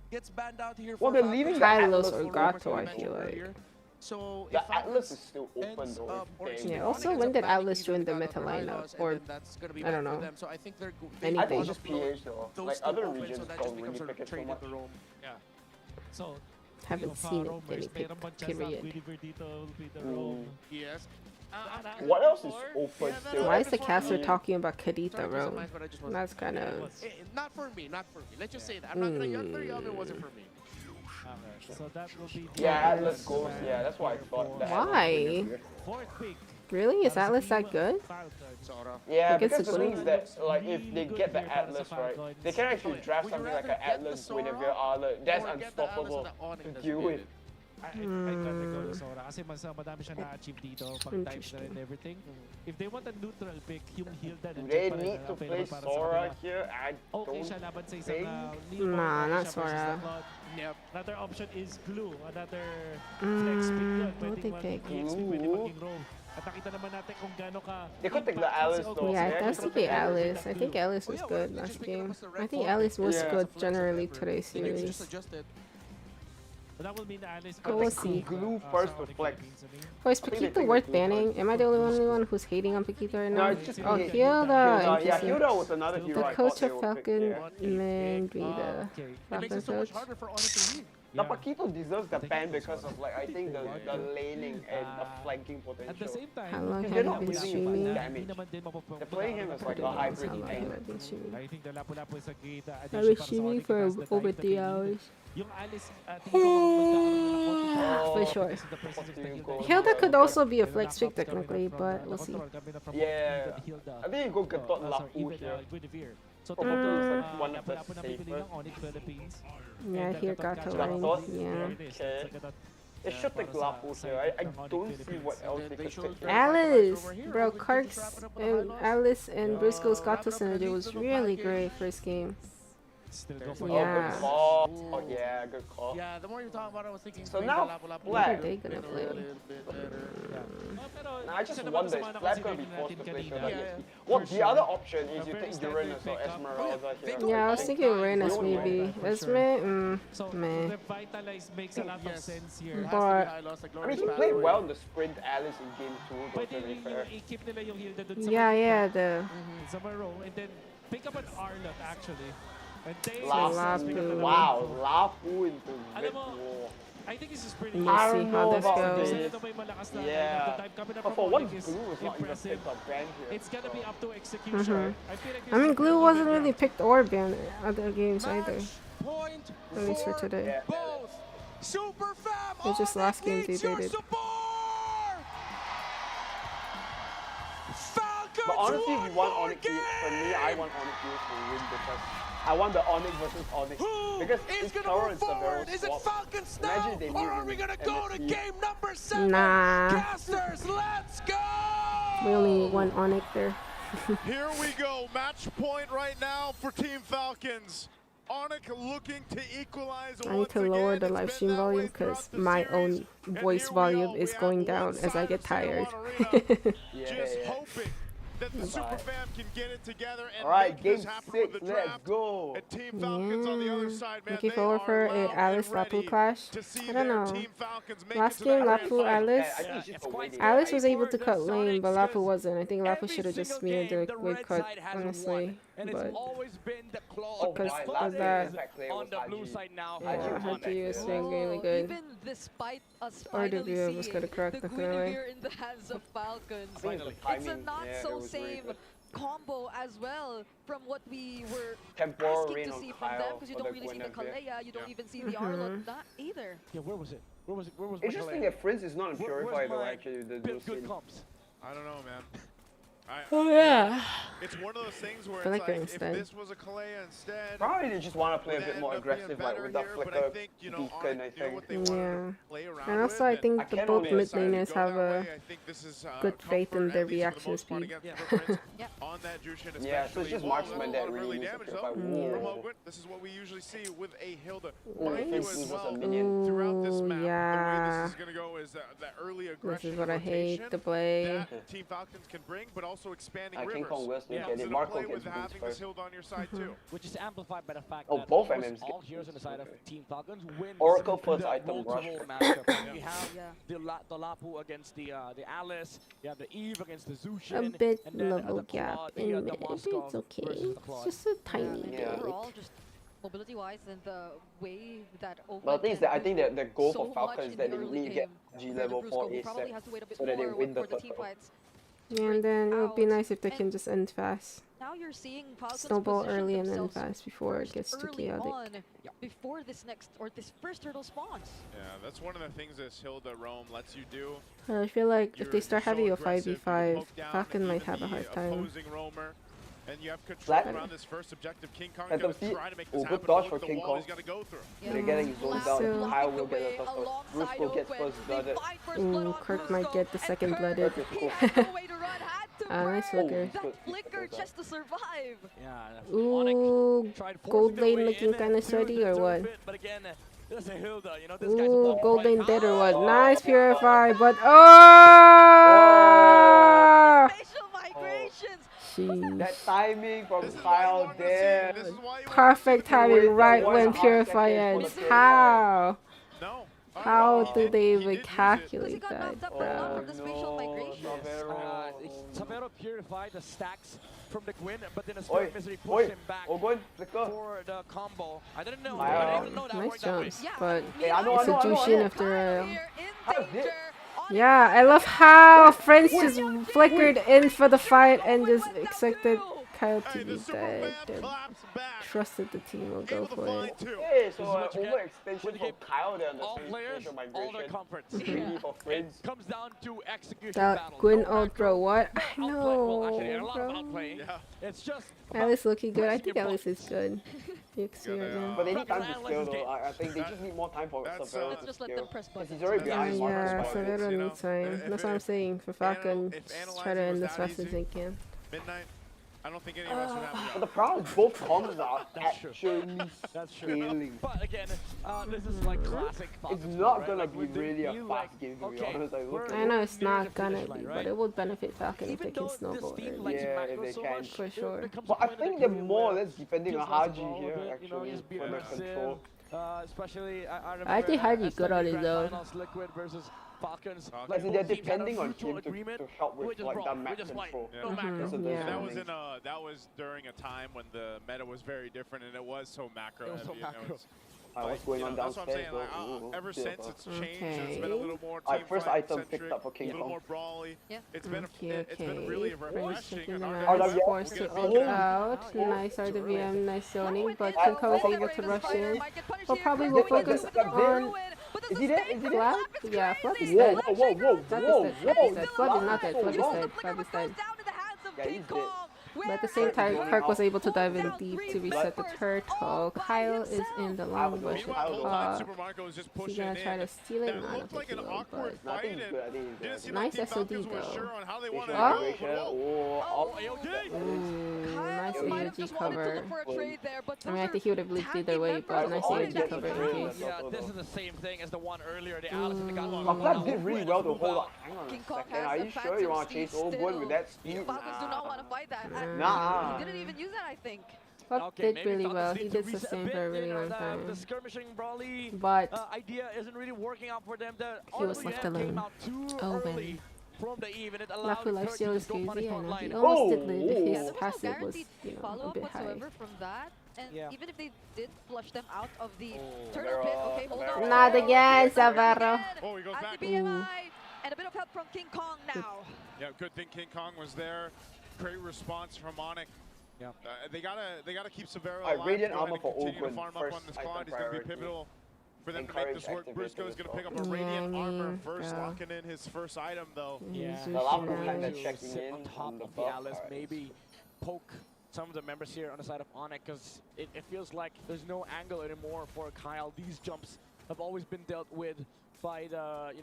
Well, they're leaving the Kylos Atlas or Gato, I feel like. So the Atlas is still open though. Yeah, also when did Atlas join the meta lineup? Or, I don't know, So I think they're I think anything. just PH though. Like other regions don't really pick it so much. yeah. So Haven't seen it, any pick, period. Yes. What else is open still? Why is the caster talking about Kadita, bro? That's kind of... Not for me, not for me. Let's just say that. I'm not gonna yell, it wasn't for me. So that will be Yeah, Atlas goes. Yeah, that's why I thought that. Why? Really? Is Atlas that good? Yeah, because the thing is that, like, if they get the Atlas right, they can actually draft something like an Atlas with a real Arlet. That's unstoppable to deal with. I gotta go to Sora kasi madami siya na-achieve dito pag types na rin everything. If they want a neutral pick, yung Hilda Do they need to play Sora here? I okay don't siya laban sa isang think. Nah, not Sora. Yep. Another option is Glue. Another flex pick yun. Pwedeng mag-EXP, pwede maging roam. At nakita naman natin kung gaano ka... They could take the Alice though. Yeah, it has to be Alice. I think Alice was good last game. I think Alice was good generally today's series. That will mean Alice. We'll see. Glue first with flex. Oh, is Paquito worth banning? Am I the only one who's hating on Paquito right now? No, it's just oh, Hilda. Hilda! Yeah, Hilda was another hero. The coach of Falcon may be the Falcon coach. The Paquito deserves the ban because of, like, I think the laning and the flanking potential. At the same time, How long they're have not you been using streaming? damage. They're playing him as like a hybrid tank. I think the Lapu-Lapu is a great I've been streaming for over 3 hours. Yung Alice, tingin For sure. Hilda could also be a flex pick technically, but we'll see. Yeah, I think you go get Lapu here. Probably like one of the safest. Yeah, here Gato line. Yeah. Okay. They should take Lapu here. I don't see what else they could take. Alice! Bro, Kark's and Alice and Briscoe's Gato synergy was really great first game. Yeah. Oh, good call. Oh, yeah, good call. Yeah, the more you talk about it, I was thinking. So now, What Black. are they gonna play? Nah, I just wonder if Black's gonna be forced to play Hilda EXP. Well, the other option is you take Uranus or Esmeralda here. Yeah, I was thinking Uranus maybe. Esme? Meh. Revitalize makes a lot of sense here. But I mean, he played well in the sprint Alice in game 2, though, to be fair. I-keep nila yung Hilda dun sa yeah, the sa Maro, and then pick up an Arlot actually. And they Lapu. Wow, Lapu into Red War. I think this is pretty We'll see how this goes. Yeah. But for one, Glue is not even picked up ban here. It's gonna be up to execution. I mean, Glue wasn't really picked or banned other games either. At least for today. It's just last game they did. But honestly, if you want Onyx, for me, I want Onyx to win because I want the Onyx versus Onyx. Because it's Toro and Severo Is it swap. Falcons Imagine they now, or leave are we him gonna in go to MSP. game number 7? Nah. Casters, let's go! We only need one Onyx there. Here we go, match point right now for Team Falcons. Onyx looking to equalize. I need to lower the live stream volume because my own voice volume is going down as I get tired. Just hoping that the super fam can get it together and Alright, make game this happen 6, with the let's draft. go. And Team Falcons on the other side, man, Looking they forward are for a loud Alice and ready Lapu clash. to see I don't their know. Team Falcons make Last it to the game grand Lapu final. Alice. Alice was able to cut lane, but Lapu wasn't. I think Lapu should have just smeared the good cut, honestly. And But it's always been the claw because of that, on the blue side now. yeah, Haji was doing really good. Even despite us Or the finally viewer was seeing gonna correct the the Guinevere. Guinevere in the hands of Falcons, Finally. it's a not so same combo as well from what we were Temporal asking rain to on see from them, Kyle because you for don't the really see the Guinevere. Kalea, you don't even see the Arlot, not either. Yeah, where was it? Where was it? Where was Interesting that Frizz is not in Purify though, actually. The good skin. comps? I don't know, man. Oh yeah. It's one of those things where I it's like her like, instead. if this was a Kalea instead, Probably they just want to play a would bit end more up being aggressive, like better with that here, but I flicker think, you know, beacon, I Onyx knew what they think. wanted Yeah. to play around And also with, I think the can't both only mid decide to laners go have that a way. I think this is, good faith in comfort, their at least for the reaction most part, speed. against the Prince. On that Jushin especially. Yeah, so it's just Whoa, marksman that a lot of really early needs to damage purify. though Yeah. from Ogwin. This is what we usually see with a Hilda. Ooh, Mind you this as is well, a minion. throughout this map, the way yeah. this is going to go is that early This aggression is what I hate rotation to play. that Team Falcons can bring, but also expanding King rivers. Kong West will Yeah, get so it. to Marco play gets with boots having first. this Hilda on your side too. Which is amplified by the fact Oh, that both almost MMs all get heroes on the side of okay. Team Falcons win Oracle first the item rush. multiple matchup. You have the Lapu against the Alice, you have the Eve against the Zushin, A bit and then level the gap Claude, in the mid, but Moskov it's okay. versus the It's Claude. just a tiny Yeah. bit. Overall, just mobility-wise and the way that Oakland But the thing is that I think that the goal so for Falcon much is that in they the need to early get game G level compared to 4 Brusco, who probably has to wait a ASAP bit so that they more win the for the team purple. fights. Yeah, and then it would be out. nice if they And can just end fast. Now you're seeing Falcons Snowball position early and end themselves fast before it gets too early chaotic. on before this next or this first turtle spawns. Yeah, that's one of the things this Hilda roam lets you do. I feel like if they You're start so having a aggressive, you 5v5, poke down Falcon might even have a the hard time. opposing roamer, and you have control around this first objective. King Kong is going to try to make this happen. Good dodge Look for at the King wall Kong. he's got to go through. They're getting zoned down. So- Kyle will get the first blood. Brusco gets first blooded. Ooh, Kirk might get the second blooded. Nice flicker. That flicker just to survive. Yeah. Ooh, gold lane looking kind of sweaty or what? But again, this is Hilda. You know, this Ooh, guy's gold lane dead or what? Oh. Nice purify, but oh! Spatial migrations. Jeez. That timing from Kyle there. Perfect timing Wait, right one when and a half purify seconds ends. for the How? No. How do they He even did use it. calculate that? Oh the spatial no, migration. Savero purified the stacks from the Gwyn, but then a Oi, Spirit Misery pushed oi, him back Ogun, flicker. for the combo. I didn't know. Wow. I didn't even know that Nice worked that way. jumps, but Hey, I know, it's a I know. Jushin after a... How did Yeah, I love how Friends just flickered in for the fight and just expected Kyle to be dead and trusted the team will go for it. Hey, so overextension from Kyle there on the spatial All their migration. comforts. Really for friends. Comes down to execution That battle. Gwyn No Ultra, what? I outplay. Well, actually, a know, lot of bro. outplaying. It's just Alice looking good. I think Alice is good. You can see right now. But they need time to scale though. I think they just need more time for Savero Let's to just let scale. them press Because buttons. he's already behind Yeah, Marcus. Savero you know, needs time. That's what I'm saying. For Falcon, just try to end as fast as they can. Midnight. I don't think any of us would have a But job. the problem is both comms are true. actually That's true. scaling. But again, this is like classic. It's Falcons, not right? gonna Like, be when they really a feel fast like, game to be okay, honest. I look I know it's near not the gonna finish line, be, right? but it would benefit Falcon if Even they can though this snowball team early. likes Yeah, macro if so they can. much, For sure. there comes a But I point in think the they're game more or where less depending on feels less Haji involved here, a bit, you know, actually, just be for the aggressive. control. Especially, I remember I think Haji's good on it Grand though. Finals, Liquid versus Falcons. Like, they're both teams had a depending on mutual him to agreement. help We with just like brawl, that we map just fight. control. Yeah. No macro. That's what Yeah. they're That was doing. that was during a time when the meta was very different and it was so macro It was so heavy. and macro. was, What's going on that's what I'm downstairs saying. Like, though? ever Yeah, since bro. it's changed, and it's been a Okay. little more Alright, team first fight item picked centric, up for King a little Kong. more brawly. Yeah. It's been Okay, it's been really Friends refreshing. checking and the our map, yeah. forced to ult out. Nice RWM, nice zoning, but King Kong was able to rush in. But probably will focus on Is he dead? Is he dead? Flap. Yeah, Flap is Whoa, dead. whoa, whoa, whoa, Flap whoa, is dead. Flap is dead. Flap is not dead. whoa, Flap is whoa. dead. Flap is dead. Yeah, he's dead. But at the same time, Kirk was able to dive in deep to reset the turtle. Kyle is in the long bush with Meanwhile, the whole time Pop. Super Marco was just Is he pushing gonna try in. to steal it? That No, I don't looked like think an he will, awkward but I fight, think he's and good. I think he's didn't good. seem Nice like Team SOD Falcons were though. sure on how they Facial wanted to go. migration. Ooh, nice AOG cover. For a trade there, but I mean, I think he would have leaked either way, but nice AOG cover in case. Yeah, this is the same thing as the one earlier. The Alice and the got But Flap did really well to hold up. Hang on a King Kong second. has Are the you sure phantom you want to chase steed Ogun still. with that speed? Falcons do not want to fight that. Nah. He didn't even use that, I think. Flap Okay, did maybe really Falcons well. need He to did reset sustain bit, for a really you know, long The time. skirmishing brawly But idea isn't really working out for them. The he was left RWM came alone. out too Oh, early man. from the Eve, and it allowed Luckily, Kirk lifesteal to is just go crazy. I front know he line. almost did live. Oh. His Yeah, there was no passive was, guaranteed you know, a follow-up bit high. whatsoever from that. And Yeah. even if they did flush them out of the Savero, turtle pit, okay, hold Savero. on. Not again, Savero. Oh, he goes At back. the BMI, and a bit of help from King Kong now. Yeah, good thing King Kong was there. Great response from Onyx. Yeah. They gotta keep Severo Alright, alive. Radiant Go ahead armor and for continue to Ogun, farm up first on this item Claude. He's gonna be priority. pivotal for them to make Encourage this work. activation Brusco is as gonna well. pick up a Yeah, Radiant I armor mean, first, yeah. locking in his first item though. Yeah. Zushi The lava now. kind of To checking sit in on top on the of the buff. Alice, Alright. maybe poke some of the members here on the side of Onyx, because it feels like there's no angle anymore for Kyle. These jumps have always been dealt with by the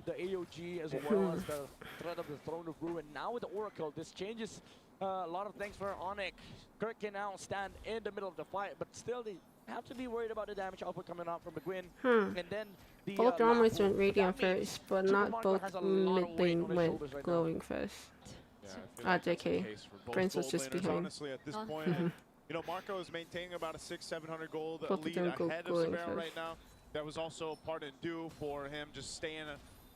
the AOG as well as the threat of the Throne of Ruin. Now with the Oracle, this changes a lot of things for Onyx. Kirk can now stand in the middle of the fight, but still they have to be worried about the damage output coming out from the Gwyn. And then the Both drummers last went move. Radiant That means first, but Super not Marco both has a lot of mid weight lane on his went shoulders right now. glowing first. Yeah, I feel Ah, like that's the JK. case for both Prince was gold just laners, behind. honestly, at this point. You know, Marco is maintaining about a 600-700 gold Both of lead them go ahead of glowing Severo first. right now. That was also part and due for him just staying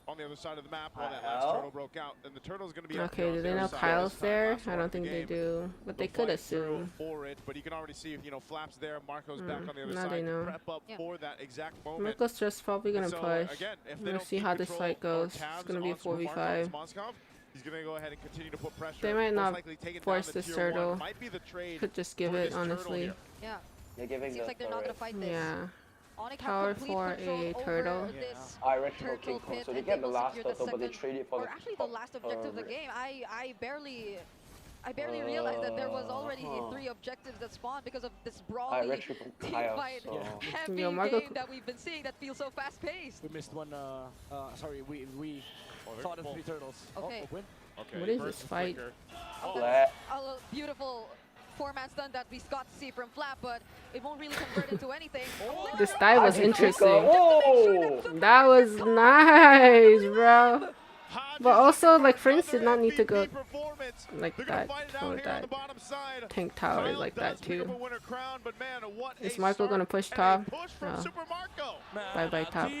on the other side of the map while that last turtle broke out. And the turtle's going to be okay, do they know Kyle's there? I don't think they do, but they could assume. For it, but you can already see, you know, Flap's there, Marco's back on the other now side they know. to prep up for that exact moment. Marco's just probably going to push. Again, if We'll see how this fight goes. It's going to be a 4v5. He's going to go ahead and continue to put pressure. They might not force this turtle. Could just give it, honestly. Yeah. They're giving Seems like they're not gonna fight this. Yeah. Onyx Power have complete for control a over turtle. this I retro turtle King Kong, pit, so they and get the will last secure the turtle, but they second- trade it for or the actually the last objective of the game. I barely realized that there was already 3 objectives that spawned because of this brawly team fight heavy game that we've been seeing that feels so fast paced. We missed one. Sorry, we thought of 3 turtles. Okay. Win. Okay. What is this fight? A beautiful 4-man stun that we got to see from Flap, but it won't really convert into anything. This dive was interesting. That was nice, bro. But also, like, Prince did not need to go like that for that tank tower like that too. Is Marco gonna push top? Oh. Bye bye top.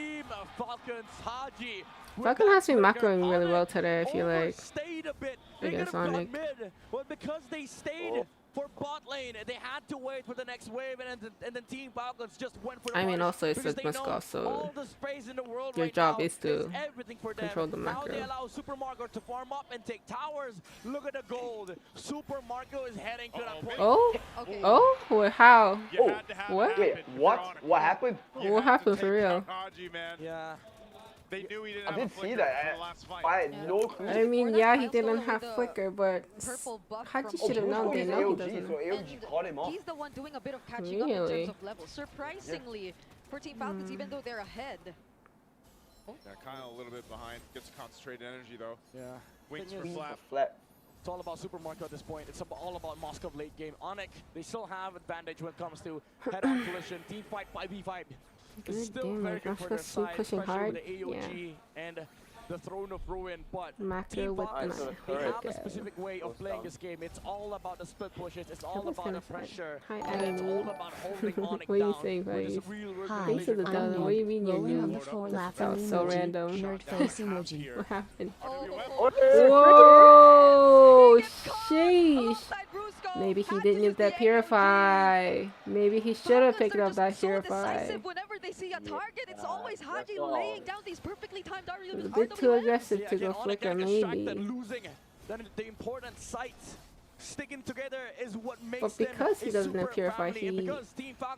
Falcon has been macroing really well today, I feel like. Against Sonic. But because they stayed for bot lane, they had to wait for the next wave, and then Team Falcons just went for the I mean, also it's a Muskoff, so your job is to control the macro. Now they allow Super Marco to farm up and take towers. Look at the gold. Super Marco is heading to that point. Oh? Oh? Well, how? Oh, what? Wait, what? What happened? What happened for real? Yeah. They knew he didn't I have didn't a flicker see that. for the last fight. I had no clue. I mean, yeah, he didn't have flicker, but Haji should have known. They know he doesn't. So AOG caught him off. He's the one doing a bit of catching up in Really? terms of level. Surprisingly, for Team Falcons, even though they're ahead. Yeah, Kyle a little bit behind. Gets concentrated energy though. Yeah. Waits for Flap. It's all about Super Marco at this point. It's all about Moscow late game. Onyx, they still have advantage when it comes to head-on collision. Team fight 5v5. It's still very good for their side, pushing especially hard. with the AOG and the Throne of Ruin. But Macro Team with Falcons, the they have a Hurricane. specific way of playing this game. It's all about the split pushes. It's all was about gonna the pressure. Hi, And it's Annie. all about holding Onyx What are you down. saying, which is buddies? real Hi, Thanks to the I'm dollar. Ned. What do you mean you're Rolling on new? the floor, That laughing was so emoji. random. Nerd face emoji. What happened? Oh, Whoa! Sheesh! Maybe he didn't use that Purify. Maybe he should have picked up that Purify. Whenever they see a target, it's always Haji laying down these perfectly timed It was a bit too aggressive to go flicker, maybe. Losing the important sites. Sticking together is what makes But because he doesn't have Purify, he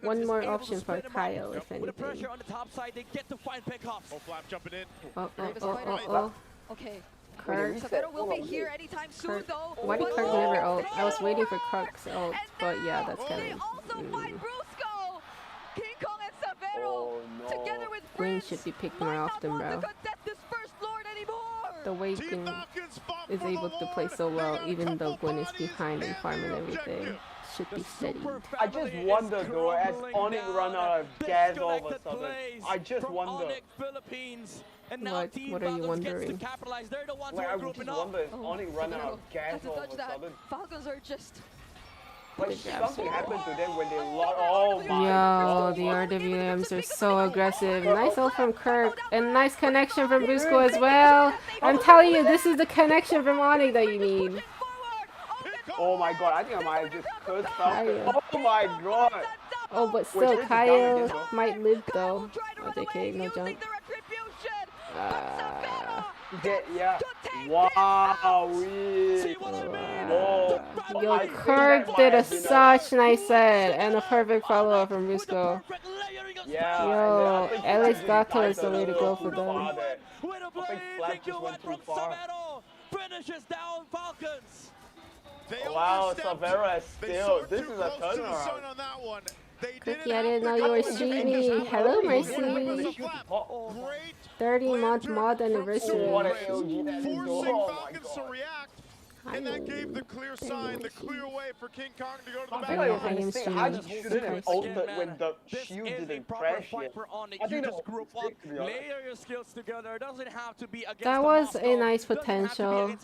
one more option for Kyle, if anything. With the pressure on the top side, they get to find pickoffs. Oh, Flap jumping in. Oh. Okay. Kirk. Savero will be here anytime soon, though. Why did Kirk never ult? I was waiting for Kirk's ult, but yeah, that's kind They of. also find Brusco. King Kong and Savero together with Queen Prince. should be picked more often, bro. Contest this first Lord anymore. The way Queen is able to play so well, even though Gwen is behind and farming everything, should be steady. I just wonder though, as Onyx run out of gas all of a sudden. I just wonder. And now What are you wondering? Capitalize. They're the ones Like, who I are would grouping just up. wonder if Onyx run out of gas all of a sudden. Falcons are just. Like something happened to them when they lost. Oh my Yo, god. the RWMs are so aggressive. Nice ult from Kirk, and nice connection from Busco as well. I'm telling you, this is the connection from Onyx that you need. Oh my god, I think I might have just cursed something. Oh my god. Oh, but still, Kyle might live though. Oh, JK, no jump. Yeah. Wow. Yo, Kirk did a such nice set and a perfect follow-up from Busco. Yeah. Yo, at least Gato is the way to go for them. I think Flap just went too far. Finishes down Falcons. Wow, Savera is still. This is a turnaround. Cookie, I didn't know you were streaming. Hello, Mercy. 30-month mod anniversary. What an LG that is. Oh my god. And that gave the clear sign, the clear way for King Kong to go to the I back. feel like it was a mistake. Haji shouldn't have ulted when the shield didn't crash yet. I think that was a mistake, to be honest. Layer your skills together. It doesn't have to be against That was a nice potential,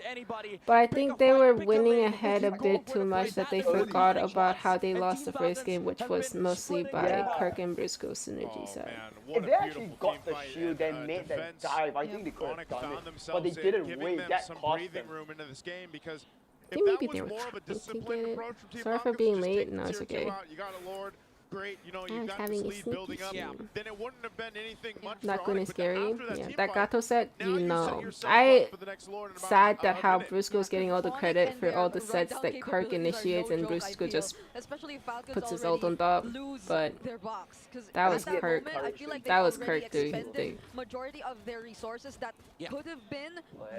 but I think they were winning ahead a bit too much that they forgot about how they lost the first game, which was mostly by Kirk and Briscoe's synergy side. If they actually got the shield and made that dive, I think they could have done it. But they didn't wait. That cost them. Room into this game because I think maybe they were trying to get it. Sorry for being late. No, it's okay. You got a Lord. Great, you know, I you was got having this a lead sneaky building up, stream. then it wouldn't have been anything much Not for gonna Onyx, but scary. after that Yeah, team that fight, Gato set, now you set know. yourself I up for the next Lord in about sad a that how minute. Briscoe's getting all the credit for all the sets that Kirk initiates and Briscoe just puts his ult on top, but that was Kirk. That was Kirk doing thing. Majority of their resources that could have been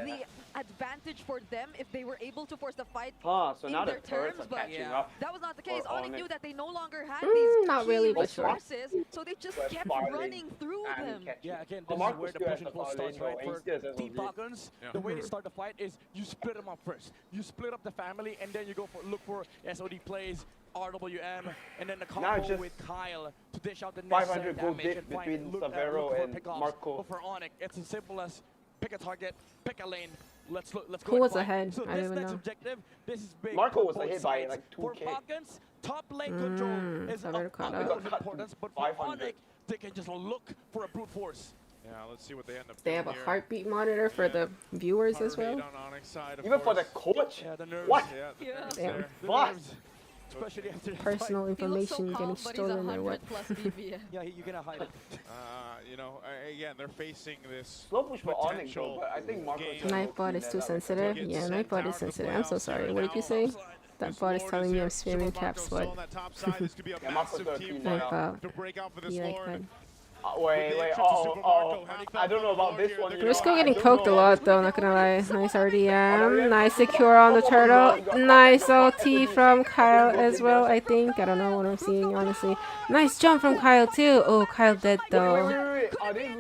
the advantage for them if they were able to force the fight So in now their the turrets terms, are but catching up. that was not the case. Onyx knew that they no longer had Not these really, key but sure. resources, so they just kept running through them. Yeah, again, this is where the push and pull starts, right? For Team Falcons, the way to start the fight is you split them up first. You split up the family, and then you go for look for SOD plays, RWM, and then the combo with Kyle to dish out the 500 gold damage diff and find, between look Savero for and pickoffs. Marco. But for Onyx, it's as simple as pick a target, pick a lane. Let's go. Who was and fight. ahead? So I this don't even next know. objective, this is big. Marco for was both ahead by sides. like 2K. For Falcons, top lane control is Savero of caught utmost up. importance, but for 500. Onyx, they can just look for a brute force. Yeah, let's see what they end up They doing have a here. heartbeat monitor for the viewers as well. On Onyx side, of Even for the course. coach? Yeah, the nerves. What? Yeah, the nerves Damn. there. The What? nerves, especially after the Personal fight. information getting stolen or what? Yeah, you're gonna hide it. You know, again, they're facing this Slow push for Onyx potential though, but I think Marco game. Knife bot is too sensitive. Yeah, knife bot is sensitive. I'm so sorry. What did you say? That bot is telling me I'm spamming caps. What? Yeah, Marco's got a team Knife now. bot. To break out for this Be like Lord. that. Wait, I don't know about this one. Briscoe getting poked a lot though, not gonna lie. Nice RDM. Nice secure on the turtle. Nice OT from Kyle as well, I think. I don't know what I'm seeing, honestly. Nice jump from Kyle too. Oh, Kyle dead though.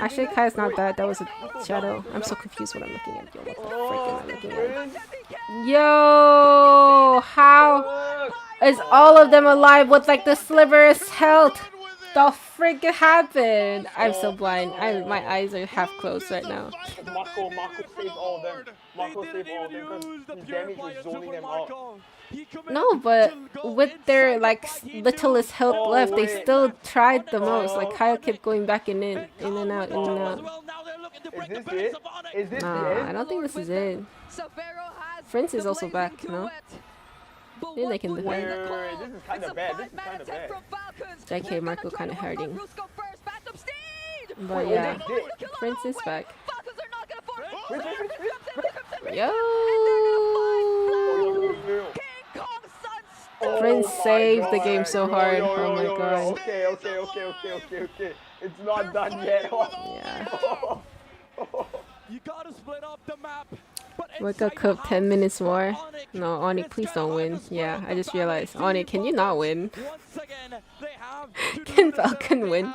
Actually, Kyle's not dead. That was a shadow. I'm so confused what I'm looking at. Yo, what the frick am I looking at? Yo, how is all of them alive with like the sliverest health? The frick happened? I'm so blind. My eyes are half closed right now. Marco saved all of them. Marco saved all of them because his damage was zoning them out. No, but with their like littlest health left, they still tried the most. Like Kyle kept going back and in and out, in and out. Is this it? Is this the Nah, end? I don't think this is it. Prince is also back, no? Maybe they can defend. Wait, this is kind of bad. This is kind of bad. JK Marco kind of hurting. But yeah, Prince is back. Yo! Prince saved the game so hard. Oh my god. Okay. It's not done yet. Yeah. You gotta split up the map. Wake up Cup 10 minutes more. No, Onyx, please don't win. Yeah, I just realized. Onyx, can you not win? Can Falcon win?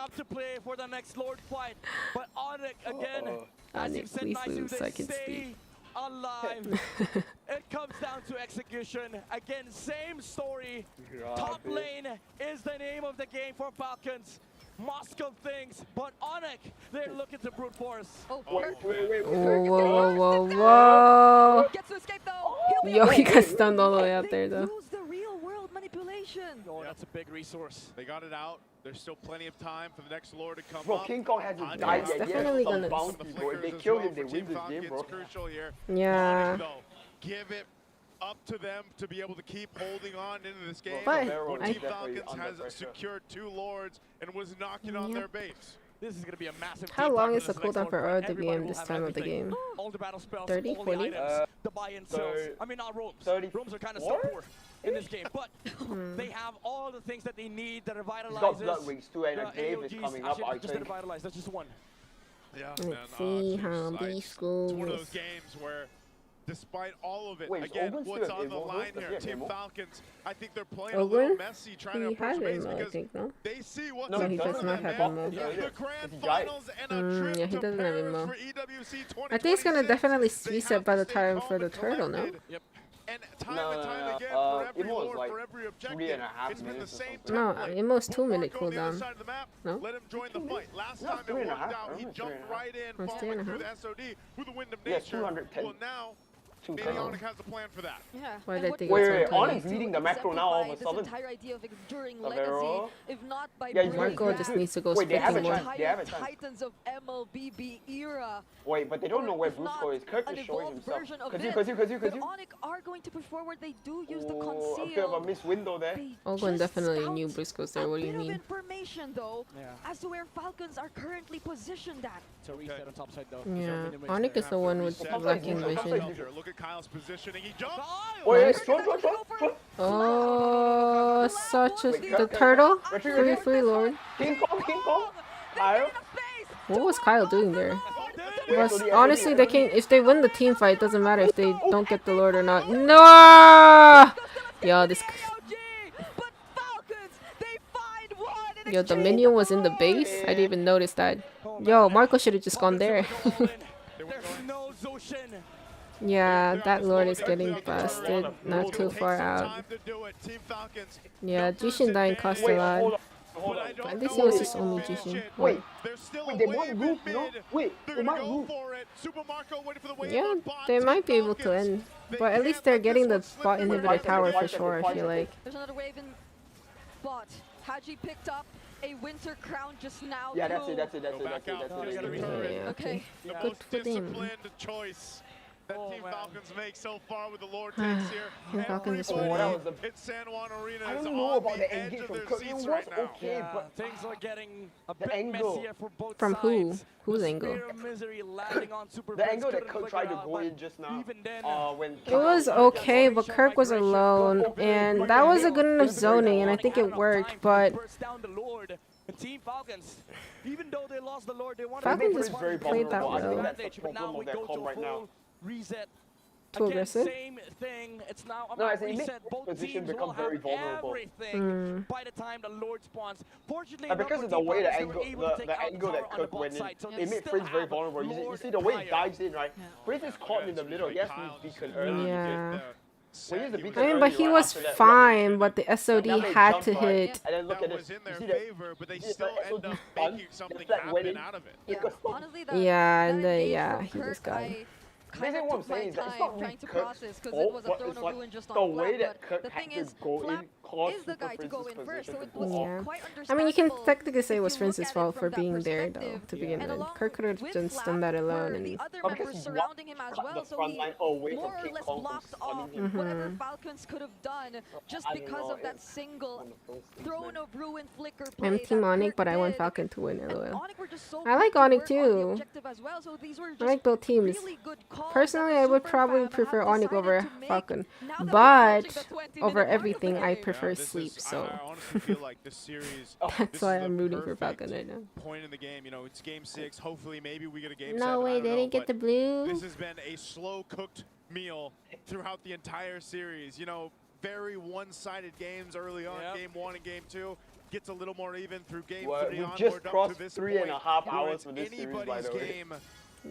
Onyx, please lose so I can speak. Alive. It comes down to execution. Again, same story. Top lane is the name of the game for Falcons. Moscow things, but Onyx, they're looking to brute force. Wait. Whoa. Yo, he got stunned all the way out there though. Use the real world manipulation. Oh, that's a big resource. They got it out. There's still plenty of time for the next Lord to come Bro, up. King Kong hasn't Yeah, died it's yet. definitely gonna. Bounty, bro. If they kill him, they win this game, bro. Crucial here. Yeah. Give it up to them to be able to keep holding on into this game. But Team Falcons has secured 2 Lords and was knocking on their base. This is going to be a massive. How long is the cooldown for RWM this time of the game? All the battle spells, 30, all 40? the items, the buy-in sells. I mean, not roams. 30. Roams are kind of still poor in this game, but they have all the things that they need that revitalizes. He's got blood wings too, and a glaive is AOGs. coming up, I Just think. revitalize. That's just one. Yeah, Let's see how these schools. It's one of those games where, despite all of it, Wait, again, Ogun's what's still on the Imo? line Does he here? have Team Imo? Falcons, I think they're playing a little Ogun? messy, trying to He approach has base Imo, I because think, no? they see what's No, No, in he front does of not them have now. Imo. The grand Is he giant? finals and a trip Yeah, he to doesn't have Paris Imo. for EWC 2026. I think it's gonna definitely They reset have by to the stay time calm for the and turtle, no? collected. Yep. And time and time again, for every lord, for every objective, it's been the same No, template. almost 2 minute Marco on the other cooldown. side of the map, No? let him join the fight. Last time it worked out, he jumped right in, Oh, it's following 3.5. through the SOD with the wind of Yeah, nature. 210. Well, now, maybe Onyx has a plan for that. Yeah. Why and did what they we go Wait, to wait, 20? Onyx leading the macro now all of a this sudden. entire idea of enduring Savero. legacy, if not by Yeah, he's bringing Marco very back just needs to go Wait, they have a sprinting more. chance. They have a chance. Titans of MLBB era. Wait, but they don't know where If Blue not, Score is. Kirk an is showing evolved himself. version of Cause it. you. But Onyx are going to push forward. They do use the Oh, a bit of a conceal. missed window there. Ogun definitely knew Briscoe's there. What do you A bit of mean? information though as to where Falcons are currently positioned at. So reset on top side though. Yeah, Onyx is the one with lacking vision. Look at Kyle's positioning. He jumps. Oh, yeah, Strong. Oh, such a the turtle. Free Lord. King Kong. Kyle. What was Kyle doing there? Was honestly they can if they win the team fight, it doesn't matter if they don't get the Lord or not. No! Yo, this. Yo, the minion was in the base. I didn't even notice that. Yo, Marco should have just gone there. Yeah, that Lord is getting busted. Not too far out. Yeah, Jushin dying cost a lot. At least he was just only Jushin. Wait, they might move, no? Wait, they might move. Yeah, they might be able to end. But at least they're getting the bot inhibitor tower for sure, I feel like. There's another wave in bot. Haji picked up a winter crown just now. Yeah, that's it. Yeah, okay. Good for them. Choice that Team Falcons make so far with the Lord takes here. Team Falcons is Everyone in San Juan Arena I is don't know on about the the edge engage of from their Kirk. It seats was right now. Yeah, but things are getting a the bit angle. messier for both From who? sides. Whose The angle? spear of misery landing on Super The Prince angle that couldn't Kirk figure tried it to out, go but in just now. even then, When It was okay, but Kirk was alone, and that was a good enough zoning, and I think it worked, but Team Falcons, even though they lost the Lord, they wanted Falcons to just played that well. but now we go to a full reset. Too Again, aggressive? same thing. It's now No, about I think it reset. makes Both position teams will become have very vulnerable. everything by the time the Lord spawns. Fortunately, And because of the way the angle, able to take the out angle tower that on the Kirk bot went in, side, so they it made still Prince very have vulnerable. You Lord see the way he prior. dives in, right? Prince is caught in the middle. He has to use beacon early. yeah. When he used the beacon I mean, but early, he right, was after that, fine, but the SOD now they had jump, to right? hit. And then look That at was this. in their You see that? favor, but they you see still that end up SOD making something it's like happen winning. out of it. Honestly, Yeah, and that then, engage yeah, from he just Kirk, got I Basically kind of what I'm took my saying is that it's time not really trying to Kirk's process because fault, it was a but throne it's of like ruin just the on way Flap, that but Kirk the had thing to is, go in Flap caused is the guy to go in Prince's first, so it position to was go Yeah. off. quite I mean, you can understandable technically say it if was you Prince's look at it fault from for that being there, though, perspective. to begin And with. along Kirk could have with just Flap done that alone. were And the other because members he surrounding him as cut well, the so front he line away more from or King less Kong from blocked stunning off him. whatever Falcons could have done just I don't because know, of that it's single one of those things, throne man. of ruin flicker play I'm Team that Onyx, Kirk but I want did. Falcon to win, And LOL. Onyx were just so I like quick to Onyx work on the too. objective as well, so these were I just like both teams. really good calls Personally, that I the would Super probably Fam prefer have Onyx decided over to make Falcon. now that we're But approaching the 20-minute over mark of the everything, I game. prefer this sleep, is, so I honestly feel like this series. that's this why is I'm the rooting for perfect Falcon right now. point in the game. You know, it's game 6. Hopefully, maybe we get a game 7. No I way, don't they know, didn't get but the blue. This has been a slow-cooked meal throughout the entire series. You know, very one-sided games early on. Game 1 and game 2 gets a little more even through game 3 We onward just up to crossed this 3.5 point, where hours it's for this series, anybody's by the way. game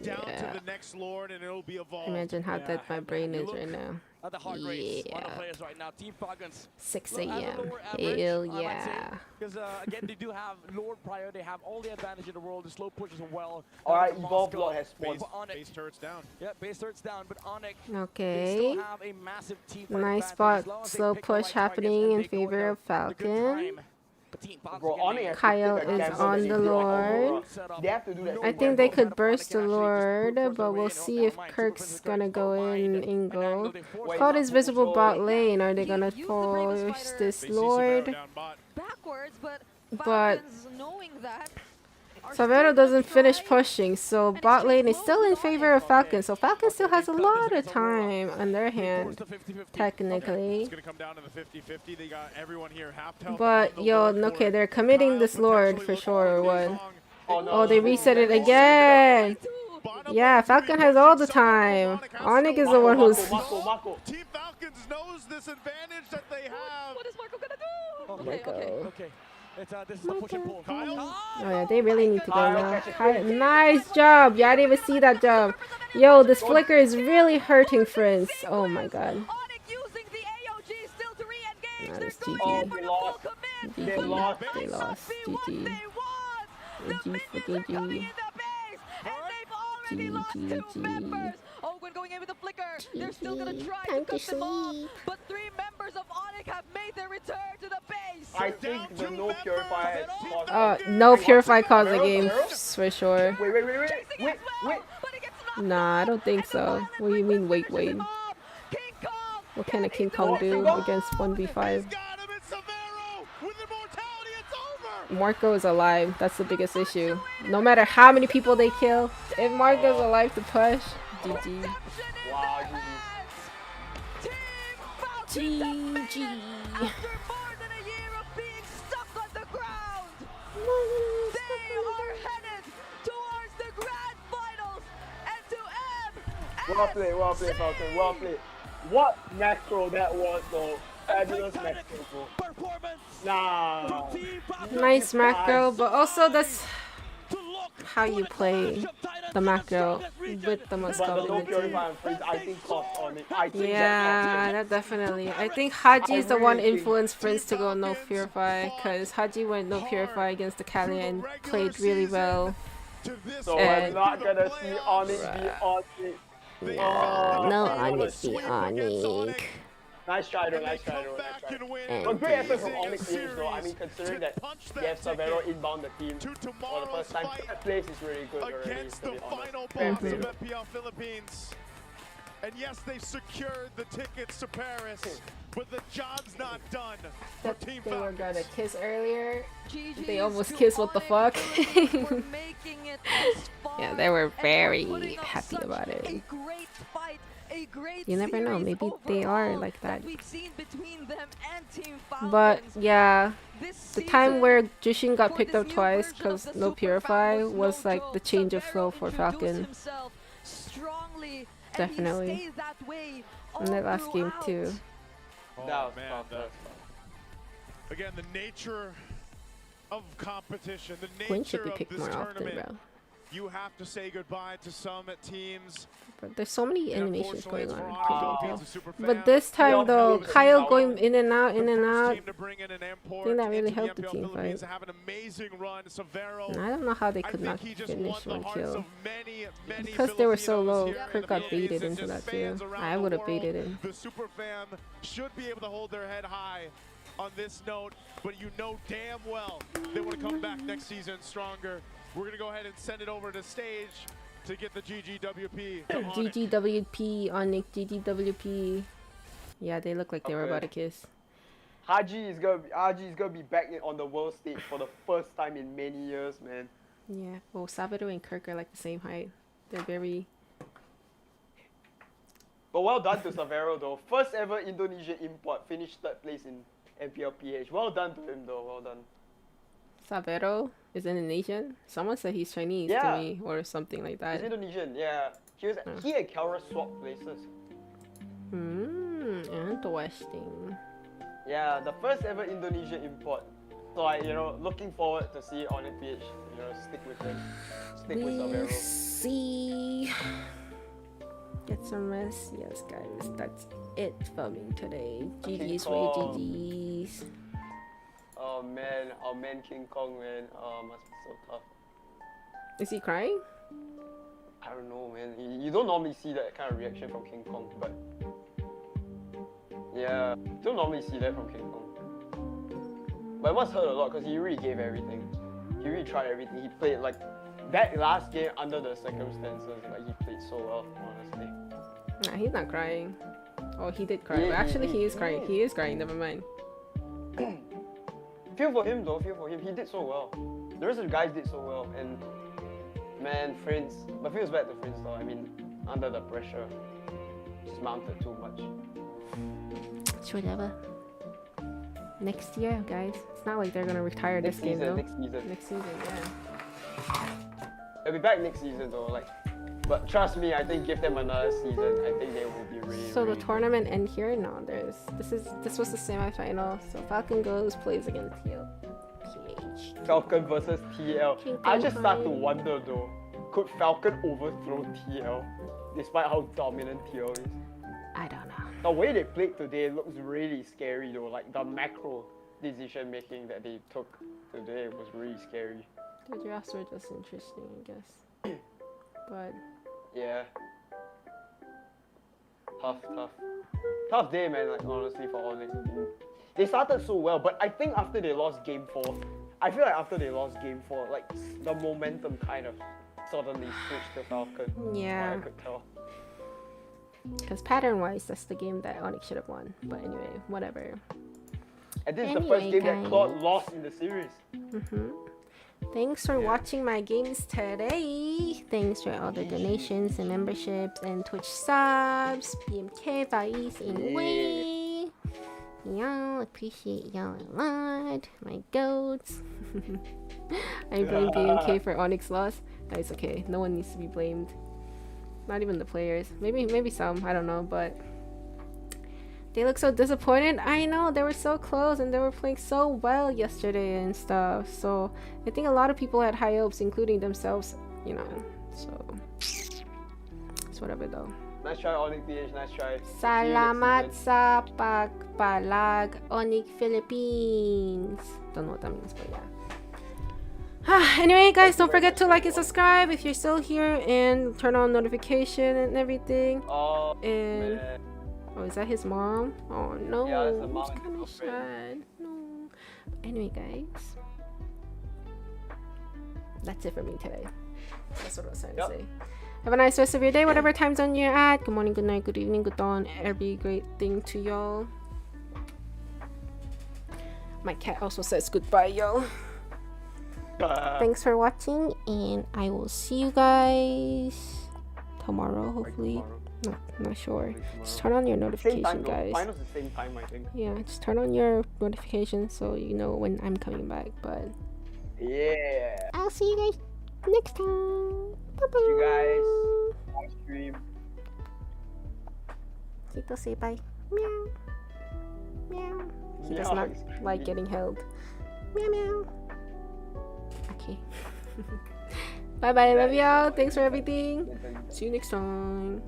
down to the next Lord, and it'll be evolved. Imagine how dead my brain is look right now. At the heart rates, one of the Yeah. players right now, Team Falcons. 6 Look, at the a.m. lower average, Hell I might say, yeah. Because again, they do have Lord prior. They have all the advantage in the world. The slow pushes as well. Alright, The Evolved Moscow, Lord has spawned. but Onyx- Base turrets down. Yeah, base turrets down, but Onyx, they Okay. still have a massive team fight Nice advantage spot, as long as they slow pick the push right targets happening and in they go favor of the good Falcon. time. But Team Falcons, Bro, again, Onyx has to Kyle take a is gamble on that the they do a Lord. overall. They have to do that. I think they could burst the Lord, but we'll see if Kirk's gonna go in Ingo. Cloud is visible bot lane. Are they gonna push this Lord? Backwards, but But Falcons knowing that are Savero still doesn't gonna finish try. pushing, so bot lane is still in favor of Falcon. So Falcon still has a lot of time on their hand, technically. It's going to come down to the 50-50. They got everyone here half health. But on the yo, Lord for okay, it. they're committing Kyle this Lord potentially for looking sure, or really what? long. Oh, they reset it again. Yeah, Falcon has all the time. Onyx is the one who's. Team Falcons knows this advantage that they have. What is Marco gonna do? Marco. Okay. This is the push and pull. Kyle? Oh yeah, they really need to go now. Nice job. Yeah, I didn't even see that jump. Yo, this flicker is really hurting Friends. Oh my god. Onyx lost. GG. Oh, they lost. They lost. They lost. GG. GG for GG. GG. Owen going in with a flicker. They're still gonna try to cut them off, but 3 members of Onyx have made their return to the base. I think the no purify has caused. No purify caused the game for sure. Wait. Nah, I don't think so. What do you mean wait? What can a King Kong do against 1v5? Marco is alive. That's the biggest issue. No matter how many people they kill, if Marco's alive to push, GG. Wow, GG. Well played, Falcon. Well played. What macro that was, though. Fabulous macro, bro. Nah. Nice macro, but also that's how you play the macro with the most community. I think cost on it. Yeah, that definitely. I think Haji is the one influenced Prince to go no purify, because Haji went no purify against the Kalia and played really well. So I'm not gonna see Onyx be Onyx. No Onyx be Onyx. Nice try though. But great effort from Onyx teams though. I mean, considering that they have Savero inbound the team for the first time, that place is really good already. Against the final boss of MPL Philippines. And yes, they secured the tickets to Paris, but the job's not done for Team They were Falcons. gonna kiss earlier. They almost kissed. What the fuck? Yeah, they were very happy about it. You never know. Maybe they are like that. But yeah, the time where Jushin got picked up twice because no purify was like the change of flow for Falcon. Definitely. In that last game too. Oh man, again, the nature of competition, the Quinn should nature be picked of this more often, tournament. bro. You have to say goodbye to some teams. But there's so many animations going on. Super But this time though, Kyle going in and out, I think that really helped the team fight. And I don't know how they could not finish one kill. Because they were so low, Kirk got baited into that too. I would have baited him. The super fam should be able to hold their head high on this note, but you know damn well they want to come back next season stronger. We're going to go ahead and send it over to stage to get the GGWP. GGWP, Onyx, GGWP. Yeah, they look like they were about to kiss. Haji is gonna be back on the world stage for the first time in many years, man. Yeah. Oh, Sabado and Kirk are like the same height. They're very... But well done to Savero though. First ever Indonesian import, finished 3rd place in MPL PH. Well done to him though, well done. Sabero is Indonesian? Someone said he's Chinese to me or something like that. He's Indonesian, yeah. He and Kelra swapped places. Interesting. Yeah, the first ever Indonesian import. So looking forward to see on PH, stick with him. Stick with Savero. See. Get some rest. Yes, guys, that's it for me today. GG's for GG's. Oh man, King Kong, man. Oh, must be so tough. Is he crying? I don't know, man. You don't normally see that kind of reaction from King Kong, but yeah, you don't normally see that from King Kong. But it must hurt a lot because he really gave everything. He really tried everything. He played like that last game under the circumstances. Like he played so well, honestly. Nah, he's not crying. Oh, he did cry. But actually, he is crying. He is crying. Never mind. Feel for him though, feel for him. He did so well. The rest of the guys did so well, and man, Prince. But feels bad to Prince though. I mean, under the pressure, just mounted too much. It's whatever. Next year, guys. It's not like they're gonna retire this game though. Next season. Next season, yeah. They'll be back next season though. But trust me, I think give them another season. I think they will be really. So the tournament end here? No, this was the semifinal. So Falcon goes, plays against PH. Falcon versus TL. I just start to wonder though, could Falcon overthrow TL despite how dominant TL is? I don't know. The way they played today looks really scary though. Like the macro decision making that they took today was really scary. The drafts were just interesting, I guess. But yeah. Tough day, man, like honestly for Onyx. They started so well, but I think after they lost game 4, I feel like after they lost game 4, like the momentum kind of suddenly switched to Falcon. yeah. I could tell. Because pattern-wise, that's the game that Onyx should have won. But anyway, whatever. And this is the first game that Claude lost in the series. Thanks for watching my games today. Thanks for all the donations and memberships and Twitch subs. BMK, Vais, and Wei. Y'all, appreciate y'all a lot. My goats. I blame BMK for Onyx loss. That's okay. No one needs to be blamed. Not even the players. Maybe some. I don't know, but they look so disappointed. I know, they were so close and they were playing so well yesterday and stuff. So I think a lot of people had high hopes, including themselves, you know. So it's whatever though. Nice try, Onyx PH. Nice try. Salamat sa pagpalag, Onyx Philippines. Don't know what that means, but yeah. Anyway, guys, don't forget to like and subscribe if you're still here, and turn on notification and everything. Oh, and man. Oh, is that his mom? Oh no, yeah, it's the mom. It's kind of sad. No. Anyway, guys, that's it for me today. That's what I was trying to say. Have a nice rest of your day, whatever time zone you're at. Good morning, good night, good evening, good dawn. Every great thing to y'all. My cat also says goodbye, y'all. Thanks for watching, and I will see you guys tomorrow, hopefully. No, not sure. Just turn on your notification, guys. Finals the same time, I think. Yeah, just turn on your notifications so you know when I'm coming back. But yeah, I'll see you guys next time. Bye bye. See you guys. Live stream. Kiko, say bye. Meow. Meow. He does not like getting held. Meow meow. Okay. Bye bye. Love y'all. Thanks for everything. See you next time.